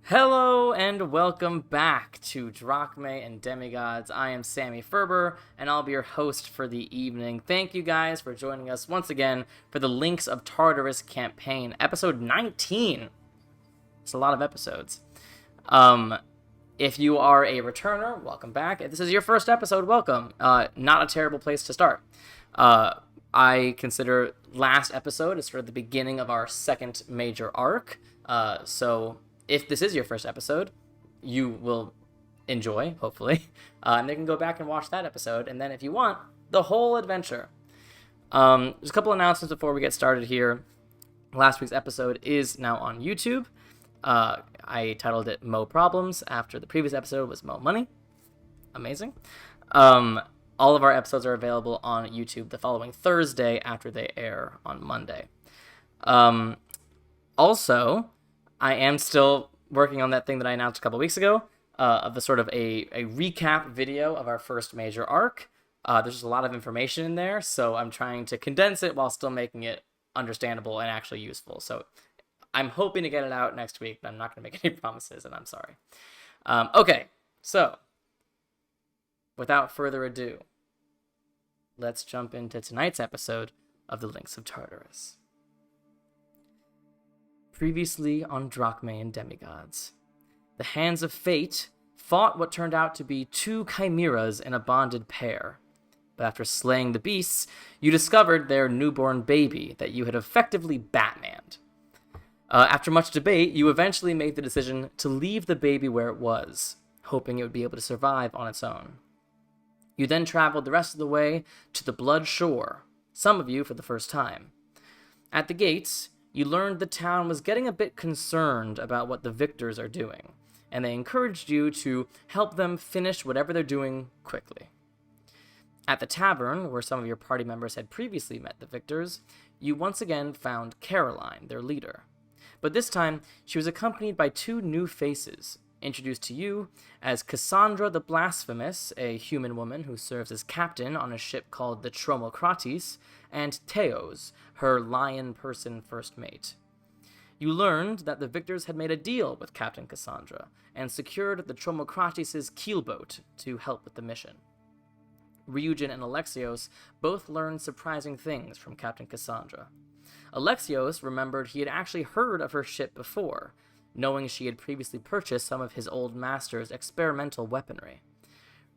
Hello and welcome back to Drachmae and Demigods. I am Sammy Ferber, and I'll be your host for the evening. Thank you guys for joining us once again for the Links of Tartarus campaign, episode 19. It's a lot of episodes. If you are a returner, welcome back. If this is your first episode, welcome. Not a terrible place to start. I consider last episode as sort of the beginning of our second major arc. So if this is your first episode, you will enjoy, hopefully. And they can go back and watch that episode. And then if you want, the whole adventure. There's a couple announcements before we get started here. Last week's episode is now on YouTube. I titled it Mo Problems after the previous episode was Mo Money. Amazing. All of our episodes are available on YouTube the following Thursday after they air on Monday. Also, I am still working on that thing that I announced a couple weeks ago, of the sort of a recap video of our first major arc. There's just a lot of information in there, so I'm trying to condense it while still making it understandable and actually useful. So I'm hoping to get it out next week, but I'm not going to make any promises, and I'm sorry. Okay, so without further ado, let's jump into tonight's episode of the Links of Tartarus. Previously on Drachmae and Demigods, the hands of fate fought what turned out to be two chimeras in a bonded pair. But after slaying the beasts, you discovered their newborn baby that you had effectively Batmaned. After much debate, you eventually made the decision to leave the baby where it was, hoping it would be able to survive on its own. You then traveled the rest of the way to the Blood Shore, some of you for the first time. At the gates, you learned the town was getting a bit concerned about what the victors are doing, and they encouraged you to help them finish whatever they're doing quickly. At the tavern, where some of your party members had previously met the victors, you once again found Caroline, their leader. But this time, she was accompanied by two new faces, introduced to you as Cassandra the Blasphemous, a human woman who serves as captain on a ship called the Tromocrates, and Theos, her lion person first mate. You learned that the victors had made a deal with Captain Cassandra and secured the Tromocrates' keelboat to help with the mission. Ryujin and Alexios both learned surprising things from Captain Cassandra. Alexios remembered he had actually heard of her ship before, knowing she had previously purchased some of his old master's experimental weaponry.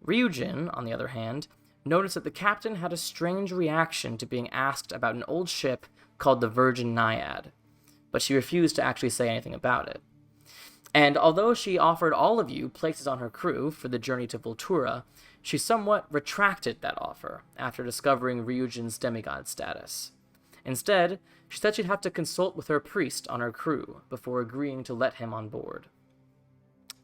Ryujin, on the other hand, noticed that the captain had a strange reaction to being asked about an old ship called the Virgin Naiad, but she refused to actually say anything about it. And although she offered all of you places on her crew for the journey to Voltura, she somewhat retracted that offer after discovering Ryujin's demigod status. Instead, she said she'd have to consult with her priest on her crew before agreeing to let him on board.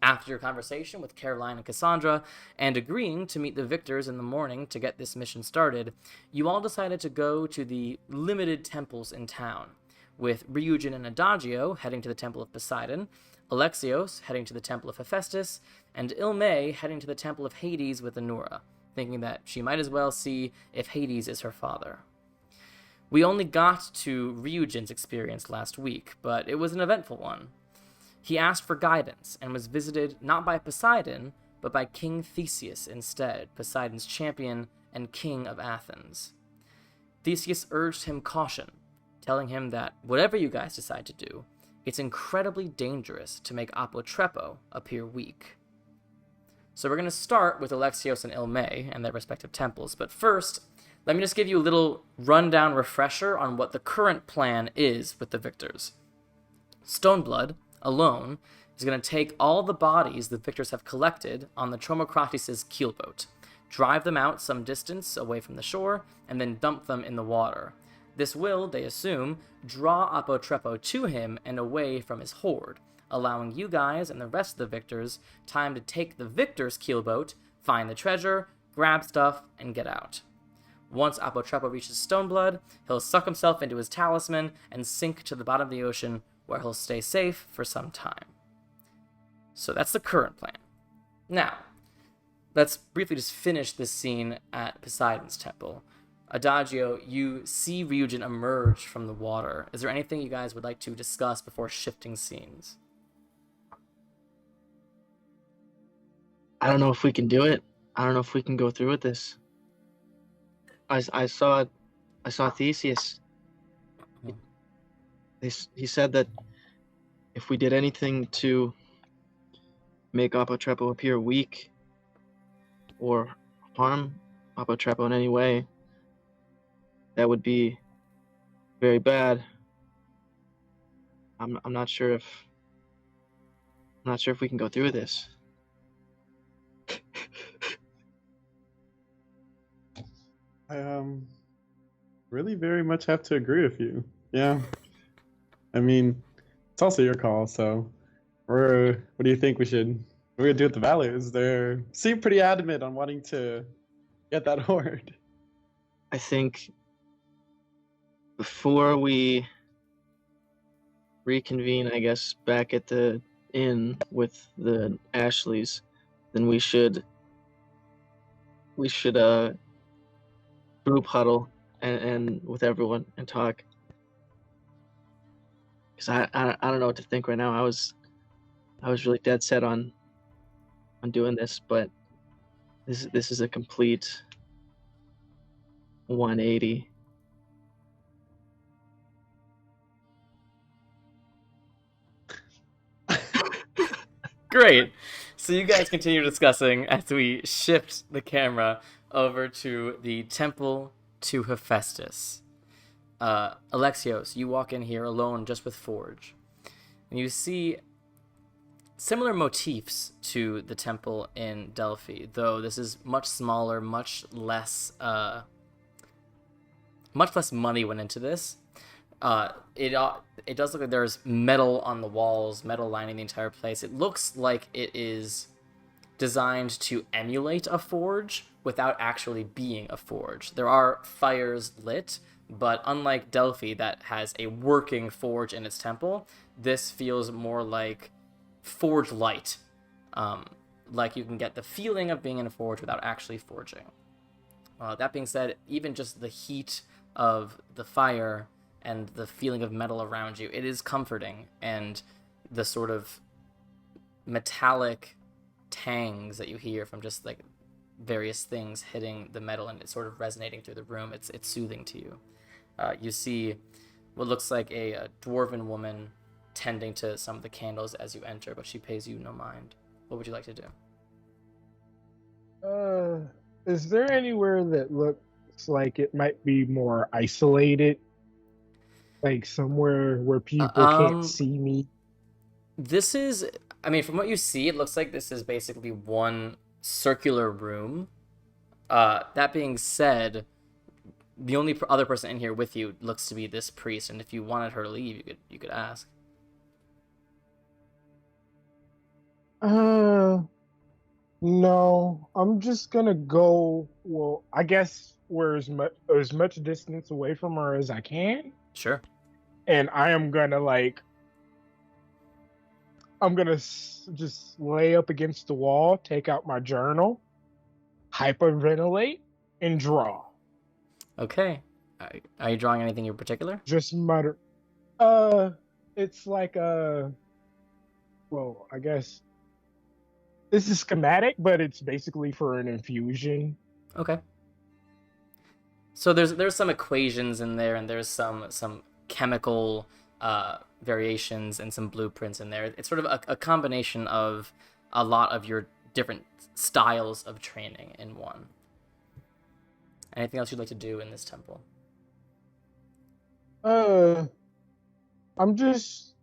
After your conversation with Caroline and Cassandra, and agreeing to meet the victors in the morning to get this mission started, you all decided to go to the limited temples in town, with Ryujin and Adagio heading to the Temple of Poseidon, Alexios heading to the Temple of Hephaestus, and Ilme heading to the Temple of Hades with Anura, thinking that she might as well see if Hades is her father. We only got to Ryujin's experience last week, but it was an eventful one. He asked for guidance and was visited not by Poseidon, but by King Theseus instead, Poseidon's champion and king of Athens. Theseus urged him caution, telling him that whatever you guys decide to do, it's incredibly dangerous to make Apotrepo appear weak. So we're going to start with Alexios and Ilme and their respective temples, but first, let me just give you a little rundown refresher on what the current plan is with the victors. Stoneblood, alone, is going to take all the bodies the victors have collected on the Tromocrates' keelboat, drive them out some distance away from the shore, and then dump them in the water. This will, they assume, draw Apotrepo to him and away from his horde, allowing you guys and the rest of the victors time to take the victor's keelboat, find the treasure, grab stuff, and get out. Once Apotrepo reaches Stoneblood, he'll suck himself into his talisman and sink to the bottom of the ocean, where he'll stay safe for some time. So that's the current plan. Now, let's briefly just finish this scene at Poseidon's temple. Adagio, you see Ryujin emerge from the water. Is there anything you guys would like to discuss before shifting scenes? I don't know if we can do it. I don't know if we can go through with this. I saw Theseus. He said that if we did anything to make Apotrepo appear weak or harm Apotrepo in any way, that would be very bad. I'm not sure if we can go through with this. I really very much have to agree with you. Yeah. I mean, it's also your call, so what do you think we're gonna do with the Valors? They seem pretty adamant on wanting to get that horde. I think before we reconvene, I guess, back at the inn with the Ashleys, then we should group huddle and with everyone and talk. Because I don't know what to think right now. I was really dead set on doing this, but this is a complete 180. Great. So you guys continue discussing as we shift the camera over to the temple to Hephaestus. Alexios, you walk in here alone just with Forge. And you see similar motifs to the temple in Delphi, though this is much smaller, much less money went into this. It does look like there's metal on the walls, metal lining the entire place. It looks like it is designed to emulate a forge without actually being a forge. There are fires lit, but unlike Delphi that has a working forge in its temple, this feels more like forge light. Like you can get the feeling of being in a forge without actually forging. That being said, even just the heat of the fire and the feeling of metal around you, it is comforting, and the sort of metallic tangs that you hear from just like various things hitting the metal and it's sort of resonating through the room, it's soothing to you. You see what looks like a dwarven woman tending to some of the candles as you enter, but she pays you no mind. What would you like to do? Is there anywhere that looks like it might be more isolated? Like somewhere where people can't see me? This is, I mean, from what you see, it looks like this is basically one circular room. That being said, the only other person in here with you looks to be this priest, and if you wanted her to leave, you could ask. No. I'm just gonna go. Well, I guess we're as much distance away from her as I can, Sure. and I am gonna I'm gonna just lay up against the wall, take out my journal, hyperventilate, and draw. Okay. Are you drawing anything in particular? Just mutter. Uh, it's like well, I guess this is schematic, but it's basically for an infusion. Okay. So there's some equations in there, and there's some chemical variations and some blueprints in there. It's sort of a combination of a lot of your different styles of training in one. Anything else you'd like to do in this temple? Uh, I'm just,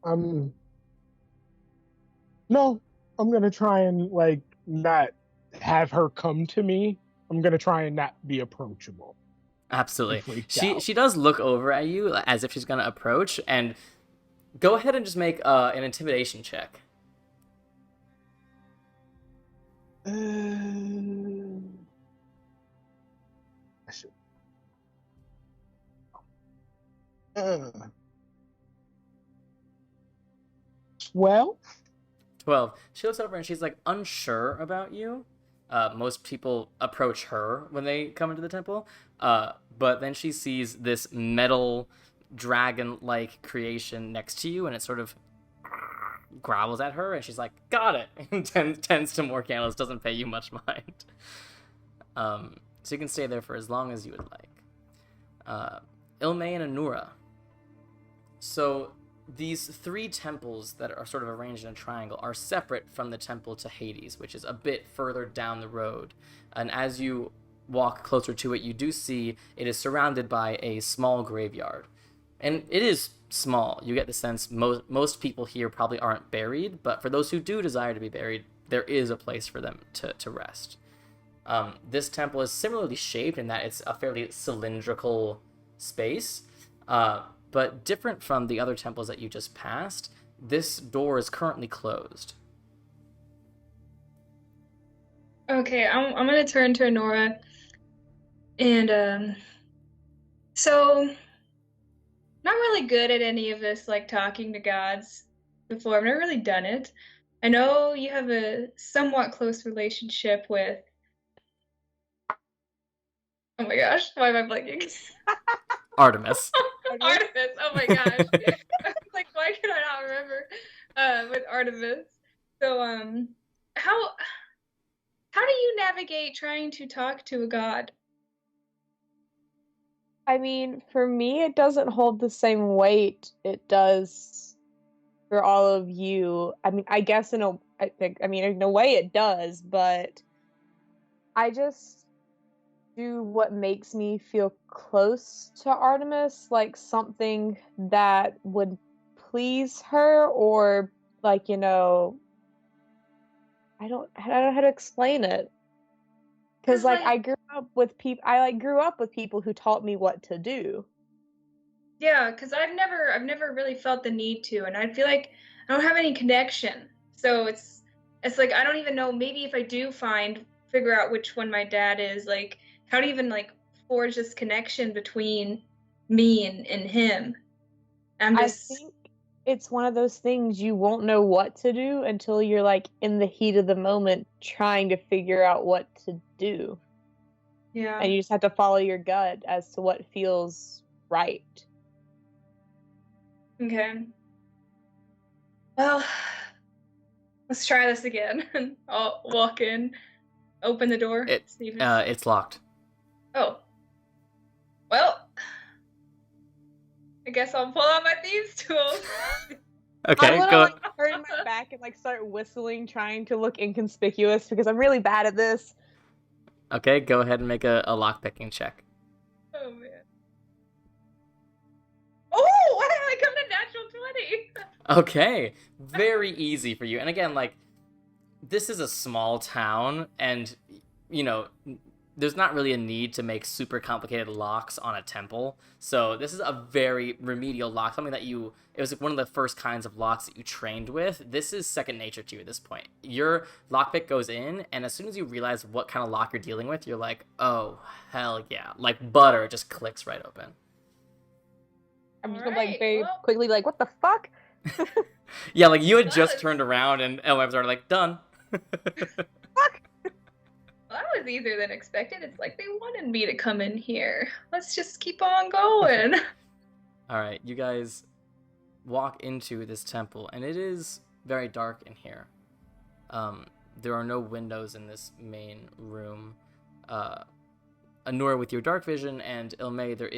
I'm, no, I'm gonna try and not have her come to me. I'm gonna try and not be approachable and Absolutely. freaked She out. she does look over at you as if she's gonna approach, and go ahead and just make an intimidation check. Uh, I should, uh, 12? 12. She looks over and she's like unsure about you. Most people approach her when they come into the temple, but then she sees this metal dragon-like creation next to you, and it sort of growls at her, and she's like, got it, and tends to more candles, doesn't pay you much mind. So you can stay there for as long as you would like. Ilme and Anura. So these 3 temples that are sort of arranged in a triangle are separate from the temple to Hades, which is a bit further down the road. And as you walk closer to it, you do see it is surrounded by a small graveyard. And it is small. You get the sense most people here probably aren't buried, but for those who do desire to be buried, there is a place for them to rest. This temple is similarly shaped in that it's a fairly cylindrical space, but different from the other temples that you just passed. This door is currently closed. Okay, I'm gonna turn to Nora, and so not really good at any of this, like talking to gods before. I've never really done it. I know you have a somewhat close relationship with. Oh my gosh, why am I blanking? Artemis. Artemis. Oh my gosh. I was like, why can I not remember? With Artemis. So, how do you navigate trying to talk to a god? I mean, for me, it doesn't hold the same weight it does for all of you. I mean, I guess in a way it does, but I just do what makes me feel close to Artemis, like something that would please her, or like, I don't know how to explain it. Because like I grew up with people who taught me what to do. Yeah, because I've never really felt the need to, and I feel like I don't have any connection. So it's like I don't even know. Maybe if I do figure out which one my dad is, like how to even like forge this connection between me and him. I think it's one of those things you won't know what to do until you're like in the heat of the moment trying to figure out what to do. Yeah. And you just have to follow your gut as to what feels right. Okay. Well, let's try this again. I'll walk in, open the door. It's locked. Oh. Well, I guess I'll pull out my thieves' tools. Okay, I want to go. like turn my back and like start whistling, trying to look inconspicuous because I'm really bad at this. Okay, go ahead and make a lockpicking check. Oh man. Oh, why did I come to natural 20? Okay, very easy for you. And again, like, this is a small town, and, there's not really a need to make super complicated locks on a temple. So this is a very remedial lock, something that it was one of the first kinds of locks that you trained with. This is second nature to you at this point. Your lockpick goes in, and as soon as you realize what kind of lock you're dealing with, you're like, oh, hell yeah. Like butter, it just clicks right open. I'm just gonna very quickly like, what the fuck? Yeah, like you had just turned around and Elweb's already like, done. Fuck! Well, that was easier than expected. It's like they wanted me to come in here. Let's just keep on going. Alright, you guys walk into this temple, and it is very dark in here. There are no windows in this main room. Anura with your dark vision, and Ilme, there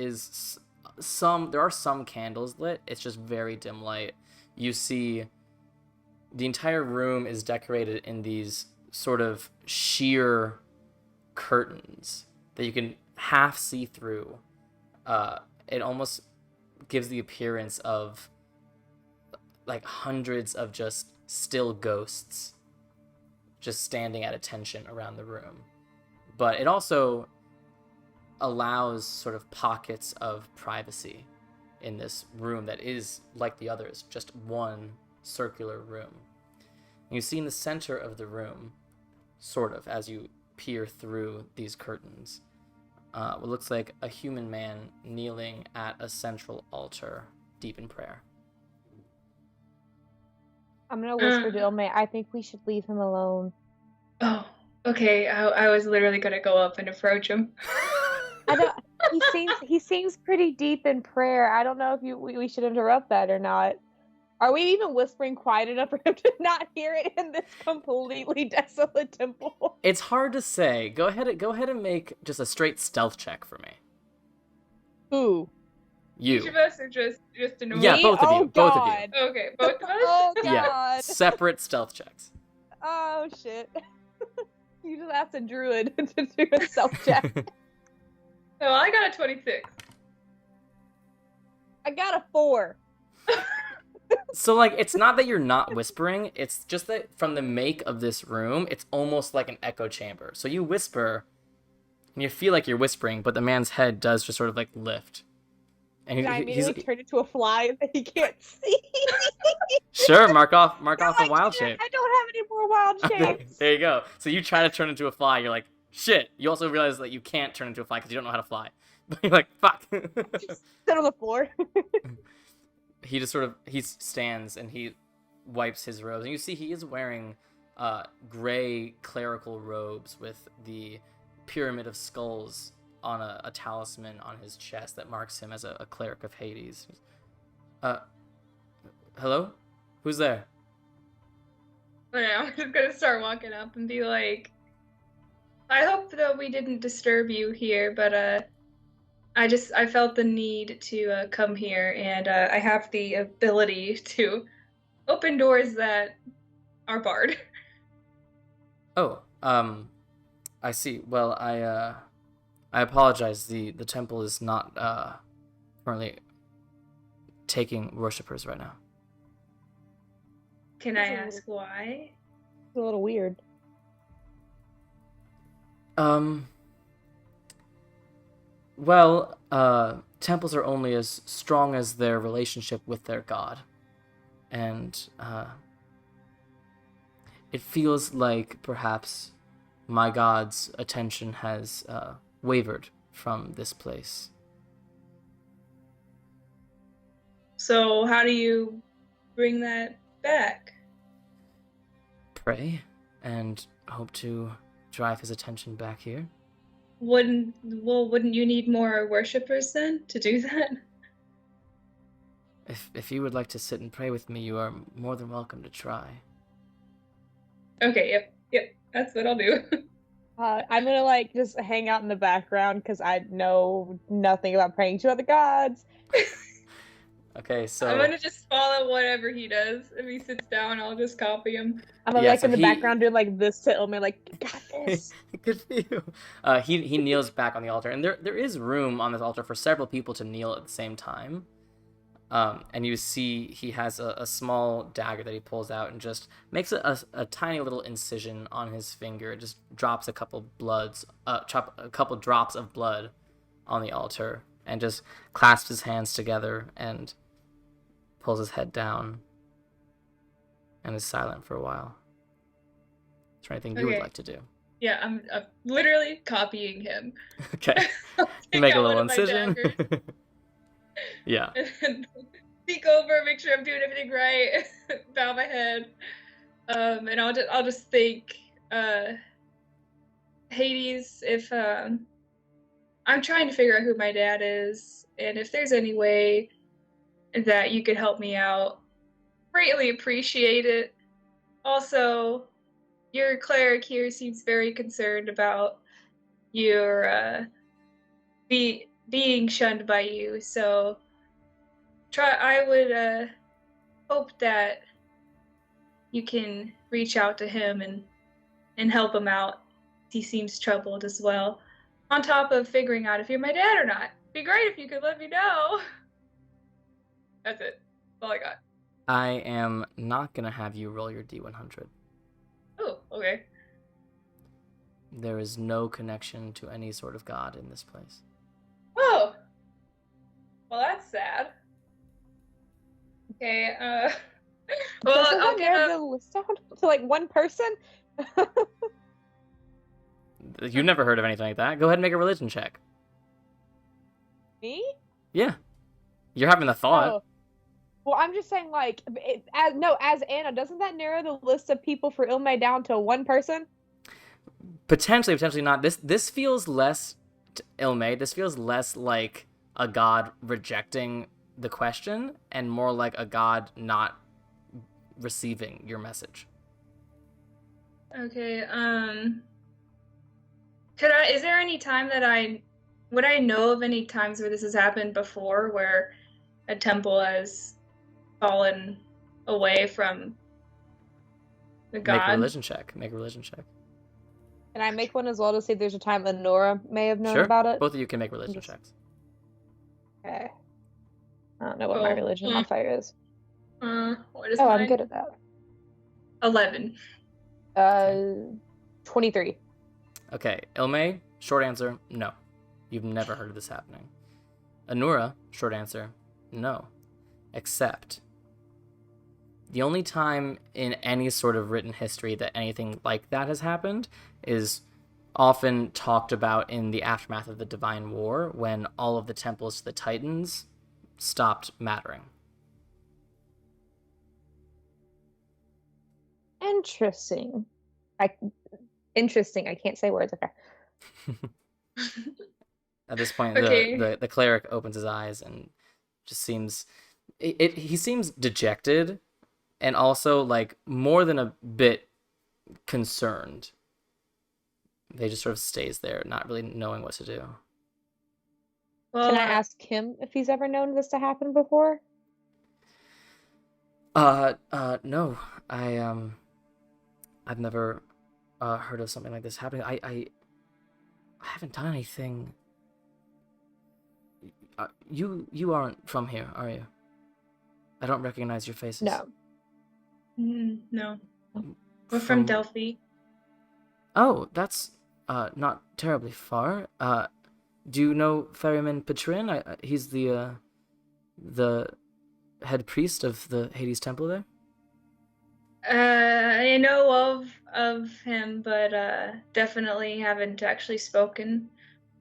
are some candles lit. It's just very dim light. You see the entire room is decorated in these sort of sheer curtains that you can half see through. It almost gives the appearance of like hundreds of just still ghosts just standing at attention around the room. But it also allows sort of pockets of privacy in this room that is, like the others, just one circular room. And you see in the center of the room, sort of, as you peer through these curtains, what looks like a human man kneeling at a central altar, deep in prayer. I'm gonna whisper to Ilme, I think we should leave him alone. Oh, okay. I was literally gonna go up and approach him. I don't. He seems pretty deep in prayer. I don't know if we should interrupt that or not. Are we even whispering quiet enough for him to not hear it in this completely desolate temple? It's hard to say. Go ahead and make just a straight stealth check for me. Who? Each You. of us, or just a normal? Yeah, both of you. Oh, Both of you. God. Okay, both of us. Oh God. Yeah, separate stealth checks. Oh shit. You just asked a druid to do a stealth check. Oh, I got a 26. I got a 4. So, like, it's not that you're not whispering, it's just that from the make of this room, it's almost like an echo chamber. So you whisper, and you feel like you're whispering, but the man's head does just sort of, like, lift. And And I he's immediately turned into a fly that he can't see. sure, mark off No, a wild shape. I don't have any more wild shapes. There you go. So you try to turn into a fly, you're like, shit. You also realize that you can't turn into a fly because you don't know how to fly. But you're like, fuck. Sit on the floor. He just sort of, he stands and he wipes his robes. And you see he is wearing gray clerical robes with the pyramid of skulls on a talisman on his chest that marks him as a cleric of Hades. Hello? Who's there? Okay, I'm just gonna start walking up and be like, I hope that we didn't disturb you here, but I felt the need to come here, and I have the ability to open doors that are barred. Oh, I see. Well, I apologize. The temple is not currently taking worshippers right now. Can I ask why? It's a little weird. Well, temples are only as strong as their relationship with their god. And, it feels like perhaps my god's attention has, wavered from this place. So how do you bring that back? Pray, and hope to drive his attention back here. Wouldn't you need more worshippers then to do that? If you would like to sit and pray with me, you are more than welcome to try. Okay, yep, that's what I'll do. I'm gonna like just hang out in the background because I know nothing about praying to other gods. Okay, so I'm gonna just follow whatever he does. If he sits down, I'll just copy him. I'm Yeah, like so in the he- background doing like this to Ilme, like got this. good for you. He kneels back on the altar, and there is room on this altar for several people to kneel at the same time. And you see he has a small dagger that he pulls out and just makes a tiny little incision on his finger. It just drops a couple drops of blood on the altar, and just clasps his hands together and pulls his head down and is silent for a while. Is there anything you would Okay. like to do? Yeah, I'm literally copying him. Okay. I'll You take make a out little one of my incision. daggers Yeah. and peek over, make sure I'm doing everything right, bow my head, and I'll just think, Hades, if I'm trying to figure out who my dad is, and if there's any way that you could help me out, greatly appreciate it. Also, your cleric here seems very concerned about your being shunned by you, so I would hope that you can reach out to him and help him out. He seems troubled as well. On top of figuring out if you're my dad or not. Be great if you could let me know. That's it. That's all I got. I am not going to have you roll your D100. Oh, okay. There is no connection to any sort of god in this place. Oh. Well, that's sad. Okay, well, Doesn't I'll that give narrow him... the list down to like one person? You've never heard of anything like that. Go ahead and make a religion check. Me? Yeah. You're having the thought. Oh. Well, I'm just saying, like, as Anna, doesn't that narrow the list of people for Ilme down to one person? Potentially not. This feels less Ilme. This feels less like a god rejecting the question and more like a god not receiving your message. Okay. Is there any time that would I know of any times where this has happened before, where a temple has fallen away from the god? Make a religion check. Can I make one as well to see if there's a time that Nora may have known Sure. about it? Both of you can make religion checks. Okay. I don't know what my Cool. religion modifier is. What is Oh, mine? I'm good at that. 11. 23. Okay, Ilme, short answer, no. You've never heard of this happening. Anura, short answer, no. Except, the only time in any sort of written history that anything like that has happened is often talked about in the aftermath of the Divine War, when all of the temples to the Titans stopped mattering. Interesting. Interesting. I can't say words. Okay. At this point, Okay. the cleric opens his eyes and just seems... he seems dejected and also, like, more than a bit concerned. They just sort of stays there, not really knowing what to do. Well, Can I ask him if he's ever known this to happen before? No. I've never heard of something like this happening. I haven't done anything. You aren't from here, are you? I don't recognize your faces. No. No. We're from Delphi. Oh, that's not terribly far. Do you know Ferryman Petrin? He's the head priest of the Hades Temple there. I know of him, but definitely haven't actually spoken.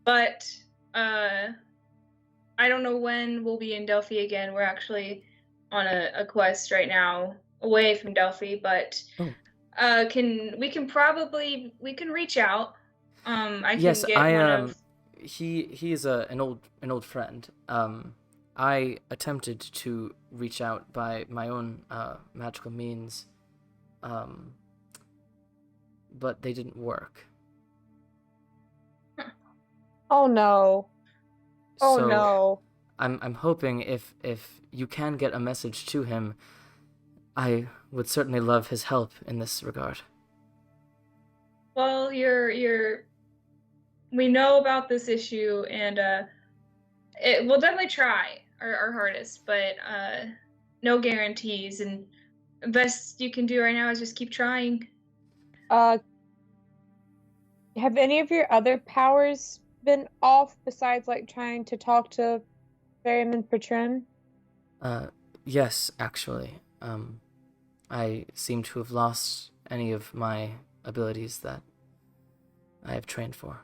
But I don't know when we'll be in Delphi again. We're actually on a quest right now away from Delphi, but we can reach out. I Yes, can get one of... He is an old friend. I attempted to reach out by my own magical means, but they didn't work. Oh no. Oh So no. I'm hoping if you can get a message to him, I would certainly love his help in this regard. Well, we know about this issue, and we'll definitely try our hardest, but no guarantees. And the best you can do right now is just keep trying. Have any of your other powers been off besides like trying to talk to Ferryman Petrin? Yes, actually. I seem to have lost any of my abilities that I have trained for.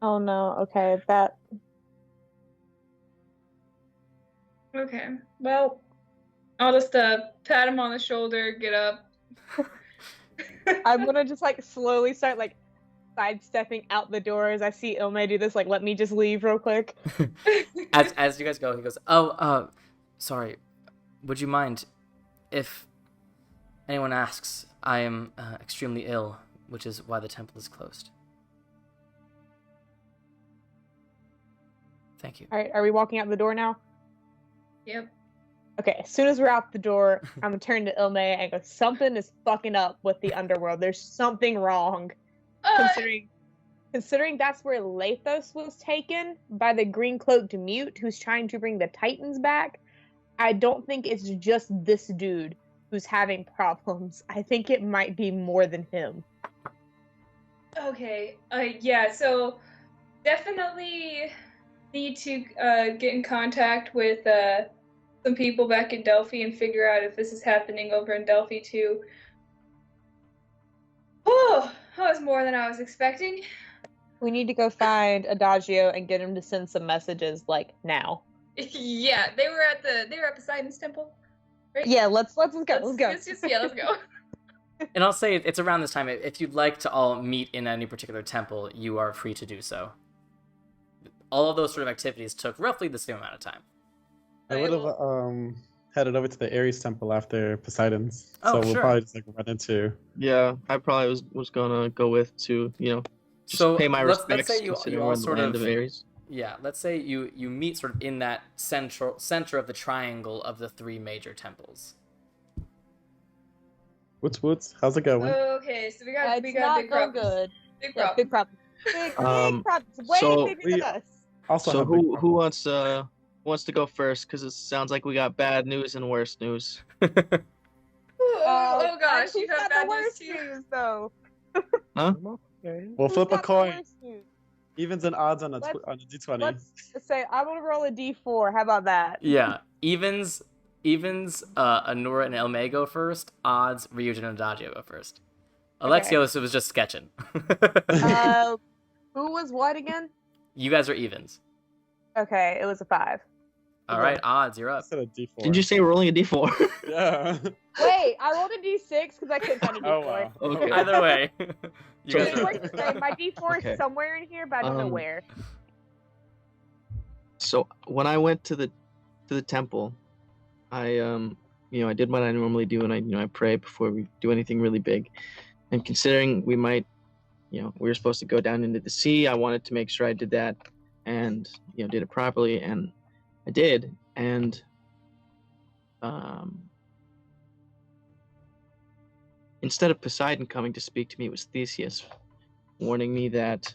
Oh no, okay, that... Okay, well, I'll just pat him on the shoulder, get up. I'm gonna just like slowly start like sidestepping out the door as I see Ilme do this, like, let me just leave real quick. As you guys go, he goes, "Oh, sorry. Would you mind if anyone asks? I am extremely ill, which is why the temple is closed." Thank you. All right, are we walking out the door now? Yep. Okay, as soon as we're out the door, I'm gonna turn to Ilme and go, something is fucking up with the underworld. There's something wrong. Considering that's where Lathos was taken by the green-cloaked mute who's trying to bring the Titans back, I don't think it's just this dude who's having problems. I think it might be more than him. Okay. Yeah. So definitely need to get in contact with some people back in Delphi and figure out if this is happening over in Delphi too. Oh, that was more than I was expecting. We need to go find Adagio and get him to send some messages, like, now. Yeah, they were at Poseidon's temple, right? Yeah, let's go. Let's go. Let's go. And I'll say it's around this time. If you'd like to all meet in any particular temple, you are free to do so. All of those sort of activities took roughly the same amount of time. I would have headed over to the Ares temple after Poseidon's. Oh, So we'll sure. probably just like run into. Yeah, I probably was gonna go with to just So pay my let's respects say you considering all we're in the sort land of of Ares. yeah. Let's say you meet sort of in that center of the triangle of the three major temples. Woots, how's it going? Okay, so we got It's big not going problems. good. Big Yeah, problem. big problem. Big problems. Way so bigger we- than us. Also, So have big who problems. wants to go first? Because it sounds like we got bad news and worse news. Oh gosh, Who's you have got bad the news worst too. news though? Okay. We'll Who's flip a got the coin. worst news? Evens and odds on a Let's- on a d20. Let's say I want to roll a d4. How about that? Yeah, evens, Anura and Elme go first. Odds, Ryujin and Adagio go first. Alexios was just sketching. Who was what again? You guys are evens. Okay, it was a 5. All right, odds, you're I up. said a d4. Did you say rolling a d4? Yeah. Wait, I rolled a d6 because I couldn't find a d4. Oh wow. Okay. Either way, you So- guys It's are worth the same. My d4 Okay. is somewhere in here, but I don't know where. So when I went to the temple, I I did what I normally do, and I pray before we do anything really big. And considering we might, we were supposed to go down into the sea, I wanted to make sure I did that, and did it properly, and I did. And instead of Poseidon coming to speak to me, it was Theseus warning me that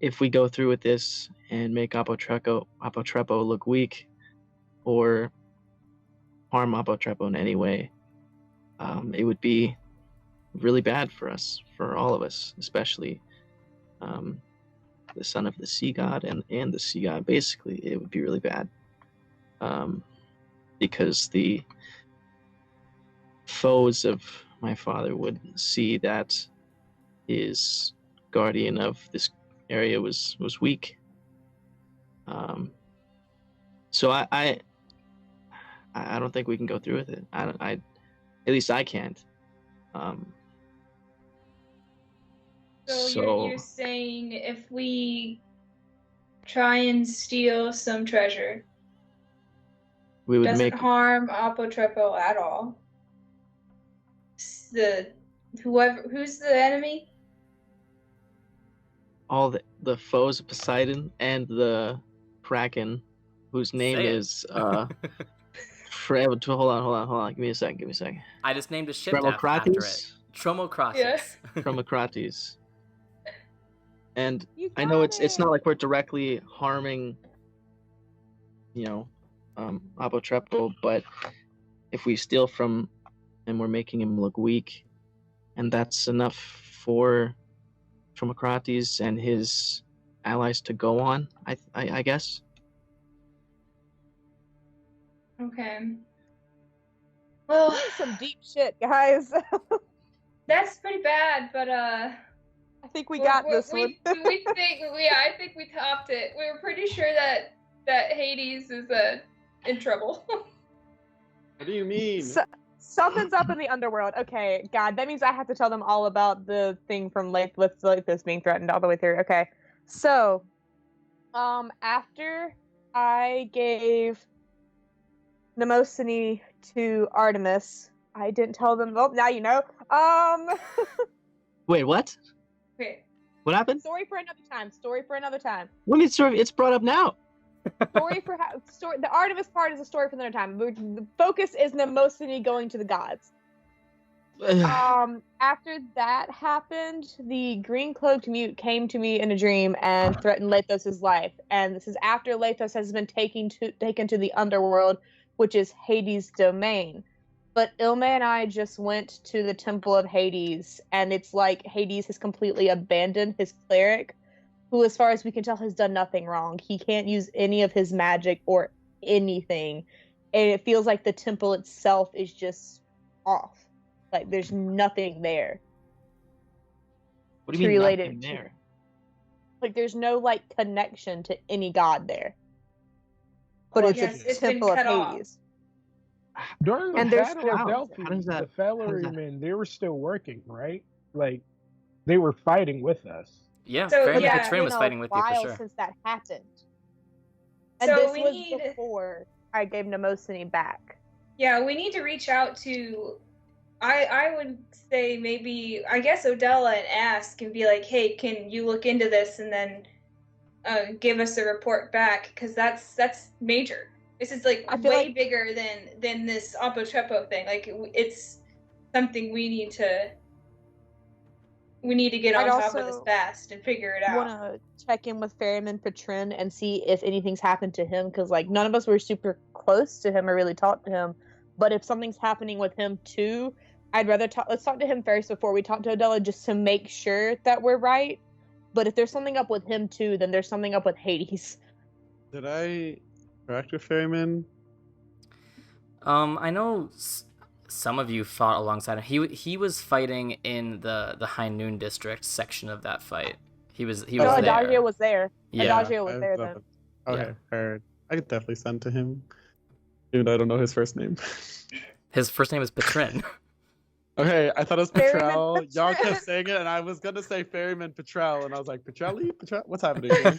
if we go through with this and make Apotrepo look weak or harm Apotrepo in any way, it would be really bad for us, for all of us, especially the son of the sea god and the sea god. Basically, it would be really bad because the foes of my father would see that his guardian of this area was weak. So I don't think we can go through with it. I at least I can't. So you're saying if we try and steal some treasure, we would doesn't make harm Apotrepo at all. Who's the enemy? all the foes of Poseidon and the Kraken, whose name Say it. is Hold on. Give me a second. I just named a ship after it. Tromocrates. Yeah. Tromocrates. And You I know got it's it. not like we're directly harming, Apotrepo, but if we steal from and we're making him look weak, and that's enough for Tromocrates and his allies to go on, I guess. Okay. Well, This is some deep shit, guys. that's pretty bad, but I think we got this one. I think we topped it. We were pretty sure that Hades is in trouble. What do you mean? Something's up in the underworld. Okay, God, that means I have to tell them all about the thing from Lethos being threatened all the way through. Okay, so, after I gave Mnemosyne to Artemis, I didn't tell them. Oh, now you know. Wait, what? Okay. What happened? Story for another time. What do you mean, sorry? It's brought up now. The Artemis part is a story for another time. The focus is Mnemosyne going to the gods. After that happened, the green cloaked mute came to me in a dream and threatened Lethos' life. And this is after Lethos has been taken to the underworld, which is Hades' domain. But Ilme and I just went to the Temple of Hades, and it's like Hades has completely abandoned his cleric, who, as far as we can tell, has done nothing wrong. He can't use any of his magic or anything. And it feels like the temple itself is just off. Like, there's nothing there. What do you mean Related nothing to- there? Like, there's no, connection to any god there. But Oh, it's yes, a it's been temple of cut off. Hades. During the And there's Battle of how Delphi, does that- the how does that- Fellary men, they were still working, right? They were fighting with us. Yeah, So, Fair yeah, Patrim was Been a fighting with you for while sure. since that happened. And So this we was need- before I gave Nemosini back. Yeah, we need to reach out to. I would say maybe I guess Odella and ask and be like, hey, can you look into this and then give us a report back, because that's major. This is like I feel way like- bigger than this Apotrepo thing. Like it's something we need to get on I'd top of this also fast and figure it Want out. to check in with Ferryman Petrin and see if anything's happened to him, because like none of us were super close to him or really talked to him. But if something's happening with him too, I'd rather talk. Let's talk to him first before we talk to Odella, just to make sure that we're right. But if there's something up with him too, then there's something up with Hades. Did I interact with Ferryman? I know some of you fought alongside him. He was fighting in the High Noon District section of that fight. He was No, there. Adagio was there. Yeah. Adagio was I there love then. it. Okay, Yeah. heard. I could definitely send to him. Even though I don't know his first name. His first name is Petrin. Okay, I thought it was Ferryman Petrel. Y'all Petrel. kept saying it, and I was gonna say Ferryman Petrel, and I was like, Petrelli? What's happening here?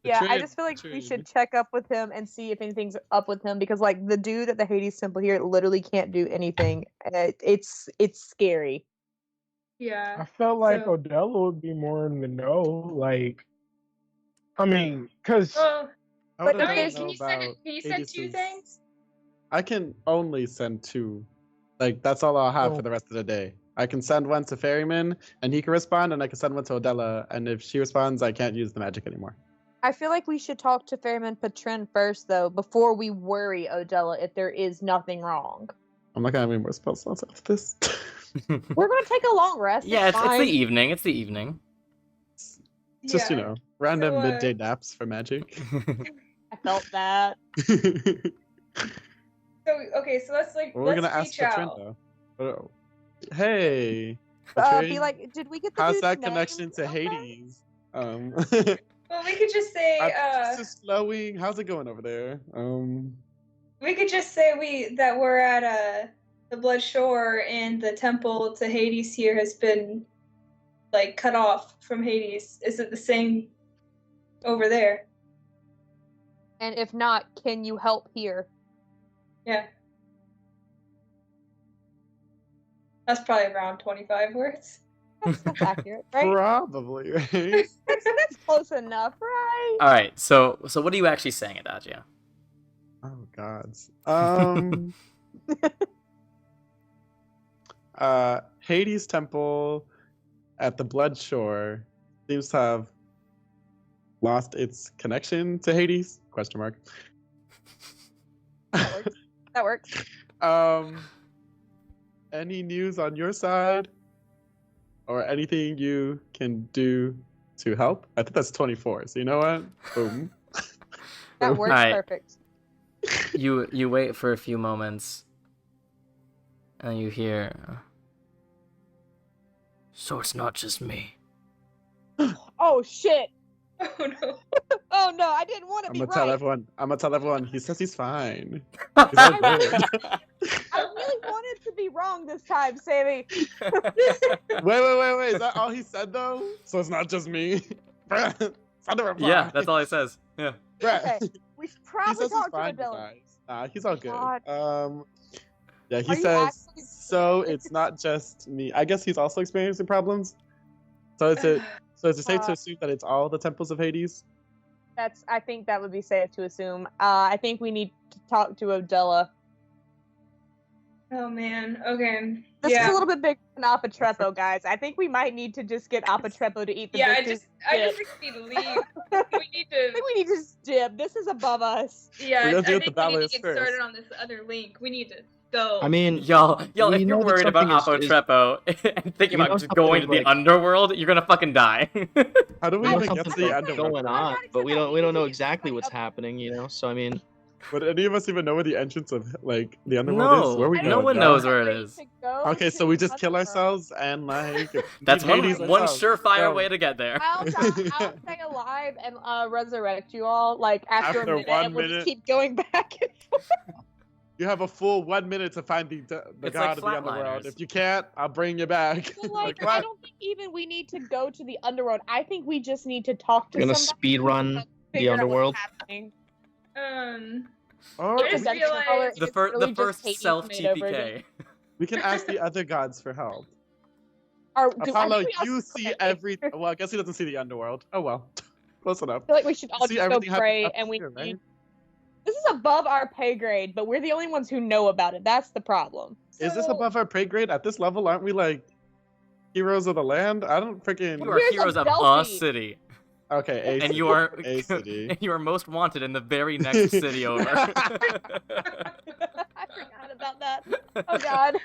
Yeah, I Betrayed, just feel like we betrayed. should check up with him and see if anything's up with him, because like the dude at the Hades temple here literally can't do anything. It's scary. Yeah. I felt like So- Odella would be more in the know. Like, I mean, because Well, I But would've Darius, known there's- can you about send can you send two Hades's- things? I can only send two. Like, that's all I'll have Oh. for the rest of the day. I can send one to Ferryman, and he can respond, and I can send one to Odella, and if she responds, I can't use the magic anymore. I feel like we should talk to Ferryman Petrin first, though, before we worry Odella if there is nothing wrong. I'm not gonna have any more spell slots after this. We're gonna take a long rest. Yeah, it's the fine. evening. It's the evening. Just, Yeah. you know, random So, midday naps for magic. I felt that. So okay, so let's We're gonna let's ask reach Katrin, out. though. Hey, Be Katrin, like, did we get the how's dude's that name? connection to Okay. Hades? Well, we could just say Just slowing. How's it going over there? we could just say that we're at the Blood Shore, and the temple to Hades here has been like cut off from Hades. Is it the same over there? And if not, can you help here? Yeah. That's probably around 25 words. That's accurate, right? Probably. Right? That's close enough, right? All right. So what are you actually saying, Adagio? Oh gods. Hades Temple at the Blood Shore seems to have lost its connection to Hades? Question mark. That works. Any news on your side? Or anything you can do to help? I think that's 24, so you know what? Boom. That works Alright. perfect. You wait for a few moments, and you hear. So it's not just me. Oh shit! Oh no. Oh no, I didn't want to I'm be gonna right. tell everyone. He says he's fine. He's all good. I really wanted to be wrong this time, Sammy. Wait. Is that all he said though? So it's not just me. Bruh, send a reply. Yeah, that's all he says. Yeah. Bruh. Okay, we should He probably says he's talk to fine, Adela. guys. Nah, he's all good. God. Yeah, he Are you says. actually- So it's not just me. I guess he's also experiencing problems. So is it safe to assume that it's all the temples of Hades? I think that would be safe to assume. I think we need to talk to Odella. Oh man. Okay. This yeah. is a little bit big than Apotrepo, guys. I think we might need to just get Apotrepo to eat the Yeah, biscuits. I just think we need to leave. We need I to. think we need to just dip. This is above us. Yeah, We're gonna I do it think the we need balance to get first. started on this other link. We need to go. I mean, Y'all, We if know you're that worried about something is- Apotrepo and thinking We about know just going to something, the like- underworld, you're gonna fucking die. How do we we know even get to something's the underworld? going on, but we don't know exactly what's happening, you know. So I mean, Would any of us even know where the entrance of like the underworld is? Where we I no going, one y'all? knows where it is. Okay, so we just kill ourselves and like That's beat one Hades one ourselves. surefire No. way to get there. I'll stay alive and resurrect you all like after After a minute, 1 and we'll minute? just keep going back and forth. You have a full 1 minute to find the It's god like of the underworld. Flatliners. If you can't, I'll bring you back. But, like, I what? don't think even we need to go to the underworld. I think we just need to talk to we're gonna somebody. speed run figure out what's underworld? happening. Or I we just can, realized The It's first, really the just first Hades self made over TPK. we can ask the other gods for help. I Apollo, think we also you see pray. every. Well, I guess he doesn't see the underworld. Oh well, close enough. I feel like we should You all see just go everything happen pray, up and we here, right? need. This is above our pay grade, but we're the only ones who know about it. That's the problem. Is this So- above our pay grade? At this level, aren't we like heroes of the land? I don't freaking. You are Here's a heroes of a Delphi. city, Okay, A and city. you are A city. and you are most wanted in the very next city over. I forgot about that. Oh God.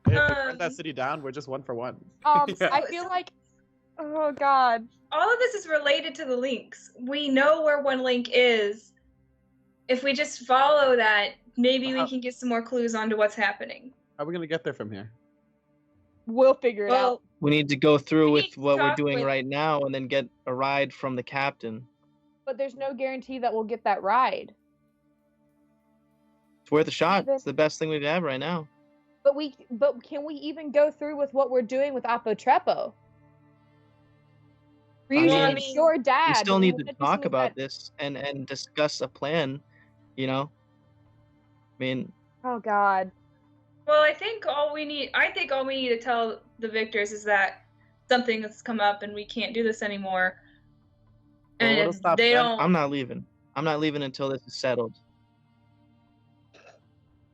Hey, if we burn that Um, city down, we're just 1 for 1. Yeah. I feel like. Oh God. all of this is related to the links. We know where one link is. If we just follow that, maybe we can get some more clues onto what's happening. How are we gonna get there from here? We'll figure it out. Well, We need to go through We with need to what we're talk doing with- right now and then get a ride from the captain. But there's no guarantee that we'll get that ride. It's worth a shot. Even- It's the best thing we have right now. But can we even go through with what we're doing with Apotrepo? mean, Ryujin, it's your dad. We still need to wanna do talk something about that- this and discuss a plan, you know? I mean, Oh God. well, I think all we need to tell the victors is that something has come up and we can't do this anymore. Well, And what'll if stop they them? don't, I'm not leaving. I'm not leaving until this is settled.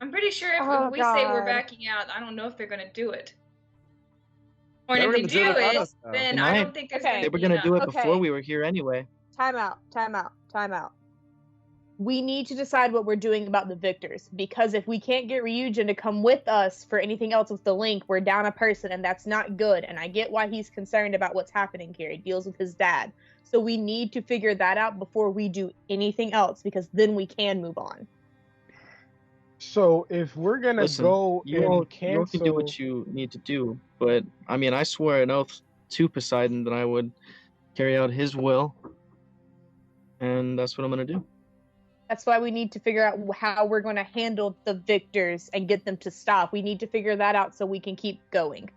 I'm pretty sure if Oh, we say we're God. backing out, I don't know if they're gonna do it. Or They if were they gonna do without it, us, though. then They I might. don't think there's Okay. gonna They were be going to enough. do it Okay. before we were here anyway. Time out. We need to decide what we're doing about the victors, because if we can't get Ryujin to come with us for anything else with the link, we're down a person, and that's not good. And I get why he's concerned about what's happening here. He deals with his dad. So we need to figure that out before we do anything else, because then we can move on. So if we're gonna Listen, go you all and can do cancel, what you need to do, but I mean, I swore an oath to Poseidon that I would carry out his will, and that's what I'm going to do. That's why we need to figure out how we're going to handle the victors and get them to stop. We need to figure that out so we can keep going.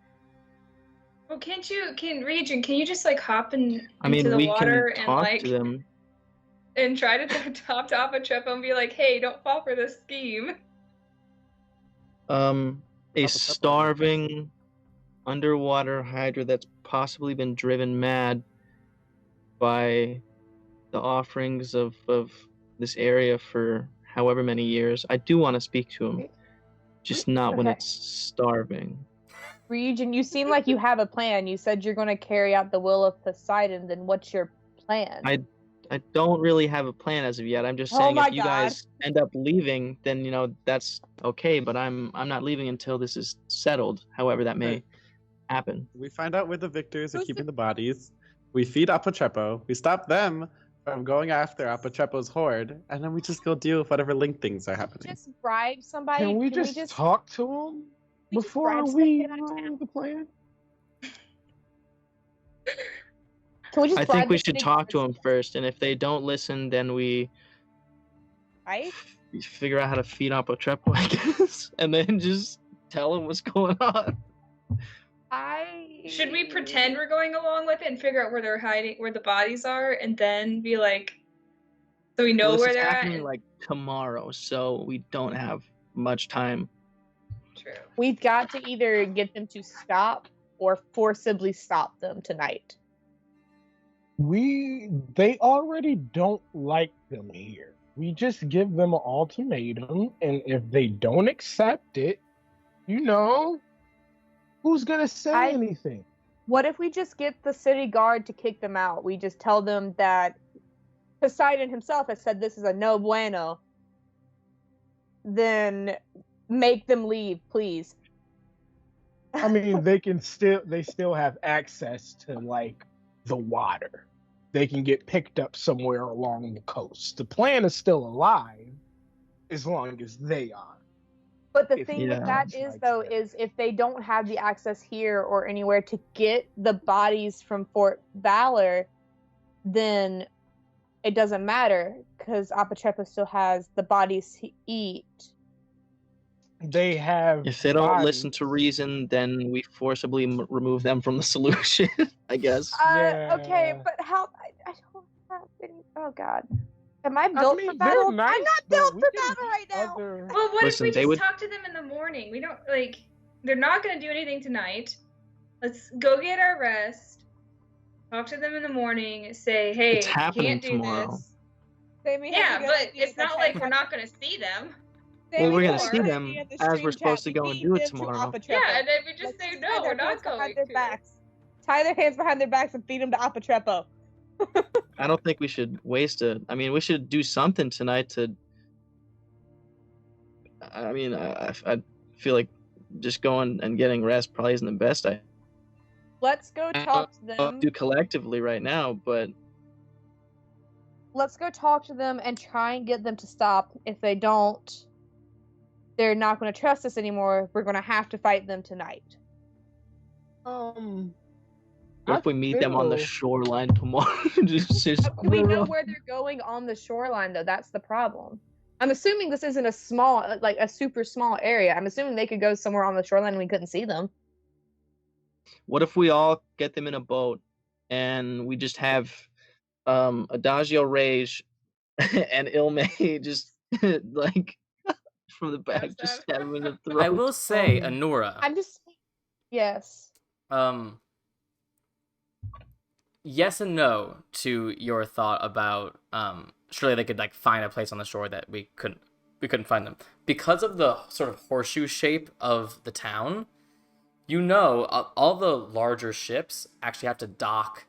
Well, Region, can you just like hop into I mean, the we water can and talk like to them. and try to talk to Apotrepo and be like, hey, don't fall for this scheme. A starving underwater hydra that's possibly been driven mad by the offerings of this area for however many years. I do want to speak to him, just not when Okay. it's starving. Ryujin, you seem like you have a plan. You said you're going to carry out the will of Poseidon. Then what's your plan? I don't really have a plan as of yet. I'm just Oh saying my if you God. guys end up leaving, then that's okay. But I'm not leaving until this is settled. However that may Okay. happen. We find out where the victors are Who's keeping the bodies. We feed Apotrepo. We stop them from going after Apotrepo's horde, and then we just go deal with whatever link things are happening. Just bribe somebody. can we just can talk to him we just before bribe somebody we to get out of town? run the plan? Can we just I bribe think we the should city talk to guards, them first, and if they don't listen, then we right? figure out how to feed Apotrepo, I guess, and then just tell them what's going on. Should we pretend we're going along with it and figure out where they're hiding, where the bodies are, and then be like, so we know Well, this where is they're at? happening like tomorrow, so we don't have much time. True. We've got to either get them to stop or forcibly stop them tonight. They already don't like them here. We just give them an ultimatum, and if they don't accept it, who's gonna say anything? What if we just get the city guard to kick them out? We just tell them that Poseidon himself has said this is a no bueno. Then make them leave, please. I mean, they still have access to like the water. They can get picked up somewhere along the coast. The plan is still alive as long as they are. But the If thing he with that sounds is, like though, that. is if they don't have the access here or anywhere to get the bodies from Fort Valor, then it doesn't matter because Apotrepo still has the bodies to eat. They have. If they don't listen bodies. to reason, then we forcibly remove them from the solution, I guess. Okay, Yeah. but how? I Oh God. Am I built for battle? they're nice, I'm not but built we for can battle do right now. other- Well, what Listen, if we they just would- talk to them in the morning? We don't they're not gonna do anything tonight. Let's go get our rest. Talk to them in the morning. Say, hey, It's we happening can't do tomorrow. this. They may have Yeah, a good but idea it's to not like take we're out- not gonna see them. they Well, may we're have gonna a see good them idea in the as we're stream supposed chat. to go We and lead do it them to tomorrow. Apotrepo. Yeah, and then we just Let's say tie no, we're their not hands behind going their to. backs. Tie their hands behind their backs and feed them to Apotrepo. I don't think we should waste it. I mean, we should do something tonight to. I mean, I feel like just going and getting rest probably isn't the best I Let's go talk to them. do collectively right now, but Let's go talk to them and try and get them to stop. If they don't, they're not going to trust us anymore. We're going to have to fight them tonight. what if we meet them on the feel- shoreline tomorrow? just Do we know where they're going on the shoreline, though? That's the problem. I'm assuming this isn't a small, like a super small area. I'm assuming they could go somewhere on the shoreline and we couldn't see them. What if we all get them in a boat and we just have Adagio Rage and Ilme just like from the back, just stab him in the throat. I will say, Um, Anura. I'm just, yes. Yes and no to your thought about surely they could like find a place on the shore that we couldn't find them because of the sort of horseshoe shape of the town. You know, all the larger ships actually have to dock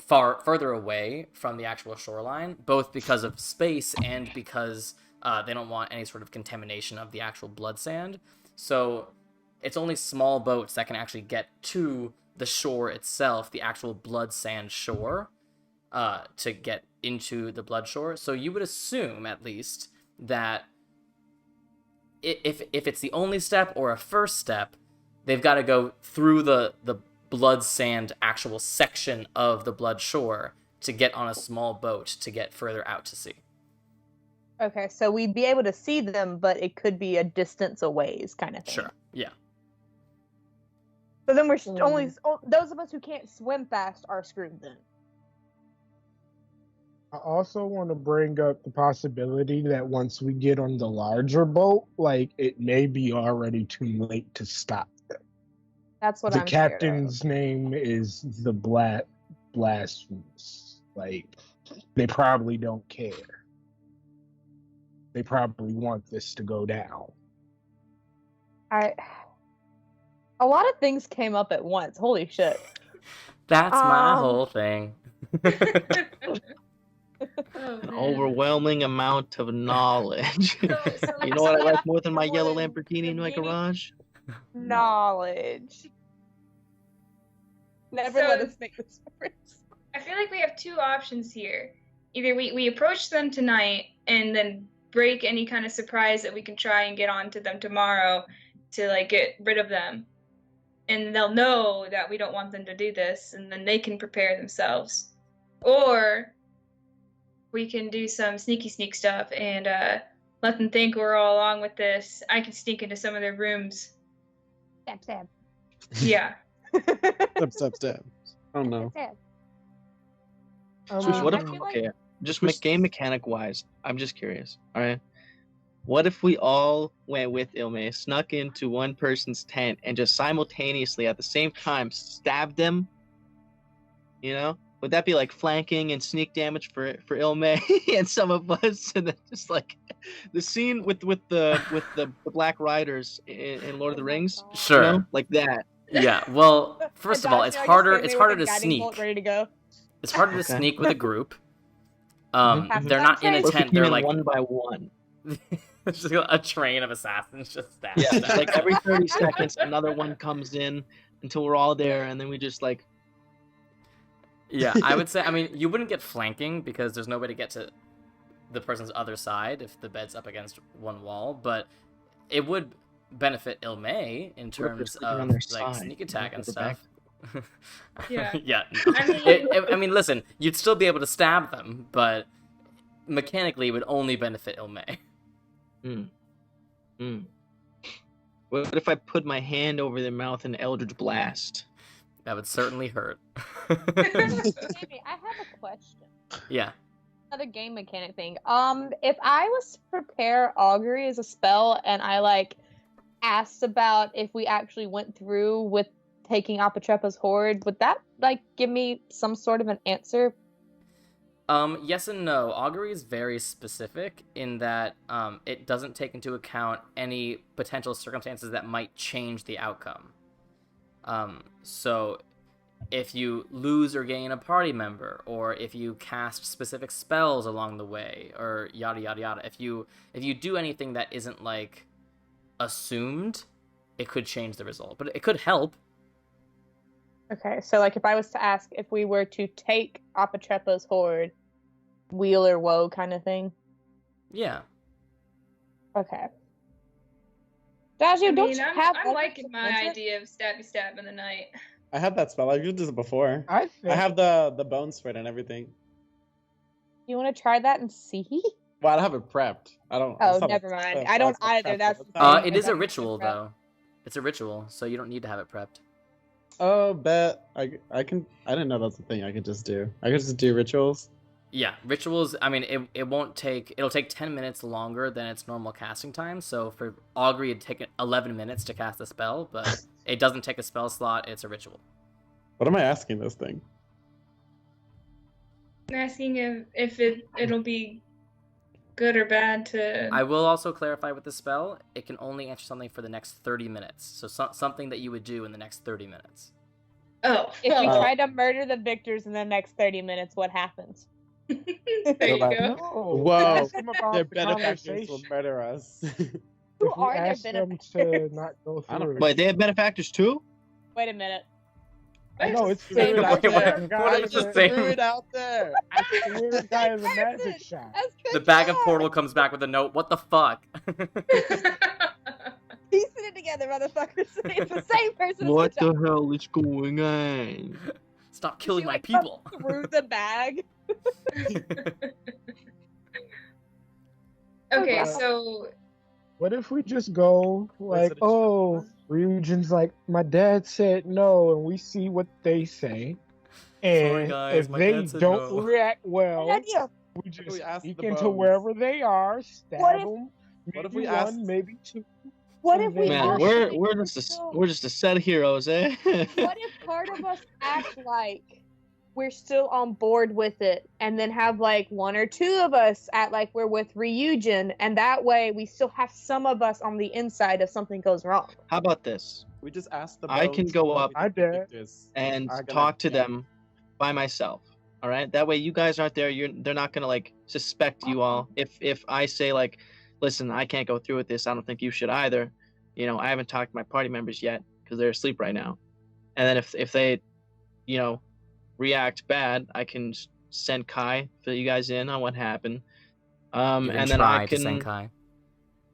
further away from the actual shoreline, both because of space and because they don't want any sort of contamination of the actual blood sand. So it's only small boats that can actually get to the shore itself, the actual blood sand shore, to get into the blood shore. So you would assume, at least, that if it's the only step or a first step, they've got to go through the blood sand actual section of the blood shore to get on a small boat to get further out to sea. Okay, so we'd be able to see them, but it could be a distance away, kind of thing. Sure. Yeah. So then we're only those of us who can't swim fast are screwed then. I also want to bring up the possibility that once we get on the larger boat, like it may be already too late to stop them. That's what The I'm scared of. captain's name is the Blasphemous. Like, they probably don't care. They probably want this to go down. A lot of things came up at once. Holy shit. That's my whole thing. Oh, An man. overwhelming amount of knowledge. So, You know what I Yeah, like more than my more yellow than Lamborghini in my Lamborghini. garage? Knowledge. Never So- let us make this reference. I feel like we have two options here. Either we approach them tonight and then break any kind of surprise that we can try and get onto them tomorrow to like get rid of them. And they'll know that we don't want them to do this and then they can prepare themselves. Or we can do some sneaky sneak stuff and let them think we're all along with this. I can sneak into some of their rooms. Stab, stab. Yeah. Step. Oh no. Stab. What if, I feel like- okay, just game mechanic wise, I'm just curious, alright? What if we all went with Ilme, snuck into one person's tent, and just simultaneously at the same time stabbed them? You know? Would that be like flanking and sneak damage for Ilme and some of us? And then just like the scene with the Black Riders in Lord of the Rings? Sure. You know? Like that. Yeah. Well, first of all, it's harder. It's harder to Guiding bolt sneak. ready to go. It's harder to Okay. sneak with a group. Mhm. They're not in a What if we tent. came They're in like one by one. just a train of assassins just stab. Yeah, stab, like stab. every 30 seconds, another one comes in until we're all there, and then we just like. Yeah, I would say. I mean, you wouldn't get flanking because there's no way to get to the person's other side if the bed's up against one wall. But it would benefit Ilme in What if they're terms sleeping of on their like side, sneak attack and at the back? stuff. Yeah. Yeah. I mean- Listen, you'd still be able to stab them, but mechanically, it would only benefit Ilme. What if I put my hand over their mouth and Eldritch Blast? That would certainly hurt. Amy, I have a question. Yeah. Another game mechanic thing. If I was to prepare augury as a spell and I like asked about if we actually went through with taking Apotrepo's horde, would that like give me some sort of an answer? Yes and no. Augury is very specific in that it doesn't take into account any potential circumstances that might change the outcome. So if you lose or gain a party member, or if you cast specific spells along the way, or yada yada yada, if you do anything that isn't like assumed, it could change the result, but it could help. Okay, so like if I was to ask if we were to take Apotrepo's horde, weal or woe kind of thing. Yeah. Okay. Daju, don't you have? I'm liking my idea of stabby stab in the night. I had that spell. I've used this before. I think I have the bone spread and everything. You want to try that and see? Well, I don't have it prepped. I don't. Oh, it's not never a mind. spell, I don't it's not either. prepped. That's the It's not- thing. It is a It's ritual prepped. though. It's a ritual, so you don't need to have it prepped. Oh, bet I can. I didn't know that's a thing I could just do. I could just do rituals. Yeah, rituals, I mean, it'll take 10 minutes longer than its normal casting time, so for augury it'd take 11 minutes to cast a spell, but it doesn't take a spell slot, it's a ritual. What am I asking this thing? I'm asking if it'll be good or bad to. I will also clarify with the spell, it can only answer something for the next 30 minutes, so something that you would do in the next 30 minutes. Oh. If we Oh. try to murder the victors in the next 30 minutes, what happens? There you Like, go. no. Whoa, Ask them about their the benefactors will conversation. murder us. Who If we are their ask them benefactors? to not go I don't through. Wait, they have benefactors too? Wait a minute. I know it's Wait, weird out wait, there. what Guys, is the it's same? Weird out there. a weird guy is a magic shot. That's good. The bag of job. portal comes back with a note, what the fuck? Piecing it together, motherfuckers. It's the same person. as What the the hell is going on? Stop killing She, my like, people. through the bag. Okay, Wow. so What if we just go like, it a oh, Ryujin's like, my dad said no, and we see what they say, Sorry, and guys, if my they dad said don't no. react well, Good idea. we just we ask sneak the into bones? wherever they are, What stab if- them. what if maybe we one, asked- maybe two. What if we Man, Man, actually we're just a set of heroes, eh? What if part of us act like we're still on board with it, and then have like one or two of us act like we're with Ryujin, and that way we still have some of us on the inside if something goes wrong. How about this? We just ask the I can bones go what up we think I the dare. victors And are gonna talk to get. them by myself. All right. That way, you guys aren't there. They're not gonna like suspect you all. If I say like, listen, I can't go through with this. I don't think you should either. You know, I haven't talked to my party members yet because they're asleep right now. And then if they, you know, react bad, I can send Kai, fill you guys in on what happened. You And can then try I to can Senkai.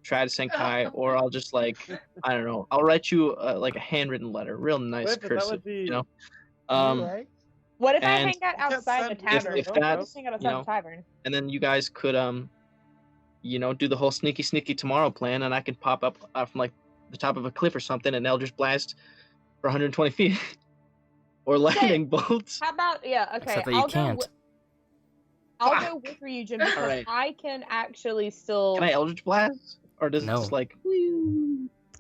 try to send Kai, or I'll just like, I don't know, I'll write you like a handwritten letter, real nice Wait, but that cursive, would be. you know. You're right. What if I And- hang out can't outside the send- tavern? if What that's, just hang out you outside know, the tavern? and then you guys could you know, do the whole sneaky tomorrow plan, and I can pop up from like the top of a cliff or something, and they'll just blast for 120 feet, or lightning bolts. How about okay? Except that you I'll can't. I'll go with Ryujin because Alright. I can actually still. Can I Eldritch Blast, or does it No. just like?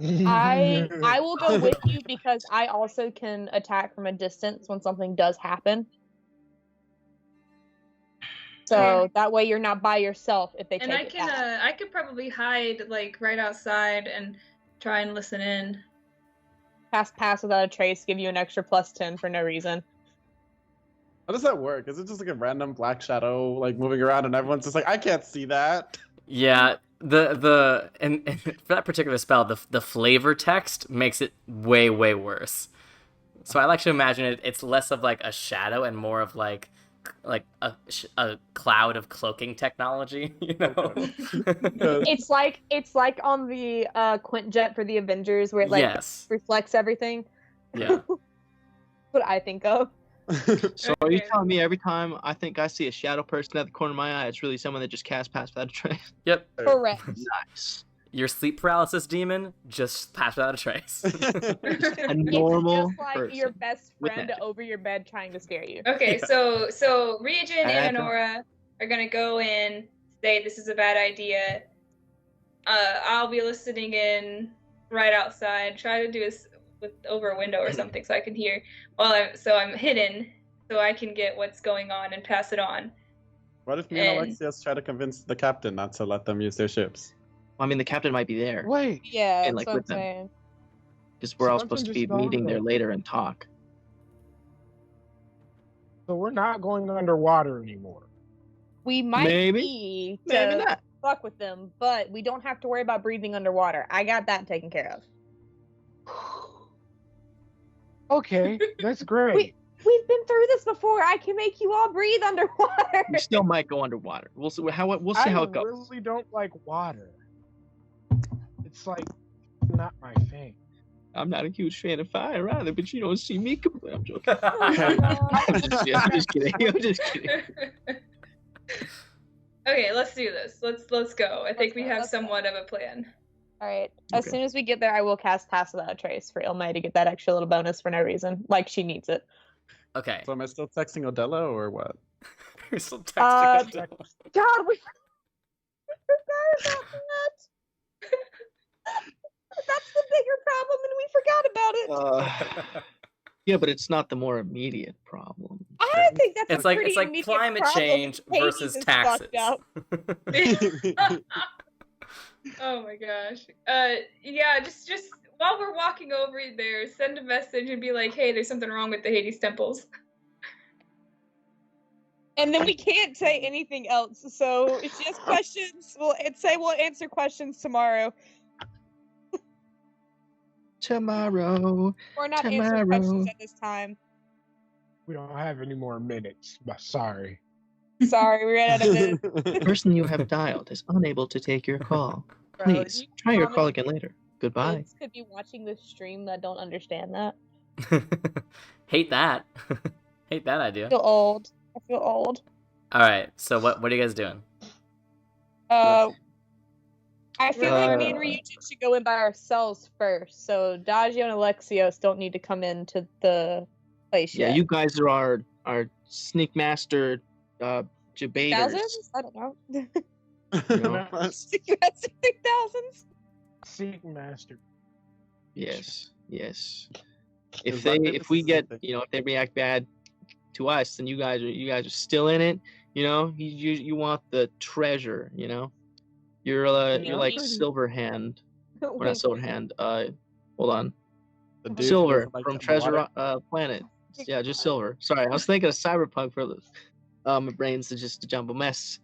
I will go with you because I also can attack from a distance when something does happen. So Okay. that way you're not by yourself if they and take I it can back. I could probably hide like right outside and try and listen in. Pass without a trace, give you an extra +10 for no reason. How does that work? Is it just like a random black shadow like moving around and everyone's just like, I can't see that? Yeah, and for that particular spell, the flavor text makes it way worse. So I like to imagine it's less of like a shadow and more of like a cloud of cloaking technology, you know. It's like on the Quintjet for the Avengers where it like Yes. reflects everything. Yeah. What I think of. So are you Okay. telling me every time I think I see a shadow person at the corner of my eye, it's really someone that just cast Pass Without a Trace? Yep. Correct. Nice. Your sleep paralysis demon just passed without a trace. A normal It's just like person. your best with friend magic. over your bed trying to scare you. Okay, so Regin I and know. Honora are gonna go in, say this is a bad idea. I'll be listening in right outside. Try to do this with over a window or something so I can hear. I'm hidden, so I can get what's going on and pass it on. What if me and And- Alexios try to convince the captain not to let them use their ships? I mean, the captain might be there. Wait, Yeah, And, that's like, what I'm with them. saying. Because we're all So supposed to just be go meeting there under. later and talk. so we're not going underwater anymore. We might Maybe. be Maybe to not. fuck with them, but we don't have to worry about breathing underwater. I got that taken care of. Okay, that's great. We've been through this before. I can make you all breathe underwater. We still might go underwater. We'll see how it goes. I really don't like water. It's like not my thing. I'm not a huge fan of fire either, but you don't see me complain. I'm joking. Oh, I'm just kidding. I'm just kidding. Okay, let's do this. Let's go. I think we have let's go. somewhat of a plan. all right. As Okay. soon as we get there, I will cast Pass Without a Trace for Ilmay to get that extra little bonus for no reason. Like she needs it. Okay. So am I still texting Odella or what? We're still texting. God, we forgot about that. That's the bigger problem, and we forgot about it. Yeah, but it's not the more immediate problem. I think that's It's a like pretty immediate climate problem. change Hades versus is taxes. fucked up. Oh my gosh. Yeah, just while we're walking over there, send a message and be like, hey, there's something wrong with the Hades temples. And then we can't say anything else. So it's just questions. We'll answer questions tomorrow. Tomorrow. Or not answer Tomorrow. questions at this time. We don't have any more minutes, but sorry. Sorry, we ran out of minutes. The person you have dialed is unable to take your call. Bro, Please you try your promise call again later. Goodbye. kids could be watching this stream that don't understand that. Hate that. Hate that I idea. feel old. I feel old. All right. So what are you guys doing? I feel like me and Ryujin should go in by ourselves first. So Dagio and Alexios don't need to come into the place Yeah, yet. you guys are our sneak master debaters. Thousands? I don't know. You know? Thousands? Seek master. Yes. Is If that if we get specific? if they react bad to us, then you guys are still in it. You want the treasure. You're like Silverhand, or not Silverhand. Hold on, The dude who Silver doesn't like from the Treasure water? Planet. Yeah, just Silver. Sorry, I was thinking of Cyberpunk for this. My brain's just a jumble mess.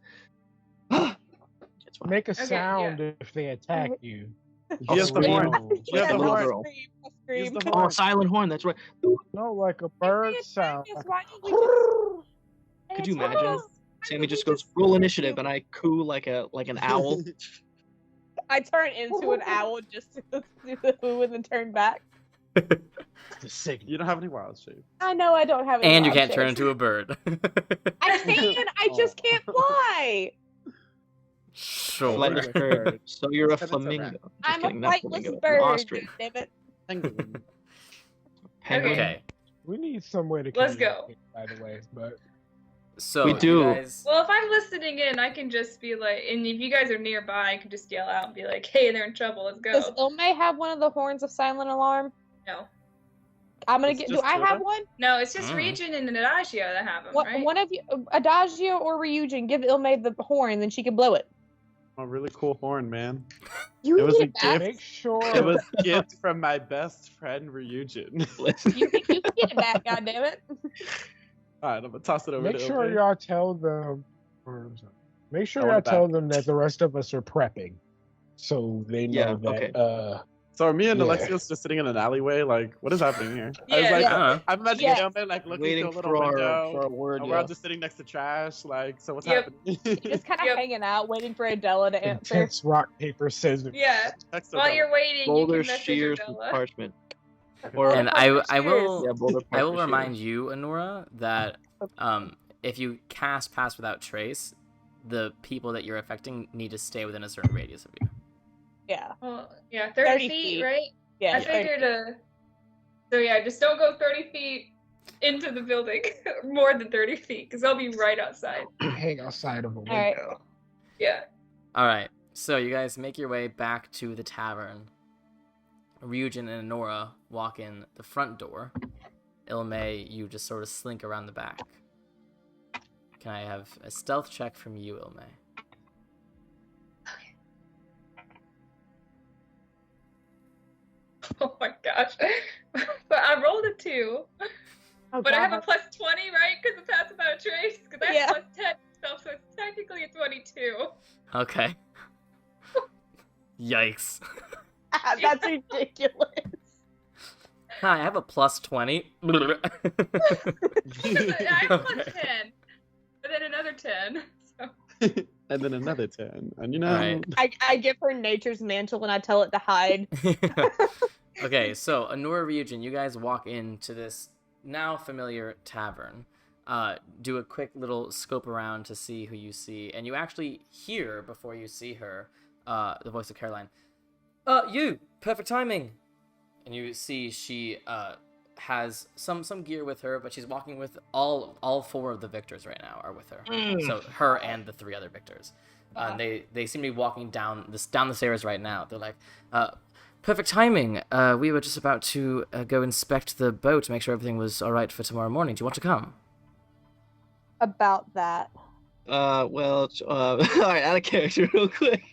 It's fine. Make a Okay, sound if they attack Oh. you. He has the scream. horn. No, He has the little horn. girl. He has the Oh, horn. silent horn. That's right. no, like a bird sound. Could you imagine? Sammy just goes roll initiative, and I coo like an owl. I turn into an owl just to do the who and then turn back. The signal. You don't have any wild shape. I know I don't have any And you wild can't turn shapes. into a bird. I can. I just can't fly. Sure. Like Like a a bird. bird. So you're a Instead it's a flamingo. rat. Just I'm kidding, a not flightless flamingo. bird. Ostrich. Damn it. Penguin. Penguin. Okay. We need some way to Let's go. communicate, by the way, but So We you do. guys- Well, if I'm listening in, I can just be like, and if you guys are nearby, I can just yell out and be like, hey, they're in trouble, let's Does go. Ilmay have one of the horns of silent alarm? No. I'm gonna It's get. Do just I have Hilda? one? No, it's just Mm. Regin and Adagio that have them, What, right? One of you, Adagio or Ryujin, give Ilmay the horn, then she can blow it. A really cool horn, man. You It can was get a it back. gift. make sure It was a gift from my best friend Ryujin. You can get it back. goddammit. Alright, I'm gonna toss it over make to sure Ilpe. y'all tell them. Make sure I want y'all it tell back. them that the rest of us are prepping, so they know Yeah, that. okay. So are me and Yeah. Alexios just sitting in an alleyway? Like, what is happening here? I was Yeah. like, I don't know. I'm imagining Yeah. Ilpe like looking Waiting through a little for window. a word. And we're all Yeah. just sitting next to trash. Like, so what's Yep. happening? Just kind of Yep. hanging out, waiting for Adela to answer. Intense rock paper scissors. Yeah. Text While Odella. you're waiting, Boulder, you can message shears, and Adela. parchment. Or And Boulder I will yeah, boulder, I will parchment, remind shears. you, Anura, that if you cast Pass Without Trace, the people that you're affecting need to stay within a certain radius of you. Yeah. Well, yeah, 30 feet, right? Yeah. I figured, so yeah, just don't go 30 feet into the building. More than 30 feet, because I'll be right outside. Hang outside of a window. right. Yeah. All right, so you guys make your way back to the tavern. Ryujin and Nora walk in the front door. Ilme, you just sort of slink around the back. Can I have a stealth check from you, Ilme? Oh my gosh. But I rolled a 2. Oh, But I have God. a plus 20, right? Because it's passed about a trace. Because I have plus 10 stuff, so it's technically a 22. Okay. Yikes. That's ridiculous. Hi, I have a plus 20. I have plus Okay. 10. But then another 10. So. And then another 10. And you know, Alright. I give her nature's mantle and I tell it to hide. Okay, so Anura Ryujin, you guys walk into this now familiar tavern. Do a quick little scope around to see who you see, and you actually hear before you see her the voice of Caroline. You! Perfect timing! And you see she has some gear with her, but she's walking with all 4 of the victors right now are with her. So her and the 3 other victors. And they seem to be walking down the stairs right now. They're like, perfect timing. We were just about to go inspect the boat to make sure everything was all right for tomorrow morning. Do you want to come? About that. Well, all right, out of character, real quick.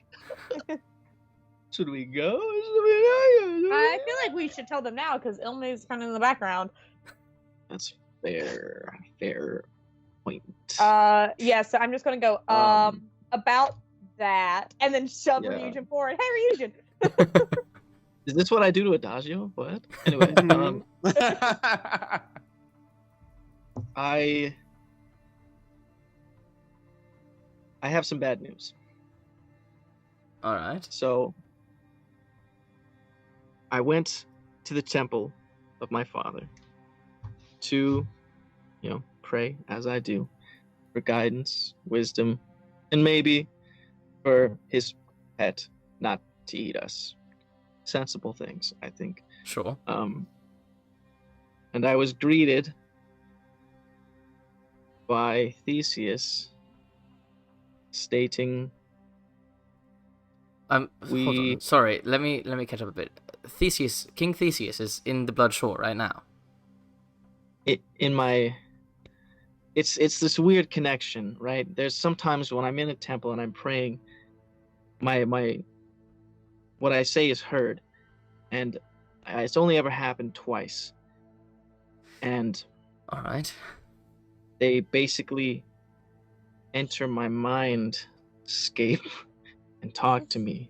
Should we go? I feel like we should tell them now because Ilme's kind of in the background. That's fair. Fair point. Yeah, so I'm just gonna go about that and then shove Yeah. Ryujin forward. Hey Ryujin! Is this what I do to Adagio? What? Anyway, I have some bad news. All right. So I went to the temple of my father to, pray as I do for guidance, wisdom, and maybe for his pet not to eat us. Sensible things, I think. Sure. And I was greeted by Theseus stating Hold on. Sorry, let me catch up a bit. King Theseus is in the Blood Shore right now. It's this weird connection, right? There's sometimes when I'm in a temple and I'm praying, my what I say is heard, and it's only ever happened twice. And All right. they basically enter my mindscape and talk to me.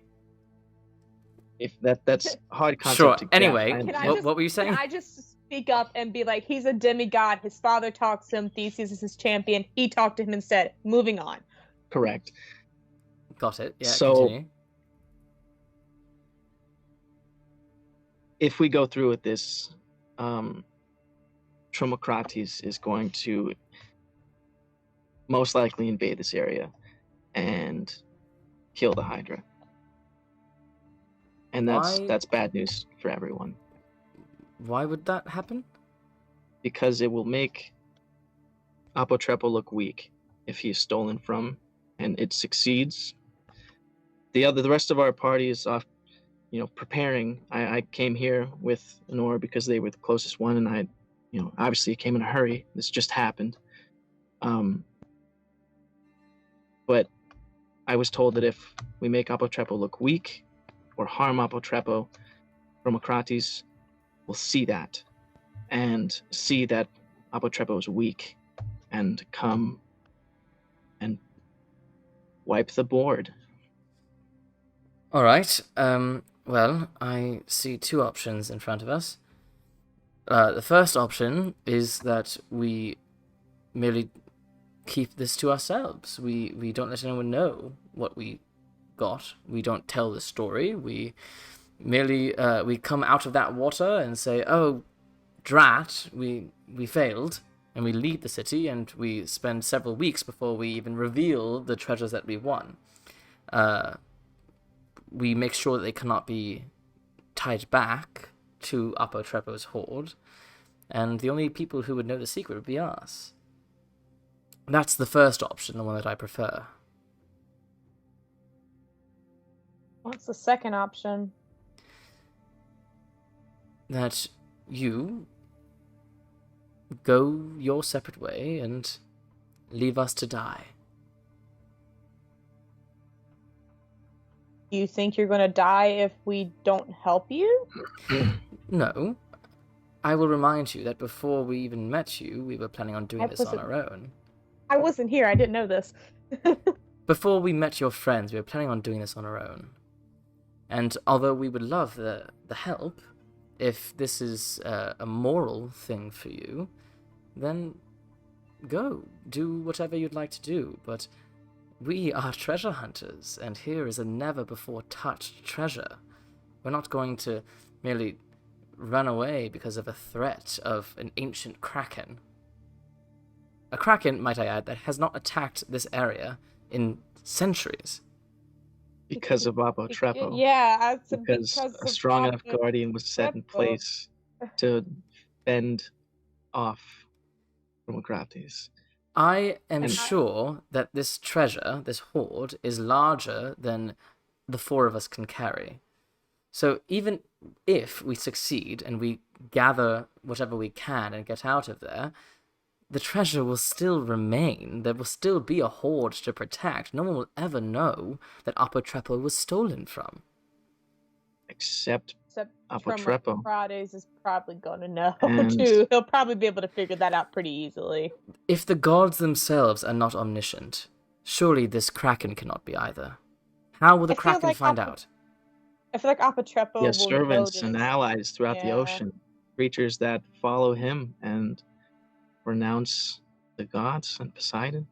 If that's a hard concept Sure. to grasp. Anyway, Can what were you saying? Can I just speak up and be like, he's a demigod, his father talks to him, Theseus is his champion, he talked to him instead. Moving on. Correct. Got it. Yeah. So- Continue. If we go through with this, Tromocrates is going to most likely invade this area and kill the Hydra. And Why? that's bad news for everyone, Why would that happen? because it will make Apotrepo look weak if he is stolen from, and it succeeds. The rest of our party is off, preparing. I came here with Honor because they were the closest one, and I, obviously came in a hurry. This just happened. But I was told that if we make Apotrepo look weak or harm Apotrepo, Tromocrates will see that and see that Apotrepo is weak and come and wipe the board. All right. Well, I see 2 options in front of us. The first option is that we merely keep this to ourselves. We don't let anyone know what we got. We don't tell the story. We merely we come out of that water and say, "Oh, drat, we failed," and we leave the city, and we spend several weeks before we even reveal the treasures that we won. we make sure that they cannot be tied back to Apotrepo's hoard, and the only people who would know the secret would be us. That's the first option, the one that I prefer. What's the second option? That you go your separate way and leave us to die. Do you think you're going to die if we don't help you? No. I will remind you that before we even met you, we were planning on doing I this on wasn't- our own. I wasn't here. I didn't know this. Before we met your friends, we were planning on doing this on our own. And although we would love the help, if this is a moral thing for you, then go. Do whatever you'd like to do. But we are treasure hunters, and here is a never-before-touched treasure. We're not going to merely run away because of a threat of an ancient kraken. A kraken, might I add, that has not attacked this area in centuries. Because of Apotrepo. Yeah, Because a strong enough guardian was set in place to fend off from Agraptes. I am And- sure that this treasure, this hoard, is larger than the four of us can carry. So even if we succeed and we gather whatever we can and get out of there, the treasure will still remain. There will still be a hoard to protect. No one will ever know that Apotrepo was stolen from. Except Apotrepo. Apotrepo. Fridays is probably going to know, And- too. He'll probably be able to figure that out pretty easily. If the gods themselves are not omniscient, surely this kraken cannot be either. How will the I feel kraken like find out? I feel like Apotrepo He has will servants and notice. allies throughout the Yeah. ocean. Creatures that follow him and renounce the gods and Poseidon.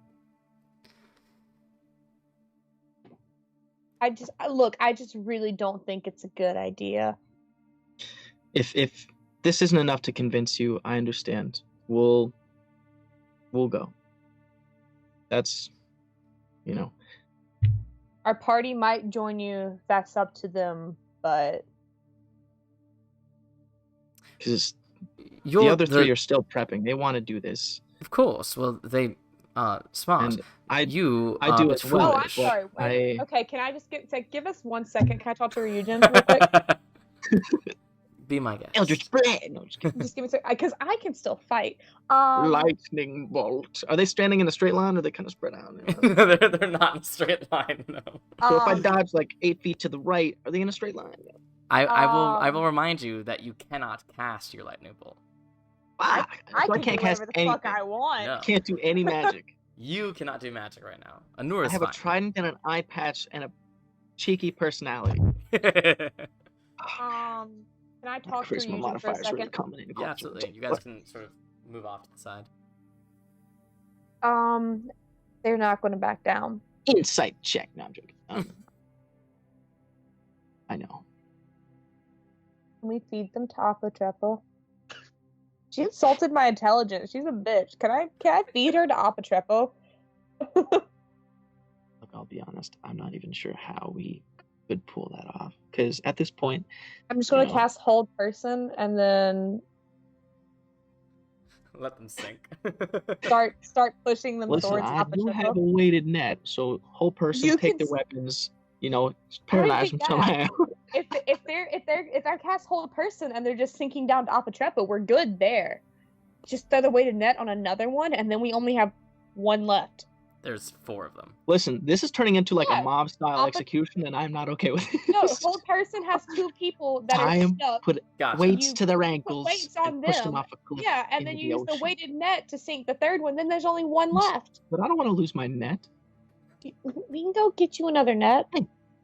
I just really don't think it's a good idea. If this isn't enough to convince you, I understand. We'll go. That's, Our party might join you. That's up to them, but because You're the other three are still prepping. They want to do this, Of course. Well, they are smart. and I You I are do a bit as well. oh, I'm foolish. sorry. Wait. I- Okay, can I just give us 1 second? Can I talk to Ryujin real quick? Be my guest. Eldritch Blade. No, just kidding. Just give me a second, because I can still fight. Lightning bolt. Are they standing in a straight line, or are they kind of spread out? they're not in a straight line, no. So if I um, dodge like 8 feet to the right, are they in a straight line? I will remind you that you cannot cast your lightning bolt. Fuck. I So can can't do cast whatever the anything. fuck I want. No. Can't do any magic. You cannot do magic right now. I Anura's have a trident and an eye patch and a cheeky personality. fine. Can I talk to Charisma Ryujin for a modifier is really second? coming in. Yeah, absolutely. You guys can sort of move off to the side. They're not going to back down. Insight check. No, I'm joking. I know. Can we feed them to Apotrepo? She insulted my intelligence. She's a bitch. Can I feed her to Apotrepo? Look, I'll be honest. I'm not even sure how we could pull that off. Because at this point, I'm just going to Yeah. cast Hold Person and then Let them sink. start pushing them listen, towards I do have a Apotrepo. weighted net, so whole person You take can their s- weapons. Paralyze them yeah. somehow. If I cast Hold Person and they're just sinking down to Apotrepo, we're good there. Just throw the weighted net on another one, and then we only have one left. There's 4 of them. Listen, this is turning into like Yeah, a mob style Appa- execution, and I'm not okay with it. No, Hold Person has 2 people that are Time, stuck. put Gotcha. weights You to their put ankles weights on and push them them. off a cliff. Yeah, and then into you the use the ocean. weighted net to sink the third one. Then there's only one left. But I don't want to lose my net. We can go get you another net.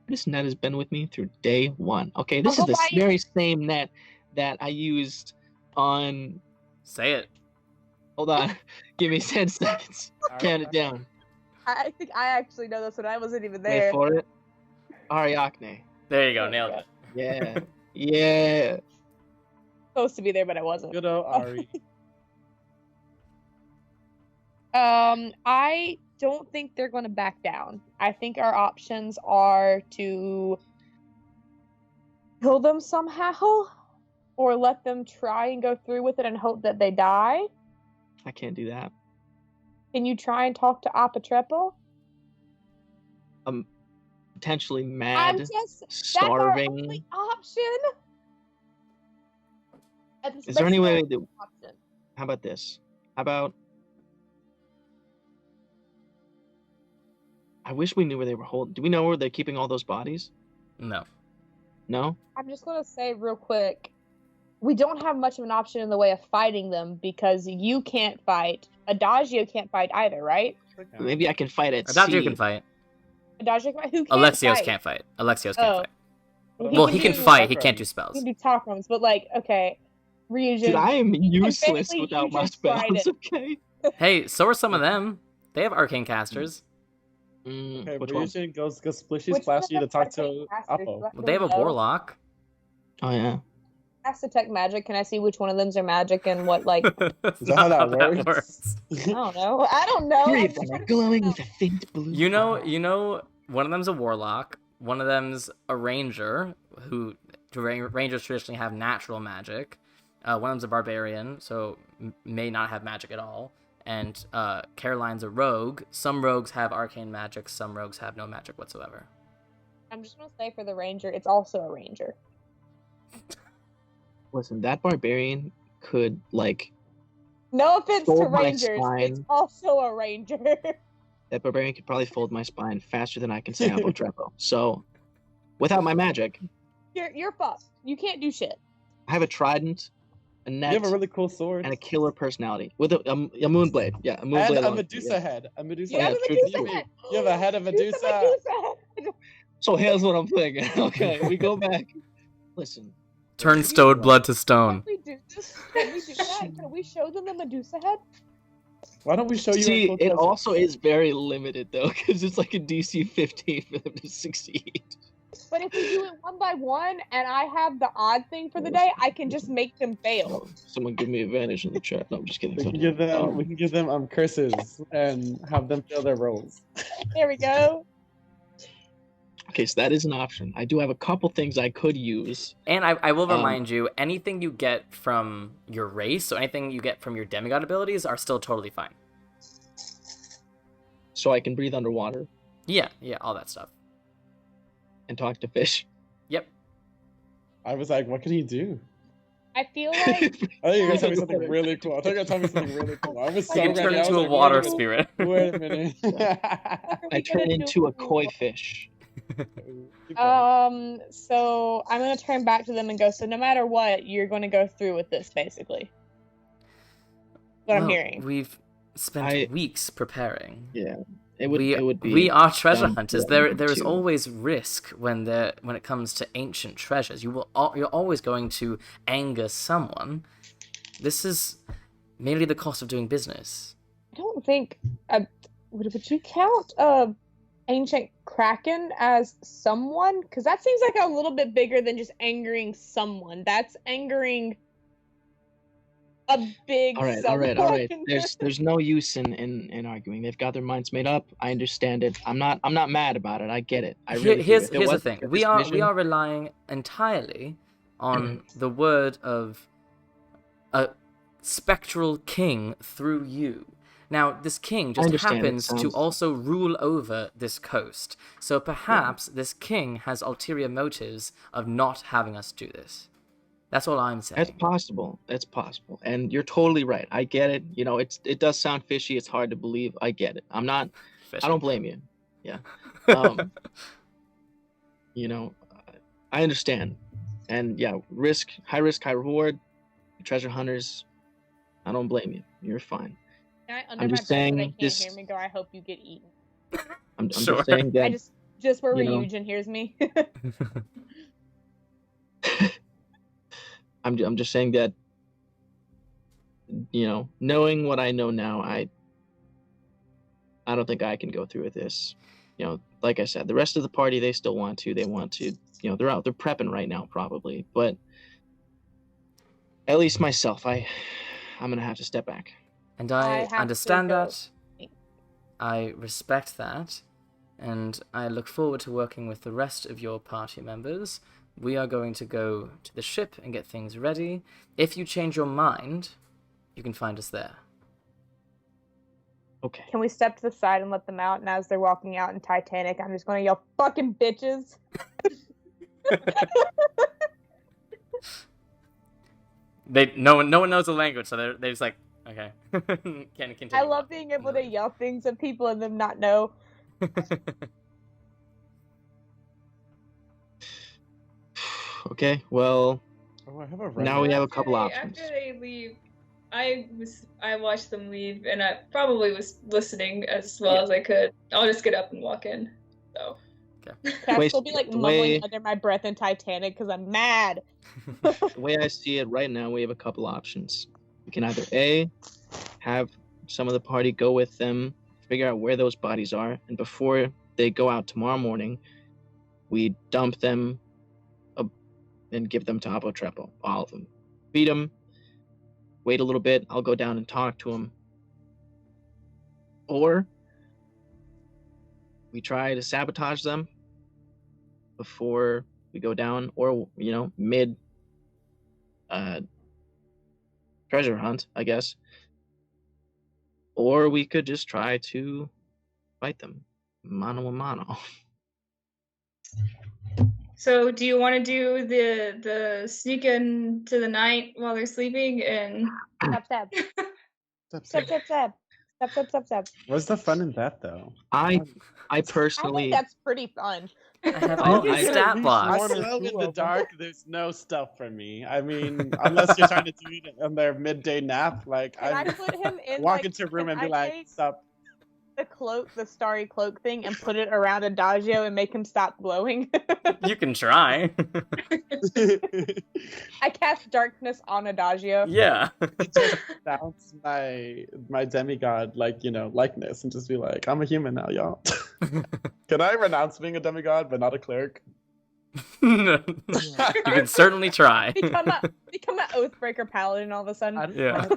This net has been with me through day 1. Okay, this I'll is the go buy you- very same net that I used on. Say it. Hold on, give me 10 seconds. Count it down. I think I actually know this one. I wasn't even Wait there. for it. Ariakne. There you go. There you Nailed go. it. Yeah, yeah. Supposed to be there, but I wasn't. Good old Ari. I don't think they're going to back down. I think our options are to kill them somehow, or let them try and go through with it and hope that they die. I can't do that. Can you try and talk to Apotrepo? Potentially I'm mad, just that's our starving. only option. Is there any way That's that? option. How about this? How about? I wish we knew where they were holding. Do we know where they're keeping all those bodies? No. No. I'm just gonna say real quick, we don't have much of an option in the way of fighting them because you can't fight. Adagio can't fight either, right? Maybe I can fight at Adagio sea. can fight. Adagio can fight. Who can't Alexios fight? can't fight. Alexios can't Oh. fight. What Well, about he can do fight. He Chakram? can't do He spells. can do talk rooms, but like, okay, Ryujin. Dude, I am useless technically, without you my just tried spells. it. Okay. Hey, so are some of them. They have arcane casters. Okay, Which one? Ryujin goes splishy Which splashy one to of talk them to has Appo. casters? Well, they have a No. warlock. Oh yeah. Cast detect magic. Can I see which one of them's are magic and what like? That's Is that how not that works? I don't know. I don't know. Three I'm of them just are trying to glowing figure with a faint blue. You know, one of them's a warlock. One of them's a ranger, who rangers traditionally have natural magic. One of them's a barbarian, so may not have magic at all. And Caroline's a rogue. Some rogues have arcane magic. Some rogues have no magic whatsoever. I'm just gonna say for the ranger, it's also a ranger. Listen, that barbarian could like. No offense to Fold my rangers, it's spine. also a ranger. That barbarian could probably fold my spine faster than I can say Apotrepo. So, without my magic, You're fucked. You can't do shit. I have a trident, a You net, have a really cool sword. and a killer personality with a moonblade. Yeah, a moonblade. And a along- Medusa yeah. head. A Medusa You have head. a true. Medusa head. You have a head of Medusa. So here's what I'm thinking. Okay, we go back. Listen. Turn stone blood to stone. Can we do this? Can we do that? Can we show them the Medusa head? Why don't we show you? See, our it cool also is very limited though, because it's like a DC 15 for them to succeed. But if we do it one by one and I have the odd thing for the day, I can just make them fail. Someone give me advantage in the chat. No, I'm just kidding. We can give them. We can give them curses and have them fail their rolls. There we go. Okay, so that is an option. I do have a couple things I could use. And I will remind you, anything you get from your race, so anything you get from your demigod abilities, are still totally fine. So I can breathe underwater Yeah, all that stuff. and talk to fish. Yep. I was like, what can he do? I feel like I think you're gonna tell me something really cool. I thought you were gonna tell me something really cool. I was so You can turn ready. I was into a like, water wait a minute. spirit. Wait a minute. I turn into a koi fish. Keep going. so I'm gonna turn back to them and go, so no matter what, you're gonna go through with this, basically. What I'm Well, hearing. We've spent weeks preparing. Yeah, it would be. We are treasure dumb hunters. for There them is to- always risk when it comes to ancient treasures. You're always going to anger someone. This is merely the cost of doing business. I don't think would you count ancient kraken as someone? Because that seems like a little bit bigger than just angering someone. That's angering a big All right. someone. There's no use in arguing. They've got their minds made up. I understand it. I'm not mad about it. I get it. I really do. Here's If it the wasn't thing. for We this are mission- relying entirely on the word of a spectral king through you. Now, this king I just understand, it happens to sounds- also rule over this coast. So perhaps this king has ulterior motives of not having us do this. That's all I'm saying. That's possible. That's possible. And you're totally right. I get it. You know, it does sound fishy. It's hard to believe. I get it. I don't blame you. Yeah. You know, I understand. And yeah, high risk, high reward. Treasure hunters. I don't blame you. You're fine. Can I, I'm just saying they can't this- hear me go, I hope you get eaten. I'm Sure. just saying that. I just where you know. Ryujin hears me. I'm just saying that. You know, knowing what I know now, I don't think I can go through with this. You know, like I said, the rest of the party, they still want to. They want to. You know, they're prepping right now, probably. But at least myself, I'm gonna have to step back. And I I have to understand go. that. I respect that. And I look forward to working with the rest of your party members. we are going to go to the ship and get things ready. If you change your mind, you can find us there. Okay. Can we step to the side and let them out? And as they're walking out in Titanic, I'm just going to yell, "Fucking bitches!" No one knows the language, so they're just like, okay. Can continue. I love being able to yell things at people and them not know. Okay, well, Oh, I have a now we resume. have a couple After options. they leave, I watched them leave, and I probably was listening as well as I could. I'll just get up and walk in. So. I'll Wait, still be like the mumbling way- under my breath in Titanic because I'm mad. The way I see it right now, we have a couple options. We can either A, have some of the party go with them, figure out where those bodies are, and before they go out tomorrow morning, we dump them and give them to Apotrepo, all of them. Beat them, wait a little bit, I'll go down and talk to them. Or we try to sabotage them before we go down, or, mid treasure hunt, I guess. Or we could just try to fight them mano a mano. So, do you want to do the sneak into the night while they're sleeping and Stab, stab. Step, Stab, step. stab, stab. Stab, stab, stab, stab. What's the fun in that, though? I I personally, think that's pretty fun. I have I- all I- these At stat least blocks. one or two in the dark, there's no stuff for me. I mean, unless you're trying to do it on their midday nap, like Can I I put him in walk like, into a room can and be I like, take "Stop." the cloak, the starry cloak thing, and put it around Adagio and make him stop glowing? You can try. I cast darkness on Adagio. Yeah. Just bounce my demigod likeness and just be like, I'm a human now, y'all. Can I renounce being a demigod but not a cleric? You can certainly try. Become an Oathbreaker paladin all of a sudden. I don't Yeah.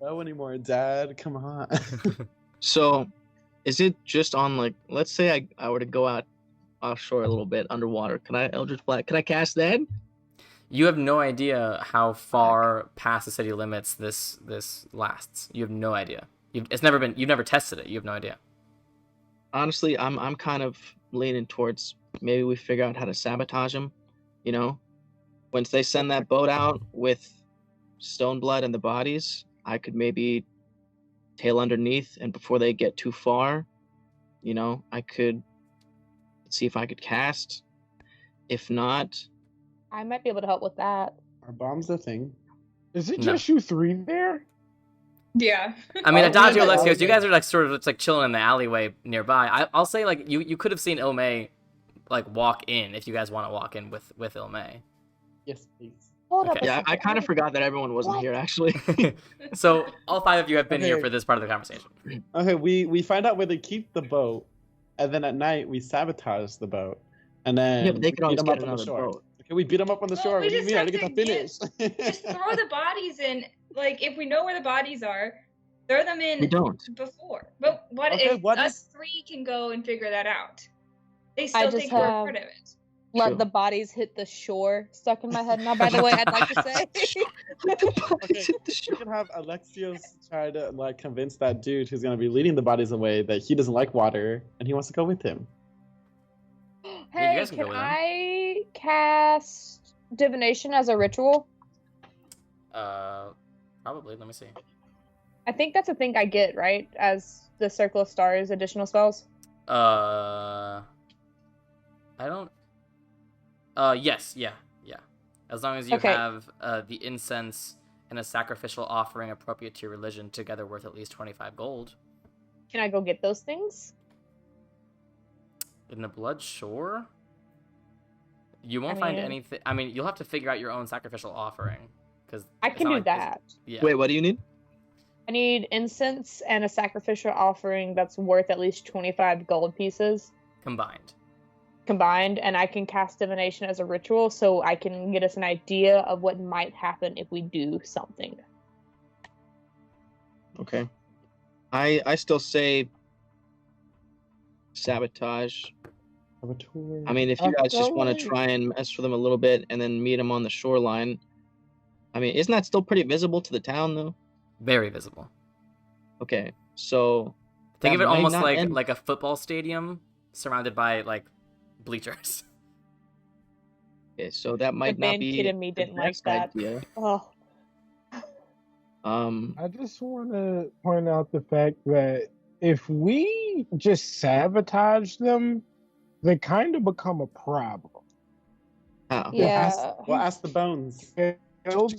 know anymore, Dad. Come on. so is it just on, let's say I were to go out offshore a little bit underwater, can I Eldritch Blast? Can I cast that? You have no idea how far past the city limits this lasts. You have no idea. You've never tested it. You have no idea. Honestly, I'm kind of leaning towards maybe we figure out how to sabotage them. Once they send that boat out with Stoneblood and the bodies, I could maybe tail underneath, and before they get too far, I could see if I could cast. If not, I might be able to help with that. Are bombs a thing? Is it No. just you three there? yeah? I mean, Oh, Adagio, yeah, Alexios, you okay. guys are sort of just chilling in the alleyway nearby. I'll say you could have seen Ilmay walk in if you guys want to walk in with Ilmay. Yes, please. Hold up. Okay. a yeah, I second. kind of forgot that everyone wasn't What? here actually. So all 5 of you have been here Okay. for this part of the conversation. Okay, we find out where they keep the boat, and then at night we sabotage the boat, and then Yeah, but they we could beat always them get up on the another shore. boat. Okay, we beat them up on the Well, shore. we What do you just mean? I have didn't get to to finish. Just throw the bodies in. If we know where the bodies are, throw them in We don't. before. But what Okay, if what us 3 can go and figure that out? They I still just think we're have- part of it. Let True. the bodies hit the shore stuck in my head now, by the way, I'd like to say. Okay, we can have Alexios try to convince that dude who's gonna be leading the bodies away that he doesn't like water and he wants to go with him. Yeah, you Hey, guys can can go with them. I cast divination as a ritual? Probably. Let me see. I think that's a thing I get, right? As the Circle of Stars additional spells. I don't. Yes, yeah. As long as you Okay. have the incense and a sacrificial offering appropriate to your religion, together worth at least 25 gold. Can I go get those things? In the Blood Shore, you won't I find mean- anything. I mean, you'll have to figure out your own sacrificial offering because I can do that. Yeah. Wait, what do you need? I need incense and a sacrificial offering that's worth at least 25 gold pieces combined, and I can cast divination as a ritual so I can get us an idea of what might happen if we do something. Okay. I still say sabotage. Saboteur. I mean, if I you guys just feel want to like- try and mess with them a little bit and then meet them on the shoreline, I mean, isn't that still pretty visible to the town, though? Very visible. Okay, so Think that of it might almost not like end- like a football stadium surrounded by like bleachers. Okay, so that might not band be kid in me the didn't like best that. idea. Oh, I just want to point out the fact that if we just sabotage them, they kind of become a problem. How? yeah. Ask the bones. Kill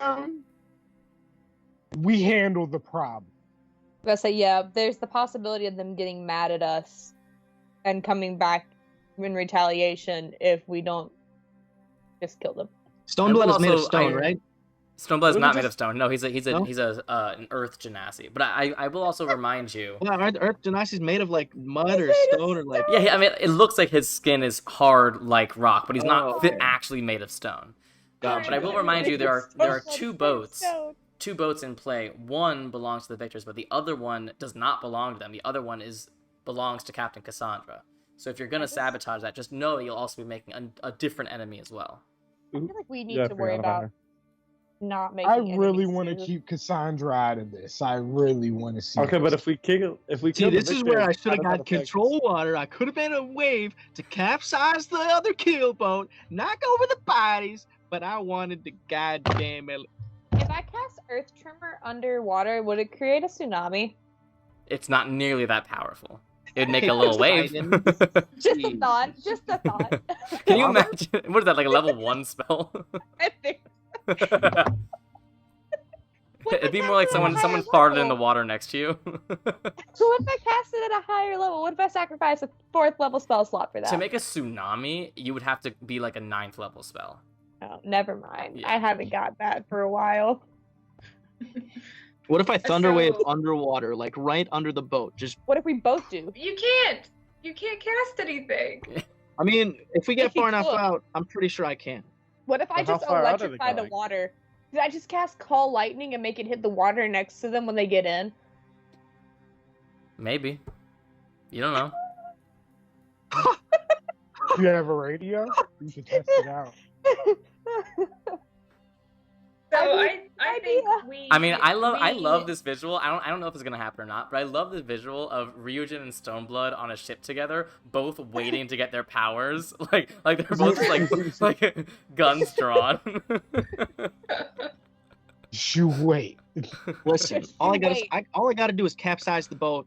them, we handle the problem. I was gonna say, yeah, there's the possibility of them getting mad at us and coming back in retaliation if we don't just kill them. Stoneblood is made of also- stone, right? Stoneblood is Really not made just- of stone. No, he's No? an earth genasi. But I will also remind you. Well, aren't Earth Genasi made of like mud or made of stone or like? Yeah, I mean, it looks like his skin is hard like rock, but he's not Oh, okay. actually made of stone. Gotcha. But I will remind you, there are two boats. Stone. Two boats in play. One belongs to the victors, but the other one does not belong to them. The other one belongs to Captain Cassandra. So if you're gonna sabotage that, just know that you'll also be making a different enemy as well. I feel like we need Yeah, I to worry forgot about about her. not making. I really enemies want to too. keep Cassandra out of this. I really want to see. Okay, but this. if we kill See, the this is where I victors, should have how does that got affect control us? water. I could have been a wave to capsize the other kill boat, knock over the bodies, but I wanted to goddamn it. If I cast Earth Tremor underwater, would it create a tsunami? It's not nearly that powerful. It'd make Hey, a little wave. Poseidon. Just a Jeez. thought. Just a thought. Can you imagine? What is that, like a level 1 spell? I think. What if It'd be I more like cast it at a someone higher farted in the level? water next to you. So what if I cast it at a higher level? What if I sacrifice a 4th level spell slot for that? To make a tsunami, you would have to be like a 9th level spell. Oh, never mind. Yeah. I haven't got that for a while. What if I thunderwave So- underwater, like right under the boat? Just, What if we both do? You can't. You can't cast anything. I mean, if we get If you far enough could. out, I'm pretty sure I can. What if I Well, how just far out are they electrify the going? water? Did I just cast Call Lightning and make it hit the water next to them when they get in? Maybe. You don't know. you have a radio, you should test it out. So I I think idea. we. I mean, I love we- this visual. I don't know if it's gonna happen or not, but I love this visual of Ryujin and Stoneblood on a ship together, both waiting to get their powers. Like they're both just like guns drawn. You wait. Listen, Just all I wait. gotta do is capsize the boat,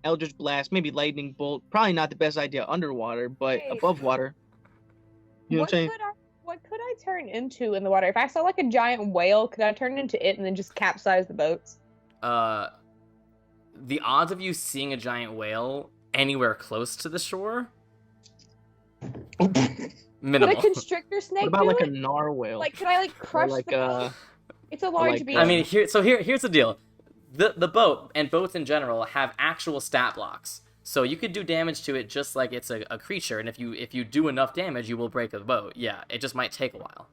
Eldritch Blast, maybe Lightning Bolt. Probably not the best idea underwater, but Wait. above water. You know what I'm saying? What could I turn into in the water? If I saw like a giant whale, could I turn into it and then just capsize the boats? The odds of you seeing a giant whale anywhere close to the shore, Could minimal. a constrictor snake What about do like a it? narwhal? Like, could I like Or crush like the boat? It's a large like, beast. I mean, here's the deal. The boat and boats in general have actual stat blocks, so you could do damage to it just like it's a creature. And if you do enough damage, you will break the boat. Yeah, it just might take a while.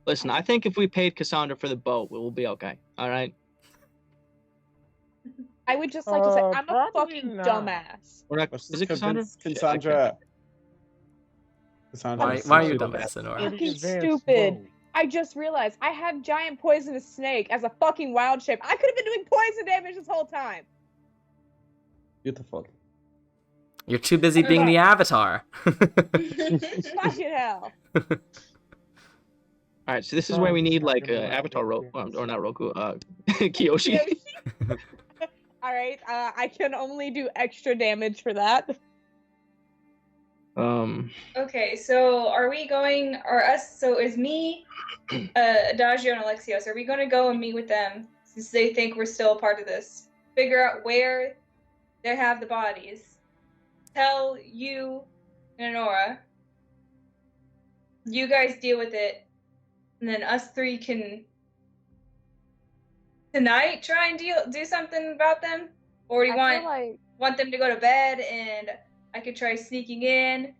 Listen, I think if we paid Cassandra for the boat, we'll be okay. All right. I would just like to say, I'm a probably fucking not. dumbass. We're not. Let's Is just it Cassandra? convince Cassandra. Why are you dumb? dumbass, Sonora? Fucking Advanced stupid. boat. I just realized I have giant poisonous snake as a fucking wild shape. I could have been doing poison damage this whole time. Beautiful. You're too busy being the avatar. Fucking hell. All right. So this is where we need like Avatar or not Roku, Kiyoshi. All right, I can only do extra damage for that. Okay, so are we going, or us, so is me, Adagio and Alexios, are we going to go and meet with them since they think we're still a part of this? Figure out where they have the bodies. Tell you and Honora. You guys deal with it. And then us three can tonight try and do something about them? Or do you I feel like want them to go to bed and I could try sneaking in?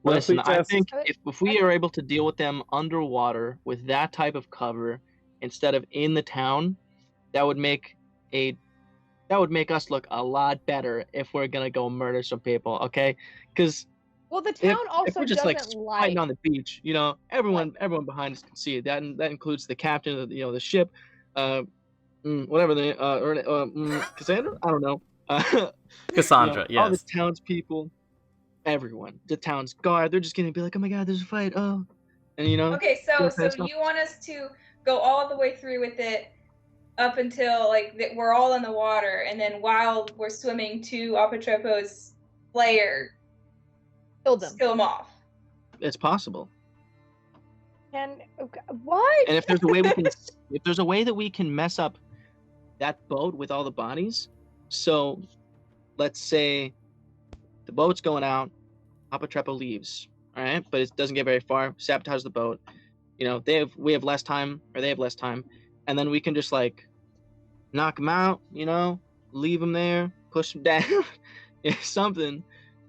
What if we Listen, I just- think if we are able to deal with them underwater with that type of cover instead of in the town, that would make a that would make us look a lot better if we're gonna go murder some people, okay? Because Well, the if, town if also we're just like doesn't fighting like. on the beach, everyone behind us can see it. That includes the captain of the ship, whatever Cassandra. I don't know. Cassandra, all the yes. townspeople, everyone, the town's guard. They're just gonna be like, oh my god, there's a fight. Oh, and Okay, so that kind of stuff. you want us to go all the way through with it up until like we're all in the water, and then while we're swimming to Apotrepo's lair, Kill them. kill them off. It's possible. And what? And if there's a way that we can mess up that boat with all the bodies, so let's say the boat's going out, Apotrepo leaves, all right, but it doesn't get very far, sabotage the boat. We have less time, or they have less time, and then we can just like knock them out, leave them there, push them down, something.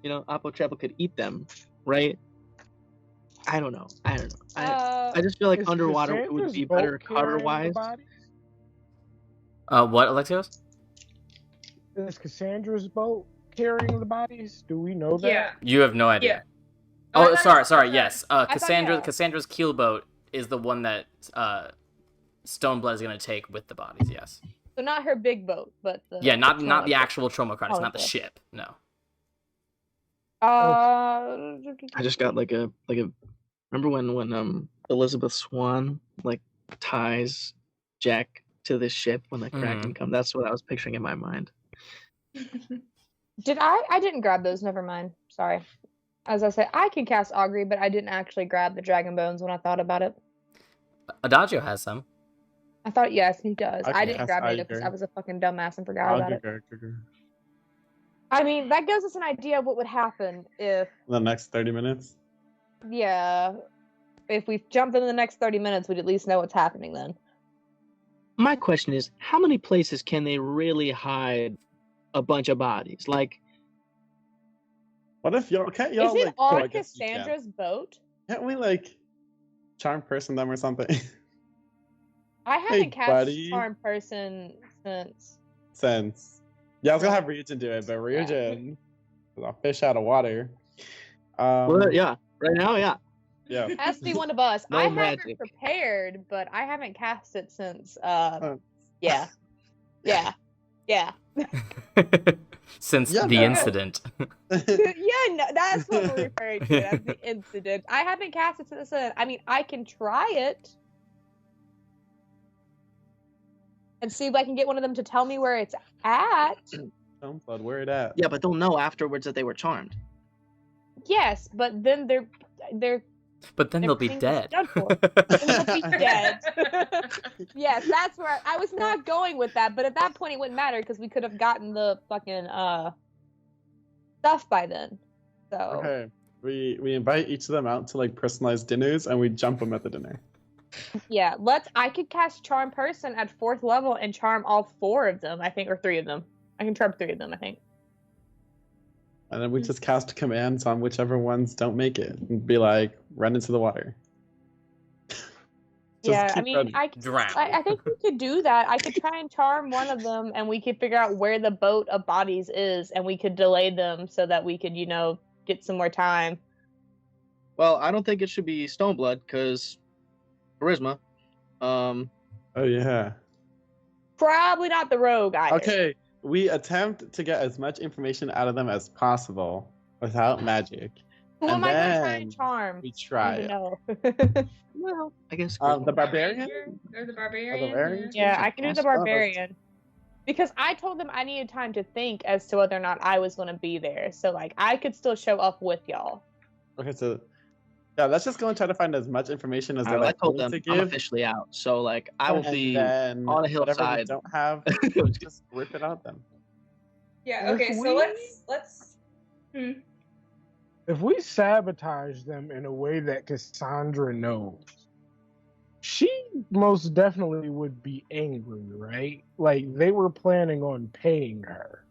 Apotrepo could eat them, right? I don't know. I just feel like Is underwater it would Cassandra's be boat better carrying the cover-wise. bodies? What, Alexios? Is Cassandra's boat carrying the bodies? Do we know that? Yeah. You have no idea. Oh, I Oh, thought sorry, it was- yes. thought, Cassandra's keelboat is the one that Stoneblood is going to take with the bodies, yes. So not her big boat, but the Not the smaller boat. actual Tromocrates, not the okay. ship, no. I just got like a remember when Elizabeth Swann like ties Jack to this ship when the Kraken come? That's what I was picturing in my mind. Did I didn't grab those, never mind. Sorry. As I said, I can cast Augury, but I didn't actually grab the dragon bones when I thought about it. Adagio has some. I thought, yes, he does. I I can didn't cast grab it because Augury. I was a fucking dumbass and forgot about it. Go. I mean, that gives us an idea of what would happen if, The next 30 minutes. if we jumped in the next 30 minutes, we'd at least know what's happening then. My question is, how many places can they really hide a bunch of bodies? Like, What if y'all can't Is y'all it like on I guess you can. Cassandra's boat? Can't we like charm person them or something? I haven't cast buddy. Charm Person since. Yeah, I was gonna have Ryujin do it, but Ryujin is a fish out of water. yeah, right now, yeah. Yeah. It has to be one of us. No I have magic. it prepared, but I haven't cast it since. Yeah. Since Yeah, the no. incident. Yeah, no, that's what we're referring to as the incident. I haven't cast it since then. I mean, I can try it and see if I can get one of them to tell me where it's at. Blood, where it at? Yeah, but they'll know afterwards that they were charmed. Yes, but then they're But then they'll be things dead. done for. Then they'll be dead. Yes, that's where I was not going with that, but at that point it wouldn't matter because we could have gotten the fucking stuff by then. So Okay. We invite each of them out to like personalized dinners and we jump them at the dinner. yeah, I could cast Charm Person at 4th level and charm all 4 of them, I think, or 3 of them. I can charm 3 of them, I think. And then we just cast commands on whichever ones don't make it and be like, run into the water. Yeah, keep I mean, running. Drown. I think we could do that. I could try and charm one of them, and we could figure out where the boat of bodies is, and we could delay them so that we could, get some more time. Well, I don't think it should be Stoneblood because charisma. Oh yeah. Probably not the rogue either. Okay, we attempt to get as much information out of them as possible without magic. Who and am I going to try then and charm? We I try. don't it. even know. Well, I guess The barbarian? Or the barbarian. barbarian? Yeah, I can do the Cast one of those. barbarian. Because I told them I needed time to think as to whether or not I was going to be there. So, I could still show up with y'all. Okay, so yeah, let's just go and try to find as much information as they're I like told willing them to I'm give. officially out, so I will and be then on a whatever we hillside. don't have, just rip it out then. Yeah. Okay. If So we- let's. If we sabotage them in a way that Cassandra knows, she most definitely would be angry, right? Like, they were planning on paying her.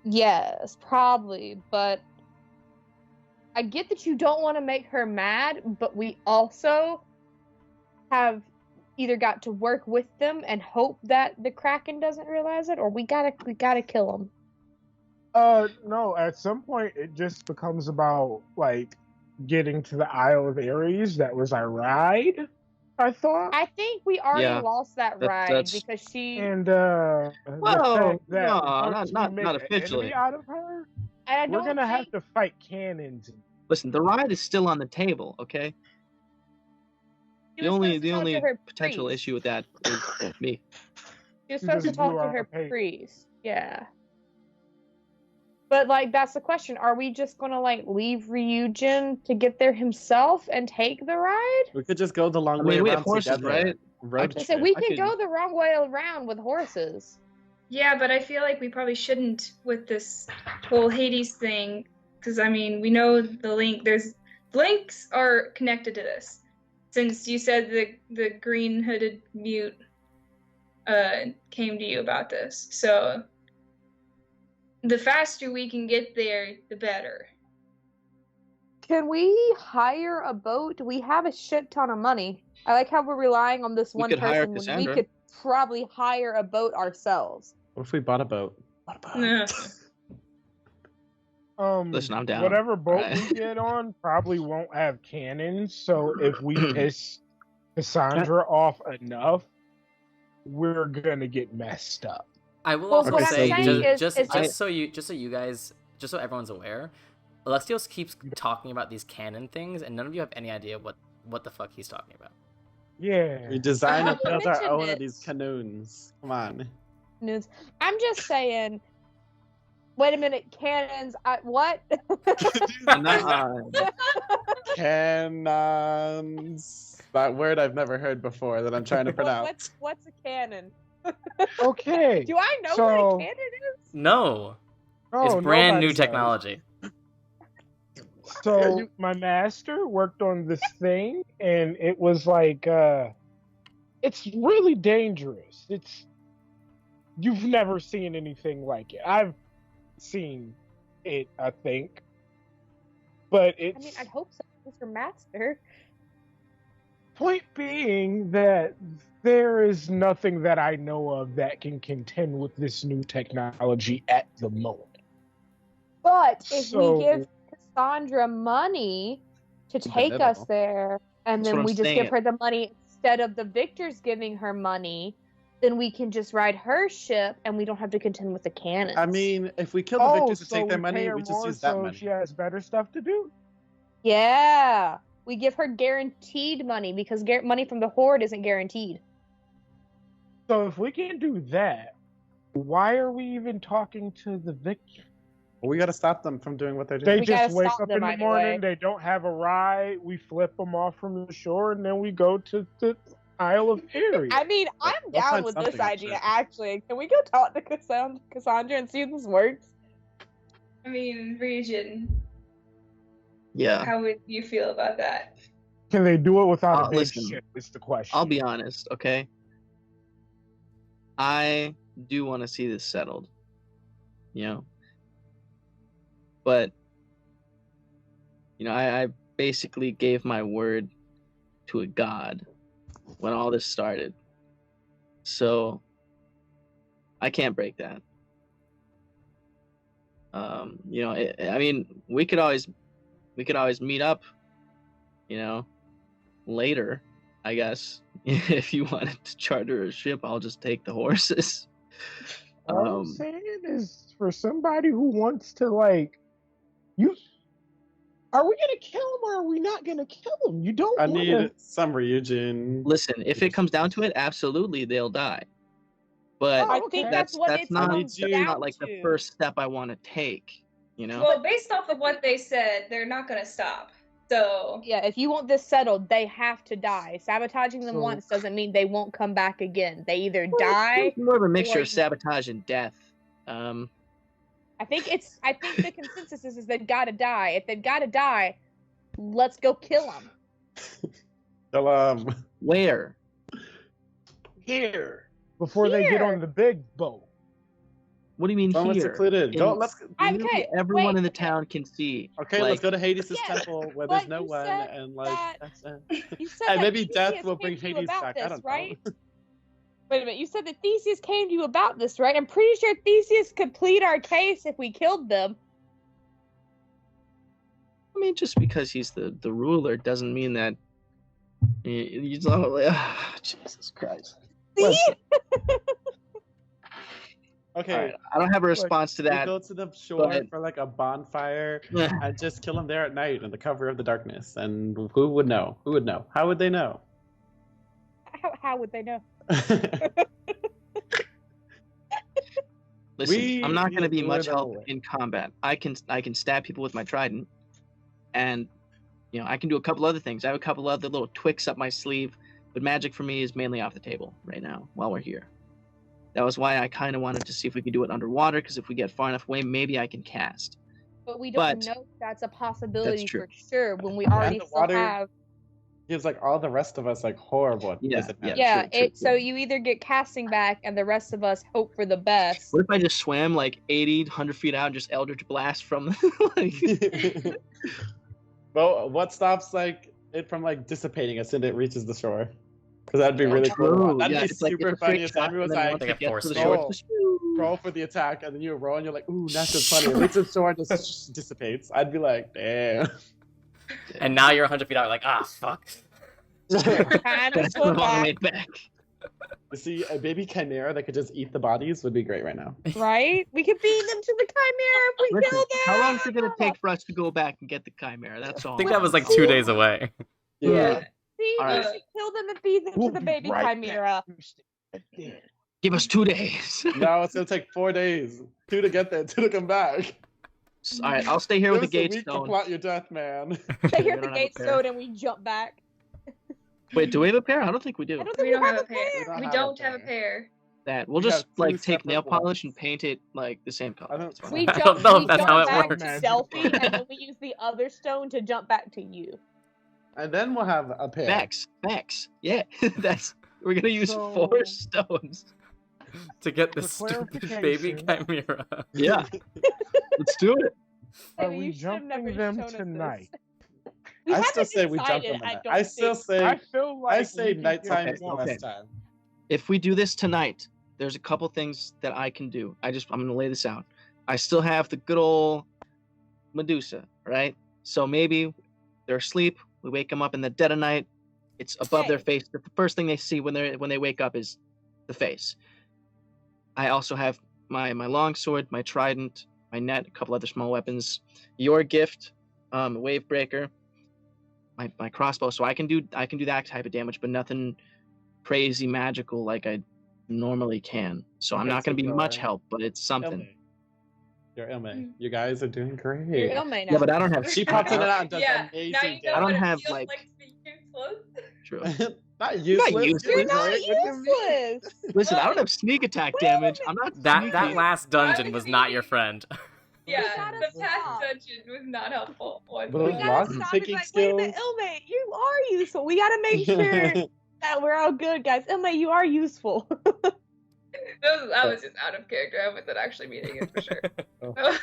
Yes, probably. But I get that you don't want to make her mad, but we also have either got to work with them and hope that the Kraken doesn't realize it, or we gotta kill him. No, at some point it just becomes about like getting to the Isle of Ares. That was our ride, I thought. I think we already Yeah, lost that ride that's- because she. And the Well, fact that no, once we not make an officially. enemy out of her, And I we're don't gonna have think to fight cannons. Listen, the ride is still on the table, okay? she The was only supposed to talk to the her potential priest. issue with that is me. She was She supposed to just talk blew to our her pay. priest. Yeah. But like that's the question. Are we just gonna like leave Ryujin to get there himself and take the ride? We could just go the long I way mean, we around have horses, together. right? Road They trip. said we I can could- go the wrong way around with horses. Yeah, but I feel like we probably shouldn't with this whole Hades thing, because I mean we know the link. There's links are connected to this, since you said the green hooded mute came to you about this. So the faster we can get there, the better. Can we hire a boat? We have a shit ton of money. I like how we're relying on this We one could hire person when we Cassandra. could probably hire a boat ourselves. What if we bought a boat? Yeah. Listen, I'm down. Whatever boat Alright. we get on probably won't have cannons, so if we piss Cassandra off enough, we're gonna get messed up. I will Well, also what I'm say, saying just is so you guys, just so everyone's aware, Alexios keeps talking about these canon things, and none of you have any idea what the fuck he's talking about. Yeah. We design and I build our mentioned own it. of these canoes. Come on. News. I'm just saying. Wait a minute, cannons. What? Cannons. That word I've never heard before that I'm trying to pronounce. What's a cannon? Okay. Do I know what So- a cannon is? No, Oh, it's brand nobody new does. technology. So my master worked on this thing, and it was like, it's really dangerous. You've never seen anything like it. I've seen it, I think, but it's. I mean, I hope so, Mr. Master. Point being that there is nothing that I know of that can contend with this new technology at the moment. But if So- we give Cassandra money to take us middle. there, and That's then what we I'm just saying. give her the money instead of the victors giving her money, then we can just ride her ship and we don't have to contend with the cannons. I mean, if we kill the victors to so take their we money, pay her we just more use that so money. she has better stuff to do. yeah, we give her guaranteed money because money from the Horde isn't guaranteed. So if we can't do that, why are we even talking to the victor? Well, we gotta stop them from doing what they're They doing. We just gotta wake stop up them in the either morning, way. they don't have a ride, we flip them off from the shore, and then we go to the Isle of Ares. I mean, I'm We'll down find with this something, I'm idea, sure. actually. Can we go talk to Cassandra and see if this works? I mean, Region, Yeah, how would you feel about that? Can they do it without a big listen, ship? Is the question. I'll be honest, okay? I do want to see this settled, you know? But, you know, I basically gave my word to a god when all this started. So, I can't break that. You know, I mean, we could always meet up, you know, later, I guess. If you wanted to charter a ship, I'll just take the horses. All I'm saying is, for somebody who wants to, like, are we gonna kill him or are we not gonna kill him? You don't I want need some Ryujin. Listen, if it comes down to it, absolutely they'll die. But I okay. think that's what that's it not comes you- down not like to. the first step I want to take. You know, Well, based off of what they said, they're not gonna stop. So Yeah, if you want this settled, they have to die. Sabotaging them So- once doesn't mean they won't come back again. They either Well, die. it's more of a mixture or- of sabotage and death. I think the consensus is they've got to die. If they've got to die, let's go kill them. Kill 'em. Where? here before they get Here. on the big boat. What do you mean Somewhere here? secluded. Go. Let's. Okay, Everyone wait, in the okay. town can see. Okay, like, let's go to Hades' Yes, temple where there's but no you one, said and like, that- that's You said and that maybe death Theseus will came bring to you Hades about back. this, I don't right? know. Wait a minute. You said that Theseus came to you about this, right? I'm pretty sure Theseus could plead our case if we killed them. I mean, just because he's the ruler doesn't mean that you don't. Jesus Christ. See? Okay, All right, I don't have a look, response to we that. go to the shore but- for like a bonfire and just kill them there at night in the cover of the darkness. And who would know? Who would know? How would they know? How would they know? Listen, I'm not going to be lure much them help away. in combat. I can stab people with my trident, and I can do a couple other things. I have a couple other little twicks up my sleeve, but magic for me is mainly off the table right now while we're here. That was why I kind of wanted to see if we could do it underwater, because if we get far enough away, maybe I can cast. But we But- don't know if that's a possibility true. for sure when we already still underwater have. Gives like all the rest of us like horrible. Yeah, disadvantage. Yeah, true, so you either get casting back and the rest of us hope for the best. What if I just swam like 80, 100 feet out and just Eldritch Blast from like... Well, what stops like it from like dissipating as soon as it reaches the shore? Because that'd be really cool. True, That'd yeah, be it's like super it's a funny quick if shot, Sammy was and then like, once Like it a gets force to the field. shore, just- roll for the attack, and then you roll, and you're like, ooh, that's just funny. It reaches the shore and just dissipates. I'd be like, damn. And now you're 100 feet out. You're like, ah, fuck. Kind of That's all swim the back, way back. You see, a baby chimera that could just eat the bodies would be great right now. right? We could feed them to the chimera if we Listen, kill them. how long is it gonna take for us to go back and get the chimera? That's all. I think that was like 2 days away. Yeah. See, All we right. should kill them and feed them We'll to the be baby right chimera. back. Give us 2 days. No, it's gonna take 4 days. 2 to get there, 2 to come back. All right, I'll stay here with the Give us a gate week to stone. plot your death, man. They We hear don't the have a gate pair. stone and we jump back. Wait, do we have a pair? I don't think we do. I don't We think don't have a pair. pair. We don't have a pair. That we'll We just have two like take separate nail polish ones. and paint it like the same color. I don't- It's fine. We I jump, don't know if we that's jump how it back works. to Selfie, and then we use the other stone to jump back to you. And then we'll have a pair. Facts. Yeah, that's. We're gonna use So- 4 stones. To get the For stupid baby clarification- chimera. Yeah, let's do it. Are Maybe we you should have never jumping them shown us this. tonight? We I still haven't say we jump decided, them. I I don't still think. say I feel like I say we can nighttime get is the okay. best time. If we do this tonight, there's a couple things that I can do. I'm gonna lay this out. I still have the good old Medusa, right? So maybe they're asleep. We wake them up in the dead of night. It's above their Hey. face. The first thing they see when they wake up is the face. I also have my longsword, my trident, my net, a couple other small weapons. Your gift, wave breaker, my crossbow. So I can do that type of damage, but nothing crazy magical like I normally can. So I'm Okay, not going to so be much you're- help, but it's something. Ilme. You're Ilme. You guys are doing great. You're Ilme now. Yeah, but I don't have. She pops in and out and does Yeah, amazing now you know damage. I don't what it have, feels like- to be useless. True. Not useless. useless. You're You're not great. What do you mean? useless. Listen, I don't have sneak attack damage. I'm not. That sneaky. last dungeon was not your friend. Yeah, gotta the past stop. dungeon was not helpful. But We those whatsoever. lost gotta stop picking and be like, wait a minute, skills. Ilme, you are useful. We gotta make sure that we're all good, guys. Ilme, you are useful. I was just out of character. I wasn't actually meaning it for sure. Oh.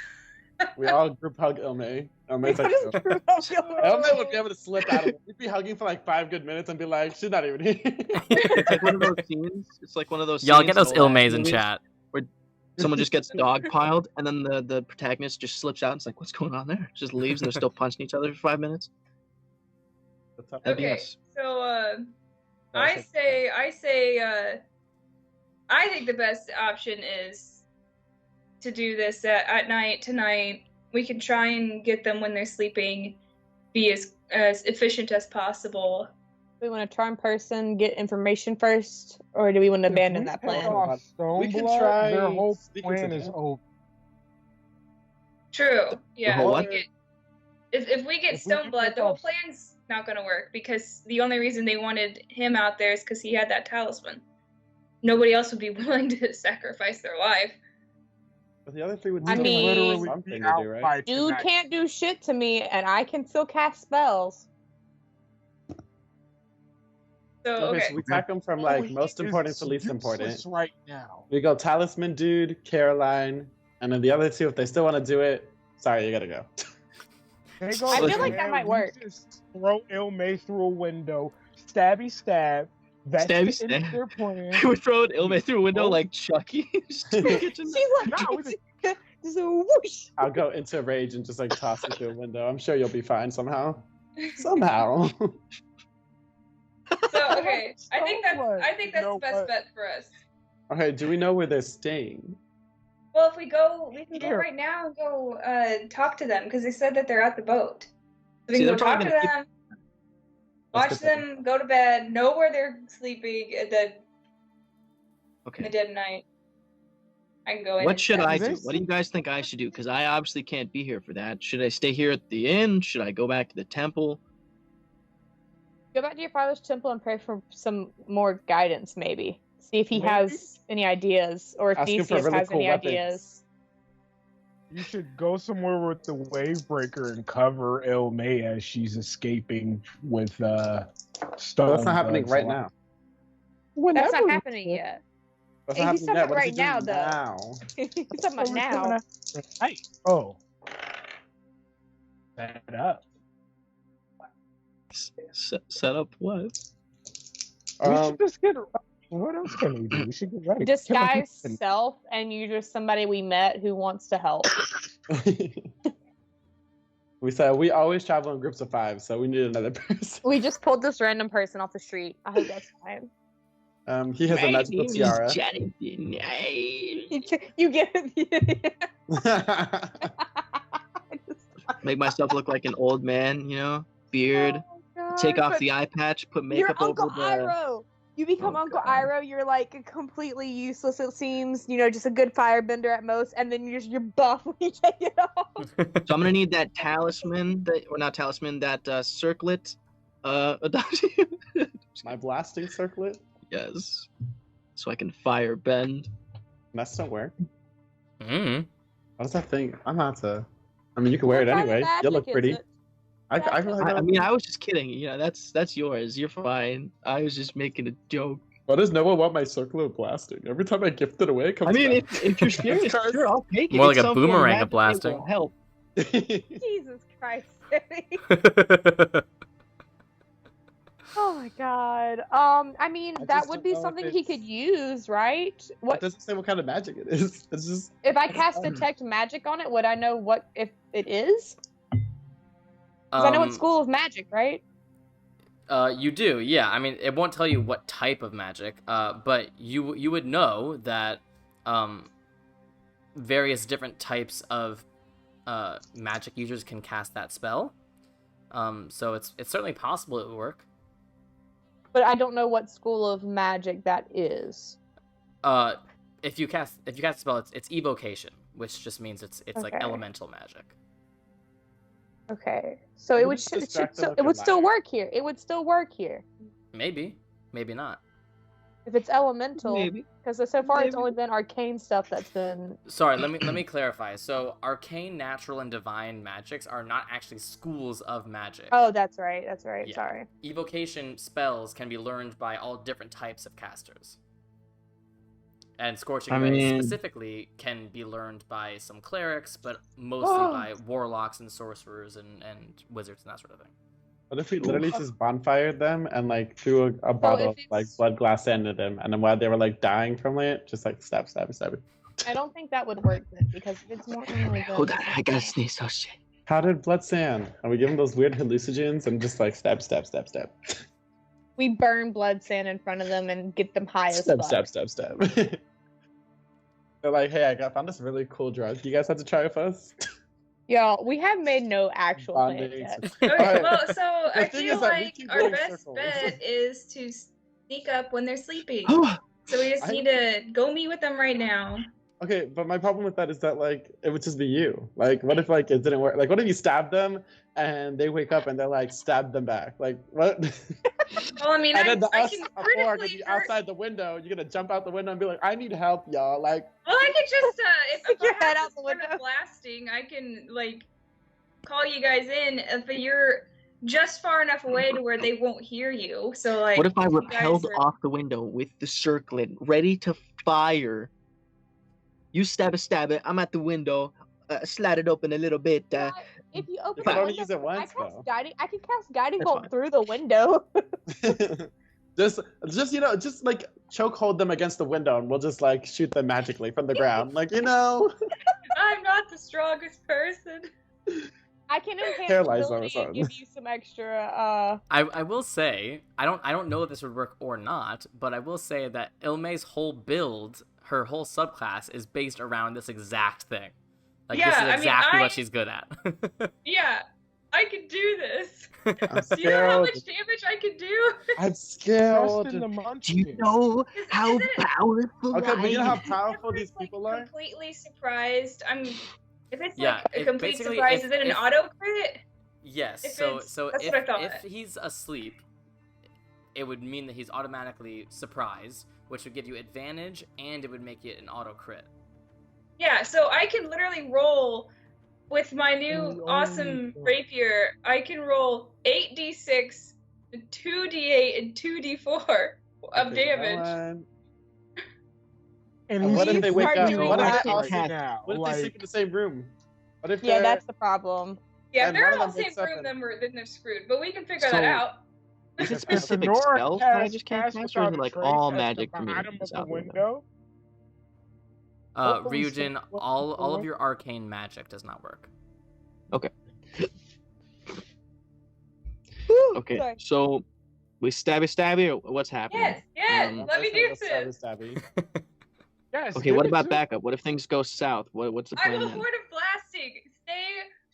We all group hug Ilme. Ilme's like, Just prove out your Ilme would be able to slip out of it. We'd be hugging for like 5 good minutes and be like, she's not even here. It's like one of those scenes. It's like one of those. Y'all scenes get those in old action Ilmes in movies. chat. Someone just gets dogpiled, and then the protagonist just slips out. And it's like, what's going on there? Just leaves, and they're still punching each other for 5 minutes. That'd be Okay, us. so I think the best option is to do this at night tonight. We can try and get them when they're sleeping, be as efficient as possible. Do we want to try in person, get information first, or do we want to abandon that If we pick plan? off We can Stoneblood, try their whole speaking plan to is them. over. True. Yeah. whole what? If we get If we can Stoneblood, pick the whole off- plan's not going to work because the only reason they wanted him out there is because he had that talisman. Nobody else would be willing to sacrifice their life. But the other 3 would I still mean- have literally something be to out do, right? by Dude tonight. can't do shit to me, and I can still cast spells. So Okay, okay. so we track them from All like he most is important to least useless important. right now. We go Talisman Dude, Caroline, and then the other two, if they still want to do it, sorry, you gotta go. They go I feel like there, that might we work. just throw Ilme through a window, stabby stab. That's Stabby the end of stab. their plan. We're throwing Ilme through a window Oh. like Chucky. Just in the kitchen. She's like, No, we just a whoosh. I'll go into rage and just like toss you through a window. I'm sure you'll be fine somehow. Somehow. So okay. I think that's What? the No, best but- bet for us. Okay, do we know where they're staying? Well, if we go, we can go Here. right now and go talk to them because they said that they're at the boat. So we See, can go they're talk to probably gonna them, watch That's good them, go to bed, know where they're sleeping, and then in the Okay. dead of night, I can go in. What and should stab I them. do? What do you guys think I should do? Because I obviously can't be here for that. Should I stay here at the inn? Should I go back to the temple? Go back to your father's temple and pray for some more guidance, maybe. See if he Maybe. has any ideas, or if Ask him for Theseus really has cool any weapons. ideas. You should go somewhere with the wave breaker and cover Ilme as she's escaping with stone. But that's not happening guns. right now. That's not Whenever- happening yet. That's Hey, not he's happening yet. talking What is right he now, doing though. now? He's talking about now. Right. Oh. Set up. Set up what? We should just get. What else can we do? We should get ready. Disguise self, and you're just somebody we met who wants to help. We said we always travel in groups of 5, so we need another person. We just pulled this random person off the street. I hope that's fine. He has a magical tiara. Jonathan. You get it. Make myself look like an old man, beard. Take off the eye patch, put You're makeup over Uncle the. Iroh. You become Oh, Uncle God. Iroh. You're like completely useless. It seems, just a good firebender at most, and then you're buff when you take it off. So I'm gonna need that talisman, not talisman, that circlet. My blasting circlet? Yes. So I can fire bend. That still work. Mm. What does that thing? I'm not to. I mean, you can wear it What kind of anyway. You'll look magic is pretty. it? I feel like I that'll- mean, I was just kidding. That's yours. You're fine. I was just making a joke. Why does no one want my circle of blasting? Every time I gift it away, it comes I mean, back. if you're serious, Because- sure, I'll take it. More It's like a some form boomerang of magic that will blasting. Help. Jesus Christ. Oh my God. I mean, I that just would don't be know if something he it's- could use, right? It What doesn't say what kind of magic it is. It's just if I cast detect magic on it? Would I know what if it is? Because I know it's school of magic, right? You do, yeah. I mean, it won't tell you what type of magic, but you would know that various different types of magic users can cast that spell. So it's certainly possible it would work. But I don't know what school of magic that is. If you cast a spell, it's evocation, which just means it's like Okay. elemental magic. Okay, so Maybe it would just distract them so with it your would still light. work here. It would still work here Maybe not. if it's elemental. Maybe. Because so far it's Maybe. only been arcane stuff that's been. Sorry, let me clarify. So arcane, natural, and divine magics are not actually schools of magic. Oh, that's right. That's right. Yeah. Sorry. Evocation spells can be learned by all different types of casters. And Scorching I Ray mean- specifically can be learned by some clerics, but mostly by warlocks and sorcerers and wizards and that sort of thing. what if we literally just bonfired them and like threw a bottle of if like it's- blood glass into them, and then while they were like dying from it, just like stab. I don't think that would work then, because it's more. Hold on, I gotta sneeze. Oh shit. Powdered blood sand, and we give them those weird hallucinogens and just like stab. We burn blood sand in front of them and get them high as fuck. Stab. They're like, hey, I found this really cool drug. You guys have to try it first. Y'all, we have made no actual plans Bonding. yet. Okay, Alright. well, so The I thing feel is that we like keep our going best circles. bet is to sneak up when they're sleeping. Oh, So we just I- need to go meet with them right now. Okay, but my problem with that is that like it would just be you. Like, what if like it didn't work? Like, what if you stab them and they wake up and they're like stab them back? Like, what? Well, I mean, and I then the can us four are gonna critically be hurt. outside the window. You're gonna jump out the window and be like, I need help, y'all. Like, Well, I could just if Stick your I head have out to the start window. blasting, I can like call you guys in. But you're just far enough away to where they won't hear you. So like, What if I you guys rappelled are- off the window with the circlet, ready to fire? You stab it. I'm at the window, slide it open a little bit. If you open You the can only window, use it can once, I cast though. I can cast guiding That's bolt fine. through the window. just just like choke hold them against the window, and we'll just like shoot them magically from the ground, like I'm not the strongest person. I can enhance Paralyze them or ability and something. give you some extra. I will say, I don't know if this would work or not, but I will say that Ilme's whole build, her whole subclass, is based around this exact thing. Like, Yeah, this I is mean, exactly what she's good at. Yeah, I could do this. I'm Do you know how much scared. damage I could do? I'm Trust scared. in the Do munchkin. you know how Isn't it- powerful Okay, but you know I how am? powerful If these it's, like, people are? completely surprised. If it's Yeah, like a if- complete basically, surprise, if- is it an if- auto crit? Yes, If so it's- so that's if what I thought. if he's asleep, it would mean that he's automatically surprised, which would give you advantage, and it would make it an auto crit. Yeah, so I can literally roll with my new Oh, awesome oh. rapier. I can roll 8d6, 2d8, and 2d4 of Okay, damage. Ellen. And And what if he's they wake start up? doing What if that they also? now? What if they sleep in the same room? What if Yeah, they're- that's the problem. Yeah, if And they're one in of the them same wakes up room, and- then they're screwed. But we can figure that So- out. Is it If specific Nora spells that I casts just can't cast, or is without it a like trace all at magic the for me? bottom of is the out the window? window? Hopefully Ryujin, someone all looks of forward. your arcane magic does not work. Okay, Sorry. so we stabby, or what's happening? Yes, Um, let me do Let's try this. stabby. Yes, Okay, give what it about to- backup? What if things go south? What's the I'm plan a then? horde of blasting. Stay,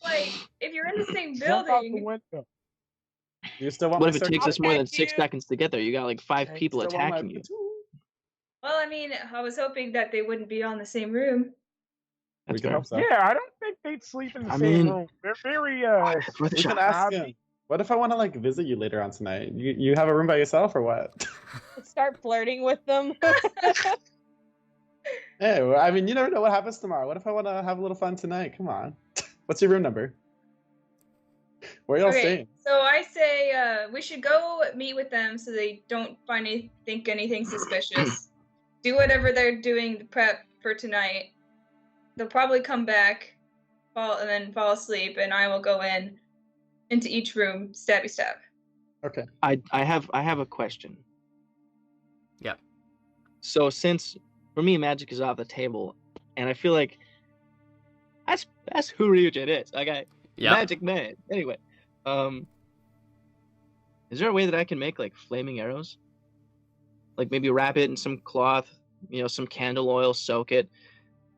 like, if you're in the same Jump out the building. window. You still want What my if it takes circle? us more than Protect 6 you. seconds to get there? You got like 5 Okay, people still want my attacking you. platoon? Well, I mean, I was hoping that they wouldn't be all in the same room. That's We can fair. hope so. Yeah, I don't think they'd sleep in the I same mean, room. They're very Worth a We can shot. ask him. snobby. What if I want to like visit you later on tonight? You have a room by yourself or what? Start flirting with them. Hey, well, I mean, you never know what happens tomorrow. What if I want to have a little fun tonight? Come on. What's your room number? Where y'all Okay, staying? so I say we should go meet with them so they don't think anything suspicious. Do whatever they're doing to prep for tonight. They'll probably come back, and then fall asleep, and I will go into each room, stabby stab. Okay. I have a question. Yep. So since for me magic is off the table, and I feel like that's who Ryujin is. Okay. Yep. Magic man. Anyway, is there a way that I can make like flaming arrows? Like maybe wrap it in some cloth, some candle oil, soak it,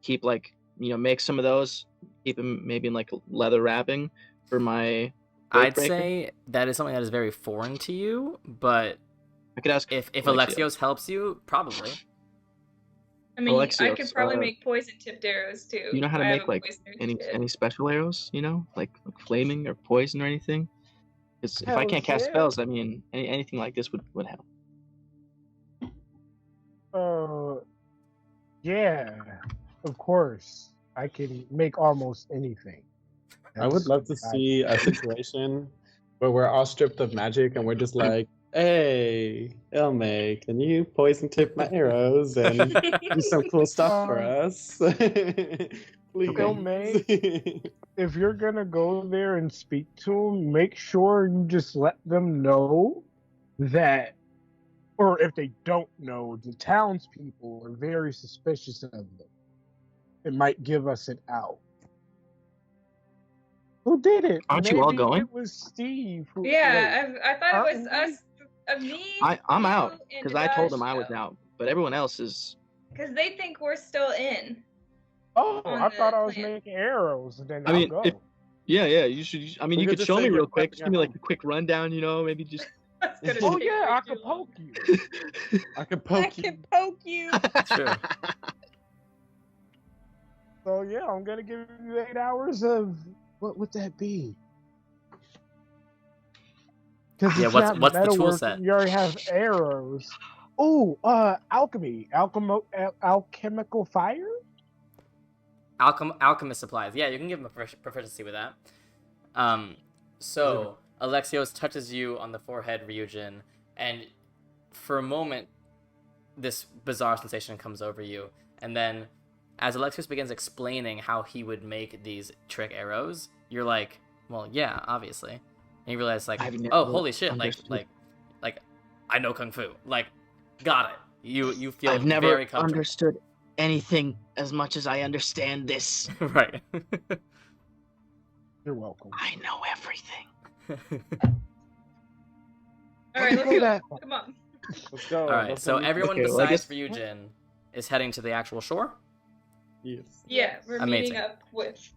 keep like make some of those, keep them maybe in like leather wrapping for my. I'd Breaker? say that is something that is very foreign to you, but I could ask if Alexios. Alexios helps you, probably. I mean, I Alexios, could probably make poison tipped arrows too. You know how to I have make a like poisoner any kit. special arrows? Like flaming or poison or anything? Because if I can't cast yeah. spells, I mean anything like this would help. Yeah, of course. I can make almost anything. I would love to see a situation where we're all stripped of magic and we're just like, hey, Ilme, can you poison tip my arrows and do some cool stuff for us? Please. Ilme, if you're gonna go there and speak to them, make sure you just let them know that, or if they don't know, the townspeople are very suspicious of them. It might give us an out. Who did it? Aren't you all Maybe going? It was Steve. Yeah, I thought it was Aren't us, me. I'm you, out and because I told them I was Demigods. out, but everyone else is. Because they think we're still in. Oh, on I the thought I was plan. making arrows. Then I I'll mean, go. Yeah. You should. I mean, We you could could just show say me we're real quick. prepping Just give me at like a quick rundown. Maybe just. That's gonna Oh take yeah, way I too could long. poke you. I could I poke you. can poke you. Sure. So yeah, I'm gonna give you 8 hours of what would that be? Because Yeah, it's what's- not what's the tool metalworking, set? You already have arrows. Oh, alchemy, alchemical fire. Alchemist supplies. Yeah, you can give him a proficiency with that. So Alexios touches you on the forehead, Ryujin, and for a moment, this bizarre sensation comes over you. And then, as Alexios begins explaining how he would make these trick arrows, you're like, well, yeah, obviously. And you realize, like, I've oh, never holy shit, understood. like, I know Kung Fu. Like, got it. You feel I've never very comfortable. understood anything as much as I understand this. Right. You're welcome. I know everything. All right, let's Look go. at Come on. Let's go. All right, Let's so go. everyone Okay, well, I besides guess- Ryujin is heading to the actual shore. Yes. Yeah, we're Amazing. meeting up with.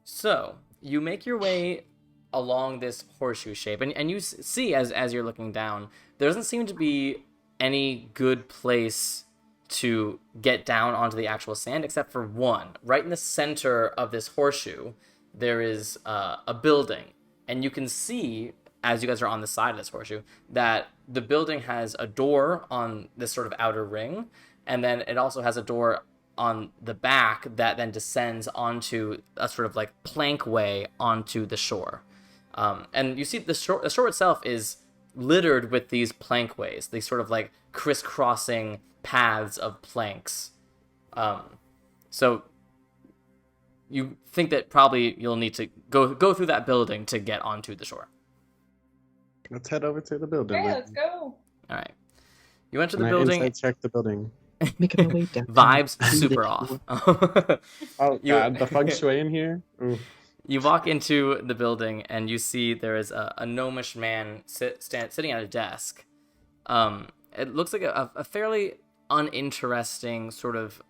So you make your way along this horseshoe shape, and you see as you're looking down, there doesn't seem to be any good place to get down onto the actual sand except for one. Right in the center of this horseshoe, there is a building, and you can see, as you guys are on the side of this horseshoe, that the building has a door on this sort of outer ring, and then it also has a door on the back that then descends onto a sort of like plank way onto the shore. And you see the shore itself is littered with these plank ways, these sort of like crisscrossing paths of planks. So you think that probably you'll need to go through that building to get onto the shore. Let's head over to the building. Okay, let's go. All right. You enter the Can I building. insight check the building? Making my way down. Vibes to the super floor. off. Oh You- god, the feng shui in here. Ooh. You walk into the building and you see there is a gnomish man sitting at a desk. It looks like a fairly uninteresting sort of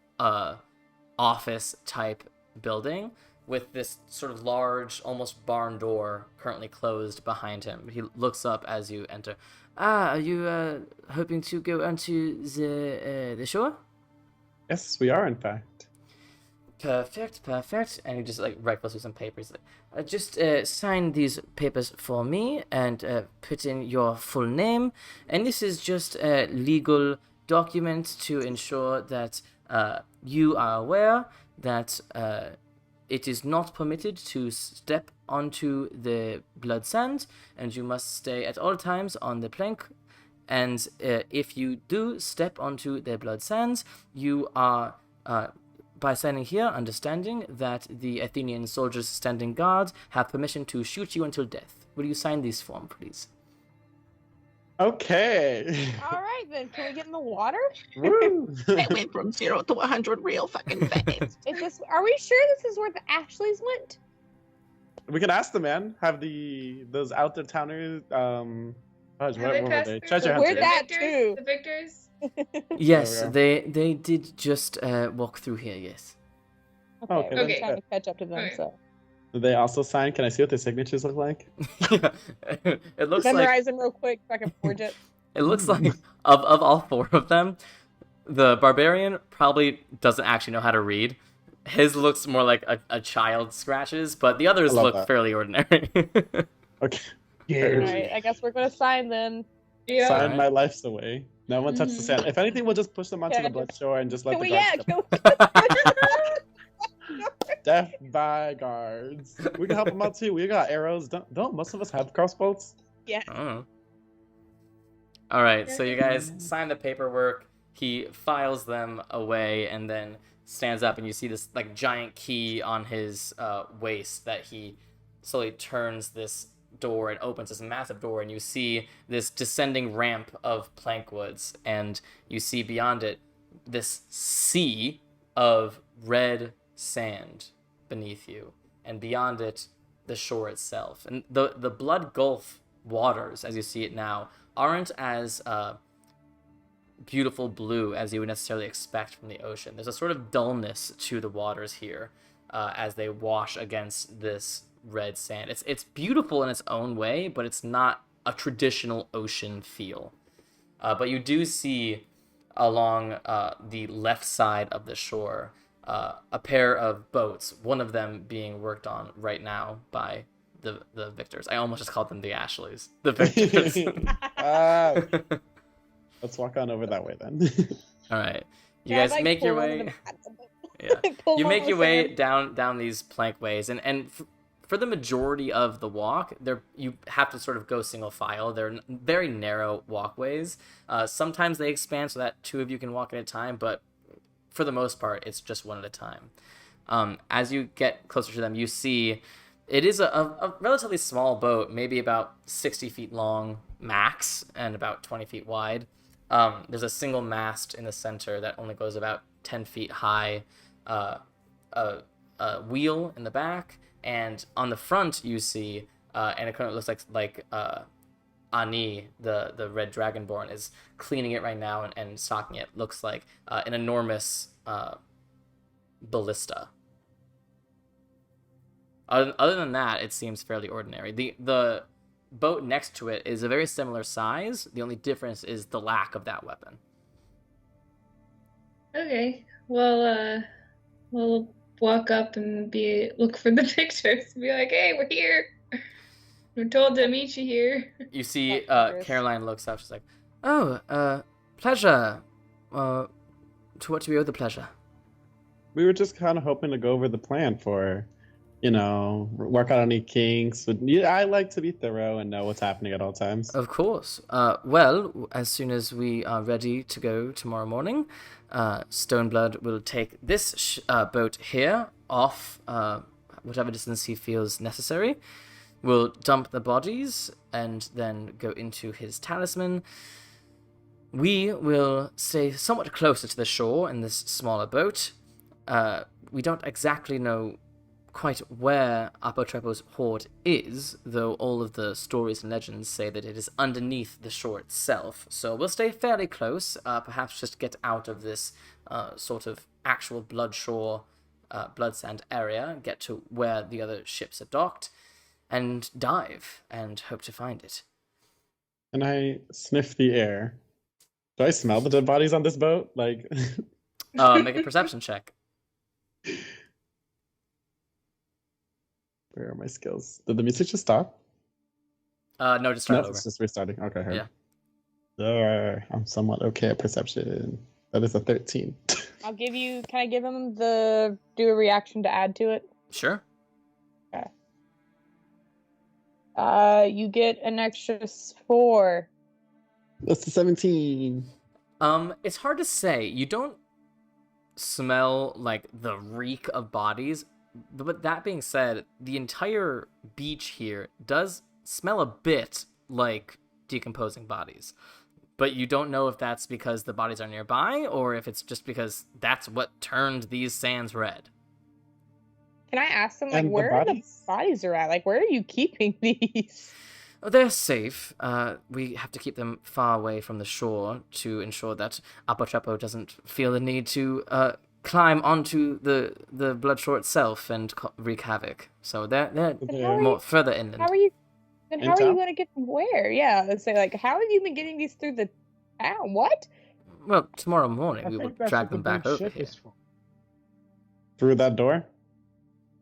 office type building with this sort of large, almost barn door currently closed behind him. He looks up as you enter. Are you hoping to go onto the shore? Yes, we are in fact. Perfect. And he just like rifles through some papers. Like, just sign these papers for me and put in your full name. And this is just a legal document to ensure that you are aware that it is not permitted to step onto the blood sand, and you must stay at all times on the plank. And if you do step onto the blood sands, you are, by signing here, understanding that the Athenian soldiers standing guard have permission to shoot you until death. Will you sign this form, please? Okay. All right, then. Can we get in the water? Woo. It went from 0 to 100 real fucking fast. Is this? Are we sure this is where the Ashleys went? We could ask the man. Have those out there towners Have where they were passed they? through Treasure the We're hunters. that victors? too. The victors? Yes, There they did just walk through here, yes. Okay, Okay, we're that's trying good. to catch up to them. Okay. So Did they also sign? Can I see what their signatures look like? It looks like memorize them real quick so I can forge it. it looks like of all four of them, the barbarian probably doesn't actually know how to read. His looks more like a child scratches, but the others I love look that. fairly ordinary. Okay. All Yeah. right, I guess we're gonna sign then. Yeah. Sign Alright. my life's away. No one touch the Mhm. sand. If anything, we'll just push them onto Yeah, the blood shore and just let Can the we? Yeah. guards Can we... Death by guards. We can help them out too. We got arrows. Don't most of us have crossbows? Yeah. I don't know. All right, so you guys sign the paperwork. He files them away and then stands up, and you see this like giant key on his waist that he slowly turns this door and opens this massive door, and you see this descending ramp of plank woods, and you see beyond it this sea of red sand beneath you, and beyond it the shore itself. And the Blood Gulf waters, as you see it now, aren't as beautiful blue as you would necessarily expect from the ocean. There's a sort of dullness to the waters here as they wash against this red sand. It's beautiful in its own way, but it's not a traditional ocean feel. But you do see along the left side of the shore a pair of boats, one of them being worked on right now by the victors. I almost just called them the Ashleys. The victors. Ah, let's walk on over that way then. All right. You Yeah, guys like, make your pull one of way. them- Yeah. pull You one make of your the way sand. down these plank ways, and for the majority of the walk, you have to sort of go single file. They're very narrow walkways. Sometimes they expand so that 2 of you can walk at a time, but for the most part, it's just 1 at a time. As you get closer to them, you see it is a relatively small boat, maybe about 60 feet long max and about 20 feet wide. There's a single mast in the center that only goes about 10 feet high, a wheel in the back, and on the front you see, and it kind of looks like Ani, the red dragonborn, is cleaning it right now and stocking it. Looks like an enormous ballista. Other than that, it seems fairly ordinary. The boat next to it is a very similar size. The only difference is the lack of that weapon. Okay. Well, we'll walk up and look for the pictures. Be like, hey, we're here. We're told to meet you here. You see, Tartarus. Caroline looks up. She's like, "Oh, pleasure. To what do we owe the pleasure?" We were just kind of hoping to go over the plan for, work out any kinks. But I like to be thorough and know what's happening at all times. Of course. Well, as soon as we are ready to go tomorrow morning, Stoneblood will take this boat here off whatever distance he feels necessary. We'll dump the bodies and then go into his talisman. We will stay somewhat closer to the shore in this smaller boat. We don't exactly know quite where Apotrepo's hoard is, though all of the stories and legends say that it is underneath the shore itself. So we'll stay fairly close, perhaps just get out of this sort of actual blood sand area, get to where the other ships are docked, and dive, and hope to find it. And I sniff the air. Do I smell the dead bodies on this boat? Like, Make a perception check. where are my skills? Did the music just stop? No, just start No, over. it's just restarting. Okay, heard. Yeah. I'm somewhat okay at perception. That is a 13. Can I give him do a reaction to add to it? Sure. You get an extra 4. That's the 17. It's hard to say. You don't smell like the reek of bodies, but that being said, the entire beach here does smell a bit like decomposing bodies. But you don't know if that's because the bodies are nearby or if it's just because that's what turned these sands red. Can I ask them, like, And the where the bodies? bodies are at? Like, where are you keeping these? They're safe. We have to keep them far away from the shore to ensure that Apotrepo doesn't feel the need to climb onto the blood shore itself and wreak havoc. So they're How more further inland. How are you In town? going to get them where? Yeah, let's say, like, how have you been getting these through the town? What? Well, tomorrow morning I we will think that's drag what them the back big over ship here. is for. Through that door?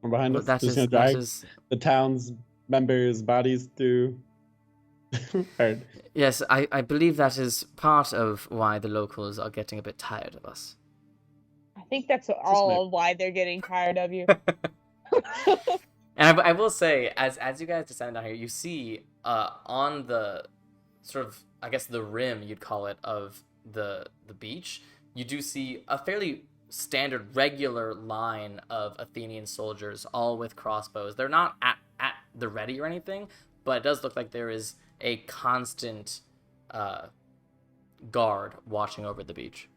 Or behind Well, us? that Just is gonna that drag is the town's members' bodies through. Heard. yes. I believe that is part of why the locals are getting a bit tired of us. I think that's all why they're getting tired of you. And I will say, as you guys descend down here, you see on the sort of, I guess, the rim, you'd call it, of the beach, you do see a fairly standard, regular line of Athenian soldiers, all with crossbows. They're not at the ready or anything, but it does look like there is a constant guard watching over the beach.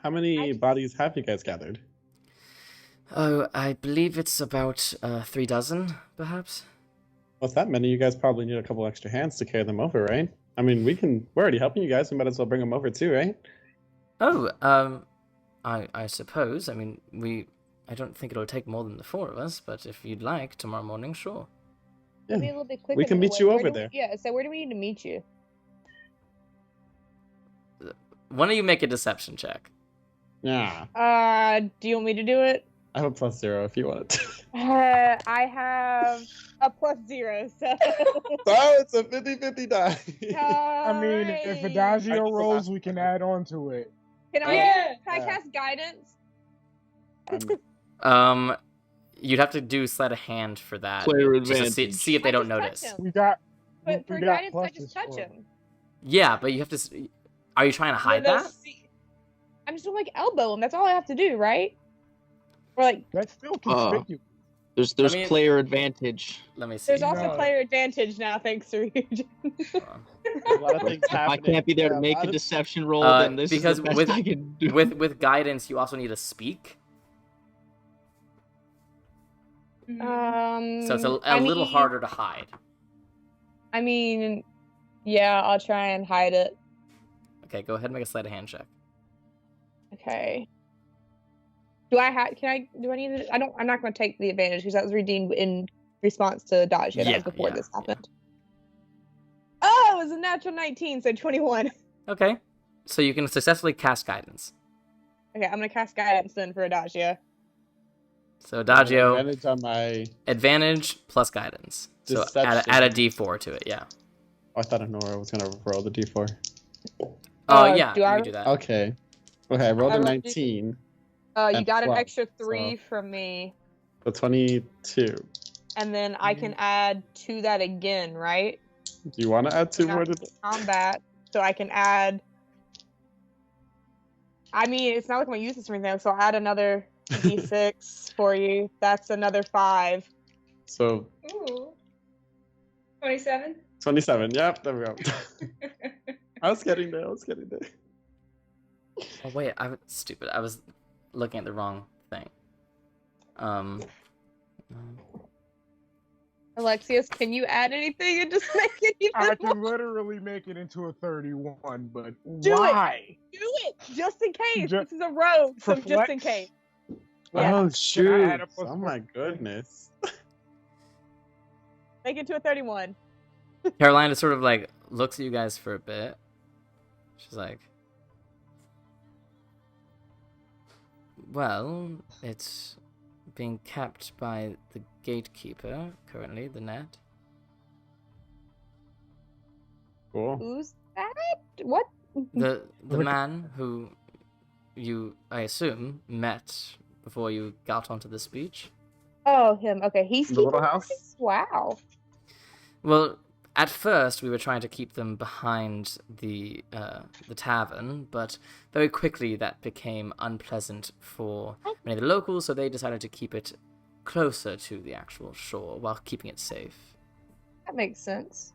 How many bodies have you guys gathered? Oh, I believe it's about 3 dozen, perhaps. Well, if that many, you guys probably need a couple extra hands to carry them over, right? I mean, we're already helping you guys. We might as well bring them over too, right? Oh, I suppose. I mean, I don't think it'll take more than the 4 of us, but if you'd like, tomorrow morning, sure. Yeah. Be a little bit quicker. We can meet you over there. Yeah, so where do we need to meet you? Why don't you make a deception check? Yeah. Do you want me to do it? I have a +0 if you want it. I have a +0, so. Oh, it's a 50-50 die. I mean, if Adagio rolls, we can add on to it. Can I Yeah. cast guidance? You'd have to do sleight of hand for that. Player just to advantage. see if they I don't just touch notice. him. We got. But we for got guidance, I just pluses touch for it. him. Yeah, but you have to. Are you trying to hide No, that? see, I'm just gonna like elbow him. That's all I have to do, right? Or like, That's still conspicuous. There's I mean- player advantage. Let me see. there's also No. player advantage now, thanks to Ryujin. Hold on. A lot of things If I happening. can't be there Yeah, to make lot a of- deception roll, then this because is the best with- I can do. With guidance, you also need to speak. So it's a little harder to hide. I mean, yeah, I'll try and hide it. Okay, go ahead and make a sleight of hand check. Okay. Do I have? Can I? Do I need to? I don't. I'm not going to take the advantage because that was redeemed in response to dodge. Yeah, that was before this happened. Oh, it was a natural 19, so 21. Okay, so you can successfully cast guidance. Okay, I'm gonna cast guidance then for Adagio. So Adagio, Advantage on my. advantage plus guidance. So Deception. add a d4 to it. Yeah. Oh, I thought Nora was gonna roll the d4. Oh yeah, do you I- can do that. Okay. Okay, I rolled I a rolled 19. You And got an 12, extra 3 so- from me, So 22. and then I can add to that again, right? Do you want to add 2 Yeah. more to Combat, so I can add. I mean, it's not like I'm gonna use this or anything, so I'll add another d6 for you. That's another 5. So Ooh. 27? 27. Yep, there we go. I was getting there. Oh wait, I was stupid. I was looking at the wrong thing. Alexius, can you add anything and just make it even I more? can literally make it into a 31, but Do it. why? Do it, just in case. Ju- This is a rogue, so for just in flex? case. Yeah. Oh Can I shoot! add a plus Oh one? my goodness. Make it to a 31. Carolina sort of like looks at you guys for a bit. She's like, well, it's being kept by the gatekeeper currently, the net. Cool. Who's that? What? The Look- man who you, I assume, met before you got onto the speech. Oh, him. Okay, he's The little keeping house? this? Wow. Well, at first we were trying to keep them behind the tavern, but very quickly that became unpleasant for many of the locals, so they decided to keep it closer to the actual shore while keeping it safe. That makes sense.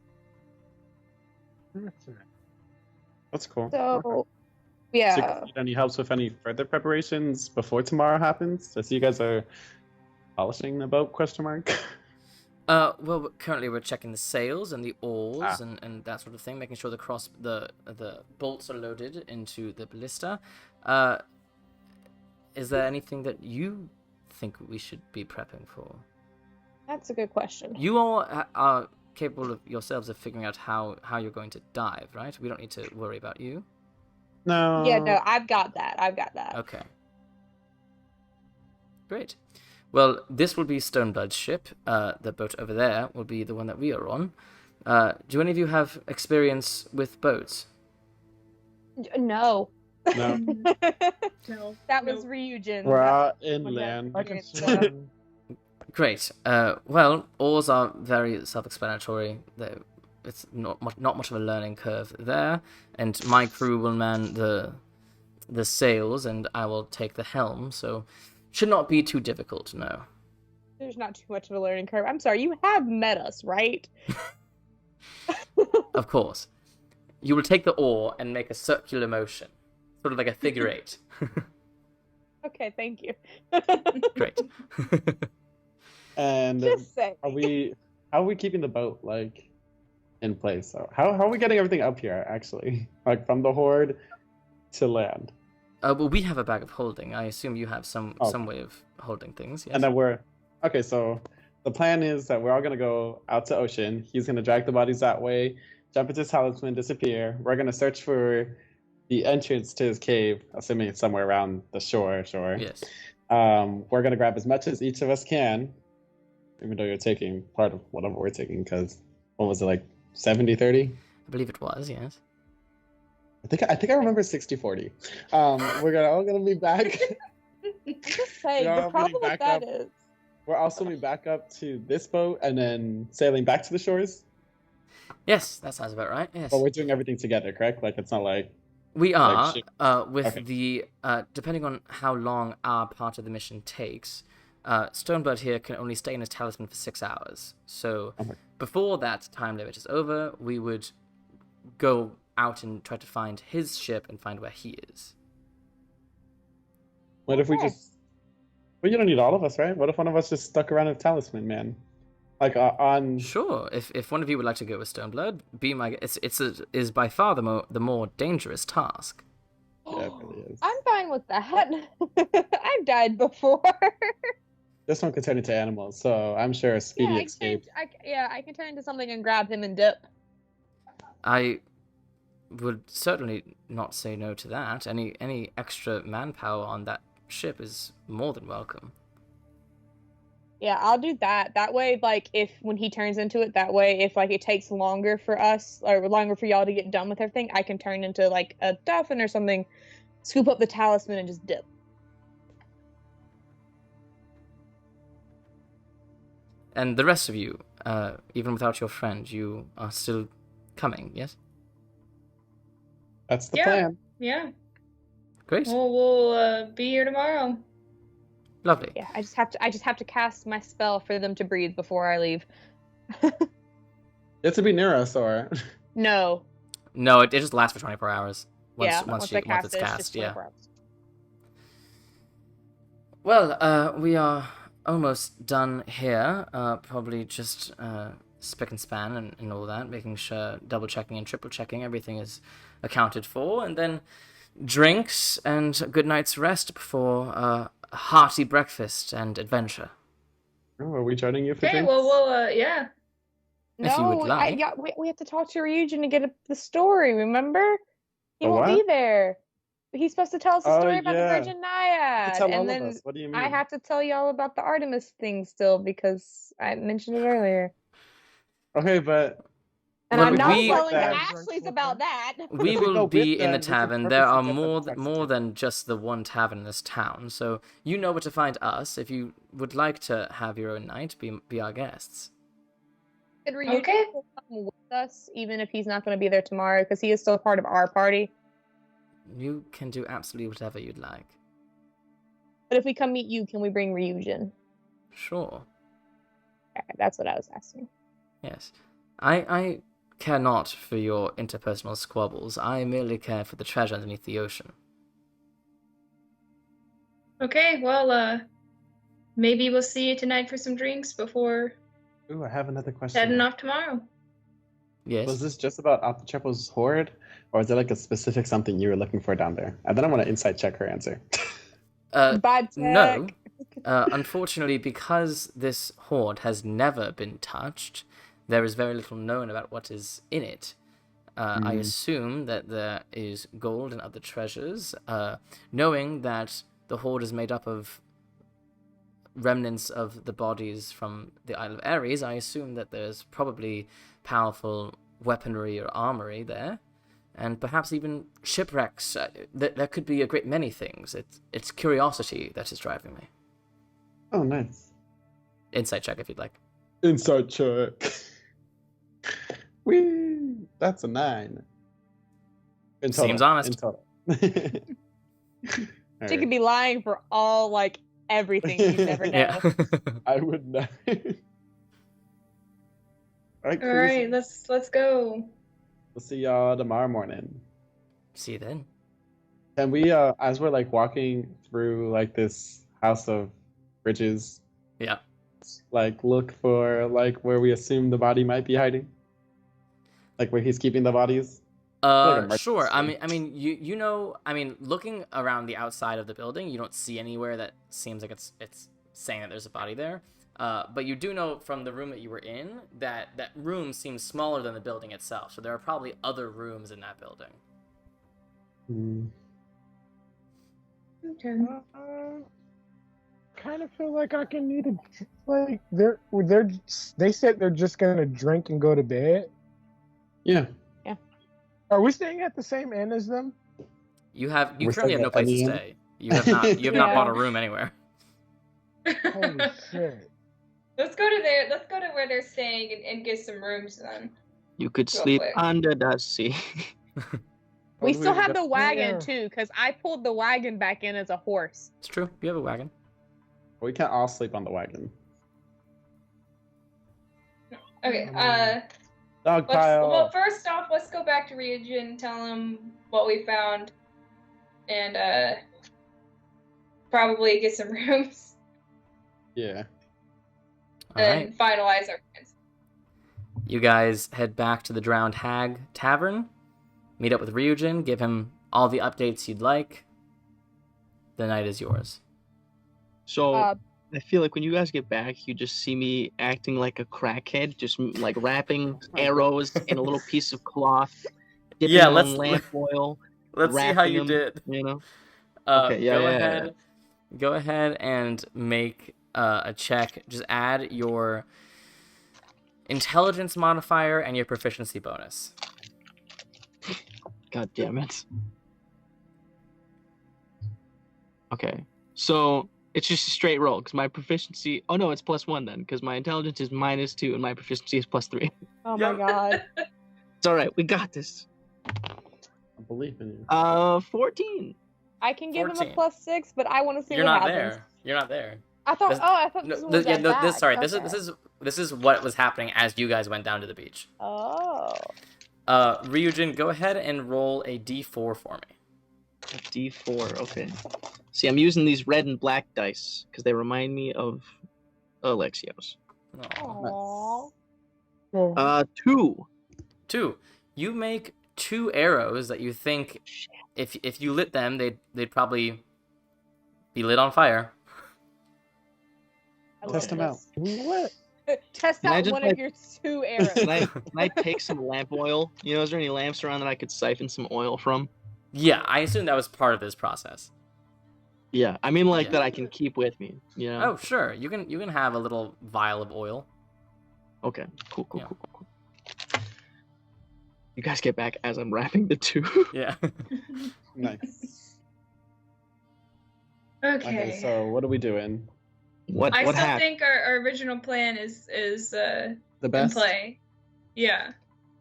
That's cool. So, Okay. So yeah. you guys need any helps with any further preparations before tomorrow happens? I see you guys are polishing the boat? ? Well, currently we're checking the sails and the oars Ah. and that sort of thing, making sure the bolts are loaded into the ballista. Is there anything that you think we should be prepping for? That's a good question. You all are capable of yourselves of figuring out how you're going to dive, right? We don't need to worry about you. No. Yeah, no, I've got that. Okay. Great. Well, this will be Stoneblood's ship. The boat over there will be the one that we are on. Do any of you have experience with boats? No. No. No. That was Nope. Ryujin. We're out Okay. inland. I can It's, swim. Great. Well, oars are very self-explanatory. It's not much of a learning curve there. And my crew will man the sails, and I will take the helm. So, should not be too difficult. No. There's not too much of a learning curve. I'm sorry, you have met us, right? Of course. You will take the oar and make a circular motion, sort of like a figure eight. Okay, thank you. Great. And Just say. how are we keeping the boat like in place? So how are we getting everything up here actually? Like from the horde to land. Well, we have a bag of holding. I assume you have some Oh. way of holding things. Yes. And then okay, so the plan is that we're all gonna go out to ocean. He's gonna drag the bodies that way, jump into his talisman, disappear. We're gonna search for the entrance to his cave, assuming it's somewhere around the shore. Yes. We're gonna grab as much as each of us can, even though you're taking part of whatever we're taking, because what was it, like 70-30? I believe it was. Yes. I think I remember 60-40. We're all gonna be back. Just saying, Yeah, the I'm problem getting with back that up. is we're all swimming back up to this boat and then sailing back to the shores. Yes, that sounds about right. Yes. But we're doing everything together, correct? Like it's not like We are, ship- with okay. the, depending on how long our part of the mission takes, Stoneblood here can only stay in his talisman for 6 hours. So Okay. before that time limit is over, we would go out and try to find his ship and find where he is. What if we Okay. just? Well, you don't need all of us, right? What if one of us just stuck around with talisman, man? Like on. Sure, if one of you would like to go with Stoneblood, be my guest. Is by far the more dangerous task. Yeah, it really is. I'm fine with that. I've died before. This one could turn into animals, so I'm sure a speedy escape. I can turn into something and grab him and dip. I would certainly not say no to that. Any extra manpower on that ship is more than welcome. Yeah, I'll do that. That way, like, when he turns into it, that way, if, like, it takes longer for us, or longer for y'all to get done with everything, I can turn into, like, a dolphin or something, scoop up the talisman, and just dip. And the rest of you, even without your friend, you are still coming, yes? That's the Yeah. plan. Yeah. Great. We'll be here tomorrow. Lovely. Yeah, I just have to cast my spell for them to breathe before I leave. You have to be near us, or No. No, it just lasts for 24 hours. Once Once I cast it's it, cast, it's just yeah. 24 hours. Well, we are almost done here. Probably just spick and span and all that, making sure, double checking and triple checking everything is accounted for, and then drinks and a good night's rest before a hearty breakfast and adventure. oh, are we joining you for Okay, drinks? well, yeah. If you would No, like. we have to talk to Ryujin to get the story, remember? He The won't what? be there. He's supposed to tell us the Oh, story about the yeah. Virgin You Naiad. tell all And of then us. What do you mean? I have to tell y'all about the Artemis thing still because I mentioned it earlier. Okay, but And Well, I'm not we- telling the them. Ashleys about that. We If we go will be with in the them, we can tavern. There purposely are get them more intoxicated. than just the one tavern in this town, so you know where to find us. If you would like to have your own night, be our guests. Could Ryujin Okay. still come with us, even if he's not going to be there tomorrow, because he is still part of our party? You can do absolutely whatever you'd like. But if we come meet you, can we bring Ryujin? Sure. Okay, that's what I was asking. Yes. I care not for your interpersonal squabbles. I merely care for the treasure underneath the ocean. Okay, well, maybe we'll see you tonight for some drinks before Ooh, I have another question. heading off tomorrow. Yes. Was this just about Apotrepo's hoard, or is there like a specific something you were looking for down there? And then I want to insight check her answer. Bye, No. Tech. Unfortunately, because this hoard has never been touched, there is very little known about what is in it. I assume that there is gold and other treasures. Knowing that the hoard is made up of remnants of the bodies from the Isle of Ares, I assume that there's probably powerful weaponry or armory there, and perhaps even shipwrecks. There could be a great many things. It's curiosity that is driving me. Oh, nice. Insight check if you'd like. Insight check. Whee! That's a 9. In total. Seems honest. In total. All She right. could be lying for all, like, everything. You never know. Yeah. I would not. All right, All right, let's go. We'll see y'all tomorrow morning. See you then. And we, as we're like walking through like this house of bridges, Yeah. like look for like where we assume the body might be hiding, like where he's keeping the bodies. Like a Sure. merchant You know, looking around the outside of the building, you don't see anywhere that seems like it's saying that there's a body there. But you do know from the room that you were in that room seems smaller than the building itself. So there are probably other rooms in that building. Hmm. Okay. Kind of feel like I can need a like they said they're just gonna drink and go to bed. Yeah. Are we staying at the same inn as them? You We're currently staying have no at place to any inn? stay. You have not Yeah. bought a room anywhere. Holy shit! Let's go to there. Let's go to where they're staying and get some rooms then. You could Real sleep quick. under the sea. We Or do still we have go the wagon there? too, because I pulled the wagon back in as a horse. It's true. You have a wagon. We can't all sleep on the wagon. Okay. Dog Well, pile. first off, let's go back to Ryujin and tell him what we found, and probably get some rooms Yeah. All and right. finalize our plans. You guys head back to the Drowned Hag Tavern, meet up with Ryujin, give him all the updates you'd like. The night is yours. So Uh, I feel like when you guys get back, you just see me acting like a crackhead, just like wrapping arrows in a little piece of cloth, dipping Yeah, them let's- in lamp oil. Let's see how wrapping you them, did. You know. Okay, Okay, yeah. Go ahead and make a check. Just add your intelligence modifier and your proficiency bonus. God damn it. Okay, so it's just a straight roll because my proficiency. Oh no, it's +1 then because my intelligence is -2 and my proficiency is +3. Oh Yep. my god. It's all right. We got this. I believe in you. 14. I can give him 14. a +6, but I want to see You're what not happens. there. You're not there. I thought. This- I thought No, this was yeah, at no, back. this is what was happening as you guys went down to the beach. Oh. Ryujin, go ahead and roll a d4 for me. A D4. Okay. See, I'm using these red and black dice because they remind me of Alexios. Aw. Aww. 2. 2. You make 2 arrows that you think, if you lit them, they'd probably be lit on fire. I Test love them out. this. What? Test Can I out just, one like- of your 2 arrows. Can I take some lamp oil? You know, is there any lamps around that I could siphon some oil from? Yeah, I assume that was part of this process. Yeah, I mean like Yeah. that I can keep with me. You know? Oh, sure. You can have a little vial of oil. Okay. Cool. Yeah. Cool. You guys get back as I'm wrapping the 2. Yeah. Nice. Okay. Okay, so what are we doing? What I still happened? think our original plan is The in best? play. Yeah.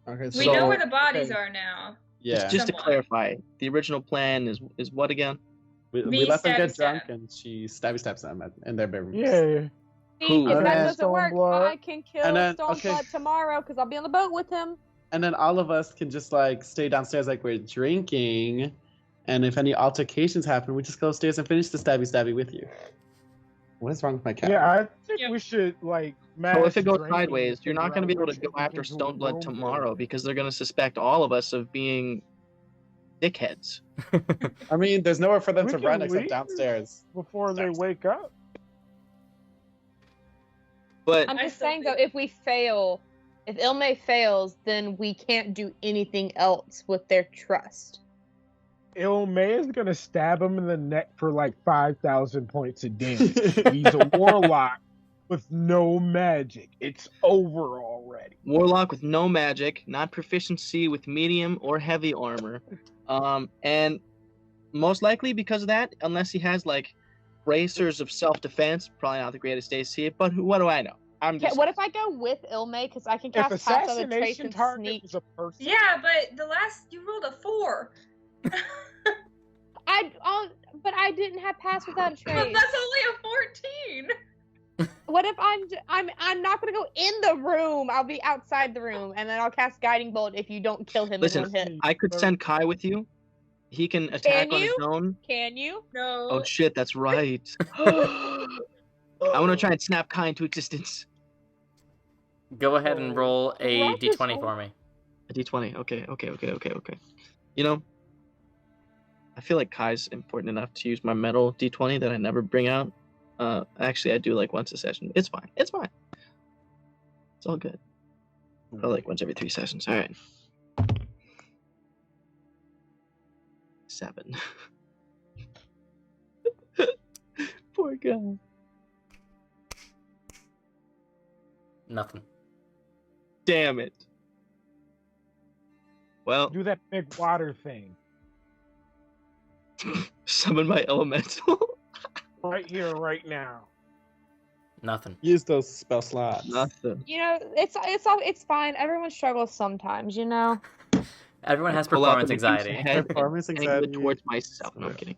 Okay, We So- know where the bodies okay. are now. Yeah. Just to Somewhat. clarify, the original plan is what again? we Me let them stabby get stab. drunk and she stabs them in their bedrooms. Yeah. See, Cool. if And that then- doesn't work, Stormblood. I can kill And then- Stormblood okay. tomorrow because I'll be on the boat with him. And then all of us can just like stay downstairs like we're drinking. And if any altercations happen, we just go upstairs and finish the stabby with you. What is wrong with my cat? Yeah, I think Yep. we should like. So if it goes drinking sideways, and you're not figure going to be out able to which go we after can do Stoneblood room tomorrow for. because they're going to suspect all of us of being dickheads. I mean, there's nowhere for them We to can run except leave. downstairs. Before they wake up. But I'm I just still saying though, think- if we fail, if Ilme fails, then we can't do anything else with their trust. Ilme is gonna stab him in the neck for like 5,000 points of damage. He's a warlock with no magic. It's over already. Warlock with no magic, not proficiency with medium or heavy armor, and most likely because of that, unless he has like bracers of self-defense, probably not the greatest AC. But what do I know? I'm Okay, just what if I go with Ilme because I can If cast Pass Other Trace assassination and target sneak? was a person, Yeah, but the last you rolled a 4. But I didn't have Pass Without a But Trace. that's only a 14. What if I'm not gonna go in the room? I'll be outside the room, and then I'll cast Guiding Bolt if you don't kill him Listen, in one hit. I could send Kai with you. He can attack on his you? own. Can you? No. Oh shit, that's right. I want to try and snap Kai into existence. Go ahead and roll a Rock is d20 hard. for me. A D20. Okay. You know, I feel like Kai's important enough to use my metal D20 that I never bring out. Actually, I do like once a session. It's fine. It's all good. I like once every 3 sessions. All right. 7. Poor guy. Nothing. Damn it. Well, do that big water thing summon my elemental. right here, right now. Nothing. Use those spell slots. Nothing. You know, it's fine. Everyone struggles sometimes, you know. Everyone I has pull out the performance Medusa anxiety. head Performance and angle it anxiety. towards myself. No, I'm kidding.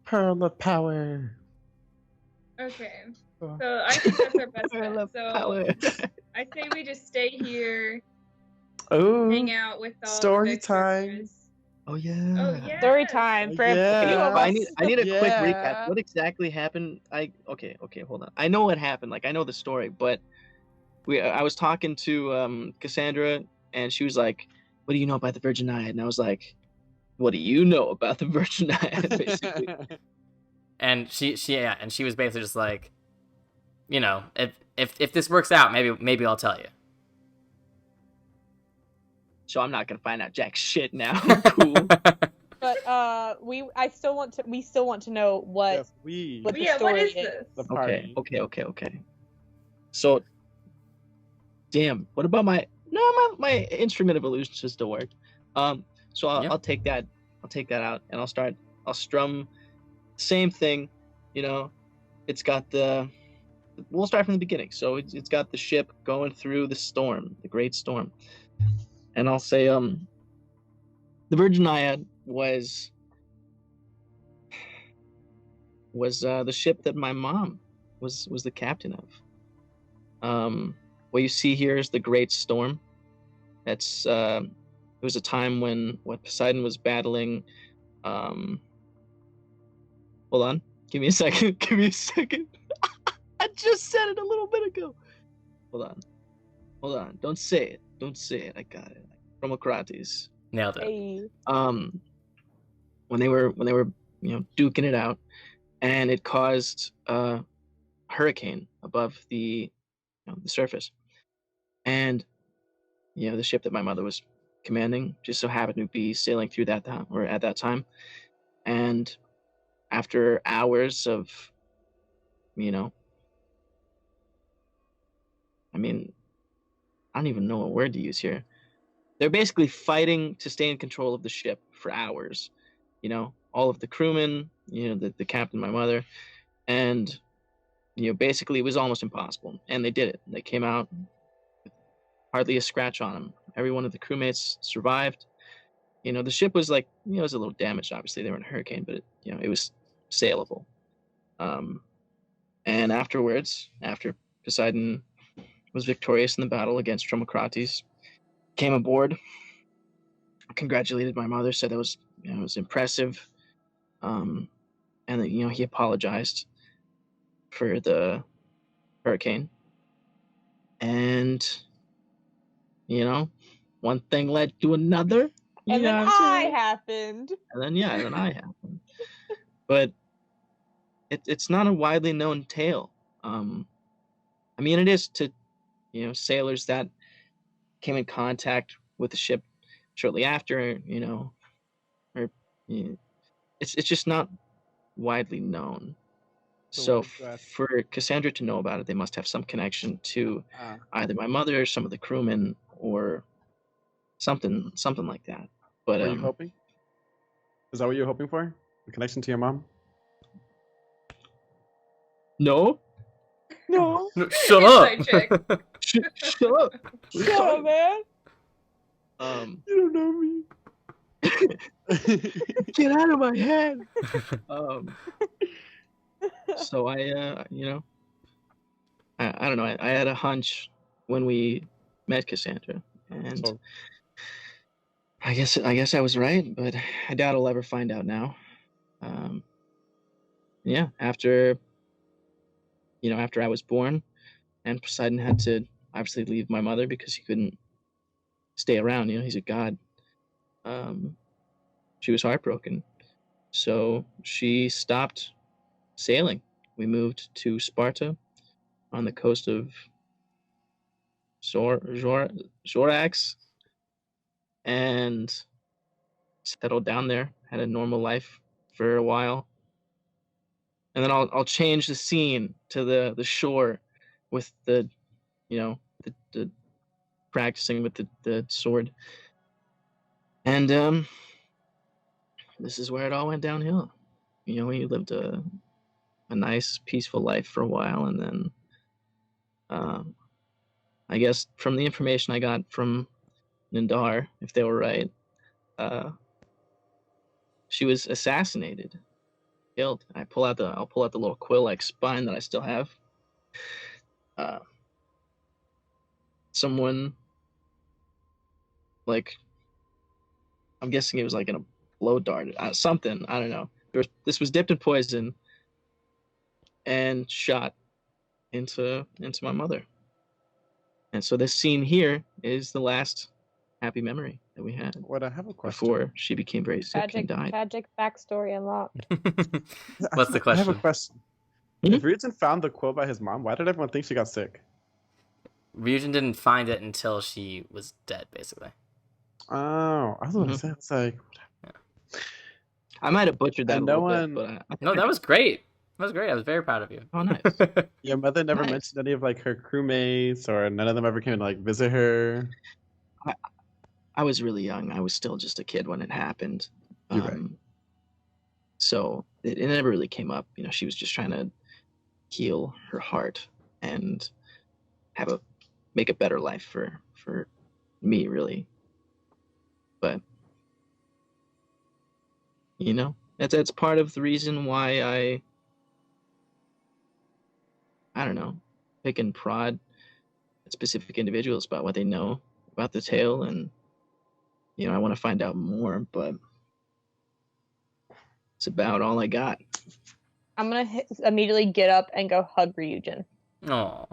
Pearl of power. Okay. So I think that's our best Pearl bet. of So power. I say we just stay here, Oh, hang out with all story the time. Victors. Oh yeah. Oh yeah. Story time for a Yeah. few of But I us. need a quick recap. Yeah. What exactly happened? Okay, hold on. I know what happened. Like I know the story, but I was talking to Cassandra, and she was like, "What do you know about the Virgin Naiad?" And I was like, "What do you know about the Virgin Naiad?" Basically. And she was basically just like, you know, if this works out, maybe I'll tell you. So I'm not gonna find out jack shit now. Cool. But we still want to know what Yes, we. what the Yeah, what story is is. this? The party. Okay. So, damn. What about my my instrument of illusion should still work. So Yeah. I'll take that. I'll take that out, and I'll strum. Same thing, you know. It's got the. We'll start from the beginning. So it's got the ship going through the storm, the great storm, and I'll say the Virgin Naiad was the ship that my mom was the captain of. What you see here is the Great Storm. That's it was a time when Poseidon was battling. Hold on, give me a second. I just said it a little bit ago. Hold on. Don't say it. I got it. Chromocrates. Nailed it. Hey. When they were duking it out, and it caused a hurricane above the surface, and the ship that my mother was commanding just so happened to be sailing through that time, or at that time, and after hours of I don't even know what word to use here. They're basically fighting to stay in control of the ship for hours. All of the crewmen, the captain, my mother, and basically it was almost impossible. And they did it. They came out with hardly a scratch on them. Every one of the crewmates survived. The ship was it was a little damaged. Obviously, they were in a hurricane, but it was sailable. And afterwards, after Poseidon was victorious in the battle against Dromocrates, came aboard, congratulated my mother, said it was impressive, and that he apologized for the hurricane, and one thing led to another, And then I happened. and then I happened, but it's not a widely known tale. It is to sailors that came in contact with the ship shortly after, or it's just not widely known. So for Cassandra to know about it, they must have some connection to either my mother or some of the crewmen or something like that. But Were you hoping? Is that what you're hoping for? A connection to your mom? No. Shut up. Inside check. Shut up. Shut up, man. You don't know me. Get out of my head. So I don't know. I had a hunch when we met Cassandra, and So- I guess I was right, but I doubt I'll ever find out now. After I was born, and Poseidon had to obviously leave my mother because he couldn't stay around. He's a god. She was heartbroken, so she stopped sailing. We moved to Sparta on the coast of Zorax, and settled down there, had a normal life for a while. And then I'll change the scene to the shore with the practicing with the sword. And this is where it all went downhill. We lived a a nice, peaceful life for a while, and then, I guess from the information I got from Nindar, if they were right, she was assassinated, killed. I'll pull out the little quill-like spine that I still have. Someone, like, I'm guessing it was like in a blow dart, something. I don't know. This was dipped in poison and shot into my mother. And so this scene here is the last happy memory that we had What I have a question. before she became very sick and died. Tragic backstory unlocked. What's the I have a question? question. Mhm. If Ryujin found the quill by his mom, why did everyone think she got sick? Ryujin didn't find it until she was dead, basically. Oh, I was going to say, it's like, I might have butchered that And a no little one- bit, but I No, that was great. That was great. I was very proud of you. Oh, nice. your mother never Nice. mentioned any of like her crewmates, or none of them ever came to like visit her. I was really young. I was still just a kid when it happened. You're right. So it never really came up. She was just trying to heal her heart and make a better life for me, really. But that's part of the reason why I don't know, pick and prod specific individuals about what they know about the tale, and I want to find out more, but it's about all I got. I'm gonna immediately get up and go hug Ryujin. Oh,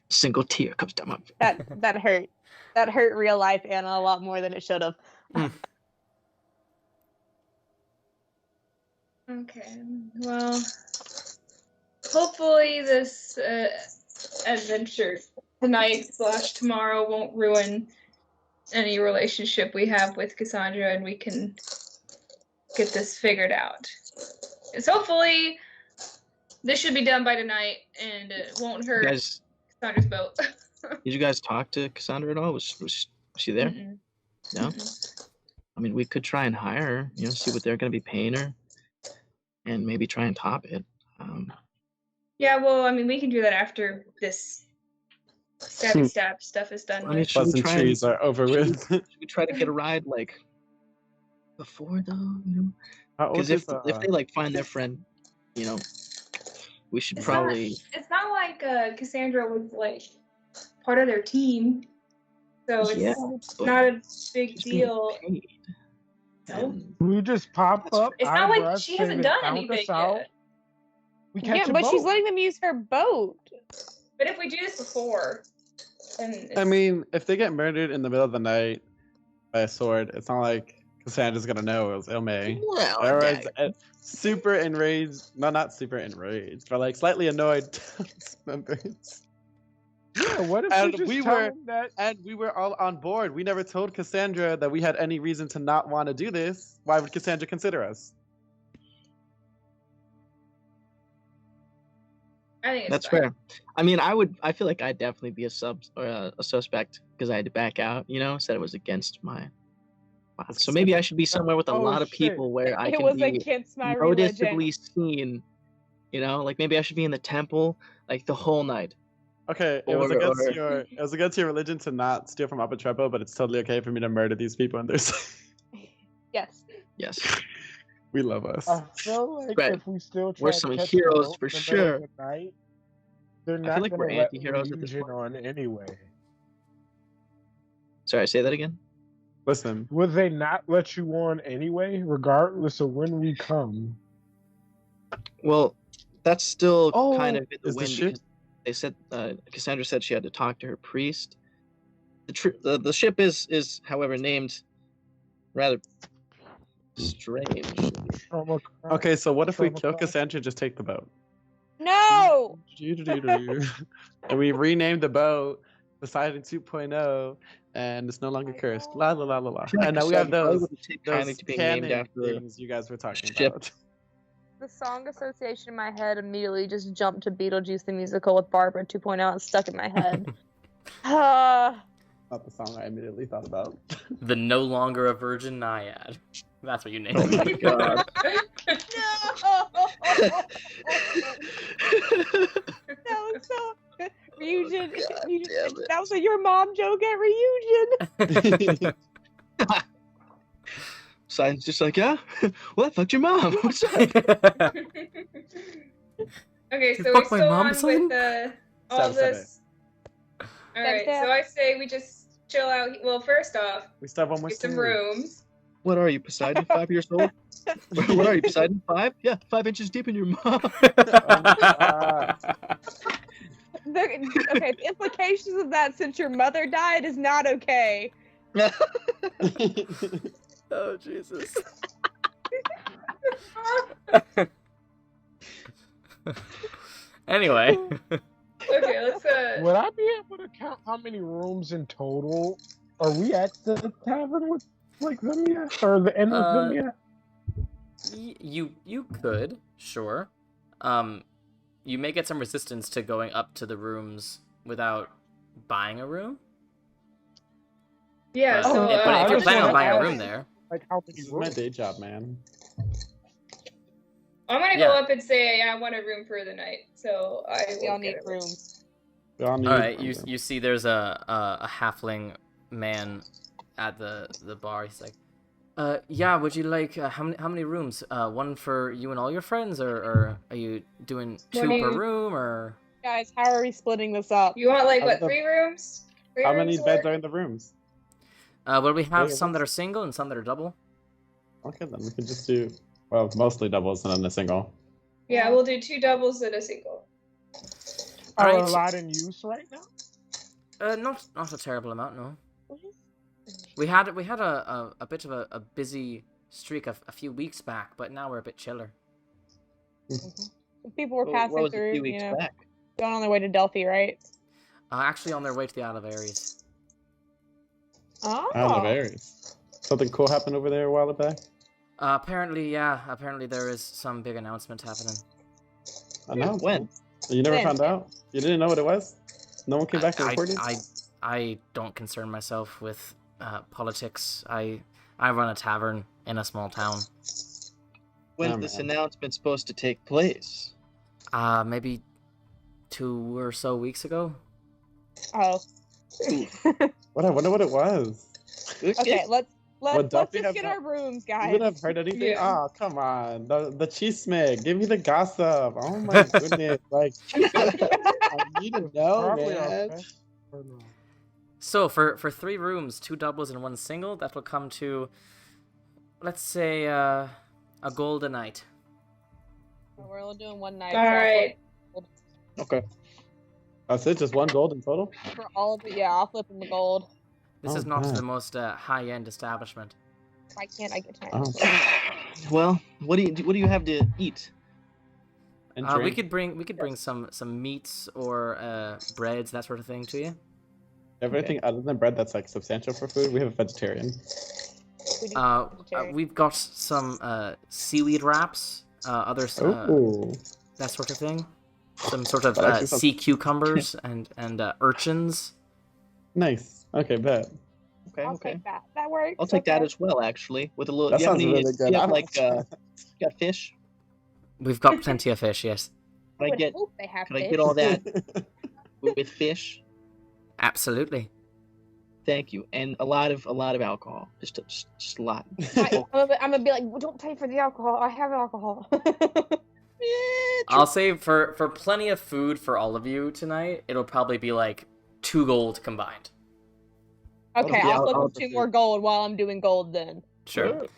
Single tear comes down my face. That hurt. That hurt real life Anna a lot more than it should have. Okay, well, hopefully this adventure tonight/tomorrow won't ruin any relationship we have with Cassandra, and we can get this figured out. So hopefully this should be done by tonight, and it won't hurt Cassandra's boat. Did you guys talk to Cassandra at all? Was she there? Mm-mm. No? I mean, we could try and hire her, see what they're going to be paying her, and maybe try and top it. Yeah, well, I mean, we can do that after this stabby stab stuff is done. I mean, with. should we Pleasantries are over with. Should we try to get a ride, like, before, though? How old Because is if they, like, find their friend, we should probably... It's not like Cassandra was, like, part of their team. So it's but not a big she's being deal. paid. No. And We just pop up. It's not like eyebrows, she hasn't say, done count anything us out, yet. We catch Yeah, a but boat. she's letting them use her boat. But if we do this before, then it's, I mean, if they get murdered in the middle of the night by a sword, it's not like Cassandra's gonna know it was Ilme. Well, Everyone's super enraged. No, not super enraged, but like slightly annoyed members. Yeah, what if And we just we tell were- them that? And we were all on board. We never told Cassandra that we had any reason to not want to do this. Why would Cassandra consider us? I think it's That's fine. fair. I mean, I feel like I'd definitely be a suspect because I had to back out, said it was against my path. So maybe I should be somewhere with a Oh, lot of shit. people where I It can was be against my religion. noticeably seen, like maybe I should be in the temple like the whole night. Okay, it was against your religion to not steal from Apotrepo, but it's totally okay for me to murder these people and there's Yes. Yes. we love us. I feel like Right. if we still try We're to some catch heroes the boat for in the middle sure. of the night, they're feel not like gonna we're let anti-heroes at this Ryujin point. on anyway. Sorry, say that again. Listen, Would they not let you on anyway, regardless of when we come? Well, that's still Oh, kind of in the is the wind ship- because they said Cassandra said she had to talk to her priest. The ship is however named rather strange. okay, so what if we Trauma kill crash? Cassandra and just take the boat? No! And we renamed the boat Poseidon 2.0, and it's no longer cursed. La la la la la. And now we have Why those would it take kindly those to being named canon after things you guys were talking ship. about. The song association in my head immediately just jumped to Beetlejuice the musical with Barbara 2.0 and stuck in my head. Not the song I immediately thought about. The no longer a virgin naiad. That's what you named Oh my it. god. That was so reunion. damn it. That was a your mom joke at reunion. Simon's just like, yeah? What? Fuck your mom. What's up? Okay, You so we fucked my still mom, on son? with all Stab, stab this. All right, Stab. so I say we just chill out. Well, first off, We still have one more get some story. rooms. What are you, Poseidon? 5 years old? What are you, Poseidon? 5? Yeah, 5 inches deep in your mom. Oh my God. Okay, the implications of that since your mother died is not okay. Oh, Jesus. Anyway. Okay, let's Would I be able to count how many rooms in total? Are we at the tavern with like them yet, or the end with them yet? You could, sure. You may get some resistance to going up to the rooms without buying a room. yeah. But, So but if I you're just planning on wanna buying a ask- room there, Like how many This is my rooms? day job, man. I'm gonna Yeah. go up and say I want a room for the night. So I We will all get need a room. rooms. We all need all right. one You room. you see, there's a halfling man at the bar. He's like, yeah. Would you like how many rooms? One for you and all your friends, or are you doing What two do per you- room, or? Guys, how are we splitting this up? You want like How what, the- 3 rooms? How many beds are in the rooms? Well, we have Yeah, some that what's- are single and some that are double. Okay, then we can just do, well, mostly doubles and then a single. Yeah, we'll do 2 doubles and a single. Are Alright. a lot in use right now? Not a terrible amount, no. We had a bit of a busy streak a few weeks back, but now we're a bit chiller. People were What passing was a through, few weeks back? going on their way to Delphi, right? Actually, on their way to the Isle of Ares. Oh. Out of Ares. Something cool happened over there a while back? Apparently, yeah. Apparently, there is some big announcement happening. I know. When? You never When? found out? You didn't know what it was? No one came back and reported? I don't concern myself with politics. I run a tavern in a small town. When's Oh, this man. announcement supposed to take place? Maybe 2 or so weeks ago. Oh. What? I wonder what it was. Okay, let's Would Delphi just have get not- our rooms, You guys. would have heard anything? Yeah. Oh, come on. The chisme. Give me the gossip. Oh my goodness. Like, I need to know, Probably our man. best or no? So for 3 rooms, 2 doubles and 1 single, that will come to, let's say, a gold a night. We're only doing one night. All so I'll right. Okay. That's it? Just one gold in total? flip for all of it. Yeah, I'll flip them the gold. This Oh, is not man. the most high-end establishment. Why can't I get time? Oh. Well, what do you have to eat? And We drink. could bring some meats or breads, that sort of thing to you. Everything other than bread that's like substantial for food, we have a vegetarian. We do vegetarian. We've got some seaweed wraps, others Ooh. that sort of thing. Some sort of That actually sounds- sea cucumbers and urchins. Nice. Okay, bet. Okay, I'll okay. take that. That works. I'll take that okay. as well, actually. With a little. That do you have sounds any, really do good. you I have don't- like got fish? We've got plenty of fish, yes. I Can I would get hope they have can I fish. get all that with fish? Absolutely. Thank you, and a lot of alcohol. Just a lot. I'm gonna be like, well, don't pay for the alcohol. I have alcohol. I'll say for plenty of food for all of you tonight, it'll probably be like 2 gold combined. Okay, Yeah, I'll flip I'll them 2 more gold while I'm doing gold then. Sure. You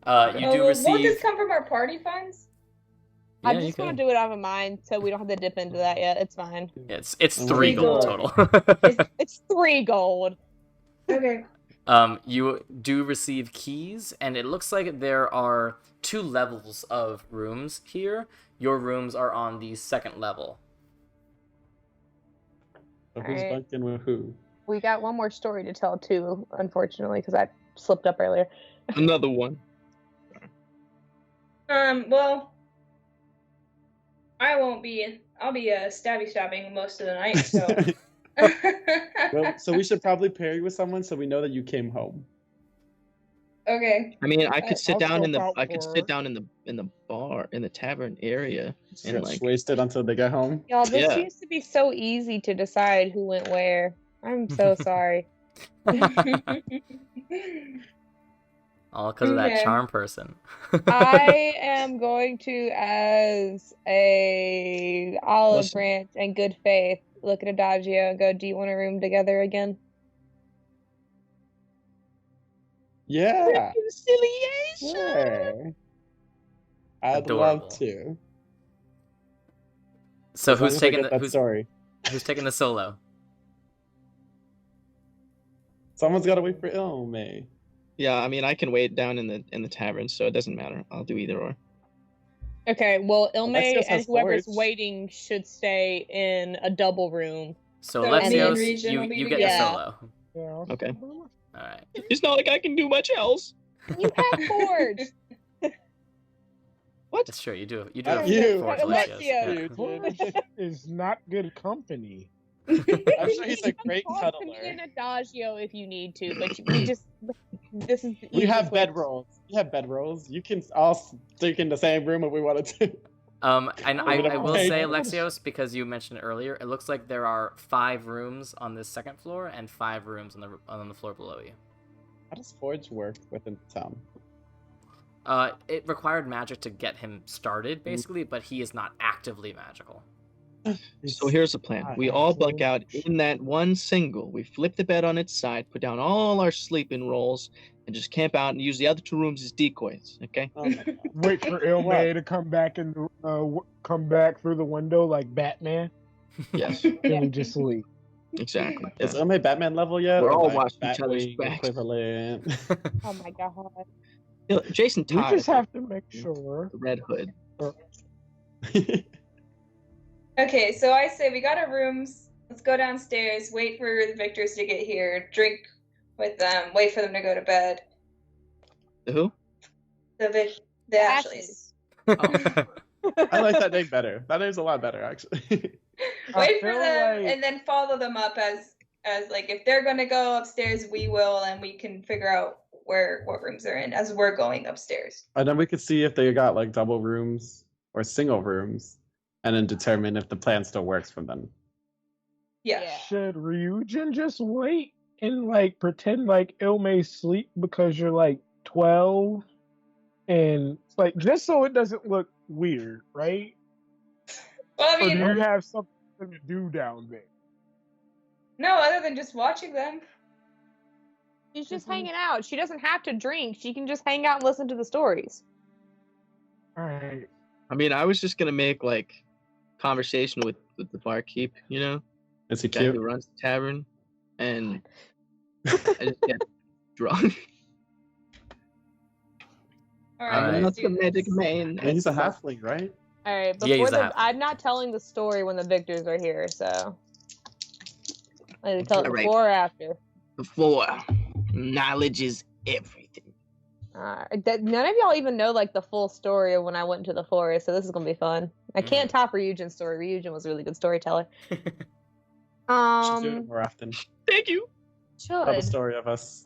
Oh, do won't receive. this come from our party funds? Yeah, I'm you just gonna can. do it out of mine, so we don't have to dip into that yet. It's fine. It's Oh, 3 gold gold. total. It's 3 gold. Okay. You do receive keys, and it looks like there are 2 levels of rooms here. Your rooms are on the 2nd level. So who's Alright. bunked in with who? We got one more story to tell too, unfortunately, because I slipped up earlier. Another one. Well, I won't be. I'll be stabby stabbing most of the night. So. Well, so we should probably pair you with someone so we know that you came home. Okay. I mean, I could sit I'll down scope out I could for sit her. down in the bar in the tavern area Just and get like wasted until they get home. Y'all, this Yeah. used to be so easy to decide who went where. I'm so sorry. All because of that Okay. charm person. I am going to, as a olive Listen. branch and good faith, look at Adagio and go, "Do you want a room together again?" Yeah, Reconciliation. sure. I'd Adorable. love to. So As long who's as I taking get the that story. who's taking the solo? Someone's got to wait for Ilme. Yeah, I mean, I can wait down in the tavern, so it doesn't matter. I'll do either or. Okay, well, Ilme Alexios and has whoever's storage. waiting should stay in a double room. So So me and Lexios, Regent you will be you get the together. solo. Yeah, I'll Okay. scope her. All right. It's not like I can do much else. You have Forge. That's true. You do. You do have You. Forge, Alexio. Lexios. You, Forge dude. is not good company. I'm sure he's a great Talk to me cuddler. in Adagio if you need to, but we just this is the We have easiest way. bed rolls. You have bed rolls. You can all stick in the same room if we wanted to. And I will Okay. say, Lexios, because you mentioned it earlier, it looks like there are 5 rooms on this second floor and 5 rooms on the floor below you. How does Forge work within the town? It required magic to get him started, basically, but he is not actively magical. So here's the plan. We all bunk out in that one single. We flip the bed on its side, put down all our sleeping rolls, and just camp out and use the other 2 rooms as decoys. Okay? Oh my God. Wait for Ilme to come back and come back through the window like Batman. Yes, Then we just leave. exactly. Is Yeah. Ilme Batman level yet? We're Or all like watching each other's Batwing backs. equivalent? Oh my god. You know, Jason We Todd, just have to make sure. the Red Hood. Okay, so I say we got our rooms. Let's go downstairs, wait for the victors to get here, drink with them, wait for them to go to bed. The who? The Ashleys. I like that name better. That name's a lot better, actually. Wait for feel them like- and then follow them up as like if they're gonna go upstairs, we will, and we can figure out what rooms they're in as we're going upstairs. And then we could see if they got like double rooms or single rooms, and then determine if the plan still works for them. Yeah. Yeah. Should Ryujin just wait and like pretend like Ilme sleep because you're like 12 and like just so it doesn't look weird, right? Well, I Or do mean, you have something to do down there? no, other than just watching them. She's just hanging out. She doesn't have to drink. She can just hang out and listen to the stories. Alright. I mean, I was just gonna make like conversation with the barkeep, you know, Is he the guy cute? who runs the tavern, and I just get drunk. All Alright. right, That's let's the do magic this. man. Yeah, he's a halfling, right? All right, Yeah, before he's a half. I'm not telling the story when the victors are here, so I need to tell it All right. before or after. Before, knowledge is everything. None of y'all even know like the full story of when I went into the forest, so this is gonna be fun. I can't top Ryujin's story. Ryujin was a really good storyteller. Should do it Um, more often. Thank you. Tell the should. story of us.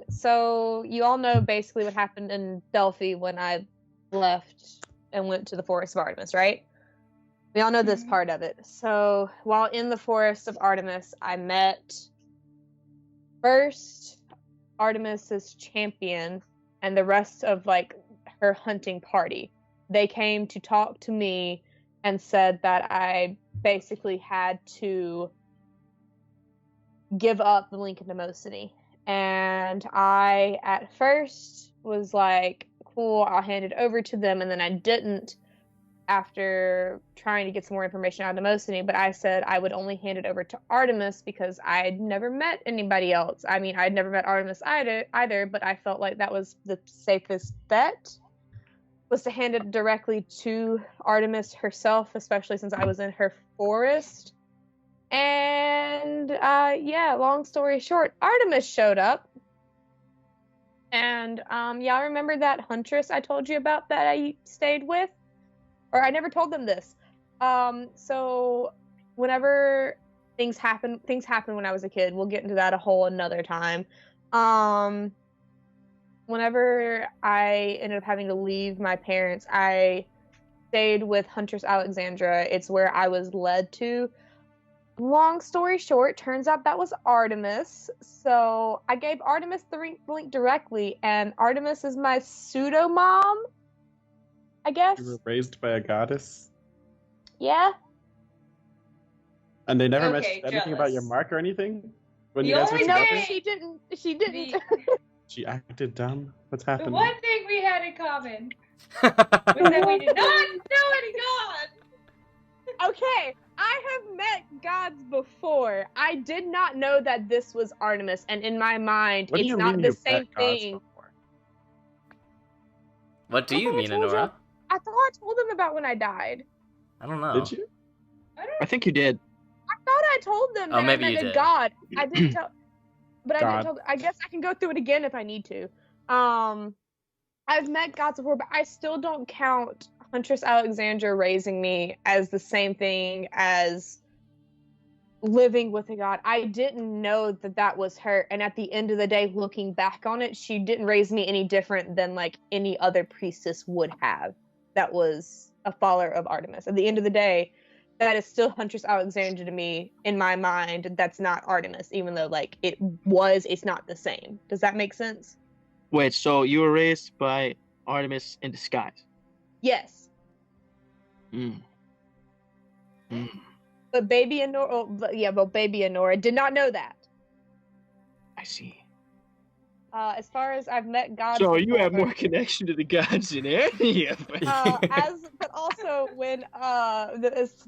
So you all know basically what happened in Delphi when I left and went to the Forest of Artemis, right? We all know this Mhm. part of it. So while in the Forest of Artemis, I met first Artemis's champion and the rest of like her hunting party. They came to talk to me and said that I basically had to give up the Lincoln Demoscene. And I at first was like, cool, I'll hand it over to them, and then I didn't after trying to get some more information out of Demoscene, but I said I would only hand it over to Artemis because I'd never met anybody else. I mean, I'd never met Artemis either, but I felt like that was the safest bet, was to hand it directly to Artemis herself, especially since I was in her forest. And yeah, long story short, Artemis showed up. And y'all remember that huntress I told you about that I stayed with? Or I never told them this. So whenever things happen when I was a kid. We'll get into that a whole another time. whenever I ended up having to leave my parents, I stayed with Huntress Alexandra. It's where I was led to. Long story short, turns out that was Artemis. So I gave Artemis the link directly, and Artemis is my pseudo mom, I guess. You were raised by a goddess, Yeah. and they never Okay, mentioned anything about your jealous. mark or anything when The you guys were only No, together. thing- she didn't. She acted dumb. What's The happening? one thing we had in common was that we did not know any gods. Okay, I have met gods before. I did not know that this was Artemis, and in my mind, What do it's you not mean the you've same met gods thing. before? What do you I mean, told you- Enora? I thought I told them about when I died. I don't know. Did you? I think you did. I thought I told them Oh, that maybe I you met a did. god. I didn't tell, but I didn't God. tell. I guess I can go through it again if I need to. I've met gods before, but I still don't count Huntress Alexandra raising me as the same thing as living with a god. I didn't know that that was her, and at the end of the day, looking back on it, she didn't raise me any different than like any other priestess would have that was a follower of Artemis. At the end of the day, that is still Huntress Alexandra to me in my mind. That's not Artemis, even though like it's not the same. Does that make sense? Wait, so you were raised by Artemis in disguise? Yes. Mm. Mm. But baby Honora, baby Honora did not know that. I see. As far as I've met gods, So you have before, more connection to the gods than any of us. but also when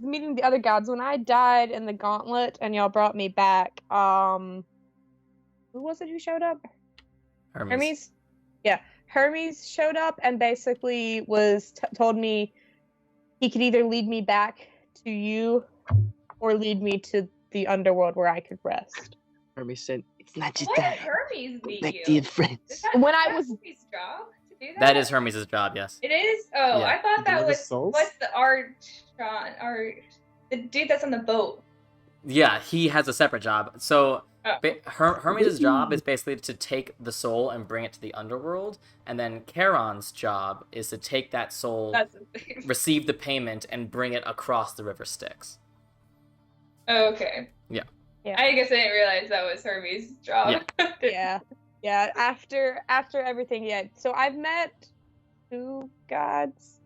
meeting the other gods, when I died in the gauntlet and y'all brought me back, who was it who showed up? Hermes. Yeah, Hermes showed up and basically was told me he could either lead me back to you or lead me to the underworld where I could rest. Hermes said, "It's not just Why did that. Hermes Go meet back you? to your friends." When I That's was- Hermes' job to do that. That is Hermes' job, yes. It is. Oh, Yeah. I thought To that deliver was souls? what's the the dude that's on the boat. Yeah, he has a separate job. So Oh. Hermes' job is basically to take the soul and bring it to the underworld, and then Charon's job is to take that soul, That's his name. receive the payment, and bring it across the river Styx. Oh, okay. Yeah. Yeah. I guess I didn't realize that was Hermes' job. Yeah. After everything, yeah. So I've met 2 gods.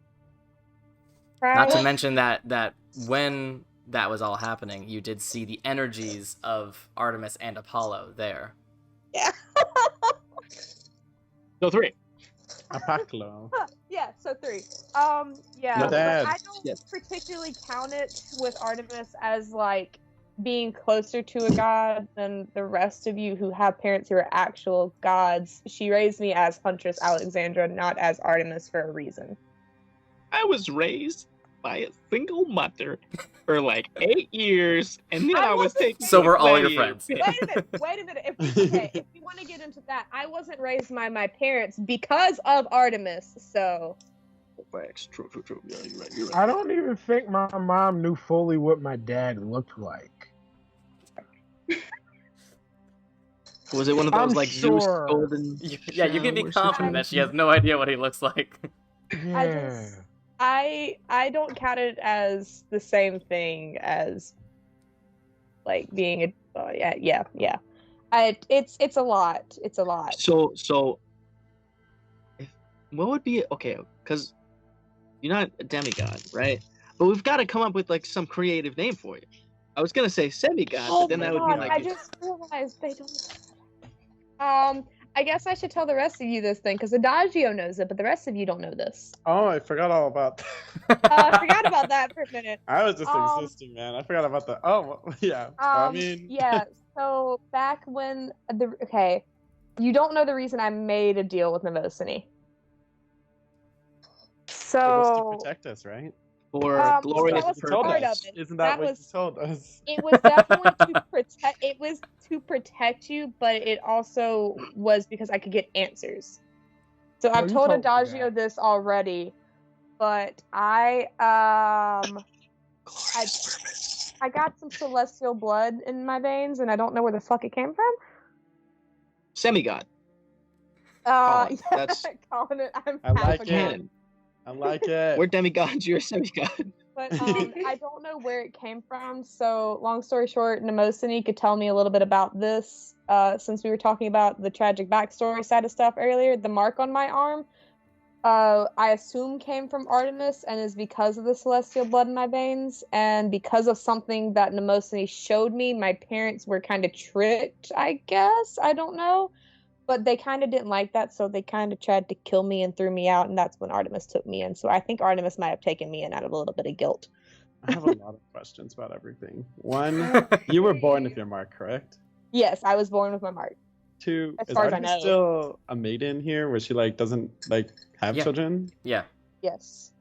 Not to Right? mention that when that was all happening, you did see the energies of Artemis and Apollo there. Yeah. So 3. Apaclo. Yeah, so 3. Yeah, My but dad. I don't Yes. particularly count it with Artemis as like being closer to a god than the rest of you who have parents who are actual gods. She raised me as Huntress Alexandra, not as Artemis, for a reason. I was raised by a single mother for like 8 years, and then I I was wasn't- taken. So we're all your gladiator friends. pit. Wait a minute. If we want to get into that, I wasn't raised by my parents because of Artemis, so Facts. True. Yeah, you're right. I don't even think my mom knew fully what my dad looked like. Was it one of those I'm like sure. Zeus golden? Yeah, you can be showers confident that she has no idea what he looks like. Yeah. I don't count it as the same thing as like being a yeah. It's a lot. It's a lot. So, what would be okay? Because you're not a demigod, right? But we've got to come up with like some creative name for you. I was gonna say semigod, but then that would be like I just realized they don't. I guess I should tell the rest of you this thing because Adagio knows it, but the rest of you don't know this. Oh, I forgot all about that. I forgot about that for a minute. I was just existing, man. I forgot about the. Oh, well, yeah. I mean. Yeah. So back when you don't know the reason I made a deal with Novosini. It was So to protect us, right? for glorious that was You told part purpose. of it. Isn't That that what was- you told us? it was definitely to protect. It was to protect you, but it also was because I could get answers. So I've you told told me Adagio that. this already, but I got some celestial blood in my veins, and I don't know where the fuck it came from. Semigod. on, Yeah, that's- calling it. I'm I half like a it. god. Canon. I like it. We're demigods. You're a semigod. But I don't know where it came from. So long story short, Nemosini could tell me a little bit about this. Since we were talking about the tragic backstory side of stuff earlier, the mark on my arm, I assume came from Artemis and is because of the celestial blood in my veins, and because of something that Nemosini showed me. My parents were kind of tricked, I guess. I don't know. But they kind of didn't like that, so they kind of tried to kill me and threw me out, and that's when Artemis took me in. So I think Artemis might have taken me in out of a little bit of guilt. I have a lot of questions about everything. One, you were born with your mark, correct? Yes, I was born with my mark. Two, As is far as I Artemis know. still a maiden here, where she like doesn't like have Yeah. children? Yeah. Yes.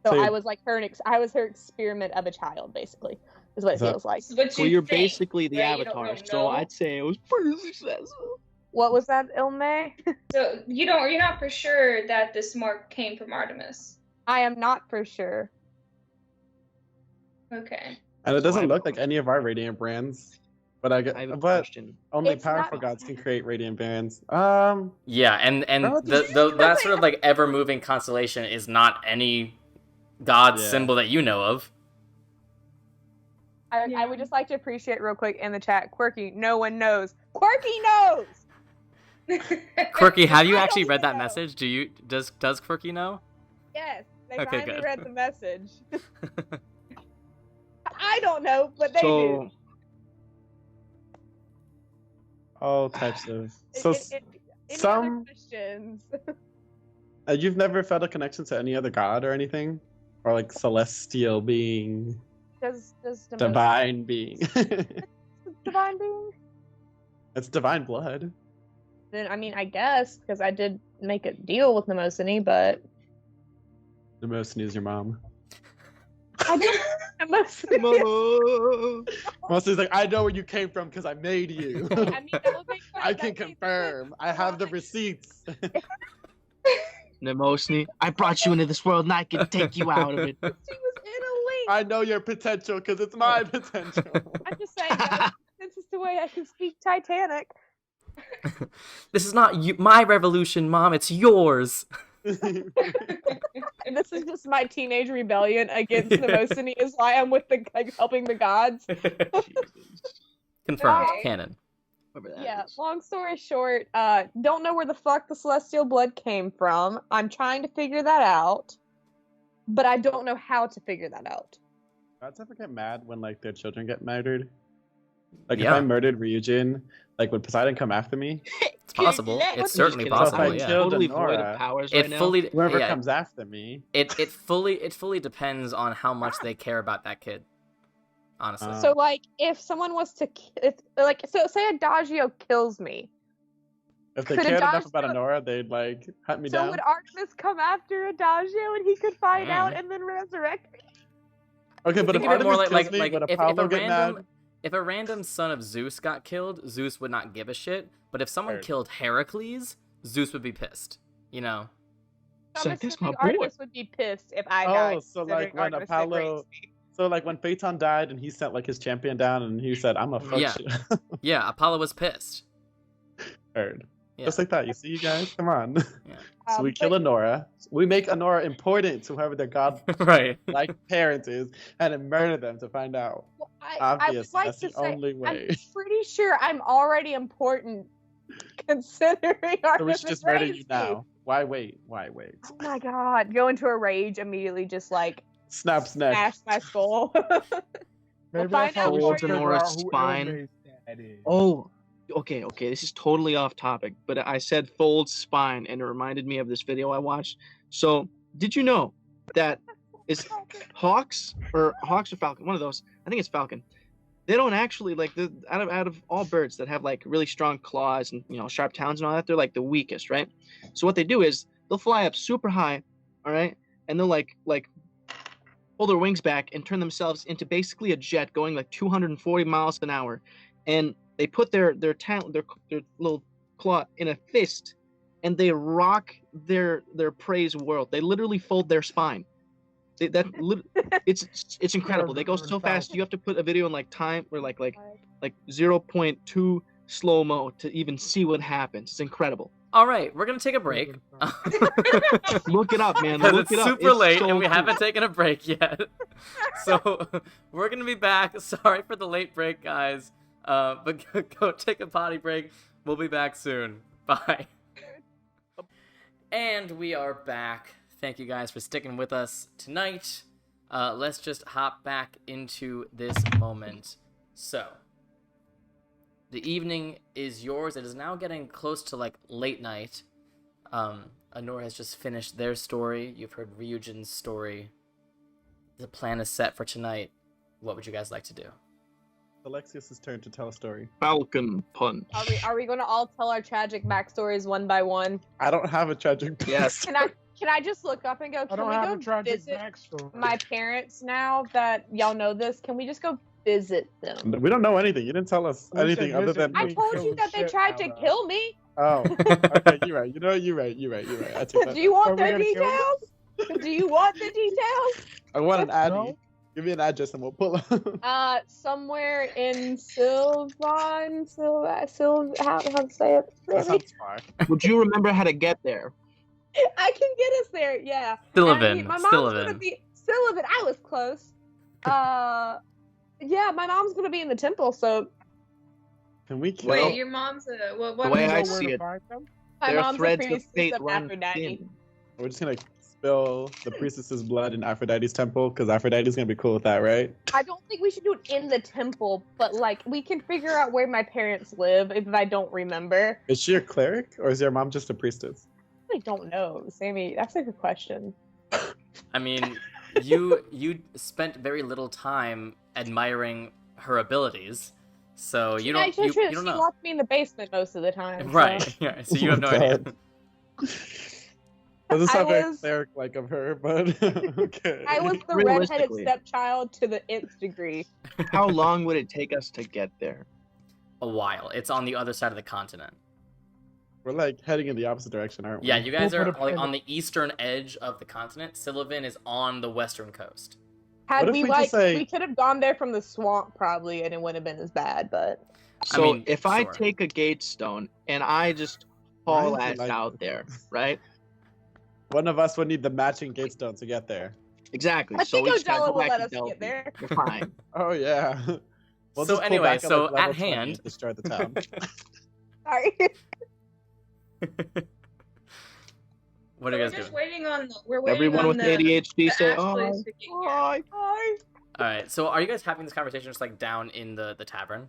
So So- I was like I was her experiment of a child, basically, is what it Is that- feels like. But Well, you're basically the right? You don't avatar, really so know. I'd say it was pretty successful. What was that, Ilme? So you're not for sure that this mark came from Artemis. I am not for sure. Okay. And it So I doesn't have a look like any of our radiant brands, but I I have get, a but question. only It's powerful not- gods can create radiant brands. Yeah, and Oh, that sort of like ever moving constellation is not any god Yeah. symbol that you know of. I would just like to appreciate real quick in the chat, Quirky, no one knows. Quirky knows! Quirky, have you I actually don't read that know. message? Does Quirky know? Yes, they Okay, finally good. read the message. I don't know, but they So do. all types of. It- So it- any some- other questions? you've never felt a connection to any other god or anything, or like celestial being, Does Nemosini- divine being. divine being? It's divine blood. Then I mean, I guess because I did make a deal with Nemosini, but The most is your mom. I don't. Nemosini. Mama. Mostly's like, I know where you came from because I made you. I mean, that would make I sense. can confirm. I have the receipts. Nemosini, I brought you into this world and I can take you out of it. She was in a link. I know your potential because it's my potential. I'm just saying, guys, this is the way I can speak Titanic. This is not my revolution, Mom. It's yours. And this is just my teenage rebellion against Nemosini. Is why I'm with the helping the gods. Confirmed. Okay. Canon. Whatever that Yeah. is. Long story short, don't know where the fuck the celestial blood came from. I'm trying to figure that out, but I don't know how to figure that out. Gods ever get mad when like their children get murdered? Like if Yeah. I murdered Ryujin, like would Poseidon come after me? It's possible. I'm It's just certainly kidding. possible. I I'm Yeah. killed totally void Anora. of powers It right now. fully. Whoever yeah, comes after me. It fully depends on how much they care about that kid. Honestly. Uh, So like, if someone was to, so say Adagio kills me, If they could cared enough Adagio- about Anora, they'd like hunt me so down. would Artemis come after Adagio and he could find out Mm. and then resurrect me? Okay, but if Think of it more Artemis kills me, like would if Apollo a get random mad? if a random son of Zeus got killed, Zeus would not give a shit. But if someone Heard. killed Heracles, Zeus would be pissed. You know. So I'm that's my assuming boy. Artemis would be pissed if I Oh, died. so, considering like, when Artemis Apollo- raised me. So like when Phaeton died and he sent like his champion down and he said, "I'm a fuck Yeah. shit." Yeah, Apollo was pissed. Heard. Yeah. Just like that. You see, you guys? Come on. Yeah. So we But- kill Anora. We make Anora important to whoever their god-like Right. parent is, and then murder them to find out. Well, I Obviously, would like that's to the say, only way. I'm pretty sure I'm already important, considering So we Artemis should just murder raised you me. now. Why wait? Why wait? Oh my god! Go into a rage immediately, just like Snaps neck. smash my skull. Maybe find that's how we out should more. figure out Nora's who spine. Ilme's dad is. Oh, okay. This is totally off topic, but I said fold spine, and it reminded me of this video I watched. So, did you know that is hawks or falcon? One of those. I think it's falcon. They don't actually like the out of all birds that have like really strong claws and sharp talons and all that. They're like the weakest, right? So what they do is they'll fly up super high, all right, and they'll like pull their wings back and turn themselves into basically a jet going like 240 miles an hour, and they put their little claw in a fist, and they rock their prey's world. They literally fold their spine. It's incredible. They go so fast. You have to put a video in like time or like 0.2 slow-mo to even see what happens. It's incredible. All right, we're gonna take a break. Look it up, man. Because Look it's it up. super It's late so and we cool. haven't taken a break yet. So we're gonna be back. Sorry for the late break, guys. But go take a potty break. We'll be back soon. Bye. And we are back. Thank you guys for sticking with us tonight. Let's just hop back into this moment. So, the evening is yours. It is now getting close to like late night. Anor has just finished their story. You've heard Ryujin's story. The plan is set for tonight. What would you guys like to do? Alexius' turn to tell a story. Falcon punch. Are we going to all tell our tragic backstories one by one? I don't have a tragic Yes. Can I just look up and go? I Can don't we have a go tragic visit backstory. my parents now that y'all know this? Can we just go visit them? We don't know anything. You didn't tell us We anything said other visit than. I me. told kill you the that they shit tried to out of kill me. Oh, okay, you're right. You know, you're right. I take that. Do you want So we're the gonna kill details? Do you want the details? I want an Addy. No? Give me an address and we'll pull up. Somewhere in how to say it? That sounds far. Would you remember how to get there? I can get us there, yeah. Sylvan. My mom's gonna be Sylvan. I was close. Yeah, my mom's gonna be in the temple, so Can we kill? Wait, your mom's a what? The way You know I where see to it, find them? my there are mom's a threads of priestess fate of run Aphrodite. thin. We're just gonna spill the priestess's blood in Aphrodite's temple because Aphrodite's gonna be cool with that, right? I don't think we should do it in the temple, but like we can figure out where my parents live if I don't remember. Is she a cleric or is your mom just a priestess? I don't know, Sammy. That's a good question. I mean, you spent very little time admiring her abilities, so you don't you don't She know. locked me in the basement most of the time. Right. So. Yeah. So you Oh have my no idea. God. Doesn't I sound very was- cleric-like of her, but okay. I was the redheaded Realistically. stepchild to the nth degree. How long would it take us to get there? A while. It's on the other side of the continent. We're like heading in the opposite direction, aren't we? Yeah, you guys We'll are put a like pin- on the eastern edge of the continent. Sylvan is on the western coast. Had What if we we just like, say- we could have gone there from the swamp probably, and it wouldn't have been as bad. But So mean, if I sure. take a gate stone and I just Why haul is it ass like out this? there, right? One of us would need the matching gate stone to get there. Exactly. I so think we just gotta Odella go will back let to us Delphi. get there. We're fine. Oh yeah. So just pull anyway, back at, so level at 20 hand- and destroy the town. Sorry. What are So you guys we're just doing? waiting on. We're waiting Everyone on with the ADHD say, Ashley's "Oh, to get here. hi." Hi. All right. So are you guys having this conversation just like down in the tavern?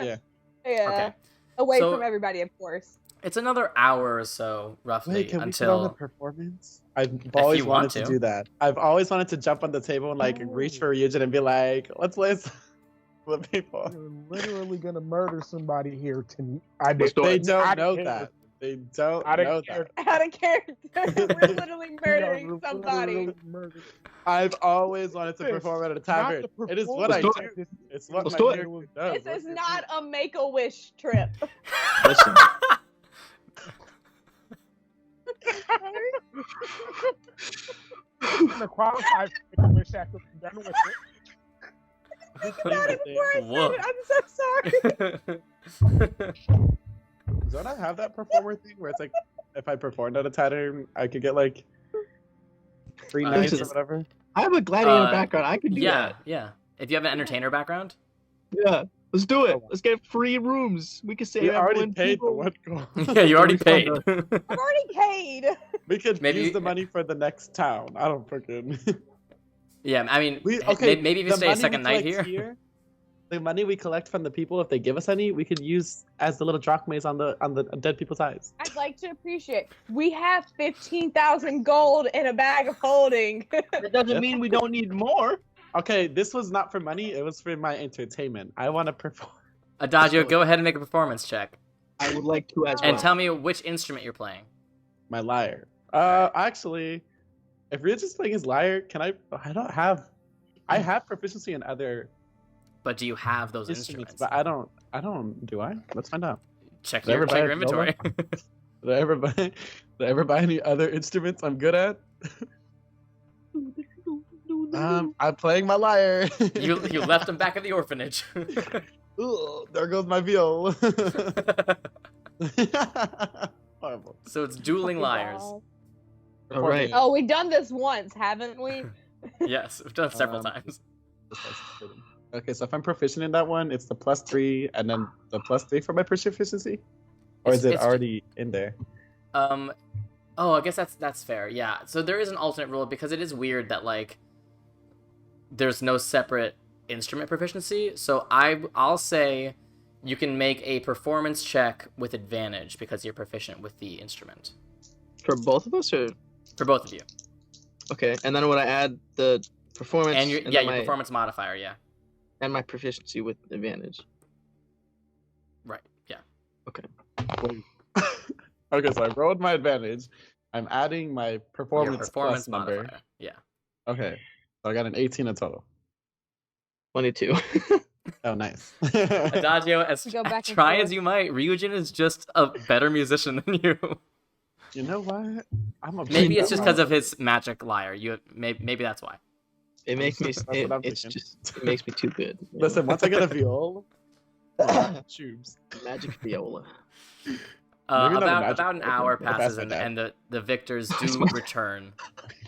Yeah. Okay. Away So- from everybody, of course. It's another hour or so, roughly, Wait, can we put on the until. performance? I've always you want wanted to to. do that. I've always wanted to jump on the table and like reach for Ryujin and be like, "Let's play some with people." You're literally gonna murder somebody here tonight. Let's do They it. don't Out of know character. that. They don't Out of know character. that. Out of character. We're literally murdering You're somebody. literally murdering- I've always wanted to This, perform at a not tavern. the It is what I performance, do. this- It's what Let's my do it. character does. This is not a Make-A-Wish trip. Listen, I'm gonna qualify for the wish after we're done with it. Not before I Whoa. said it. I'm so sorry. Don't I have that performer thing where it's like, if I performed at a tavern, I could get like free nights or just- whatever? I have a gladiator Uh, background. I can do Yeah, that. yeah. If you have an entertainer background, Yeah. Let's do it. Oh. Let's get free rooms. We can save We already everyone paid the people. one goal. yeah, you already paid. refund I've already paid. We could Maybe- use the money for the next town. I don't fucking. Yeah, I mean, Okay, maybe if you the stay a money we second night collect here. the money we collect from the people, if they give us any, we could use as the little drachmaes on the dead people's eyes. I'd like to appreciate. We have 15,000 gold in a bag of holding. That doesn't mean we don't need more. Okay, this was not for money. It was for my entertainment. I want to perform. Adagio, go ahead and make a performance check. I would like to as well. And tell me which instrument you're playing. My lyre. Actually, if you're just playing his lyre, can I? I don't have. I have proficiency in other But do you have those instruments, instruments? but I don't. I don't. Do I? Let's find out. Check Did your everybody inventory. Did I ever buy? Did I ever buy any other instruments I'm good at? I'm playing my lyre. you left them back at the orphanage. Ugh, there goes my viol. Horrible. So it's dueling Fucking liars. God. All right. Oh, we've done this once, haven't we? Yes, we've done it several Um, times. Okay, so if I'm proficient in that one, it's the +3 and then the +3 for my proficiency? Or is it It's- already in there? Oh, I guess that's fair. Yeah. So there is an alternate rule because it is weird that like there's no separate instrument proficiency. So I'll say you can make a performance check with advantage because you're proficient with the instrument. For both of us, or For both of you. okay, and then when I add the performance And your then performance modifier, yeah. and my proficiency with advantage. Right. Yeah. Wait. Okay, so I rolled my advantage. I'm adding my Your performance, performance plus number. modifier. Yeah. Okay, so I got an 18 in total. 22. Oh, nice. Adagio, as Go back and try forth. as you might, Ryujin is just a better musician than you. You know what? I'm a Maybe it's just because of his magic lyre. Maybe that's why. It makes me. That's what I'm It's thinking. just. It makes me too good. you know? Listen, once I get a viol, tubes. Magic viola. Maybe not a magic About an item, hour but that's passes my dad. and the victors That's do my- return.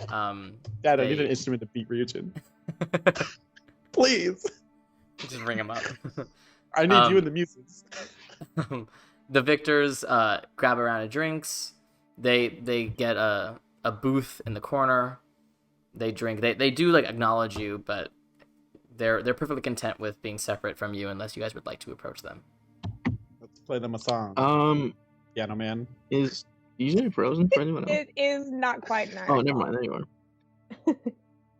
Dad, I need They- an instrument to beat Ryujin. Please. Just ring him up. I need you in the muses. The victors grab a round of drinks. They get a booth in the corner. They drink. They do like acknowledge you, but they're perfectly content with being separate from you unless you guys would like to approach them. Let's play them a song. Piano Man. Is usually frozen for anyone else? It is not quite 9 Oh, never o'clock. mind. There you are.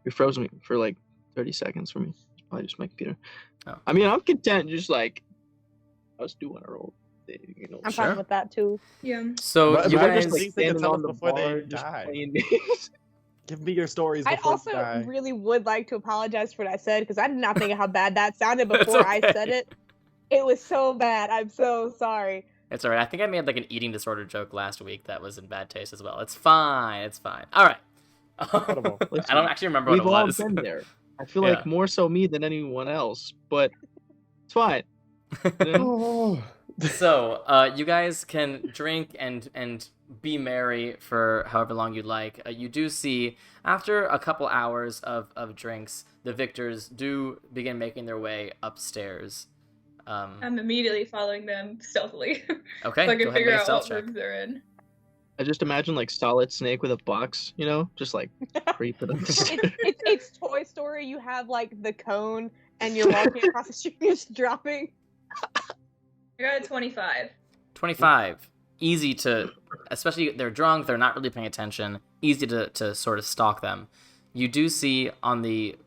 You froze me for like 30 seconds for me. It's probably just my computer. Oh. I mean, I'm content just like us doing our own thing, you know. I'm Sure. fine with that too. Yeah. So But you they're guys, just like- they can standing tell on us the before they bar, just die. playing Give me your stories I before also you die. really would like to apologize for what I said because I did not think of how bad that sounded It's before I okay. said it. It was so bad. I'm so sorry. it's alright. I think I made like an eating disorder joke last week that was in bad taste as well. It's fine. It's fine. All right. Incredible. I don't actually remember what We've it all was. been there. I feel Yeah. like more so me than anyone else, but it's fine. You know? Oh. So, you guys can drink and be merry for however long you'd like. You do see, after a couple hours of drinks, the victors do begin making their way upstairs. I'm immediately following them stealthily. Okay, so I go can ahead and figure make a out stealth what check. rooms they're in. I just imagine like Solid Snake with a box, you know, just like creeping up the stairs. It's Toy Story. You have like the cone and you're walking across the street and you're just dropping. I got a 25. 25. Easy to, especially they're drunk, they're not really paying attention. Easy to sort of stalk them. You do see on the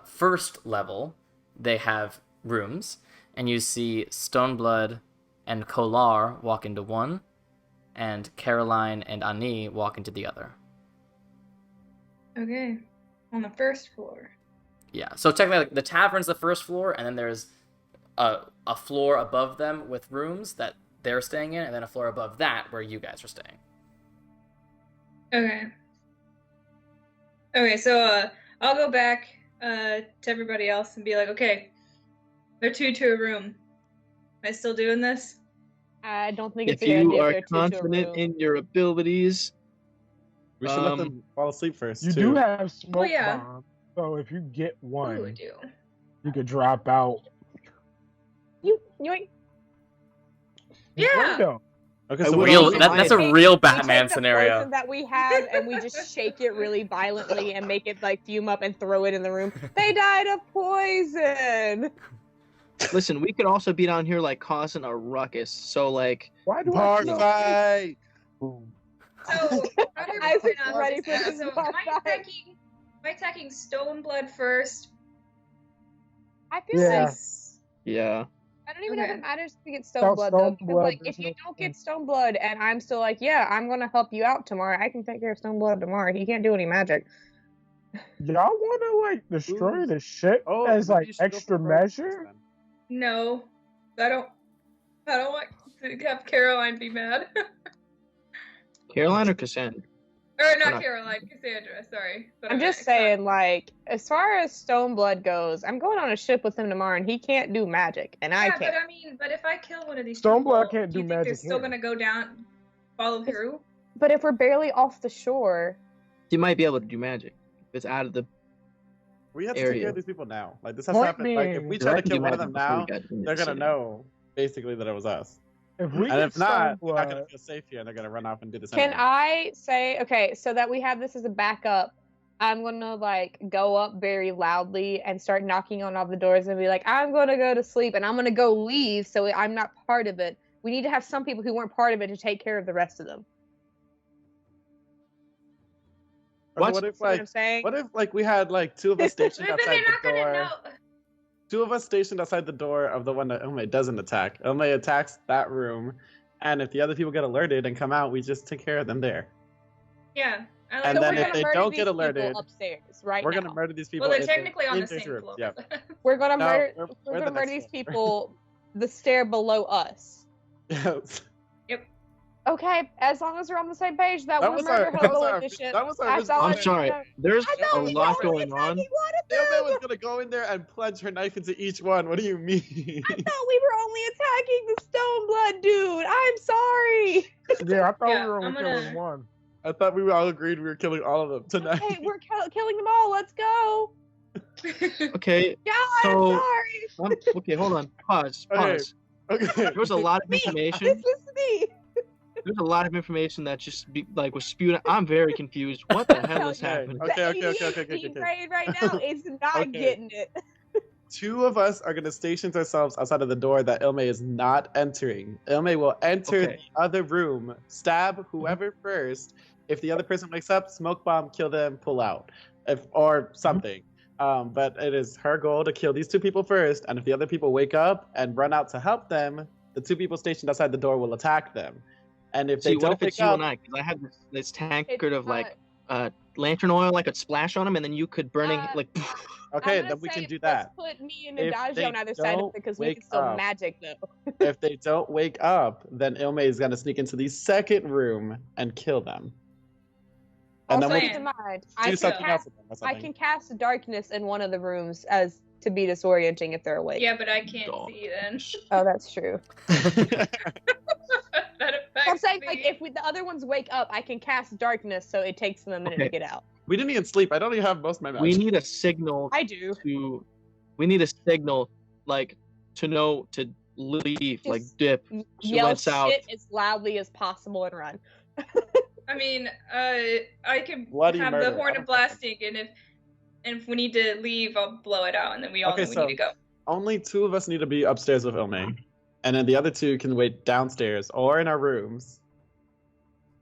first level, they have rooms, and you see Stoneblood and Kolar walk into one, and Caroline and Ani walk into the other. Okay. On the first floor. Yeah, so technically like, the tavern's the first floor, and then there's a floor above them with rooms that they're staying in, and then a floor above that where you guys are staying. Okay. Okay, so I'll go back to everybody else and be like, okay, they're two to a room. Am I still doing this? I don't think If it's a good idea you if are they're two to a confident room. in your abilities, We should let Um, them fall asleep first. You too. do have smoke yeah. bomb, so if you get one, Ooh, I do. you could drop out. You ain't. Yeah. Window. Okay, I so would Real, also that's a buy- real We Batman take the scenario. poison that we have and we just shake it really violently and make it like fume up and throw it in the room. They died of poison. listen, we could also be down here like causing a ruckus. So like, Why do Bar I feel fight. Boom. So, I was ready for this so bar am I fight. attacking Stoneblood first? I feel Yeah. like yeah, I don't even know if Okay. it matters to get Without Stoneblood though. Because Stoneblood, like there's if you no don't get Stoneblood and I'm still like, yeah, I'm gonna help you out tomorrow. I can take care of Stoneblood tomorrow. He can't do any magic. Y'all want to like destroy Ooh. the shit Oh, as maybe like you should go extra for Frozen measure? then. No. I don't want to have Caroline be mad. Caroline or Cassandra? Or not not- Caroline, Cassandra. Sorry. But I'm just saying, like, as far as Stoneblood goes, I'm going on a ship with him tomorrow, and he can't do magic, and I Yeah, can't. but if I kill one of these Stormblood people, can't do you do think they're magic still here. gonna go down, follow If- through? But if we're barely off the shore, You might be able to do magic. If it's out of the We have to take care area. of these people now. Like this has Point to happen. Like if being- we Because I try to can kill do one of magic them before you now, got into the they're gonna city. know basically that it was us. If we And get if not, they're not Stormblood, gonna feel safe here, and they're gonna run off and do the same. can thing. I say, okay, so that we have this as a backup, I'm gonna like go up very loudly and start knocking on all the doors and be like, I'm gonna go to sleep and I'm gonna go leave, so I'm not part of it. We need to have some people who weren't part of it to take care of the rest of them. Or What? What if See what like I'm saying? what if like we had like two of us stationed Then outside they're not the gonna door? know. Two of us stationed outside the door of the one that Ome doesn't attack. Ome attacks that room, and if the other people get alerted and come out, we just take care of them there. Yeah. I like And So then we're if gonna they murder don't these get people alerted, upstairs right We're now. gonna murder these people. well, they're in technically on the in these same rooms. floor. Yeah. We're gonna No, murder. we're We're the gonna murder next these floor. people the stair below us. Yes. Okay, as long as we're on the same page, that, That we're was murder our- that hobo was at our- the ship. that was our That's all I I'm need to sorry. know. There's I a thought we lot told going you on. taking one of Ome them. was gonna go in there and plunge her knife into each one. What do you mean? I thought we were only attacking the Stoneblood dude. I'm sorry. yeah, I thought Yeah, we were only I'm killing gonna- one. I thought we all agreed we were killing all of them tonight. Okay, we're killing them all. Let's go. Okay. God, So- I'm sorry. Okay, hold on. Pause. Okay. Pause. Okay. There was a lot of This information. is me. There's a lot of information that just was spewed out. I'm very confused. What the hell is Okay. happening? Okay, The okay, okay, okay, ADHD okay, okay. brain right now is not Okay. getting it. Two of us are gonna station ourselves outside of the door that Ilme is not entering. Ilme will enter Okay. the other room, stab whoever first. If the other person wakes up, smoke bomb, kill them, pull out, or something. But it is her goal to kill these two people first, and if the other people wake up and run out to help them, the two people stationed outside the door will attack them. And if they See, what don't if it's wake you up, and I? Because I have this tankard It's of like lantern oil I could splash on them, and then you could burning like. okay, I'm gonna then we can say, do that. Let's put me and If Adagio they on either side of don't it because we wake can still up- magic though. If they don't wake up, then Ilme is gonna sneak into the second room and kill them. And Also, then we keep can in mind, do I can, something else cast, with them or I something. can cast darkness in one of the rooms as to be disorienting if they're awake. yeah, but I can't Dog. see then. Oh, that's true. That affects I'm saying, me. like, if the other ones wake up, I can cast darkness, so it takes them a minute to Okay. get out. We didn't even sleep. I don't even have most of my magic. We need a signal I do. to. We need a signal, like, to know to leave, like dip. She Yell went south. shit as loudly as possible and run. I mean, I can Bloody have murder. the horn of blasting, and if we need to leave, I'll blow it out, and then we all Okay, know we so- need to go. Only two of us need to be upstairs with Ilme. And then the other two can wait downstairs or in our rooms.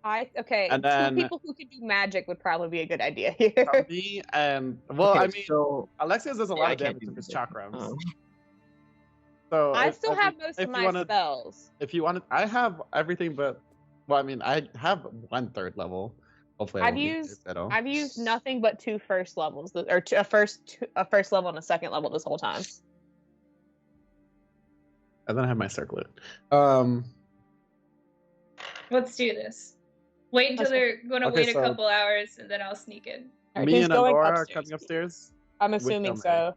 Okay, And two then- people who can do magic would probably be a good idea here. Me and well, Okay, I mean, so Alexios does a Yeah, lot I of can't damage do with his this. chakrams. So I if- still if have you- most if of you my wanna- spells. If you want, I have everything, but well, I mean, I have 1/3 level. Hopefully, I I've won't be used- at all. I've used nothing but two first levels, or a first level and a second level this whole time. And then I have my circlet. Let's do this. Wait until Let's go. they're going to Okay, wait so- a couple hours, and then I'll sneak in. Alright, Me who's and going Alora are upstairs? coming upstairs, I'm with assuming Ilme. so.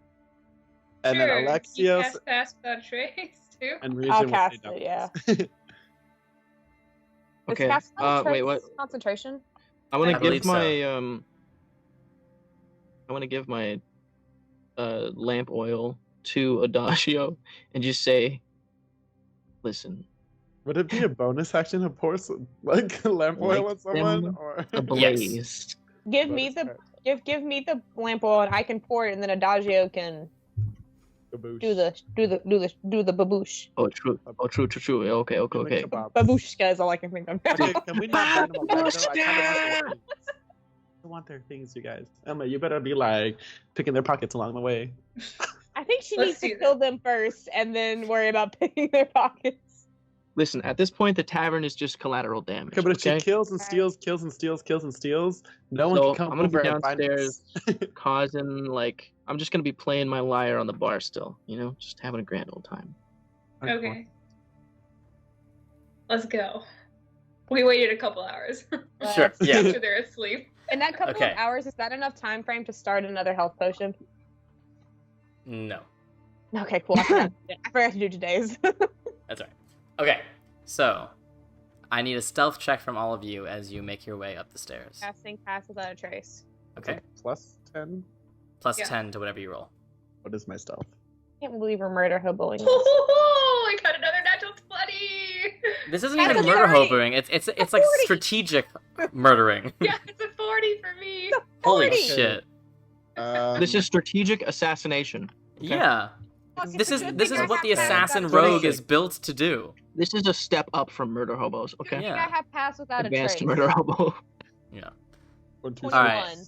and sure, then you Alexios cast Pass Without Trace too. and Regin I'll will cast stay it, yeah. downstairs. okay. Is cast spell Wait, trace what? concentration? I want I to believe give my I want to give my lamp oil to Adagio and just say, listen, Would it be a bonus action to pour some, like lamp oil Like on someone, them or ablaze. Give me the give me the lamp oil and I can pour it, and then Adagio can Kaboosh. do the baboosh. Oh, true. Oh, true. Yeah, okay. Give me Okay. kebab. Babushka is all I can think of now. Okay, can we not burn them alive, though? I kinda want their things, you guys. Emma, you better be like picking their pockets along the way. I think she Let's needs to do kill them first, and then worry about picking their pockets. Listen, at this point, the tavern is just collateral damage. Okay, but if okay? she kills and steals, kills and steals, kills and steals, no one So, can come I'm gonna be over and find us. downstairs. Causing, like, I'm just gonna be playing my lyre on the bar still, you know, just having a grand old time. Okay. Let's go. We waited a couple hours. Sure. Yeah. After they're asleep. In that couple Okay. of hours, is that enough time frame to start another health potion? No. Okay, cool. I forgot to do today's. That's all right. Okay. So, I need a stealth check from all of you as you make your way up the stairs. Casting Pass Without a Trace. Okay. Plus 10. Plus Yeah. 10 to whatever you roll. What is my stealth? I can't believe we're murder hoboing this. Oh, I got another natural 20. This isn't That's even a murder 30. hobering. It's like 40. strategic murdering. Yeah, it's a 40 for me. Holy 40. shit. This is strategic assassination. Okay. Yeah. Fucking This is good this thing is I what have the Pass assassin Without a rogue Trace. is built to do. This is a step up from murder hobos. Okay. I think Yeah. I have Pass Without Advanced a Trace. murder hobo. Yeah. 1, 2, All right. 21.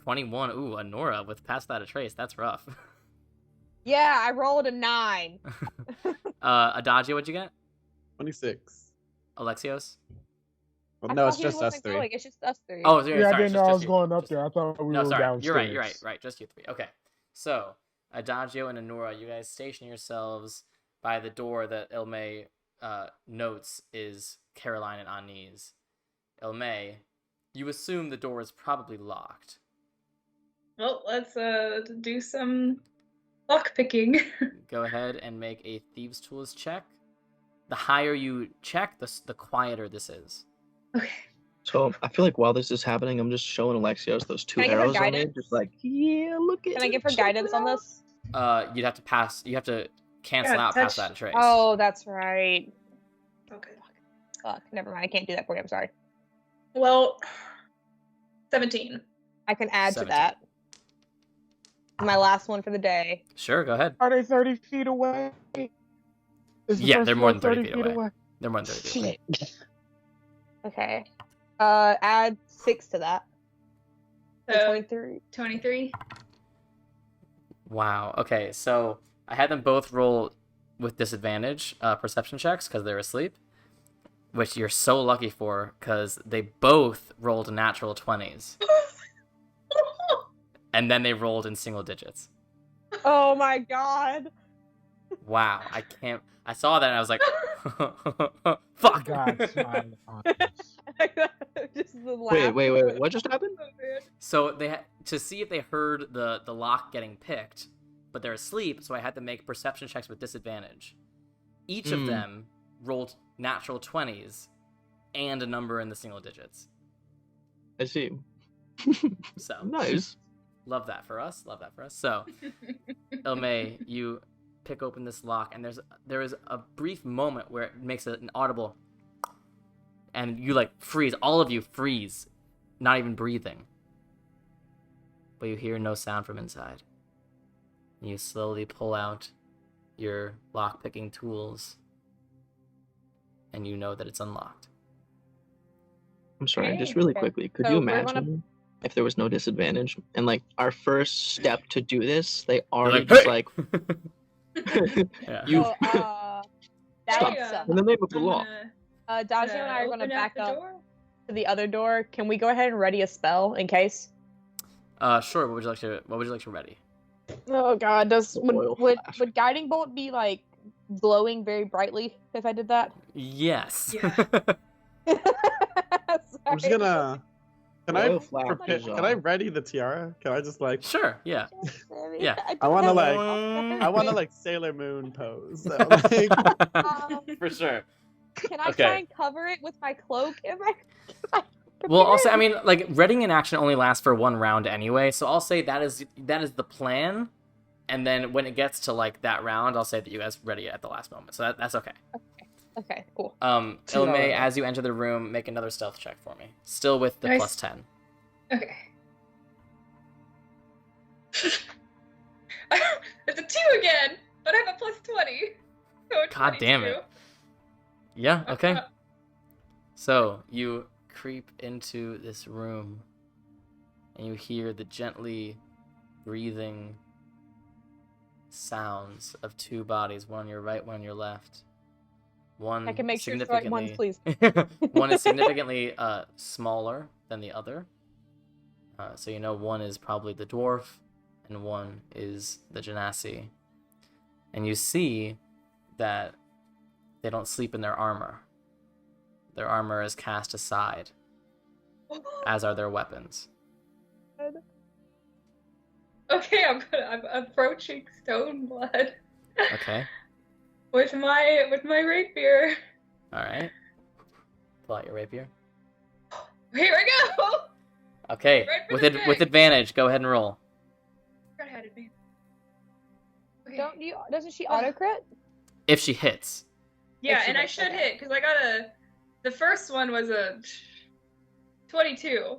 21. Ooh, a Nora with Pass Without a Trace. That's rough. Yeah, I rolled a 9. Adagio, what'd you get? 26. Alexios? Well, I no, thought it's he just us wasn't 3. going. It's just us 3. Oh, Yeah, I sorry. didn't know I was going up there. I thought we No, were sorry. downstairs. You're right. Just you 3. Okay. So, Adagio and Anora, you guys station yourselves by the door that Ilme notes is Caroline and Anise. Ilme, you assume the door is probably locked. Well, let's do some lock picking. Go ahead and make a Thieves' Tools check. The higher you check, the quieter this is. Okay. So I feel like while this is happening, I'm just showing Alexios those 2 Can I give her arrows on me. guidance? Just like, yeah, look at Can I give her check guidance it on out. this? You'd have to pass. You have to cancel Yeah, out past touch- that trace. Oh, that's right. Okay. Fuck, never mind. I can't do that for you. I'm sorry. Well, 17. I can add 17. to that. My last one for the day. Sure, go ahead. Are they 30 feet away? Is the Yeah, first they're more floor than 30 feet away. They're more than 30 feet away. Shit. Okay. Add 6 to that. So So 23. 23. Wow. Okay, so I had them both roll with disadvantage perception checks because they're asleep, which you're so lucky for because they both rolled natural 20s. And then they rolled in single digits. Oh my god. Wow, I can't. I saw that and I was like, fuck. God, smile on us. Just the laugh. Wait. What just happened? So they had to see if they heard the lock getting picked, but they're asleep. So I had to make perception checks with disadvantage. Each of them rolled natural 20s and a number in the single digits. I see. So Nice. love that for us. So Ilme, you pick open this lock, and there is a brief moment where it makes an audible, and you like freeze. All of you freeze, not even breathing. But you hear no sound from inside. You slowly pull out your lock-picking tools, and you know that it's unlocked. I'm sorry, just Okay. really quickly. Could So you we're gonna- imagine if there was no disadvantage and like our first step to do this, they already like, just "Hey!" like Yeah. you So, that stop sucks. in the name of the I'm law. gonna, Dajio and I are going to open back the up door. to the other door. Can we go ahead and ready a spell in case? Sure. What would you like to ready? Oh god, Oil flash. would guiding bolt be like glowing very brightly if I did that? Yes. Yeah. I'm just Sorry. gonna. Can I Oil flash prepare, is, can I ready the tiara? Can I just like Sure. Yeah. Yeah. I wanna, don't like- know. I want to like Sailor Moon pose. So, like, For sure. Can I Okay. try and cover it with my cloak? Well, also, I mean, like, readying an action only lasts for one round anyway, so I'll say that is the plan, and then when it gets to, like, that round, I'll say that you guys ready it at the last moment, so that's okay. Okay, cool. Ilme, Tiara. as you enter the room, make another stealth check for me. Still with the Nice. plus 10. Okay. It's a 2 again, but I have a plus 20. So God damn 22. it. Yeah, okay. So, you creep into this room, and you hear the gently breathing sounds of two bodies, one on your right, one on your left. One I can make sure it's the right ones, please. one is significantly smaller than the other. So you know one is probably the dwarf, and one is the genasi. And you see that they don't sleep in their armor. Their armor is cast aside, as are their weapons. Okay, I'm approaching Stoneblood. Okay. with my rapier. All right. Pull out your rapier. Here I go. Okay. Right for with the with neck. advantage, go ahead and roll. I had advantage. Okay. Doesn't she auto crit? If she hits. Yeah, If she and I hits, should okay. hit because I got the first one was a 22.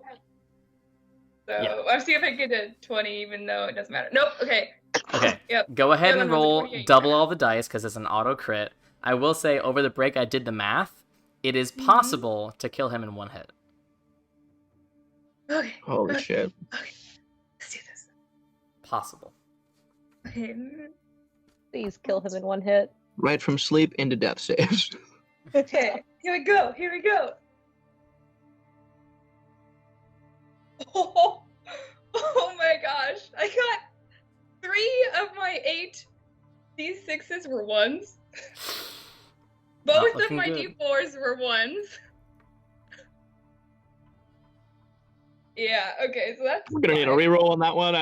So Yeah. I'll see if I get a 20, even though it doesn't matter. Nope. Okay. Okay. Yep. Go ahead The and other one's a roll 28. double all the dice because it's an auto crit. I will say over the break I did the math. It is possible to kill him in one hit. Okay. Holy okay. shit. Okay. Let's do this. Possible. Okay. Please kill him in one hit. Right from sleep into death saves. Okay. Here we go. Here we go. Oh my gosh. I got 3 of my 8 D6s were 1s. Both of looking my good. D4s were 1s. Yeah, okay, so that's We're gonna need a fine. reroll on that one. Can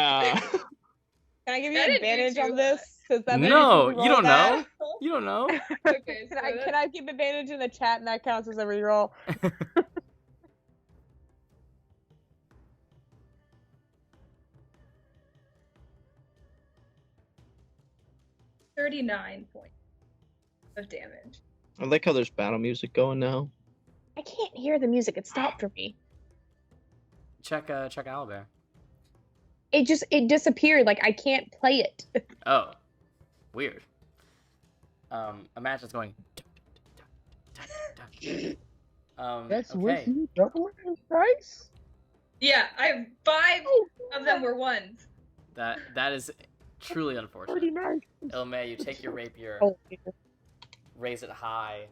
I give you I didn't do advantage too on this? Because that No, means you don't that. know. You don't know. Okay, so Can I give advantage in the chat and that counts as a reroll? 39 points of damage. I like how there's battle music going now. I can't hear the music. It stopped for me. check Owlbear. It disappeared. Like I can't play it. Oh, weird. Imagine it's going. That's okay. with you doubling his price? Yeah, I have 5 of them were 1s. That is truly unfortunate. 39. Ilme, you take your rapier, Oh, raise it high,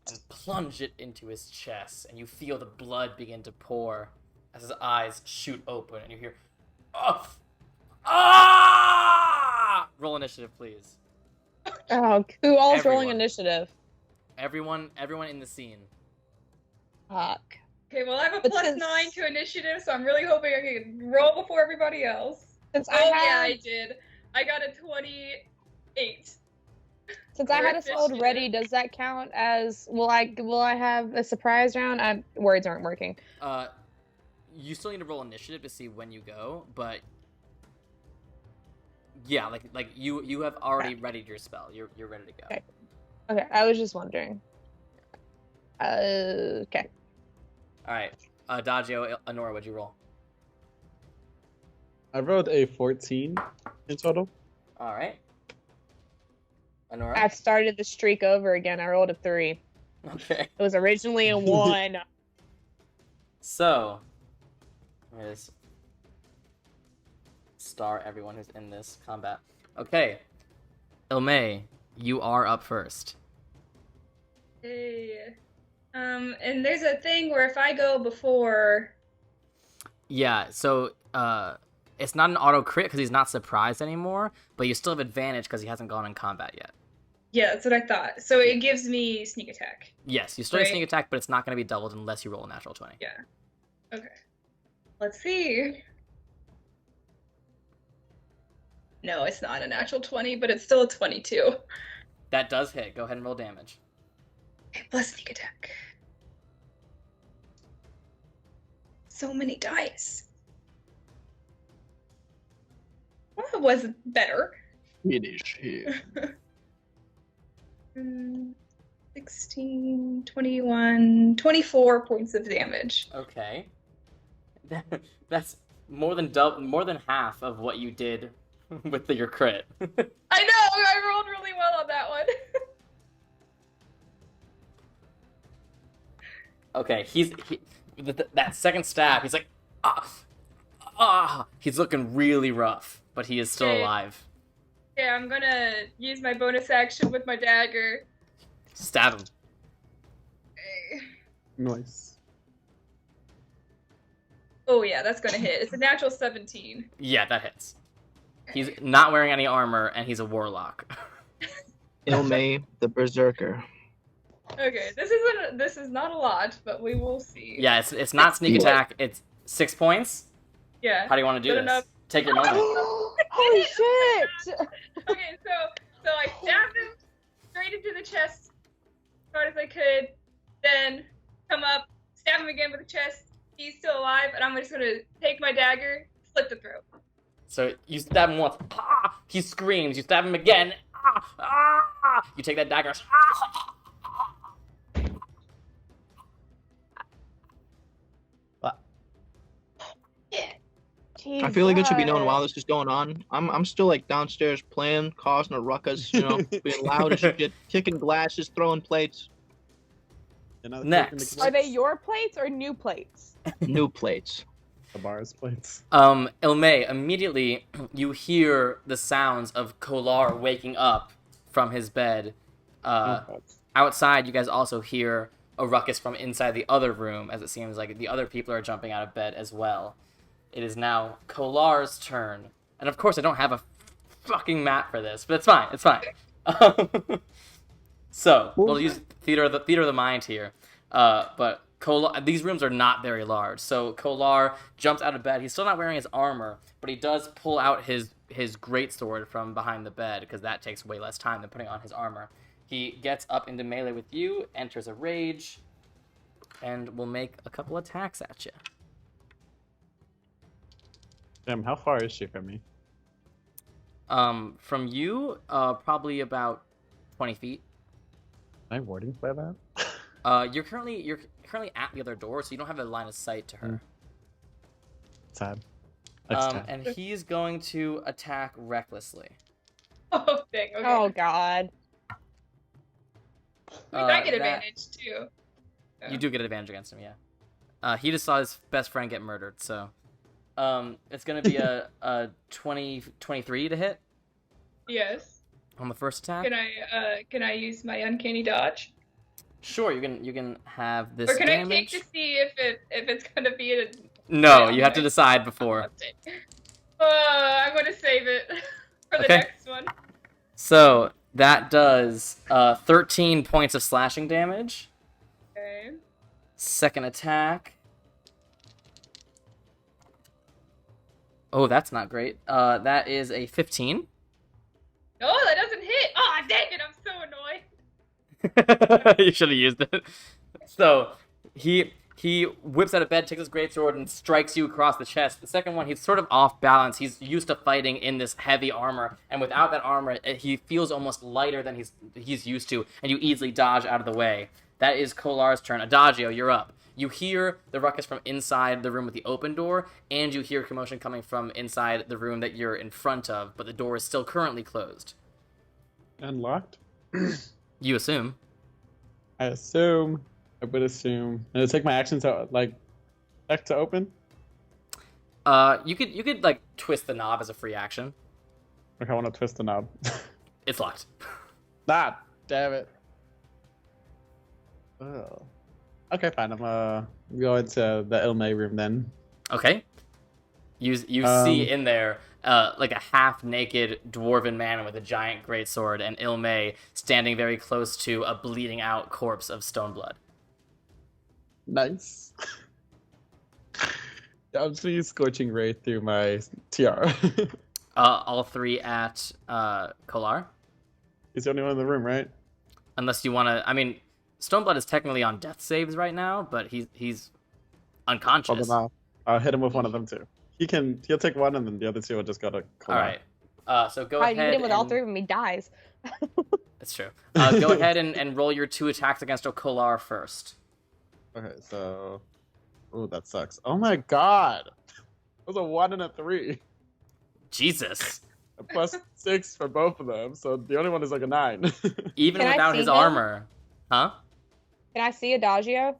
and plunge it into his chest, and you feel the blood begin to pour as his eyes shoot open, and you hear, "Oh, ah!" Roll initiative, please. oh who all's rolling Everyone. initiative? Everyone in the scene. Fuck. Okay, well I have a But plus since- 9 to initiative, so I'm really hoping I can roll before everybody else. Since Oh I yeah, had I did. I got a 28. since I had a Or sword ready, does that count as will I have a surprise round? Words aren't working. You still need to roll initiative to see when you go, but yeah, like you have already readied your spell. You're ready to go. Okay. Okay, I was just wondering. Okay. All right, Adagio, Honora, what'd you roll? I rolled a 14 in total. All right, Honora. I've started the streak over again. I rolled a 3. Okay. It was originally a 1. So, let's star everyone who's in this combat. Okay, Ilme, you are up first. Hey. And there's a thing where if I go before. Yeah, so it's not an auto crit because he's not surprised anymore, but you still have advantage because he hasn't gone in combat yet. Yeah, that's what I thought. So it gives me sneak attack. Yes, you still have Right. sneak attack, but it's not going to be doubled unless you roll a natural 20. Yeah. Okay. Let's see. No, it's not a natural 20, but it's still a 22. That does hit. Go ahead and roll damage. Okay, plus sneak attack. So many dice. Well, it was better. Finish here. 16, 21, 24 points of damage. Okay. That's more than half of what you did with your crit. I know, I rolled really well on that one. Okay, that second stab, he's like, he's looking really rough, but he is still Okay. alive. Okay, I'm gonna use my bonus action with my dagger. Stab him. Okay. Nice. Oh yeah, that's gonna hit. It's a natural 17. Yeah, that hits. He's not wearing any armor, and he's a warlock. Ilme the Berserker. Okay, this is not a lot, but we will see. Yeah, it's not sneak attack. It's 6 points. Yeah. How do you want to do Good this? enough. Take your moment. Holy shit! Okay, so I stabbed him straight into the chest as hard as I could, then come up, stab him again with the chest. He's still alive, and I'm just gonna take my dagger, slit the throat. So you stab him once. Ah! He screams. You stab him again. Ah! Ah! You take that dagger. Ah! I feel like it should be known while this is going on. I'm still like downstairs playing, causing a ruckus, being loud as shit, kicking glasses, throwing plates. Next. Are they your plates or new plates? New plates. The bars plates. Ilme, immediately you hear the sounds of Kolar waking up from his bed. Outside, you guys also hear a ruckus from inside the other room, as it seems like the other people are jumping out of bed as well. It is now Kolar's turn. And of course, I don't have a fucking map for this, but it's fine. It's fine. So, we'll use theater of the mind here. But Kolar, these rooms are not very large. So Kolar jumps out of bed. He's still not wearing his armor, but he does pull out his greatsword from behind the bed, because that takes way less time than putting on his armor. He gets up into melee with you, enters a rage, and will make a couple attacks at you. Damn, how far is she from me? From you, probably about 20 feet. Can I warding play that? You're currently at the other door, so you don't have a line of sight to her. Sad. And he's going to attack recklessly. Oh, dang, okay. Oh god. I get advantage, too. You do get advantage against him, yeah. He just saw his best friend get murdered, so... it's gonna be a 23 to hit Yes. on the first attack. Can I use my uncanny dodge? Sure, you can have this Or can damage. I take to see if it's gonna be a... No, you have to decide before. I'm gonna save it for the Okay. next one. So that does 13 points of slashing damage. Okay. Second attack. Oh, that's not great. That is a 15. No, that doesn't hit. Oh, dang it! I'm so annoyed. You should have used it. So he whips out of bed, takes his greatsword, and strikes you across the chest. The second one, he's sort of off balance. He's used to fighting in this heavy armor, and without that armor, he feels almost lighter than he's used to, and you easily dodge out of the way. That is Kolar's turn. Adagio, you're up. You hear the ruckus from inside the room with the open door, and you hear commotion coming from inside the room that you're in front of, but the door is still currently closed. Unlocked? You assume. I would assume. And take my action to back to open? You could like twist the knob as a free action. Okay, I want to twist the knob. It's locked. Ah, damn it. Oh. Okay, fine. I'm going to the Ilme room then. Okay. You see in there like a half-naked dwarven man with a giant greatsword, and Ilme standing very close to a bleeding-out corpse of Stoneblood. Nice. Yeah, I'm just gonna use Scorching Ray through my tiara. All three at Kolar. He's the only one in the room, right? Unless you want to... I mean, Stoneblood is technically on death saves right now, but he's unconscious. Hold on, I'll hit him with one of them too. He'll take one, and then the other two will just go to Kolar. All right. So go How ahead. you hit him with all three of them, he dies. That's true. Go ahead and roll your 2 attacks against Kolar first. Okay, so... Oh, that sucks. Oh my god! It was a 1 and a 3. Jesus. A +6 for both of them, so the only one is like a 9. Even Can I without see his him? armor. Huh? Can I see Adagio?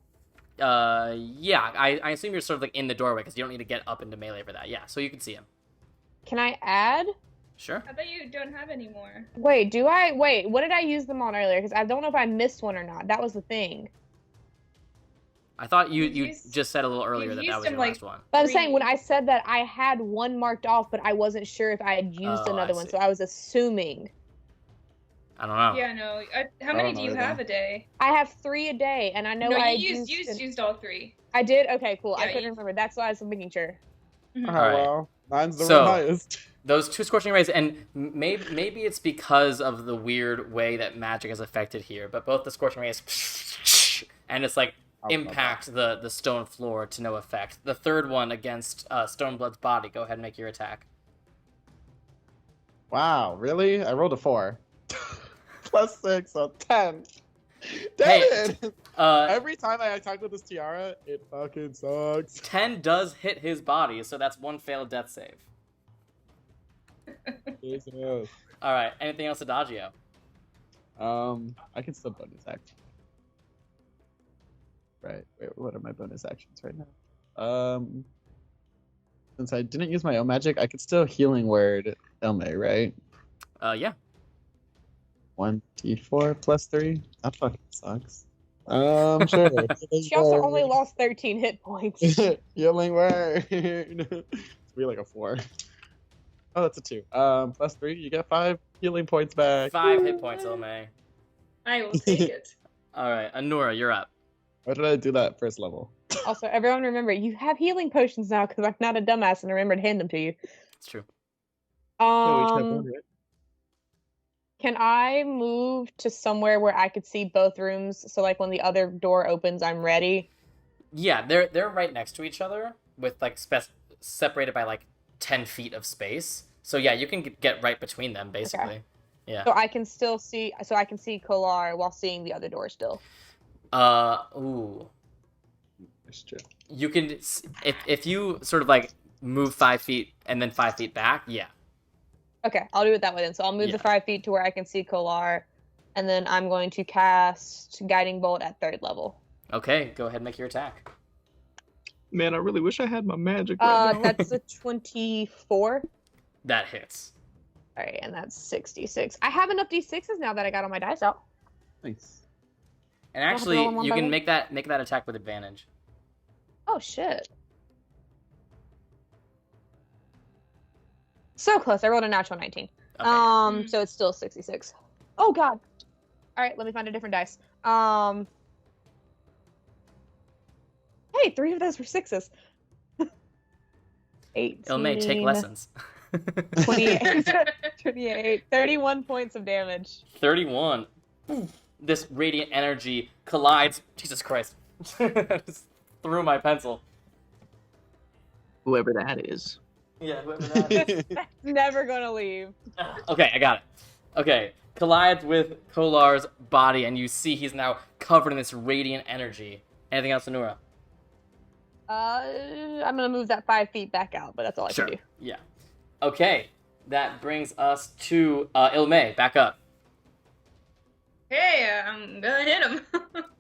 Yeah. I assume you're sort of like in the doorway because you don't need to get up into melee for that. Yeah, so you can see him. Can I add? Sure. I bet you don't have any more. Wait, do I? Wait, what did I use them on earlier? Because I don't know if I missed one or not. That was the thing. I thought you used- just said a little earlier you that used was him, your like- last one. But I'm Three. saying when I said that I had one marked off, but I wasn't sure if I had used Oh, another I one, see. so I was assuming. I don't know. Yeah, no. How I many don't do know you have either. a day? I have 3 a day, and I know No, I you used all 3. I did. Okay, cool. I Yeah, couldn't remember. That's why I was making sure. Mhm. Oh, Alright. well, mine's the So- highest. Those 2 scorching rays, and maybe it's because of the weird way that magic is affected here, but both the scorching rays and it's like impact the stone floor to no effect. The third one against Stoneblood's body. Go ahead and make your attack. Wow, really? I rolled a 4. Plus 6, so 10. Damn Hey, it! Uh, Every time I attack with this tiara, it fucking sucks. 10 does hit his body, so that's 1 failed death save. Jesus. All right. Anything else, Adagio? I can still bonus action. Right. Wait, what are my bonus actions right now? Since I didn't use my own magic, I could still healing word Elme, right? Yeah. 1d4 plus 3. That fucking sucks. Sure. She also only lost 13 hit points. Healing word. It's be like a 4. Oh, that's a 2. Plus 3, you get 5 healing points back. 5 hit points, Ilme. I will take it. All right. Anura, you're up. Why did I do that first level? Also, everyone remember, you have healing potions now because I'm not a dumbass and I remembered to hand them to you. It's true. Yeah, we each have one, right? Can I move to somewhere where I could see both rooms? So, like, when the other door opens, I'm ready. Yeah, they're right next to each other with like separated by like 10 feet of space. So yeah, you can get right between them basically. Okay. Yeah. So I can still see. So I can see Kolar while seeing the other door still. Ooh. That's true. You can if you sort of like move 5 feet and then 5 feet back. Yeah. Okay, I'll do it that way then. So I'll move Yeah. the 5 feet to where I can see Kolar, and then I'm going to cast Guiding Bolt at 3rd level. Okay. Go ahead and make your attack. Man, I really wish I had my magic right now. That's a 24. That hits. All right, and that's 66. I have enough d6s now that I got all my dice out. Thanks. And I'll have to actually, roll them one you by can one. make that attack with advantage. Oh shit! So close. I rolled a natural 19. Okay. So it's still 66. Oh god. All right, let me find a different dice. Hey, 3 of those were 6s. 18. Ilme, take lessons. 28. 28. 31 points of damage. 31. This radiant energy collides. Jesus Christ. Just threw my pencil. Whoever that is. Yeah, whoever that is. That's never gonna leave. Okay, I got it. Okay, collides with Kolar's body, and you see he's now covered in this radiant energy. Anything else, Anura? I'm gonna move that 5 feet back out, but that's all I Sure. can do. Yeah. Okay, that brings us to Ilme. Back up. Hey, I'm gonna hit him.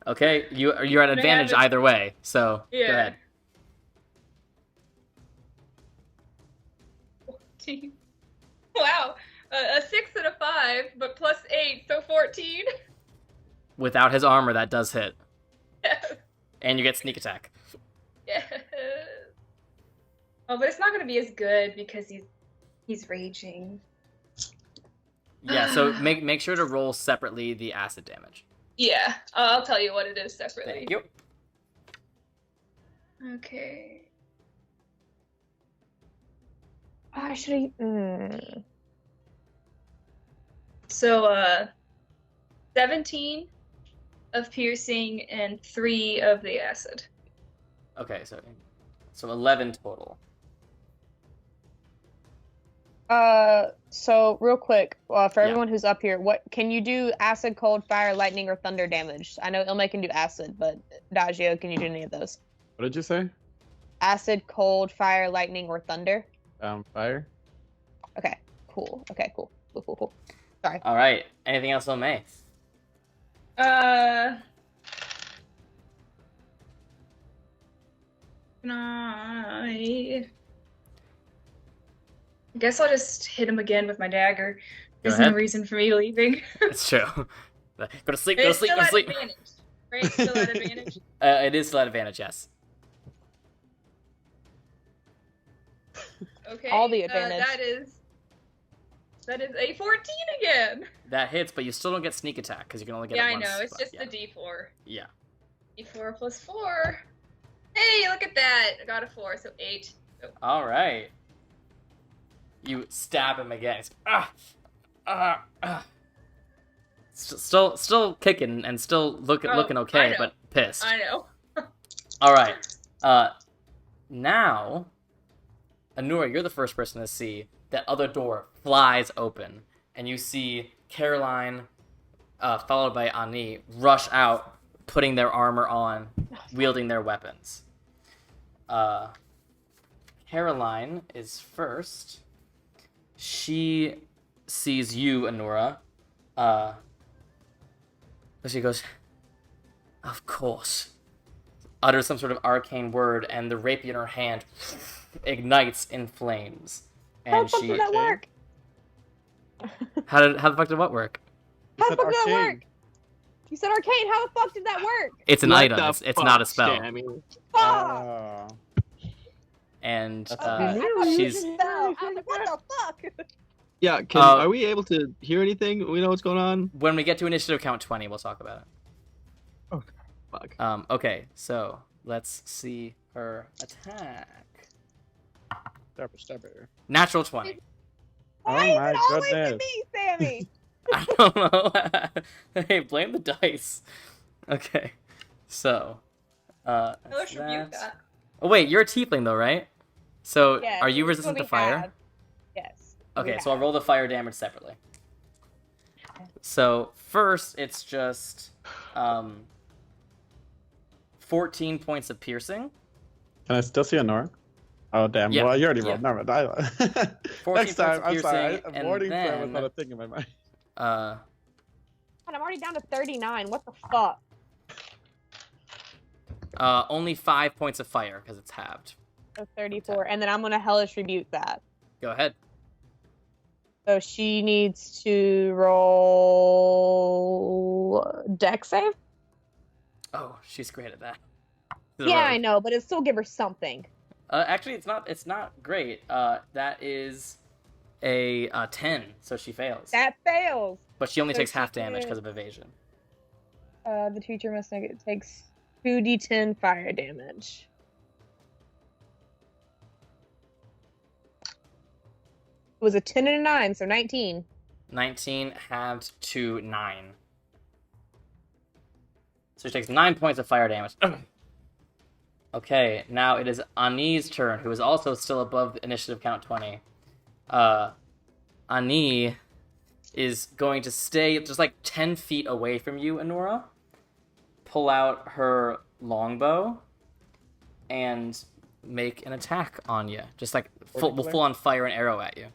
Okay, you're at I advantage have it? either way, so Yeah. go ahead. Wow, a 6 and a 5, but plus 8, so 14. Without his armor, that does hit, Yes. and you get sneak attack. Yes. Oh, but it's not gonna be as good because he's raging. Yeah, so make sure to roll separately the acid damage. Yeah, I'll tell you what it is separately. Thank you. Okay. I should have. So, 17 of piercing and 3 of the acid. Okay, so 11 total. So real quick, for Yeah. everyone who's up here, what can you do? Acid, cold, fire, lightning, or thunder damage? I know Ilme can do acid, but Dagio, can you do any of those? What did you say? Acid, cold, fire, lightning, or thunder? Fire. Okay, cool. Okay, cool. Cool. Sorry. All right. Anything else on May? I guess I'll just hit him again with my dagger. Go There's ahead. no reason for me leaving. It's true. Go to sleep. Go to It's sleep. still Go to at sleep. advantage, right? Still at advantage. It is still at advantage. Yes. Okay. All the advantage. That is That is a 14 again. That hits, but you still don't get sneak attack because you can only get Yeah, it I once. know. It's but just yeah. the D4. Yeah. D4 plus 4. Hey, look at that! I got a 4, so 8. So, All right. You stab him again. He's, Still kicking and still looking I okay, know. but pissed. I know. All right. Now, Anura, you're the first person to see that other door flies open, and you see Caroline, followed by Ani, rush out, putting their armor on, wielding their weapons. Caroline is first. She sees you, Anura. She goes, "Of course." Utters some sort of arcane word, and the rapier in her hand ignites in flames. How And the fuck she. did that work? How the fuck did what work? You How said the fuck did that arcane. work? You said arcane. How the fuck did that work? It's an What item. the It's not a fuck, spell. Sammy? Fuck! Oh. And That's Okay, I thought it was she's. a spell. I was like, what the fuck? Yeah, are we able to hear anything? We know what's going on? When we get to initiative count 20, we'll talk about it. Fuck. Okay, so let's see her attack. Stabber. Natural 20. Why Oh is my it always goodness. to me, Sammy? I don't know. Hey, blame the dice. Okay, so. I That's should rebuke that. Oh, wait, you're a tiefling, though, right? So, Yeah, are you this is what resistant to we fire? have. Yes. Okay, we so I'll have. roll the fire damage separately. So, first, it's just 14 points of piercing. Can I still see a Nora? Oh damn! Yeah, Well, you already yeah. rolled. Never mind. 14 Next time, points of I'm sorry. piercing, and Avoiding flare was then, not a thing in my mind. uh, God, I'm already down to 39. What the fuck? only 5 points of fire, because it's halved. So 34. And then I'm going to hellish rebuke that. Go ahead. So she needs to roll dex save? Oh, she's great at that. Yeah, I know, but it'll still give her something. Actually, it's not great. That is a 10, so she fails. That fails. But she only so takes she half damage can- because of evasion. The teacher must takes 2d10 fire damage. It was a 10 and a 9, so 19. 19 halved to 9. So she takes 9 points of fire damage. Okay, now it is Ani's turn, who is also still above the initiative count 20. Ani is going to stay just like 10 feet away from you, Anora. Pull out her longbow and make an attack on you. Just like full on fire an arrow at you.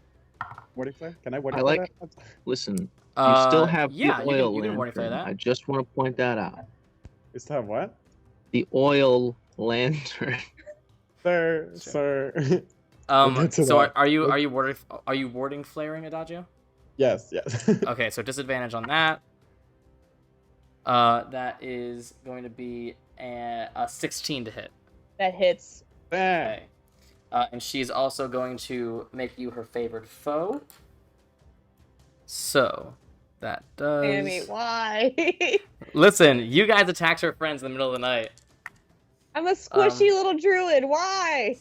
Warning flare? Can I warning I flare like- that? Listen, you still have yeah, the oil you can warning flare lantern. that. I just want to point that out. You still have what? The oil lantern. Sir. Um, We'll get to so that. are you warding flaring, Adagio? Yes. Okay, so disadvantage on that. That is going to be a 16 to hit. That hits. Bang. Okay. And she's also going to make you her favored foe. So, that does... Sammy, why? Listen, you guys attacked her friends in the middle of the night. I'm a squishy little druid. Why?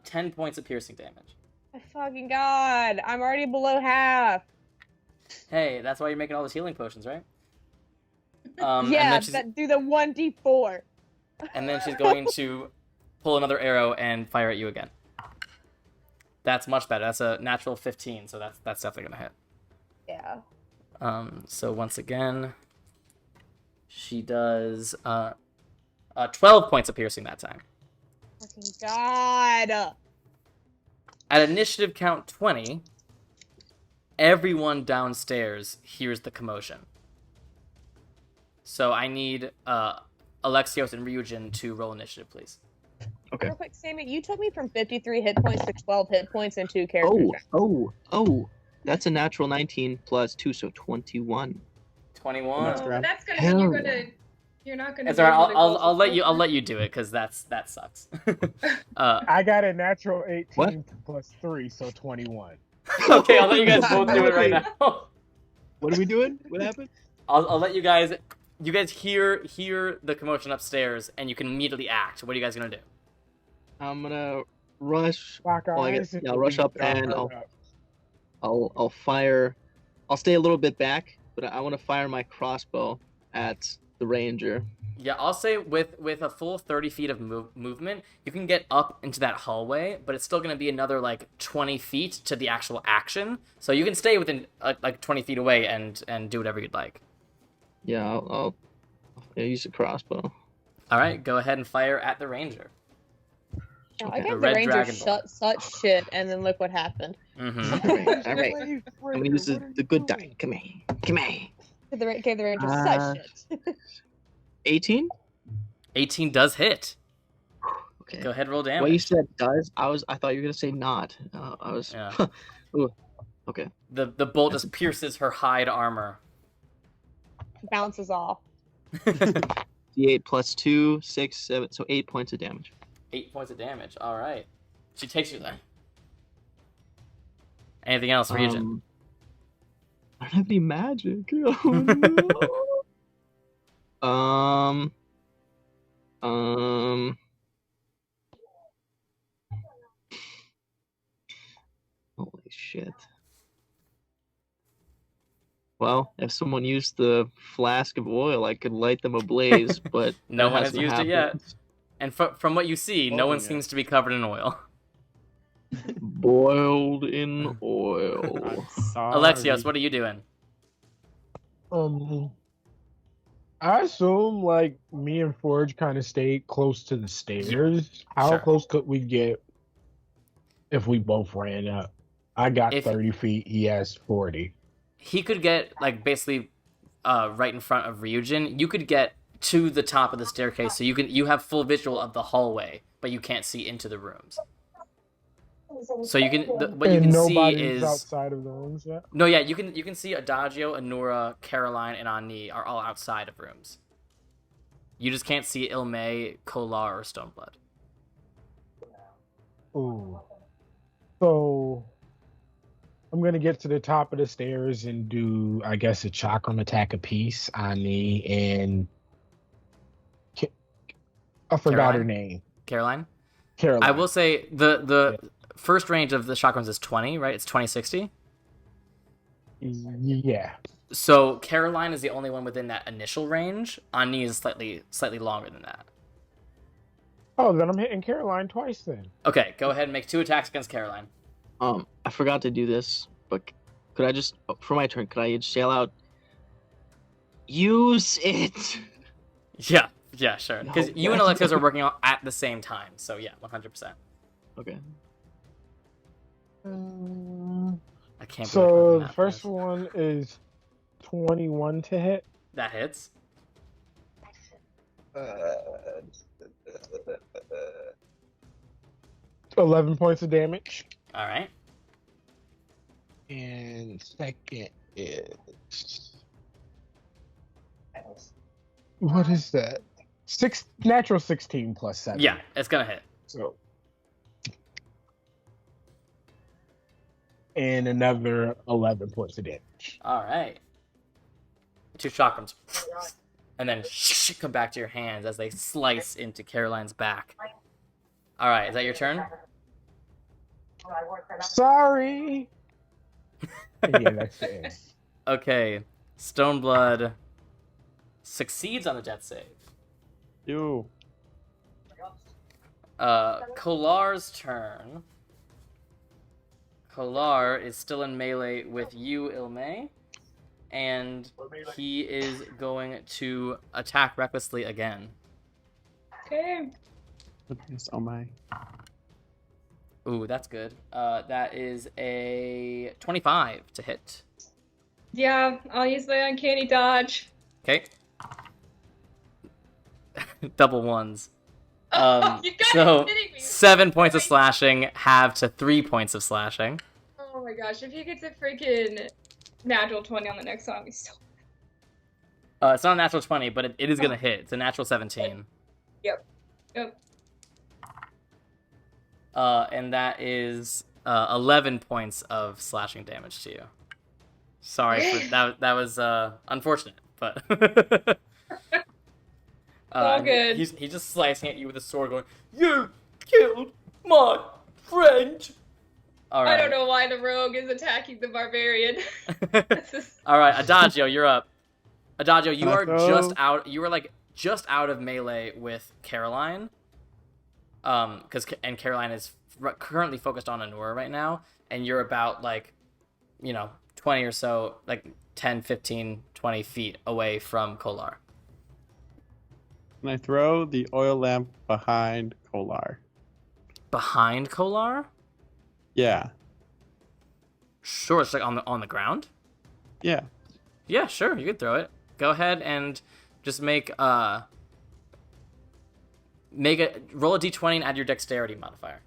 10 points of piercing damage. My fucking god. I'm already below half. Hey, that's why you're making all those healing potions, right? Yeah, and then do the 1d4. and then she's going to pull another arrow and fire at you again. That's much better. That's a natural 15, so that's definitely gonna hit. Yeah. So once again, she does 12 points of piercing that time. Fucking god. At initiative count 20, everyone downstairs hears the commotion. So I need Alexios and Ryujin to roll initiative, please. Okay. Real quick, Sammy, you took me from 53 hit points to 12 hit points in 2 characters. Oh. That's a natural 19 plus 2, so 21. 21. That's Oh, grand. that's gonna Hell mean you're yeah. gonna You're not gonna. It's be alright. able to go I'll for let you do it because that sucks. I got a natural 18 What? plus 3, so 21. Okay, I'll let you guys both do it right Wait. now. What are we doing? What happened? I'll let you guys. You guys hear the commotion upstairs, and you can immediately act. What are you guys gonna do? I'm gonna rush. Lock Well, I eyes guess, and yeah, I'll rush up dark and her I'll up. I'll fire. I'll stay a little bit back, but I want to fire my crossbow at the ranger. Yeah, I'll say with a full 30 feet of movement, you can get up into that hallway, but it's still going to be another, like, 20 feet to the actual action. So you can stay within, like, 20 feet away and do whatever you'd like. Yeah, I'll use the crossbow. All right, go ahead and fire at the ranger. I Okay. gave The the red ranger dragonborn. such shit, and then look what happened. Mm-hmm. All right. I'm gonna use the good die. Come here. Come here. Gave the ranger Uh, such shit. 18? 18 does hit. Okay. Go ahead, roll damage. What you said does? I thought you were gonna say not. I was. Yeah. Ooh. Okay. The bolt just pierces her hide armor. Bounces off. D8 plus 2, 6, 7, so 8 points of damage. 8 points of damage. All right. She takes you there. Anything else, Regent? I don't have any magic. Oh, no. Holy shit. Well, if someone used the flask of oil, I could light them ablaze, but No that one has hasn't used it yet. happened. And from what you see, no one seems to be covered in oil. Boiled in oil. Alexios, what are you doing? I assume like me and Forge kind of stayed close to the stairs. How Sure. close could we get if we both ran up? I got If- 30 feet. He has 40. He could get, like, basically right in front of Ryujin. You could get to the top of the staircase, so you have full visual of the hallway, but you can't see into the rooms. So you can what you And can see nobody's is outside of the rooms yet. no, yeah, you can see Adagio, Anura, Caroline, and Ani are all outside of rooms. You just can't see Ilme, Kolar, or Stoneblood. Ooh. So I'm gonna get to the top of the stairs and do, I guess, a chakram attack apiece on me and I forgot her Caroline? name. Caroline? Caroline. I will say the first range of the chakrams is 20, right? It's 20-60. Yeah. So Caroline is the only one within that initial range. Ani is slightly longer than that. Oh, then I'm hitting Caroline twice then. Okay, go ahead and make 2 attacks against Caroline. I forgot to do this, but could I just, for my turn, could I just yell out, use it? Yeah, sure. No, Because you and Alexios are working at the same time, so yeah, 100%. Okay. I can't. So the first one is 21 to hit. That hits. 11 points of damage. All right. And second is, what is that? Natural 16 plus 7. Yeah, it's gonna hit. So, and another 11 points of damage. All right. 2 chakrams, and then come back to your hands as they slice into Caroline's back. All right, is that your turn? Sorry. Yeah, that's it. Okay, Stoneblood succeeds on the death save. You. Kolar's turn. Kolar is still in melee with you, Ilme, and he is going to attack recklessly again. Okay. Goodness, oh my. Ooh, that's good. That is a 25 to hit. Yeah, I'll use my uncanny dodge. Okay. Double ones. You gotta So be kidding me. 7 points of slashing, halved to 3 points of slashing. Oh my gosh, if he gets a freaking natural 20 on the next song, he's so... It's not a natural 20, but it is gonna hit. It's a natural 17. Yep. And that is 11 points of slashing damage to you. Sorry for that. That was unfortunate, but All good. He's just slicing at you with a sword, going, "You killed my friend." All right. I don't know why the rogue is attacking the barbarian. All right, Adagio, you're up. Adagio, you Can I are throw? just out. You were like just out of melee with Caroline. And Caroline is currently focused on Anura right now, and you're about 20 or so, 10, 15, 20 feet away from Kolar. Can I throw the oil lamp behind Kolar? Behind Kolar? Yeah. Sure, it's on the ground. Yeah. Yeah, sure, you could throw it. Go ahead and just roll a d20 and add your dexterity modifier.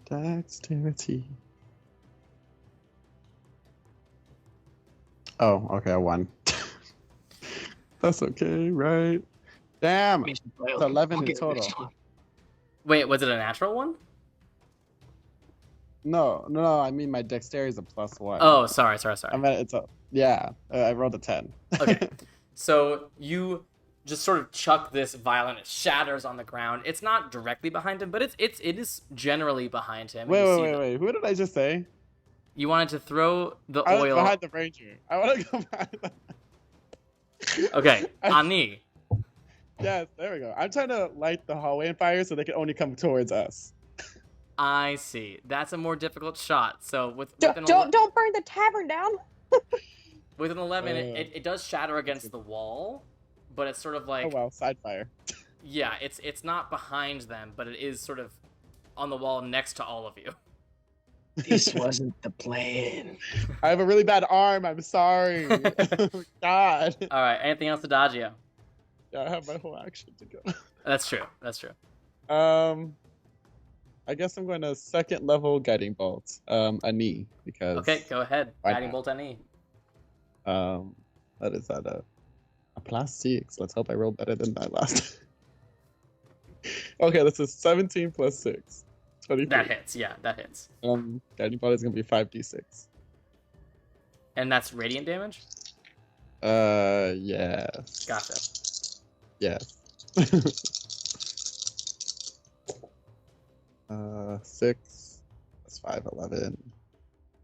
Dexterity. Oh, okay, I won. That's okay, right? Damn! It's 11 in total. Wait, was it a natural one? No, I mean my dexterity is a +1. Oh, sorry. I mean, I rolled a 10. Okay, so you just sort of chuck this vial and it shatters on the ground. It's not directly behind him, but it is generally behind him. Wait. Who did I just say? You wanted to throw the I was oil. behind the ranger. I want to go behind the... Okay, Ani. Yes, there we go. I'm trying to light the hallway on fire so they can only come towards us. I see. That's a more difficult shot. So with Don't burn the tavern down. with an 11, it does shatter against the wall, but it's sort of like, Oh wow, side fire. yeah, it's not behind them, but it is sort of on the wall next to all of you. This wasn't the plan. I have a really bad arm. I'm sorry. God. All right. Anything else, Adagio? Yeah, I have my whole action to go. That's true. I guess I'm going to second level guiding bolt. A knee because. Okay, go ahead. Why Guiding not? bolt Ani. That is at a +6. Let's hope I roll better than that last. Okay, this is 17 plus 6. 23. That hits. Yeah, that hits. Guiding bolt is gonna be 5d6. And that's radiant damage. Yes. Gotcha. Yes. 6 plus 5, 11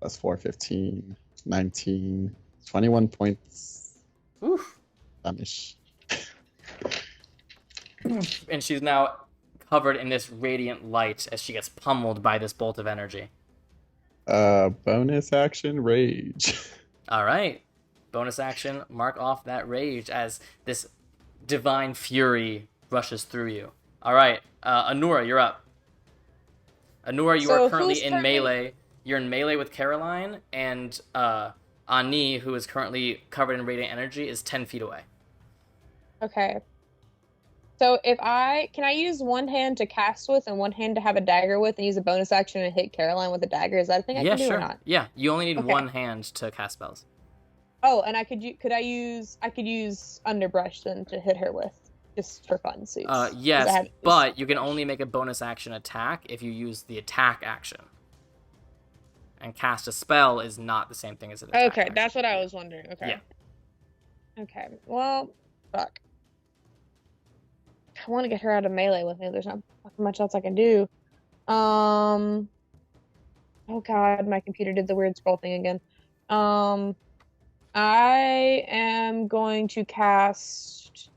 plus 4, 15, 19, 21 points. Oof. Damage. And she's now covered in this radiant light as she gets pummeled by this bolt of energy. Bonus action rage. All right. Bonus action, mark off that rage as this divine fury rushes through you. All right. Anura, you're up. Anura, you So are currently who's in turning- melee. You're in melee with Caroline, and Ani, who is currently covered in radiant energy, is 10 feet away. Okay. So can I use one hand to cast with and one hand to have a dagger with and use a bonus action and hit Caroline with a dagger? Is that a thing I Yeah, can do sure. or not? Yeah, you only need Okay. one hand to cast spells. Oh, and I could use underbrush then to hit her with, just for fun. So Yes, but you can only make a bonus action attack if you use the attack action. And cast a spell is not the same thing as an attack Okay, action. that's what I was wondering. Okay. Yeah. Okay. Well, fuck. I want to get her out of melee with me. There's not fucking much else I can do. Oh god, my computer did the weird scroll thing again. I am going to cast.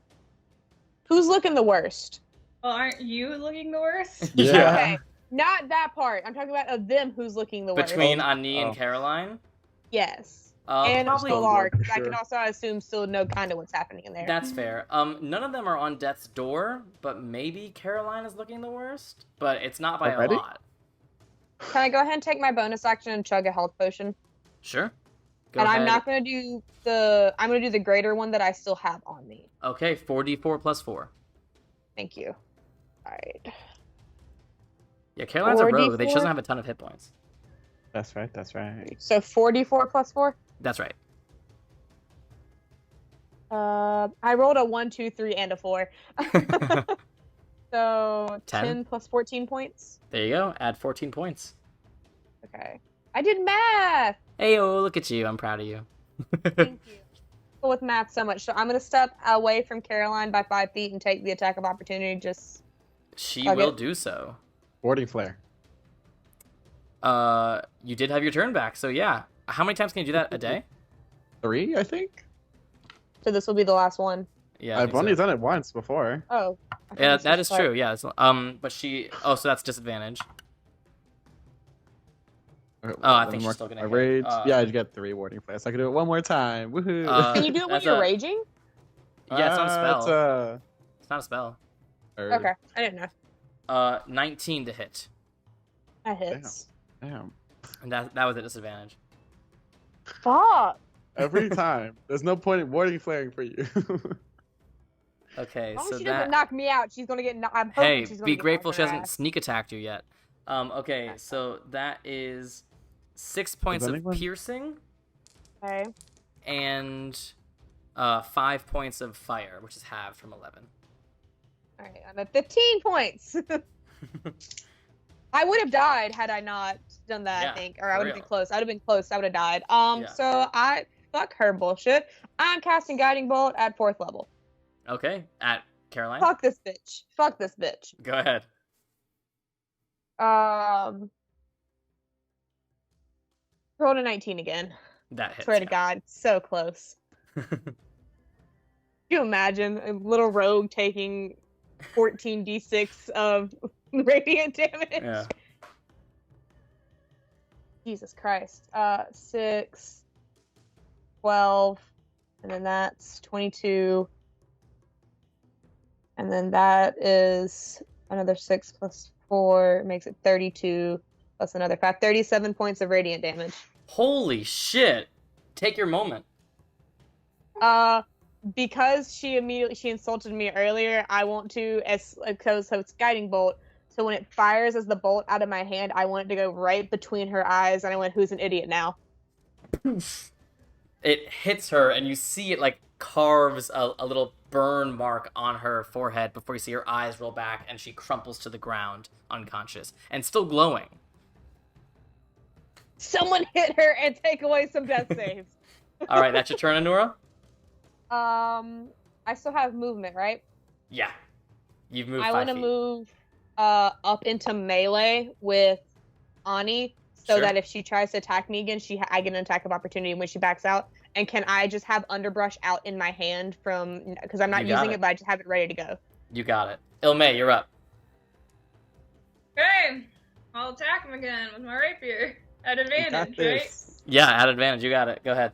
Who's looking the worst? Well, aren't you looking the worst? Yeah. Okay, not that part. I'm talking about of them who's looking the worst. Between Ani and Oh. Caroline? Yes. And Probably Solar, for because I sure. can also assume still know kind of what's happening in there. That's fair. None of them are on death's door, but maybe Caroline is looking the worst. But it's not by Already? a lot. Can I go ahead and take my bonus action and chug a health potion? Sure. Go And ahead. I'm not gonna do the greater one that I still have on me. Okay, 4d4 plus 4. Thank you. Alright. Yeah, Caroline's a rogue. 4d4? She doesn't have a ton of hit points. That's right. So 4d4 plus 4? That's right. I rolled a 1, 2, 3, and a 4. So 10? 10 plus 14 points. There you go. Add 14 points. Okay. I did math! Hey, oh, look at you. I'm proud of you. Thank you. Go with math so much. So I'm going to step away from Caroline by 5 feet and take the attack of opportunity. Just She Okay. will do so. Warding flare. You did have your turn back, so yeah. How many times can you do that a day? 3, I think. so this will be the last one. Yeah, I I've think only so. done it once before. Oh. I thought Yeah, this that was is true. Yeah, but she. Oh, so that's disadvantage. Okay, I then think she's mark still gonna my hit. rage. Yeah, I get 3 warding flares. I can do it one more time. Woohoo! Can you do it when That's you're a- raging? Yeah, it's not a spell. It's It's not a spell. Okay. I didn't know. 19 to hit, That hits. Damn. and that was a disadvantage. Fuck. Every time. There's no point in warding flaring for you. Okay, As long so as she that. doesn't knock me out, she's gonna get. I'm hoping Hey, she's gonna be get grateful knocked she on her hasn't ass. sneak attacked you yet. Okay, so that is 6 points of anyone- piercing Okay. and 5 points of fire, which is halved from 11. All right. I'm at 15 points. I would have died had I not done that. Yeah, I think, or I for would have been real. close. I would have been close. I would have died. Yeah. So I fuck her bullshit. I'm casting guiding bolt at 4th level. Okay, at Caroline. Fuck this bitch. Fuck this bitch. Go ahead. Rolled a 19 again. That hits. Swear to God, so close. Can you imagine a little rogue taking 14d6 of radiant damage? Yeah. Jesus Christ. 6, 12, and then that's 22. And then that is another 6 plus 4 makes it 32 plus another 5. 37 points of radiant damage. Holy shit! Take your moment. Because she insulted me earlier, I want to so it's guiding bolt. So when it fires as the bolt out of my hand, I want it to go right between her eyes, and I went, "Who's an idiot now?" It hits her, and you see it like carves a little burn mark on her forehead before you see her eyes roll back, and she crumples to the ground, unconscious, and still glowing. Someone hit her and take away some death saves. All right, that's your turn, Anura? I still have movement, right? Yeah. You've moved I 5 want to feet. move up into melee with Ani, so Sure. that if she tries to attack me again, I get an attack of opportunity when she backs out. And can I just have underbrush out in my hand because I'm not You got using it. it, but I just have it ready to go. You got it. Ilmay, you're up. Okay, I'll attack him again with my rapier at You got advantage, right? this. Yeah, at advantage. You got it. Go ahead.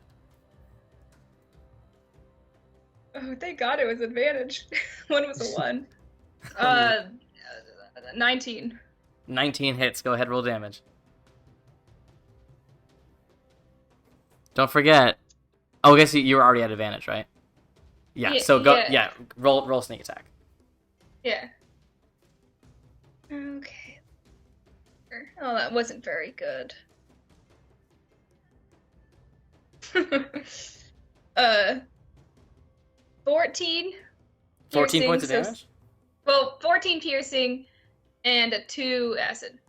Oh, thank God it was advantage. One was a 1. 19. 19 hits. Go ahead, roll damage. Don't forget. Oh, I guess you were already at advantage, right? Yeah. Yeah, So go. yeah. Yeah. Roll sneak attack. Yeah. Okay. Oh, that wasn't very good. 14. 14 points of piercing, so- damage. Well, 14 piercing and a 2 acid.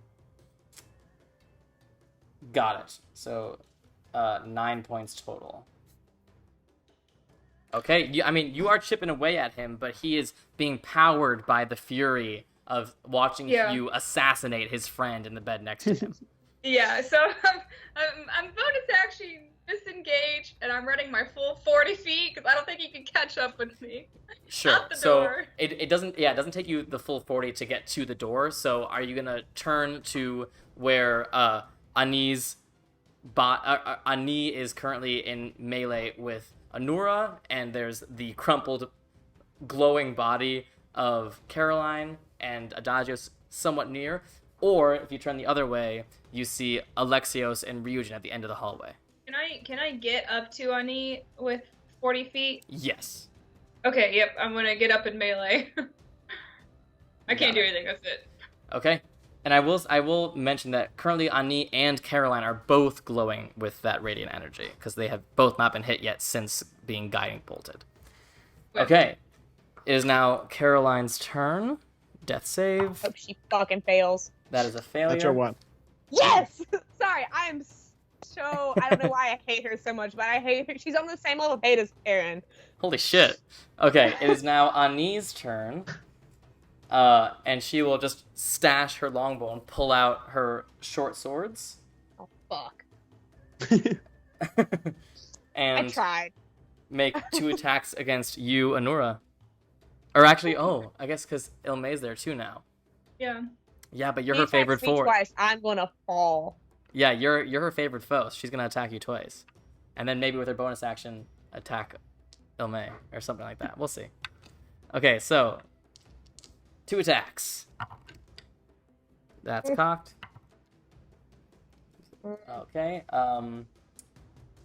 Got it. So, 9 points total. Okay, you are chipping away at him, but he is being powered by the fury of watching Yeah. you assassinate his friend in the bed next to him. Yeah, so I'm bonus action disengage, and I'm running my full 40 feet because I don't think he can catch up with me. Sure. Out the So door. it doesn't take you the full 40 to get to the door. So are you gonna turn to where Ani's Ani is currently in melee with Anura, and there's the crumpled, glowing body of Caroline and Adagios somewhat near, or if you turn the other way, you see Alexios and Ryujin at the end of the hallway. Can I get up to Ani with 40 feet? Yes. Okay, yep, I'm gonna get up in melee. I can't do anything, that's it. Okay. And I will mention that currently Ani and Caroline are both glowing with that radiant energy because they have both not been hit yet since being guiding bolted. Okay. It is now Caroline's turn. Death save. Hope she fucking fails. That is a failure. That's your one. Yes! Sorry, I am so... I don't know why I hate her so much, but I hate her. She's on the same level of hate as Aaron. Holy shit. Okay, it is now Ani's turn. And she will just stash her longbow and pull out her short swords. Oh, fuck. And I tried. make 2 attacks against you, Anura. Or actually, I guess because Ilmay's there too now. Yeah. Yeah, but you're She her favorite attacks me foe. twice, I'm gonna fall. Yeah, you're her favorite foe. So she's gonna attack you twice, and then maybe with her bonus action attack Ilmay or something like that. We'll see. Okay, so 2 attacks. That's cocked. Okay.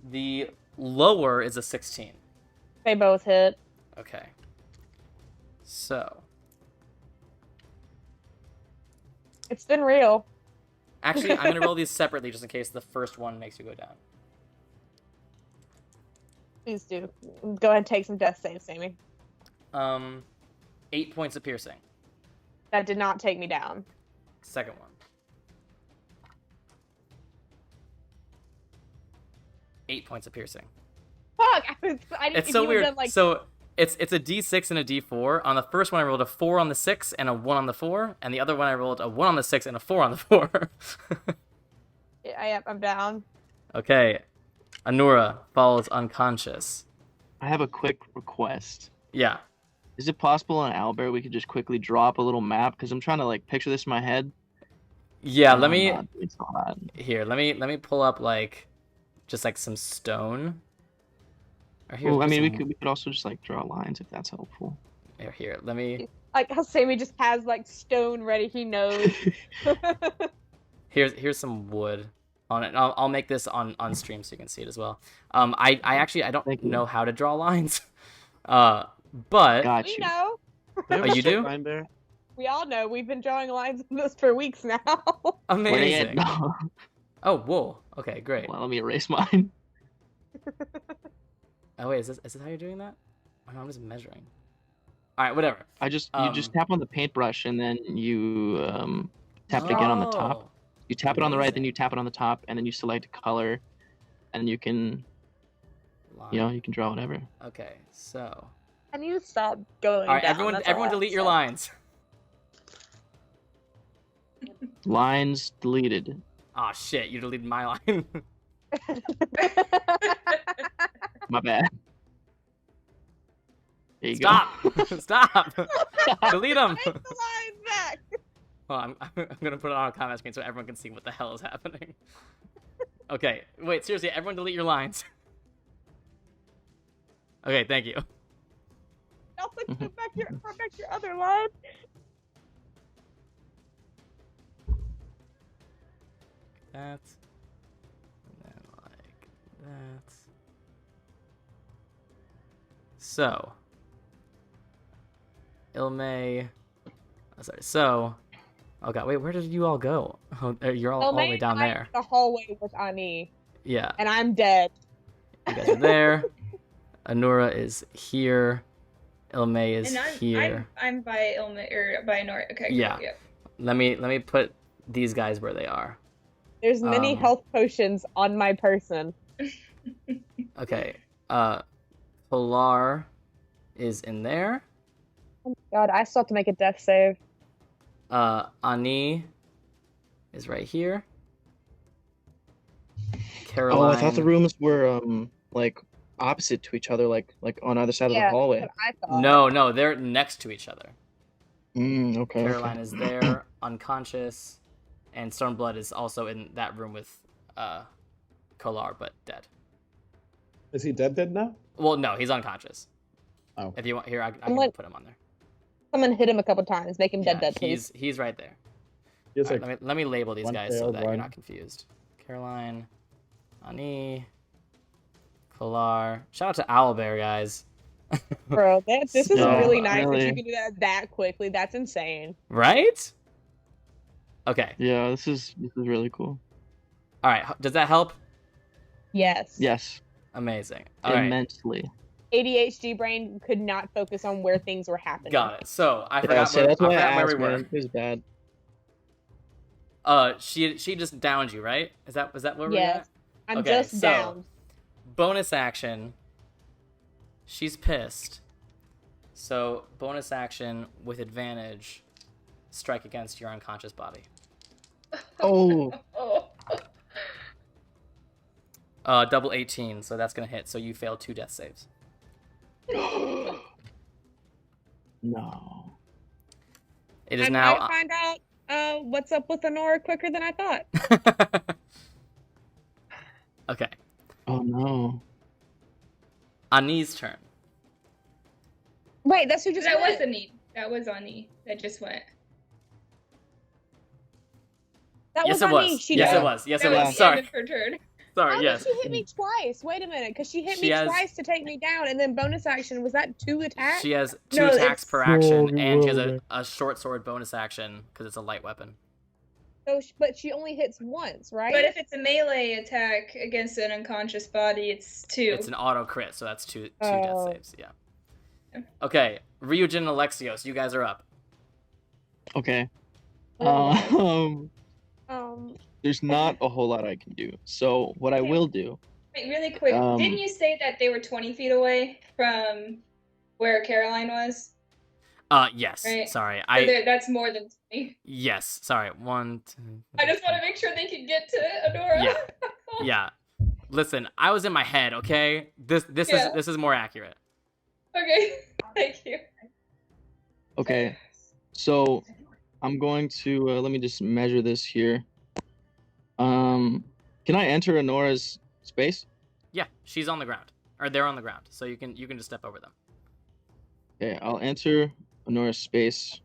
The lower is a 16. They both hit. Okay. So It's been real. actually, I'm gonna roll these separately just in case the first one makes you go down. Please do. Go ahead and take some death saves, Sammy. 8 points of piercing. That did not take me down. Second one. 8 points of piercing. Fuck! I didn't. It's so weird. Done, like, So it's a D6 and a D4. On the first one, I rolled a 4 on the 6 and a 1 on the 4, and the other one I rolled a 1 on the 6 and a 4 on the 4. I'm down. Okay, Anura falls unconscious. I have a quick request. Yeah. Is it possible on Albert we could just quickly draw up a little map? Because I'm trying to like picture this in my head. Yeah. and Let I'm me not doing so hot. here. Let me pull up just some stone. Or here, Well, I mean, we some- could also just like draw lines if that's helpful. Here. Let me. Like how Sammy just has like stone ready. He knows. Here's some wood on it. I'll make this on stream so you can see it as well. I actually I don't Thank you. know how to draw lines. But Got We you. know. Oh, you do? Line there? We all know. We've been drawing lines on this for weeks now. amazing. No. Oh, whoa. Okay, great. Well, let me erase mine. Oh wait, is this how you're doing that? Oh, no, I'm just measuring. All right, whatever. You just tap on the paintbrush and then you tap it again on the top. Oh, You tap it on the right, Amazing. then you tap it on the top, and then you select a color, and you can line. you can draw whatever. Okay, so. Can you stop going All right, down? everyone That's all I have delete to your say. lines. Lines deleted. Oh shit, you deleted my line. My bad. There you Stop! go. Stop! Delete them. Take the lines back. Well, I'm gonna put it on a comment screen so everyone can see what the hell is happening. Okay, wait, seriously, everyone delete your lines. Okay, thank you. Also, put back your other line. That. And then like that. So. Ilmay. Oh, sorry. So. Oh god, wait, where did you all go? Oh, you're all the way down there. The hallway with Ani, Yeah, and I'm dead. you guys are there. Anura is here. Ilmay is And I'm here. I'm by Ilma or by Nora. Okay. cool, Yeah. Yep. Let me put these guys where they are. There's many Um, health potions on my person. Okay. Polar is in there. Oh my God, I still have to make a death save. Ani is right here. Oh, Caroline. I thought the rooms were like opposite to each other, like on either side of the Yeah, hallway. that's what I thought. No, they're next to each other. Okay. Caroline is there, unconscious, and Stormblood is also in that room with Kolar, but dead. Is he dead now? Well, no, he's unconscious. Oh. If you want, here I can Someone- put him on there. Someone hit him a couple times. Make him Yeah, dead, please. he's right there. He has All right, like let me label these one guys so failed, that you're one- not confused. Caroline, Ani, Kolar. Shout out to Owlbear, guys. Bro, this is Yeah, really nice that really. you can do that quickly. That's insane. Right? Okay. Yeah, this is really cool. All right. Does that help? Yes. Yes, Amazing. All right. immensely. ADHD brain could not focus on where things were happening. Got it. So I Yeah, forgot so where, that's why I where we asked, were. man. It was bad. She just downed you, right? Is that where we're Yes. at? I'm Okay, just so- down. Bonus action. She's pissed. So bonus action with advantage. Strike against your unconscious body. Oh, Oh. Double 18, so that's gonna hit. So you fail 2 death saves. no. It is I now. might find out what's up with Honora quicker than I thought. Okay. Oh no. Ani's turn. Wait, that's who just That went? was Ani. That was Ani. That just went. That Yes, was it Ani. was. She Yes, did. it was. Yes, That it was was. the end Sorry. of her turn. Sorry. How Yes. did she hit me twice? Wait a minute, because she hit She me has- twice to take me down, and then bonus action, was that 2 attacks? She has 2 No, attacks it's- per action, Whoa, and she has whoa, a short sword bonus action because it's a light weapon. So, but she only hits once, right? But if it's a melee attack against an unconscious body, it's 2. It's an auto crit, so that's two Oh. death saves. Yeah. Okay, Ryujin and Alexios, you guys are up. Okay. Um, There's not a whole lot I can do. So what I will do. Wait, really quick. Didn't you say that they were 20 feet away from where Caroline was? Yes. Right. Sorry. So that's more than 20. Yes. Sorry. 1, 2. I just want to make sure they can get to Adora. Yeah. Yeah. Listen, I was in my head. Okay. This Yeah. is more accurate. Okay. Thank you. Okay. So I'm going to let me just measure this here. Can I enter Honora's space? Yeah. She's on the ground, or they're on the ground, so you can just step over them. Okay, I'll enter Honora's space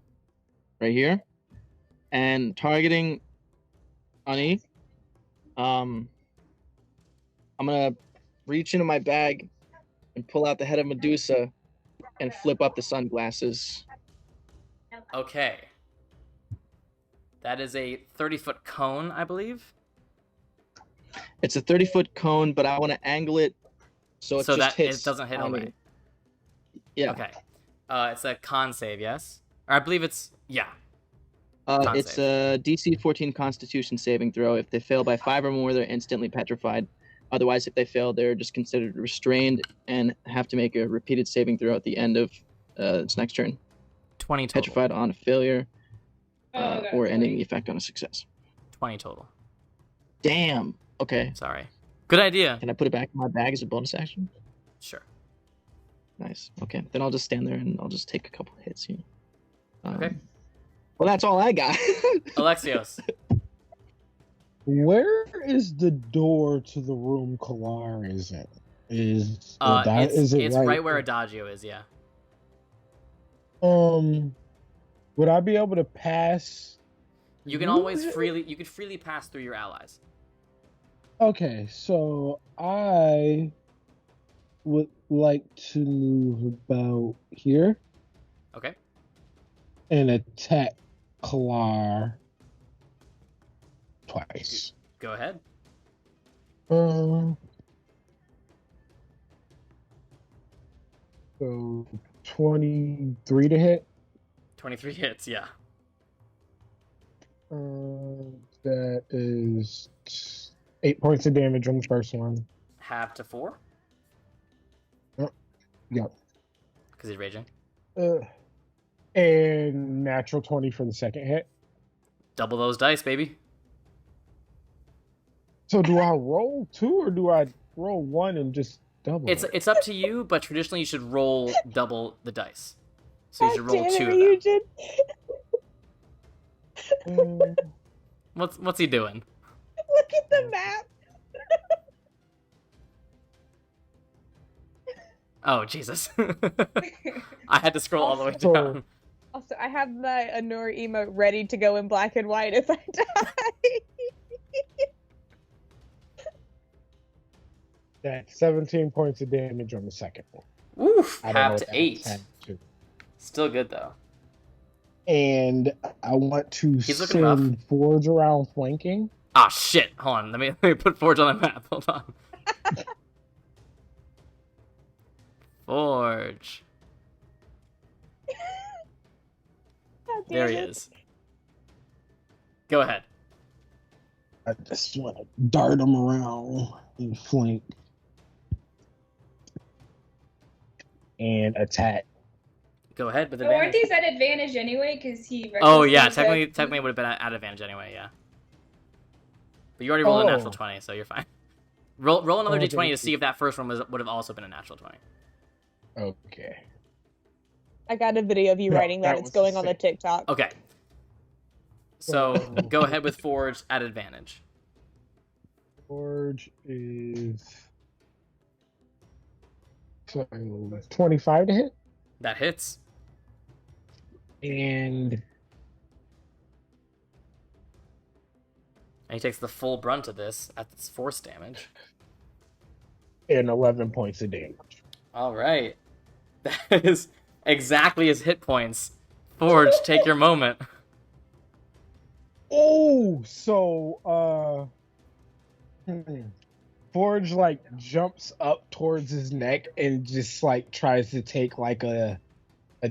right here, and targeting Ani. I'm gonna reach into my bag and pull out the head of Medusa and flip up the sunglasses. Okay. That is a 30-foot cone, I believe. It's a 30-foot cone, but I want to angle it so it So just that hits. it doesn't hit Ani. Omri. Yeah. Okay. It's a con save, yes? Or I believe it's con It's save. a DC 14 Constitution saving throw. If they fail by 5 or more, they're instantly petrified. Otherwise, if they fail, they're just considered restrained and have to make a repeated saving throw at the end of its next turn. 20 total. Petrified on a failure, Oh, that's or ending funny. the effect on a success. 20 total. Damn. Okay. Sorry. Good idea. Can I put it back in my bag as a bonus action? Sure. Nice. Okay. Then I'll just stand there and I'll just take a couple hits here. Okay. Well, that's all I got. Alexios. Where is the door to the room Kalar is in? Is that It's right where Adagio is, yeah. Would I be able to pass? You can always freely pass through your allies. Okay, so I would like to move about here Okay. and attack Kalar twice. Go ahead. So 23 to hit. 23 hits, yeah. That is 8 points of damage on the first one. Half to 4? Yep. Because he's raging. And natural 20 for the second hit. Double those dice, baby. So do I roll 2 or do I roll 1 and just double it? It's up to you, but traditionally you should roll double the dice. So you should roll God 2 damn of it, them. Ryujin. What's he doing? Look at the map. Oh, Jesus. I had to scroll all the way Also- down. Also, I have my Anur emote ready to go in black and white if I die. That's 17 points of damage on the second one. Oof, I don't know half what to that 8. was, to. Still good, though. And I want to He's looking rough. send Forge around flanking. Ah, shit. Hold on. Let me put Forge on the map. Hold on. Forge. God There he damn it. is. Go ahead. I just want to dart him around and flank and attack. Go ahead with So aren't advantage. these at advantage anyway? Because he. Oh yeah, recklessly said- technically it would have been at advantage anyway. Yeah. But you already rolled a natural Oh. 20, so you're fine. Roll another Okay. d20 to see if that first one would have also been a natural 20. Okay. I got a video of you No, writing that. that It's was going on the sick. TikTok. Okay. So go ahead with Forge at advantage. Forge is 25 to hit. That hits. And And he takes the full brunt of this at its force damage. 11 points of damage. All right. That is exactly his hit points. Forge, take your moment. Oh, so Forge like jumps up towards his neck and just like tries to take like a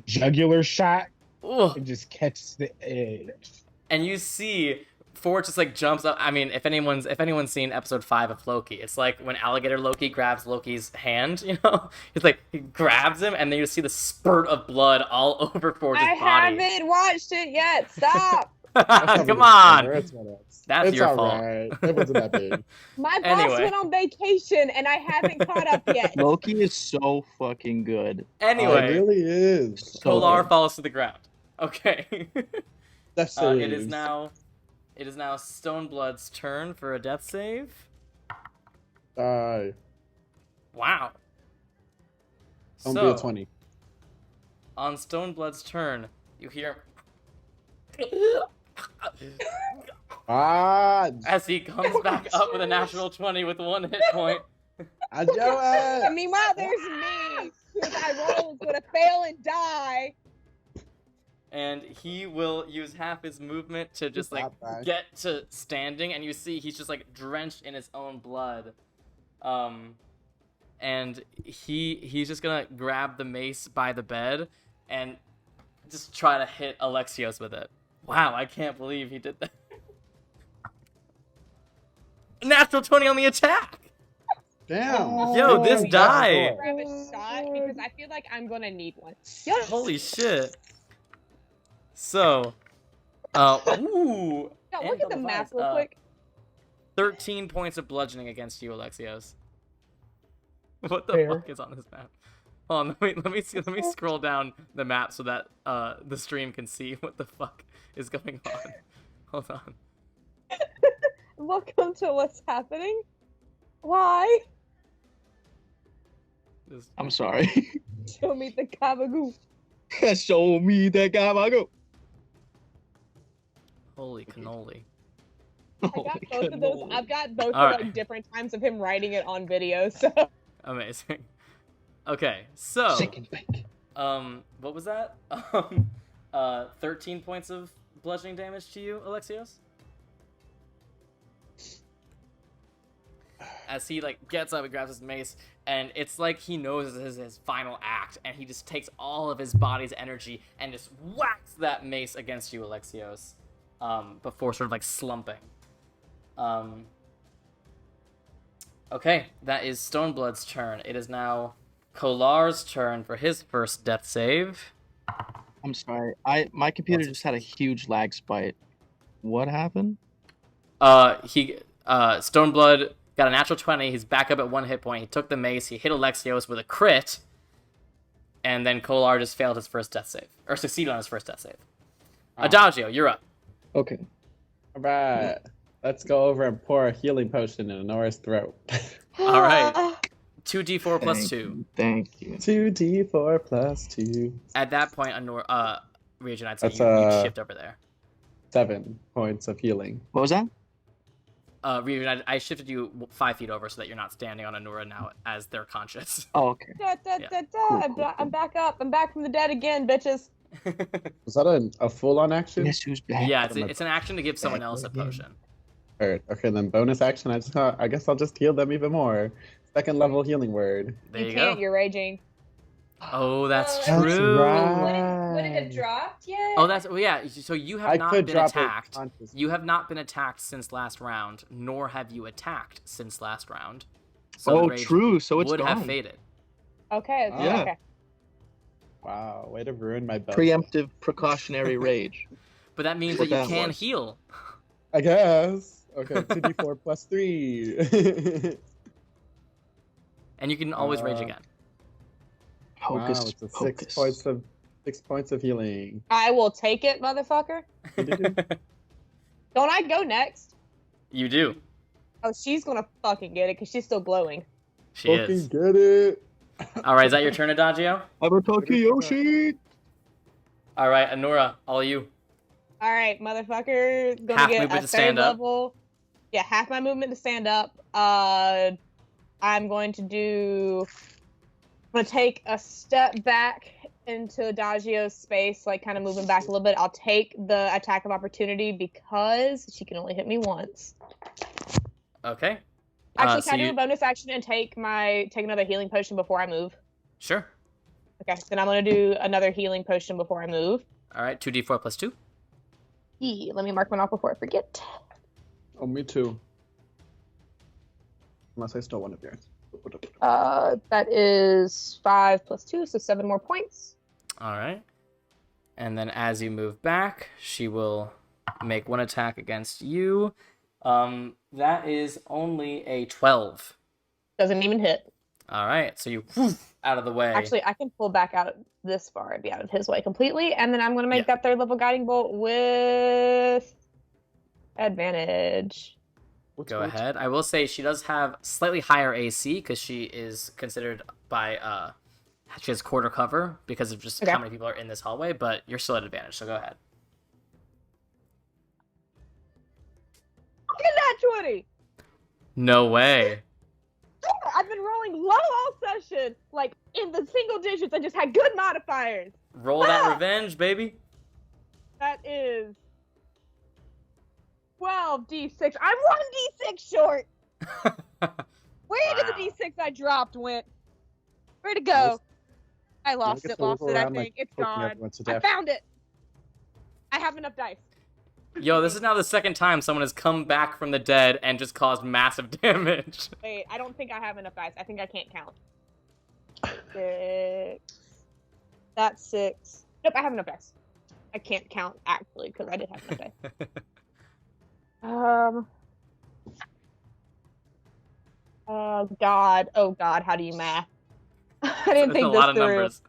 jugular shot Ooh. and just catches the edge. And you see Forge just like jumps up. I mean, if anyone's seen episode 5 of Loki, it's like when alligator Loki grabs Loki's hand, you know? It's like he grabs him and then you see the spurt of blood all over Forge's I body. haven't watched it yet. Stop. Come on. It's whatever. That's It's your all fault. right. It wasn't that big. My boss Anyway. went on vacation and I haven't caught up yet. Loki is so fucking good. Anyway, It really is. So Kolar good. falls to the ground. Okay. That's It is now Stoneblood's turn for a death save. Die. Wow. Don't So, be a 20. on Stoneblood's turn, you hear Ah, as he comes back up with a natural 20 with 1 hit point. I do it. And meanwhile, there's me, because I roll is gonna fail and die. And he will use half his movement to just like Stop that. get to standing, and you see he's just like drenched in his own blood. And he's just gonna grab the mace by the bed and just try to hit Alexios with it. Wow, I can't believe he did that. Natural 20 on the attack! Damn. Yo, this Oh, die. Grab a shot because I feel like I'm gonna need one. Yes. Holy shit. So, ooh. Yeah, and look at on the math device, real quick. 13 points of bludgeoning against you, Alexios. What the Fair. fuck is on this map? Hold on, let me scroll down the map so that the stream can see what the fuck is going on. Hold on. Welcome to what's happening. Why? I'm sorry. Show me the Kabagoo. Show me the gabago. Holy cannoli. I got both of those. I've got both All of right. like different times of him writing it on video. So Amazing. Okay, so Sick and bake. what was that? 13 points of bludgeoning damage to you, Alexios? As he like gets up and grabs his mace, and it's like he knows this is his final act, and he just takes all of his body's energy and just whacks that mace against you, Alexios, before sort of like slumping. Okay, that is Stoneblood's turn. It is now Kolar's turn for his first death save. I'm sorry. My computer just had a huge lag spike. What happened? Stoneblood got a natural 20. He's back up at 1 hit point. He took the mace. He hit Alexios with a crit. And then Kolar just failed his first death save. Or succeeded on his first death save. Adagio, you're up. Okay. All right. Let's go over and pour a healing potion in Honora's throat. All right. 2d4 plus 2. Thank you. 2d4 plus 2. At that point, Region, I'd say That's, you shift over there. 7 points of healing. What was that? Region, I shifted you 5 feet over so that you're not standing on Anura now as they're conscious. Oh, okay. Da, da, Yeah. da, da. I'm back up. I'm back from the dead again, bitches. Was that a full-on action? Guess who's back? Yeah, it's an action to give someone else a potion. Alright, okay, then bonus action. I guess I'll just heal them even more. Second level healing word. There you can't. go. You're raging. Oh, that's That's true. right. Would it have dropped yet? Oh, that's yeah. So you have I not could been drop it attacked. consciously. You have not been attacked since last round, nor have you attacked since last round. So the Oh, rage true. So it's would have gone. faded. Okay. Yeah. Okay. Wow, way to ruin my best. Preemptive precautionary rage. But that means What that you that can was. heal. I guess. Okay, 2d4 plus 3. And you can always rage again. Hocus Wow, it's a pocus. 6 points of healing. I will take it, motherfucker. Don't I go next? You do. Oh, she's gonna fucking get it because she's still glowing. She is. Fucking get it. Alright, is that your turn, Adagio? Abatoki Yoshi! Alright, Anura, all you. All right, motherfucker, gonna Half get movement a to third stand up. level. Yeah, half my movement to stand up. I'm going to do. I'm gonna take a step back into Adagio's space, like kind of moving back a little bit. I'll take the attack of opportunity because she can only hit me once. Okay. Actually, so can I do you- a bonus action and take another healing potion before I move? Sure. Okay, then I'm gonna do another healing potion before I move. Alright, 2d4 plus 2. Let me mark one off before I forget. Oh, me too. Unless I stole one of yours. That is 5 plus 2, so 7 more points. Alright. And then as you move back, she will make one attack against you. That is only a 12. Doesn't even hit. Alright, so you out of the way. Actually, I can pull back out this far and be out of his way completely, and then I'm going to make that third level guiding bolt with advantage. Go ahead. I will say she does have slightly higher AC because she is considered by she has quarter cover because of just how many people are in this hallway, but you're still at advantage, so go ahead. Look at that 20! No way. I've been rolling low all session, like in the single digits. I just had good modifiers. Roll that revenge, baby. That is 12d6. I'm 1d6 short. Where did the d6 I dropped went? Where'd it go? I lost it. I think it's gone. I found it. I have enough dice. Yo, this is now the second time someone has come back from the dead and just caused massive damage. Wait, I don't think I have enough dice. I think I can't count. 6. That's 6. Nope, I have enough dice. I can't count actually because I did have enough dice. Oh God, how do you math? I didn't think a this lot of through. numbers.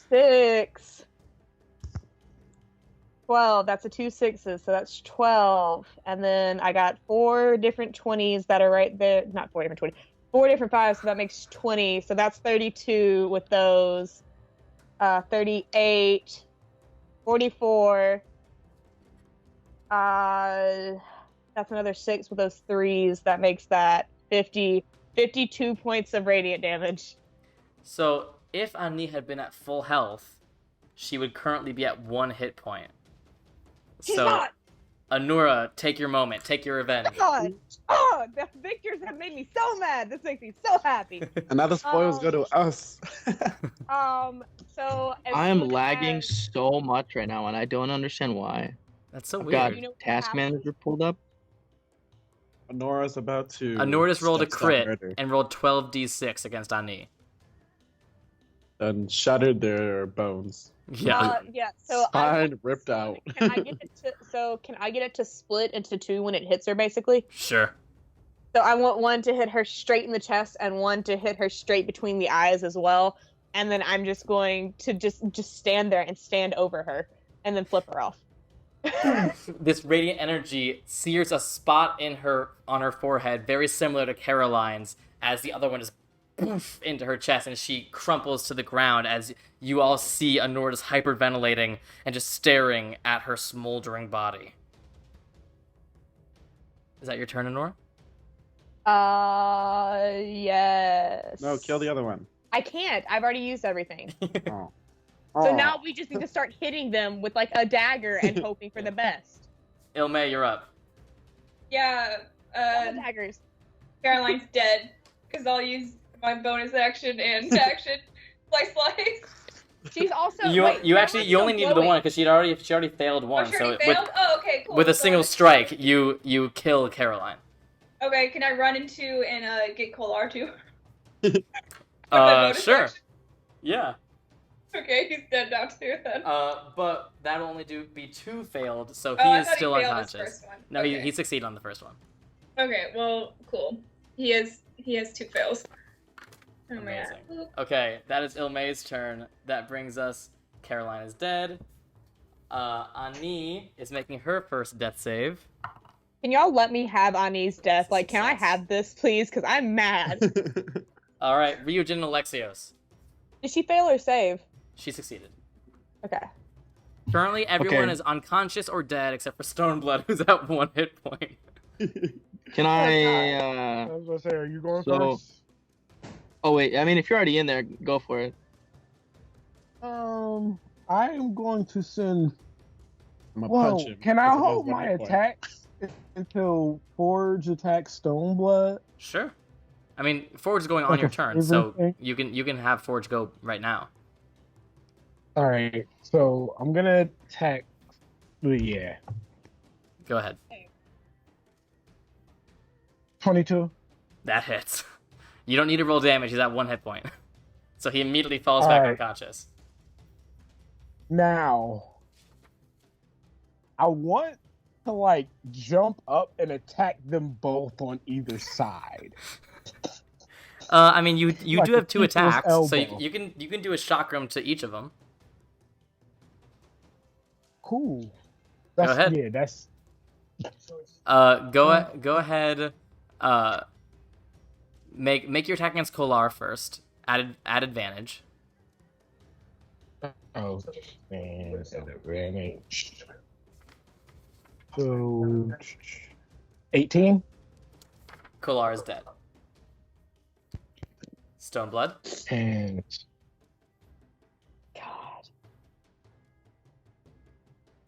6. 12. That's a 2 6s, so that's 12. And then I got 4 different 20s that are right there. Not 4 different 20s. 4 different 5s, so that makes 20. So that's 32 with those. 38. 44. That's another 6 with those 3s. That makes that 50. 52 points of radiant damage. So, if Ani had been at full health, she would currently be at 1 hit point. She's So, not. Anura, take your moment. Take your revenge. God. Oh, the victors have made me so mad. This makes me so happy. And now the spoils go to us. So as I am soon lagging as- so much right now, and I don't understand why. That's so I've weird. got You know what Task happened? Manager pulled up. Honora's about to. Anura just rolled a step stop crit murder and rolled 12d6 against Ani. and shattered their bones. Yeah. Yeah. So Spine ripped out. Can I get it to? Can I get it to split into 2 when it hits her, basically? Sure. So I want one to hit her straight in the chest and one to hit her straight between the eyes as well. And then I'm just going to just stand there and stand over her and then flip her off. This radiant energy sears a spot on her forehead, very similar to Caroline's, as the other one just poof into her chest, and she crumples to the ground as you all see Anora just hyperventilating and just staring at her smoldering body. Is that your turn, Anora? Yes. No, kill the other one. I can't. I've already used everything. Oh. So now we just need to start hitting them with like a dagger and hoping for the best. Ilme, you're up. Yeah, Daggers. Caroline's dead because I'll use my bonus action and action Slice. She's also You wait, you that actually one's you still only needed the glowing. one because she already failed Oh, one. she So already failed? Oh, okay, cool. with a So single I'm- strike, you kill Caroline. Okay, can I run into and get Kolar too? With my bonus Sure. action? Yeah. Okay, he's dead now too then. But that'll only be 2 failed, so he Oh, I is thought still he failed unconscious. his first one. No, Okay. he succeeded on the first one. Okay, well, cool. He has 2 fails. Oh my Amazing. God. Okay, that is Ilmay's turn. That brings us. Caroline is dead. Ani is making her first death save. Can y'all let me have Ani's death? Like, can I Success. have this, please? Because I'm mad. All right, Ryujin and Alexios. Did she fail or save? She succeeded. Okay. Currently, everyone Okay. is unconscious or dead except for Stoneblood, who's at 1 hit point. Can I I? was gonna say, are you going So- first? Oh wait, I mean, if you're already in there, go for it. I am going to send. I'm gonna Whoa, punch him. can I 'cause he has hold one my hit point. attacks until Forge attacks Stoneblood? Sure. I mean, Forge is going on Like your a turn, so favor thing? you can have Forge go right now. All right, so I'm gonna attack. Yeah, Go ahead. 22. That hits. You don't need to roll damage. He's at 1 hit point, so he immediately falls back Alright. unconscious. Now, I want to like jump up and attack them both on either side. I mean, you Like do a have 2 people's attacks, so elbow. you can do a chakram to each of them. Cool. That's, ahead. Yeah, that's. Go ahead. Make your attack against Kolar first. Add advantage. Oh, man, that's an advantage. So, 18. Kolar is dead. Stoneblood. And God.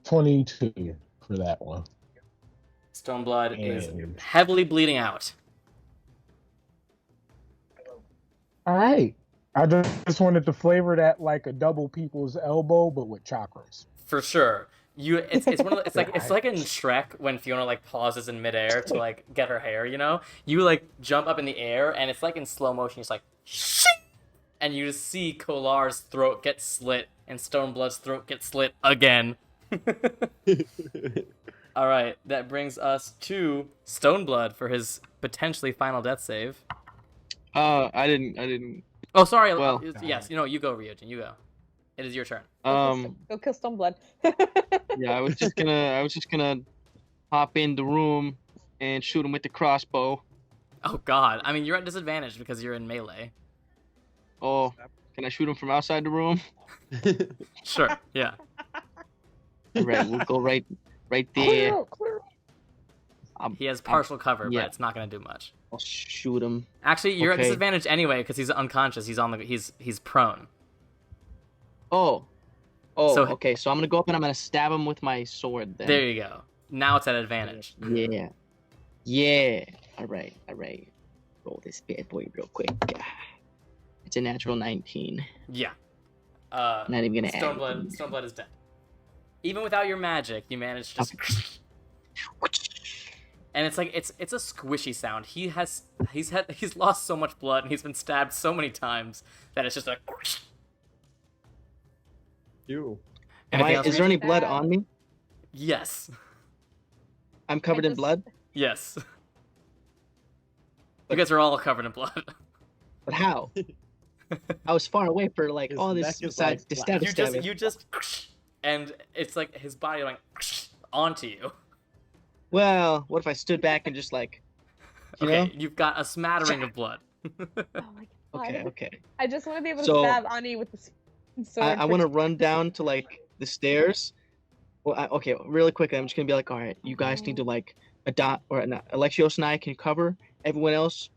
22 for that one. Stoneblood is And- heavily bleeding out. All right. I just wanted to flavor that like a double people's elbow, but with chakras. For sure. It's one of the, it's like in Shrek when Fiona like pauses in midair to like get her hair, you know? You like jump up in the air and it's like in slow motion, it's like shing! And you just see Kolar's throat get slit and Stoneblood's throat get slit again. Alright, that brings us to Stoneblood for his potentially final death save. I didn't. Oh sorry, Well- yes, you go, Ryujin, you go. It is your turn. Um, Go kill Stoneblood. yeah, I was just gonna hop in the room and shoot him with the crossbow. Oh god, I mean you're at disadvantage because you're in melee. Oh, can I shoot him from outside the room? Sure, yeah. All right, we'll go right Clear there. out, clear out. He has partial cover, yeah. but it's not gonna do much. I'll shoot him. Actually, you're at Okay. disadvantage anyway because he's unconscious. He's prone. Oh, So- okay. So I'm gonna go up and I'm gonna stab him with my sword. Then. There you go. Now it's at advantage. Yeah. All right. Roll this bad boy real quick. It's a natural 19. Yeah. Not even gonna add. Stoneblood is dead. Even without your magic, you managed to. And it's like it's a squishy sound. He's lost so much blood and he's been stabbed so many times that it's just a. You. Anything else? Is there any blood on me? Yes. I'm covered in just- blood. Yes. You guys are all covered in blood. But how? I was far away for like His all this neck is, besides like, the black. stab. You just and it's like his body going onto you. Well, what if I stood back and just like, you Okay, know? you've got a smattering of blood. Oh my god. Okay. I just want to be able to So- stab Ani with the sword. I want to run down to like the stairs. Well, okay, really quickly, I'm just gonna be like, all right, you guys need to like adopt or not. Alexios and I can cover. Everyone else,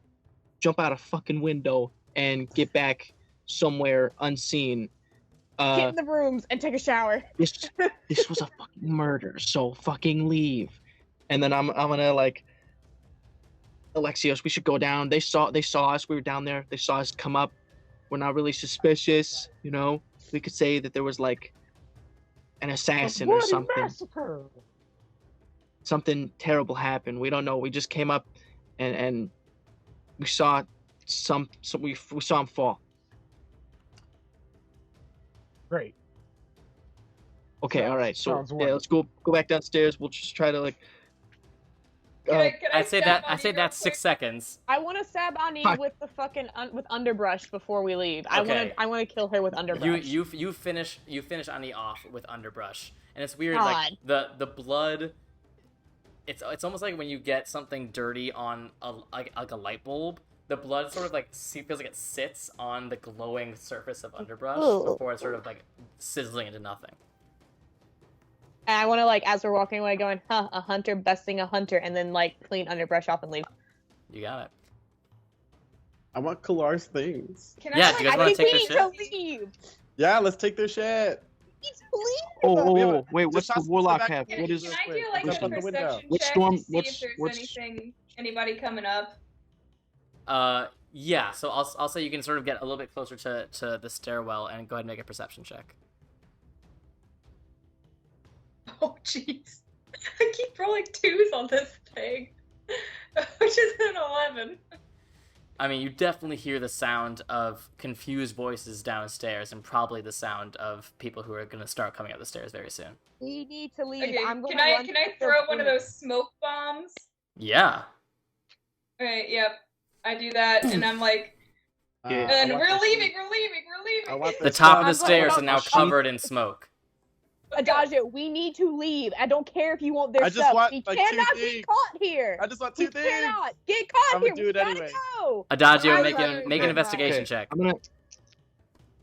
jump out a fucking window and get back somewhere unseen. Get in the rooms and take a shower. This was a fucking murder, so fucking leave. And then I'm gonna like, Alexios, we should go down. They saw us. We were down there. They saw us come up. we're not really suspicious. You know, we could say that there was like an assassin or Bloody something. massacre. Something terrible happened. We don't know. We just came up and we saw we saw him fall. Great. Okay, Sounds- all right. So sounds yeah, let's go back downstairs. We'll just try to like. Can I I'd say stab I'd say Ani that's real 6 seconds. I want to stab Ani Fuck. with the fucking with underbrush before we leave. Okay. I want to kill her with underbrush. You finish Ani off with underbrush, and it's weird. God. Like the blood. It's almost like when you get something dirty on like a light bulb. The blood sort of like feels like it sits on the glowing surface of underbrush Ooh. before it's sort of like sizzling into nothing. And I want to, like, as we're walking away, going, huh, a hunter besting a hunter, and then, like, clean underbrush off and leave. You got it. I want Kalar's things. Can Yeah, I, do you like, guys wanna I think take we their need to leave. Yeah, let's take their shit. We need to leave. Oh, wait, what's Just the toss warlock back have? to What the- is? Can I quick. do like Push a out the window. perception What check storm- to see what's- if there's anybody coming up? Yeah. So I'll say you can sort of get a little bit closer to the stairwell and go ahead and make a perception check. Oh jeez, I keep rolling 2s on this thing, which is an 11. I mean, you definitely hear the sound of confused voices downstairs, and probably the sound of people who are going to start coming up the stairs very soon. We need to leave. Okay, I'm can gonna I run can to I the throw one of window. those smoke bombs? Yeah. Alright, yep. I do that, and I'm like, Yeah. and I want we're their leaving, shit. we're leaving, we're leaving. I want The their top of the stuff. stairs I'm are now going- covered in smoke. Adagio, we need to leave. I don't care if you want their I just stuff. want, We like, 2 cannot things. get caught here. I just want We 2 things. cannot get caught I'ma here. do We it gotta anyway. go. Adagio, I'm make sorry. an Okay. investigation Okay. check. I'm gonna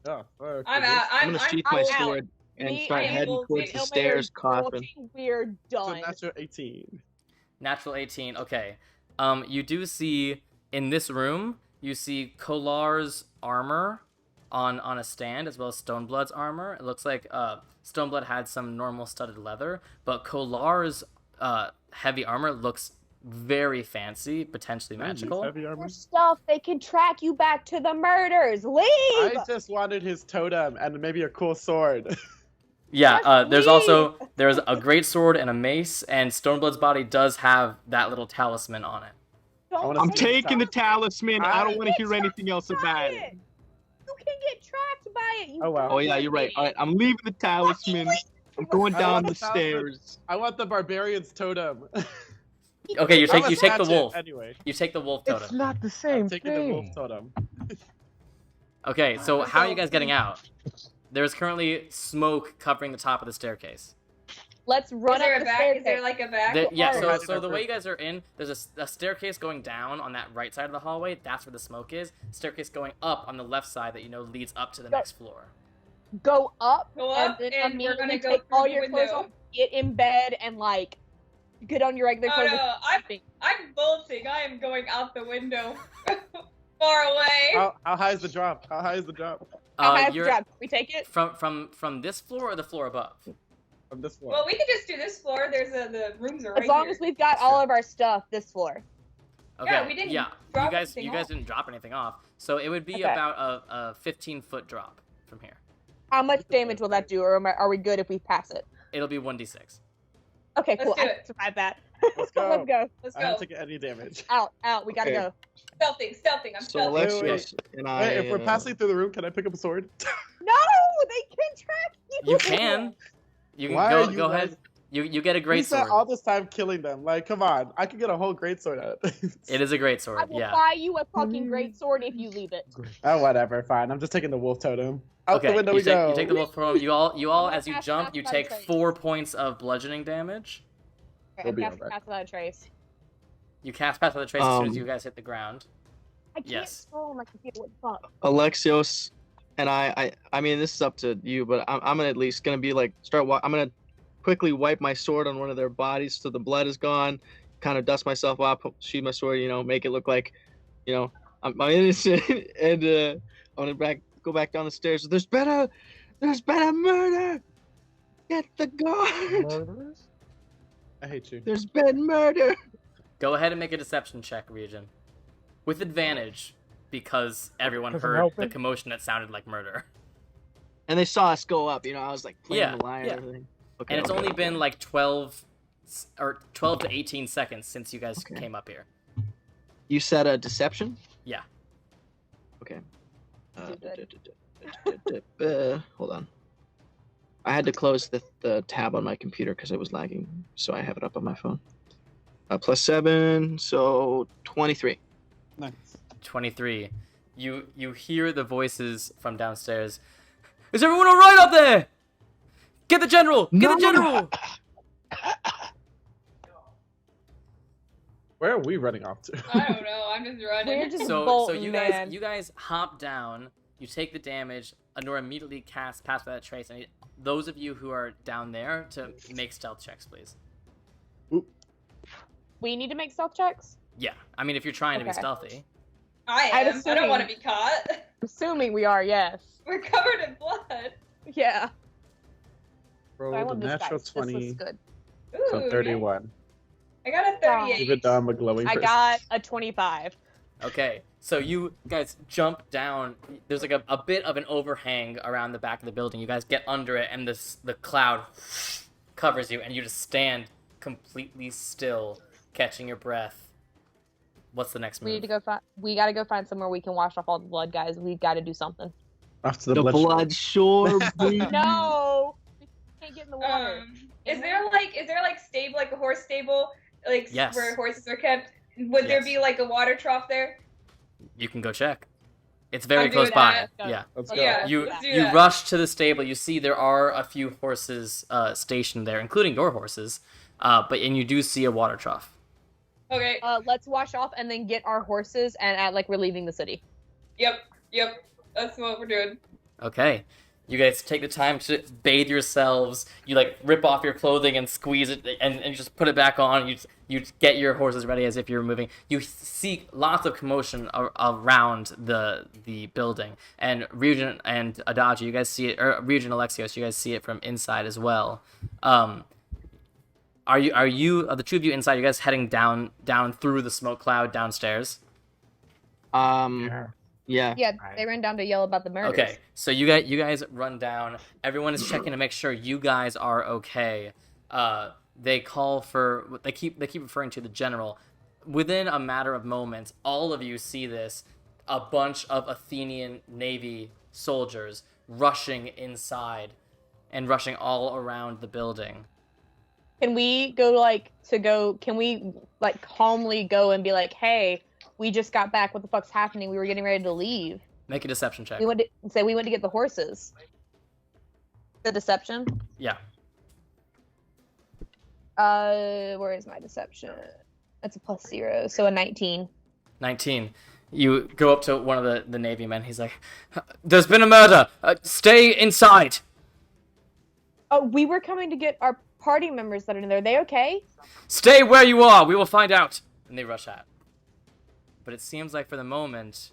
Oh, fuck. I'm I'm gonna sheath my out. sword and Me start and heading Wolf towards and the Elmer stairs, coughing. We're So done. natural 18. Natural 18. Okay. You do see in this room, you see Kolar's armor on a stand, as well as Stoneblood's armor. It looks like Stoneblood had some normal studded leather, but Kolar's heavy armor looks very fancy, potentially magical. Heavy armor. Their stuff. They can track you back to the murders. Leave. I just wanted his totem and maybe a cool sword. Yeah, Just there's leave. there's a great sword and a mace, and Stoneblood's body does have that little talisman on it. Don't wanna I'm see the taking the talisman. I don't want to Get hear anything else tracked about by it. You can get tracked by it. You Oh, wow. Oh yeah, you're right. All right, I'm leaving the talisman. I'm going I down want the the talisman. stairs. I want the barbarian's totem. Okay, you I'ma take the snatch it wolf. Anyway, You take the wolf It's totem. not the I'm same taking the wolf thing. totem. Okay, so how are you guys getting out? There's currently smoke covering the top of the staircase. Let's run Is there up a the back? stairs. Is there like a back? Yeah, Alright. so the way you guys are in, there's a staircase going down on that right side of the hallway. That's where the smoke is. Staircase going up on the left side that you know leads up to the Go. next floor. Go up, Go up, then and we're gonna immediately go take through all the your clothes window. off, get in bed, and like get on your regular Oh clothes. no, I'm bolting. I am going out the window, far away. How high is the drop? How high is the drop How high is the You're drop? Can we take it? from this floor or the floor above? from this one? Well, we could just do this floor. The rooms are right As long here. as we've got all of our stuff, this floor. Okay. Yeah, we didn't you drop guys anything guys off. didn't drop anything off, so it would be Okay. about a 15-foot drop from here. How much damage will that do, or are we good if we pass it? It'll be 1d6. Okay, Let's cool. do I it. can survive that. Let's go. Let's go. Let's I go. haven't taken any damage. Out. We gotta Okay. go. Stealthing. I'm So stealthing. Alexios and I. Wait, if we're passing through the room, can I pick up a sword? No, they can track you. You can. You can Why are go you go guys- ahead. You get a We great spent sword. all this time killing them. Like, come on. I could get a whole great sword out of it. It is a great I sword. will Yeah. buy you a fucking great sword if you leave it. Oh, whatever. Fine. I'm just taking the wolf totem. Out Okay. the window you we take, go. You take the wolf from you all gonna as you cast jump. Pass You Without take Trace. 4 points of bludgeoning damage. Okay, We'll I'm be casting alright. Pass Without a Trace. You cast Pass Without a Trace as soon as Um, you guys hit the ground. I can't Yes. scroll on my computer. What the fuck? Alexios and I mean, this is up to you, but I'm gonna at least gonna be like I'm gonna quickly wipe my sword on one of their bodies so the blood is gone. Kind of dust myself off, sheath my sword, make it look like, I'm innocent, and I'm gonna go back down the stairs. There's been a murder. Get the guard. Murderers? I hate you. There's been murder. Go ahead and make a deception check, Region. With advantage. because everyone 'Cause I'm heard the helping? commotion that sounded like murder. And they saw us go up. I was like playing Yeah, the liar yeah. and everything. Okay, And it's okay, only okay. been like 12 to 18 seconds since you guys Okay. came up here. You said a deception? Yeah. Okay. Do Hold on. I had to close the tab on my computer because it was lagging, so I have it up on my phone. +7, so 23. Nice. 23. You hear the voices from downstairs. Is everyone all right up there? Get the general! Get the general! Where are we running off to? I don't know. I'm just running. We're just So bolting, you man. guys hop down. You take the damage. Anora immediately casts Pass Without Trace. And those of you who are down there to make stealth checks, please. We need to make stealth checks? Yeah, I mean if you're trying to be Okay. stealthy. I I'm am. I assuming- don't want to be caught. Assuming we are, yes. We're covered in blood. Yeah. I Rolled a want this natural dice. This 20, looks good. Ooh, so 31. I got a 38. Even though I'm a glowing I person. got a 25. Okay, so you guys jump down. There's like a bit of an overhang around the back of the building. You guys get under it, and the cloud covers you, and you just stand completely still, catching your breath. What's the next move? We need to go find. We gotta go find somewhere we can wash off all the blood, guys. We gotta do something. After The blood shore, baby. No, we can't get in the water. Is there like stable, like a horse stable, like Yes. where horses are kept? Would there Yes. be like a water trough there? You can go check. It's very I'm close doing by. that. Yeah. Let's go. Yeah. You let's do you that. rush to the stable. You see there are a few horses stationed there, including your horses. And you do see a water trough. Okay. Let's wash off and then get our horses and act like we're leaving the city. Yep. That's what we're doing. Okay. You guys take the time to bathe yourselves. You like rip off your clothing and squeeze it and just put it back on. You get your horses ready as if you're moving. You see lots of commotion around the building. And Ryujin and Adachi, you guys see it, or Ryujin and Alexios, you guys see it from inside as well. Are you the two of you inside? You guys heading down through the smoke cloud downstairs? Yeah. Yeah, they ran down to yell about the murders. Okay, so you guys run down. Everyone is checking to make sure you guys are okay. They call for. They keep referring to the general. Within a matter of moments, all of you see this. A bunch of Athenian Navy soldiers rushing inside, and rushing all around the building. Can we Can we like calmly go and be like, "Hey, we just got back. What the fuck's happening? We were getting ready to leave. Make a deception check. We went to get the horses." The deception. Yeah. Where is my deception? That's a +0, so a 19. 19. You go up to one of the Navy men. He's like, "There's been a murder. Stay inside." Oh, we were coming to get our party members that are in there. Are they okay? "Stay where you are. We will find out." And they rush out. But it seems like for the moment,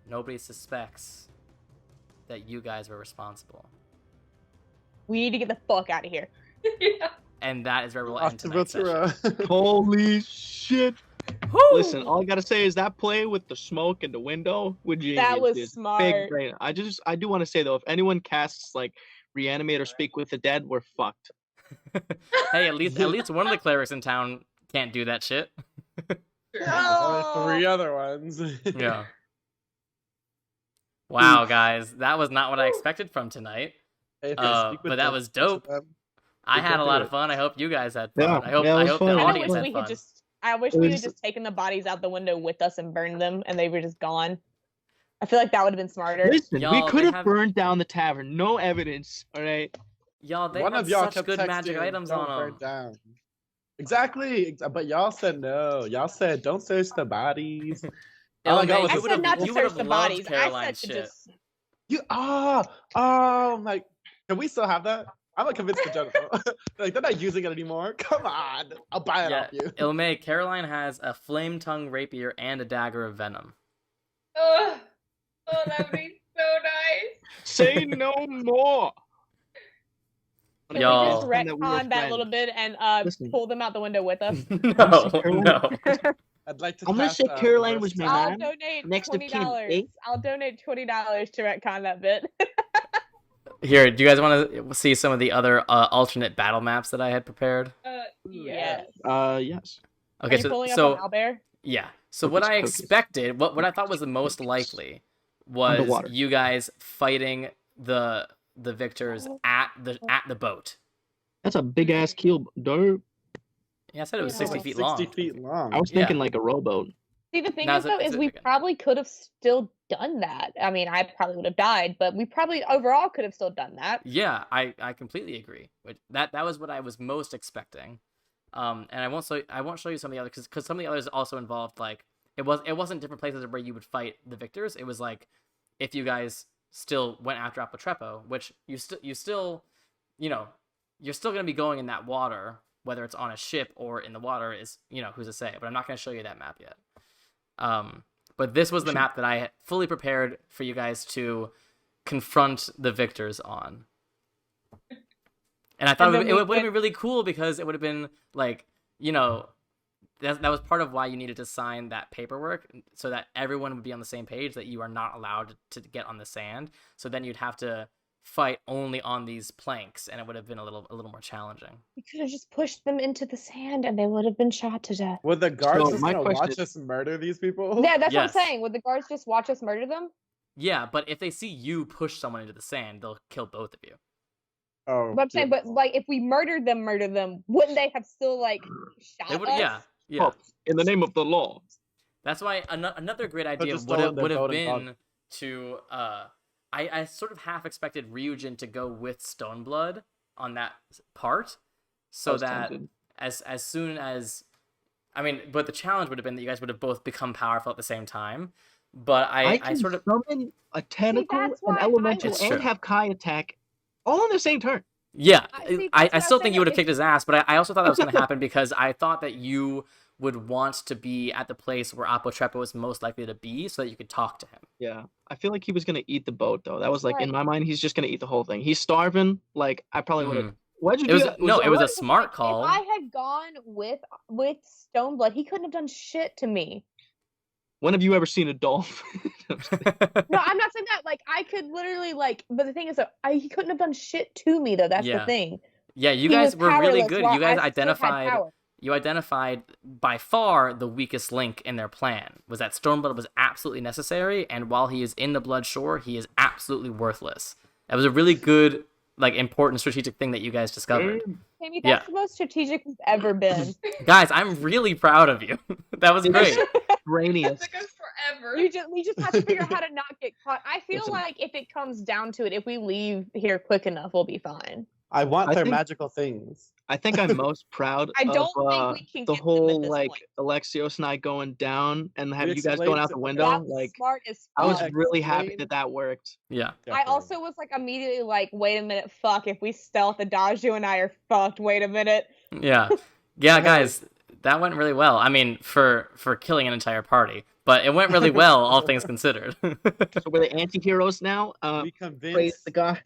nobody suspects that you guys were responsible. We need to get the fuck out of here. Yeah. And that is where we'll Off end to tonight's session. Rotura. Holy shit. Woo! Listen, all I gotta say is that play with the smoke and the window with genius. That was dude. smart. Big brain. I do want to say though, if anyone casts like reanimate or speak with the dead, we're fucked. Hey, at least one of the clerics in town can't do that shit. Only 3 other ones. Yeah. Wow, guys, that was not what I expected from tonight. Hey, if you speak with But that them, was dope. them, I We had can a do lot it. of fun. I hope you guys had fun. Yeah, I hope yeah, it was the fun. I audience wish had we fun. had I wish It we was- had just taken the bodies out the window with us and burned them, and they were just gone. I feel like that would have been smarter. Listen, Y'all, we they could have have- burned down the tavern. No evidence. All right. Y'all, they one had of y'all such kept good texting, magic items "Don't on burn them. down." Exactly, but y'all said no. Y'all said don't search the bodies. All I got was I you a- said not to you would've search the loved bodies. I Caroline's said to shit. just. You like, can we still have that? I'm not convinced the general. Like they're not using it anymore. Come on, I'll buy it Yeah, off you. Ilme, Caroline has a flame tongue rapier and a dagger of venom. Oh, that would be so nice. Say no more. Can Y'all. we just Pretend that we were retcon that a little friends. bit and Listen. pull them out the window with us? No, no. I'd like to I'm gonna pass, say Caroline reverse was my time. I'll man. donate Next of kin, $20. eh? I'll donate $20 to retcon that bit. Here, do you guys want to see some of the other alternate battle maps that I had prepared? Yes. Yes. Okay, Are you pulling up on Owlbear? yeah. So what Hocus I pocus. expected, what I thought was the most Hocus likely, was Underwater. you guys fighting the victors at the boat. That's a big ass keel, dude. Yeah, I said it was Yeah. 60 Oh, feet 60 long. feet long. I was thinking like a rowboat. See, the thing No, is, though, it's is a- we okay. probably could have still done that. I mean, I probably would have died, but we probably overall could have still done that. Yeah, I completely agree. That was what I was most expecting. And I won't show you some of the others because some of the others also involved like it wasn't different places where you would fight the victors. It was like if you guys still went after Apotrepo, which you still you're still going to be going in that water, whether it's on a ship or in the water is who's to say. But I'm not going to show you that map yet. But this was the map that I had fully prepared for you guys to confront the victors on. And I thought it would have been really cool because it would have been like, that was part of why you needed to sign that paperwork so that everyone would be on the same page that you are not allowed to get on the sand. So then you'd have to fight only on these planks and it would have been a little more challenging. We could have just pushed them into the sand and they would have been shot to death. Would the guards So just my gonna question watch is- us murder these people? Yeah, that's what I'm Yes. saying. Would the guards just watch us murder them? Yeah, but if they see you push someone into the sand, they'll kill both of you. Oh, But I'm saying, but like, if we murder them, wouldn't they have still like shot They would, us? yeah. Oh, in the name of the law. That's why another great idea just would stolen have their boat and been gone. to I sort of half expected Ryujin to go with Stoneblood on that part, so was that tempted. as soon as but the challenge would have been that you guys would have both become powerful at the same time. But I can sort of summon a tentacle, that's an why elemental, It's and true. have Kai attack all on the same turn. yeah See, I that's what still I'm think you saying, would have if- kicked his ass, but I also thought that was going to happen because I thought that you would want to be at the place where Apotrepo was most likely to be so that you could talk to him. Yeah, I feel like he was gonna eat the boat though. That was like in Right. my mind, he's just gonna eat the whole thing. He's starving. Like I probably would have. Why'd you It was do that? no, it was a alright? smart call. If I had gone with Stoneblood, he couldn't have done shit to me. When have you ever seen a dolphin? No, I'm not saying that. Like, I could literally but the thing is that he couldn't have done shit to me though. That's Yeah. the thing. Yeah, you He guys was were really powerless good. while You guys I still had power. identified by far the weakest link in their plan was that Stormblood was absolutely necessary, and while he is in the Blood Shore, he is absolutely worthless. That was a really good, important strategic thing that you guys discovered. Maybe Yeah. that's the most strategic we've ever been. Guys, I'm really proud of you. That was great. Brainiest. That goes forever. we just have to figure out how to not get caught. I feel Listen. like if it comes down to it, if we leave here quick enough, we'll be fine. I want I their think- magical things. I think I'm most proud I don't of think we can the get them at whole this like point. Alexios and I going down and have We you guys explained going out to- the okay. window. That was Like smart as I was fuck. really happy Explain- that worked. Yeah. I also was like immediately like, wait a minute, fuck, if we stealth Adagio and I are fucked, wait a minute. Yeah. Yeah, guys, that went really well. I mean, for killing an entire party, but it went really well, all things considered. So we're the anti-heroes now. We Praise convinced the guy.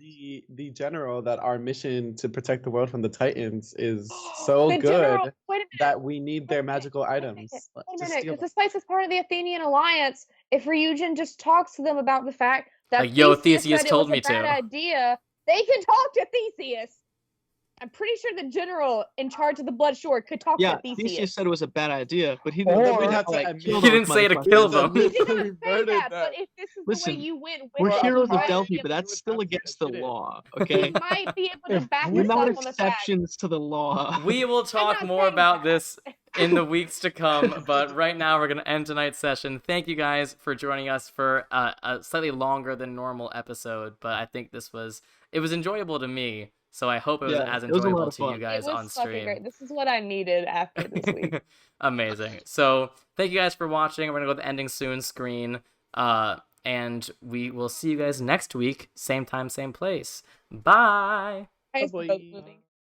the general that our mission to protect the world from the Titans is so The good general, wait a minute. that we need their magical items. Wait a to minute, steal because this place is part of the Athenian alliance. If Ryujin just talks to them about the fact that Like, yo, Theseus said told it was me a bad to. idea, they can talk to Theseus. I'm pretty sure the general in charge of the Blood Shore could talk Yeah, to Theseus. Theseus said it was a bad idea, but he Or didn't. we'd have to like, admit- kill He those didn't say to motherfuckers. kill It's them. He We didn't say murdered that, that. but if this is Listen, the way you went with We're it, heroes you of might Delphi, be but able- that's would still have to against the admit it. law. you Okay, might be able to back we're yourself not on the fact. exceptions to the law. We will talk not more saying about that. this in the weeks to come, but right now we're going to end tonight's session. Thank you guys for joining us for a slightly longer than normal episode, but I think it was enjoyable to me, so I hope it was Yeah, as it was a lot enjoyable of to you fun. guys It was on fucking stream. great. This is what I needed after this week. Amazing. So thank you guys for watching. We're going to go to the ending soon screen, and we will see you guys next week, same time, same place. Bye! Nice boy. boat moving.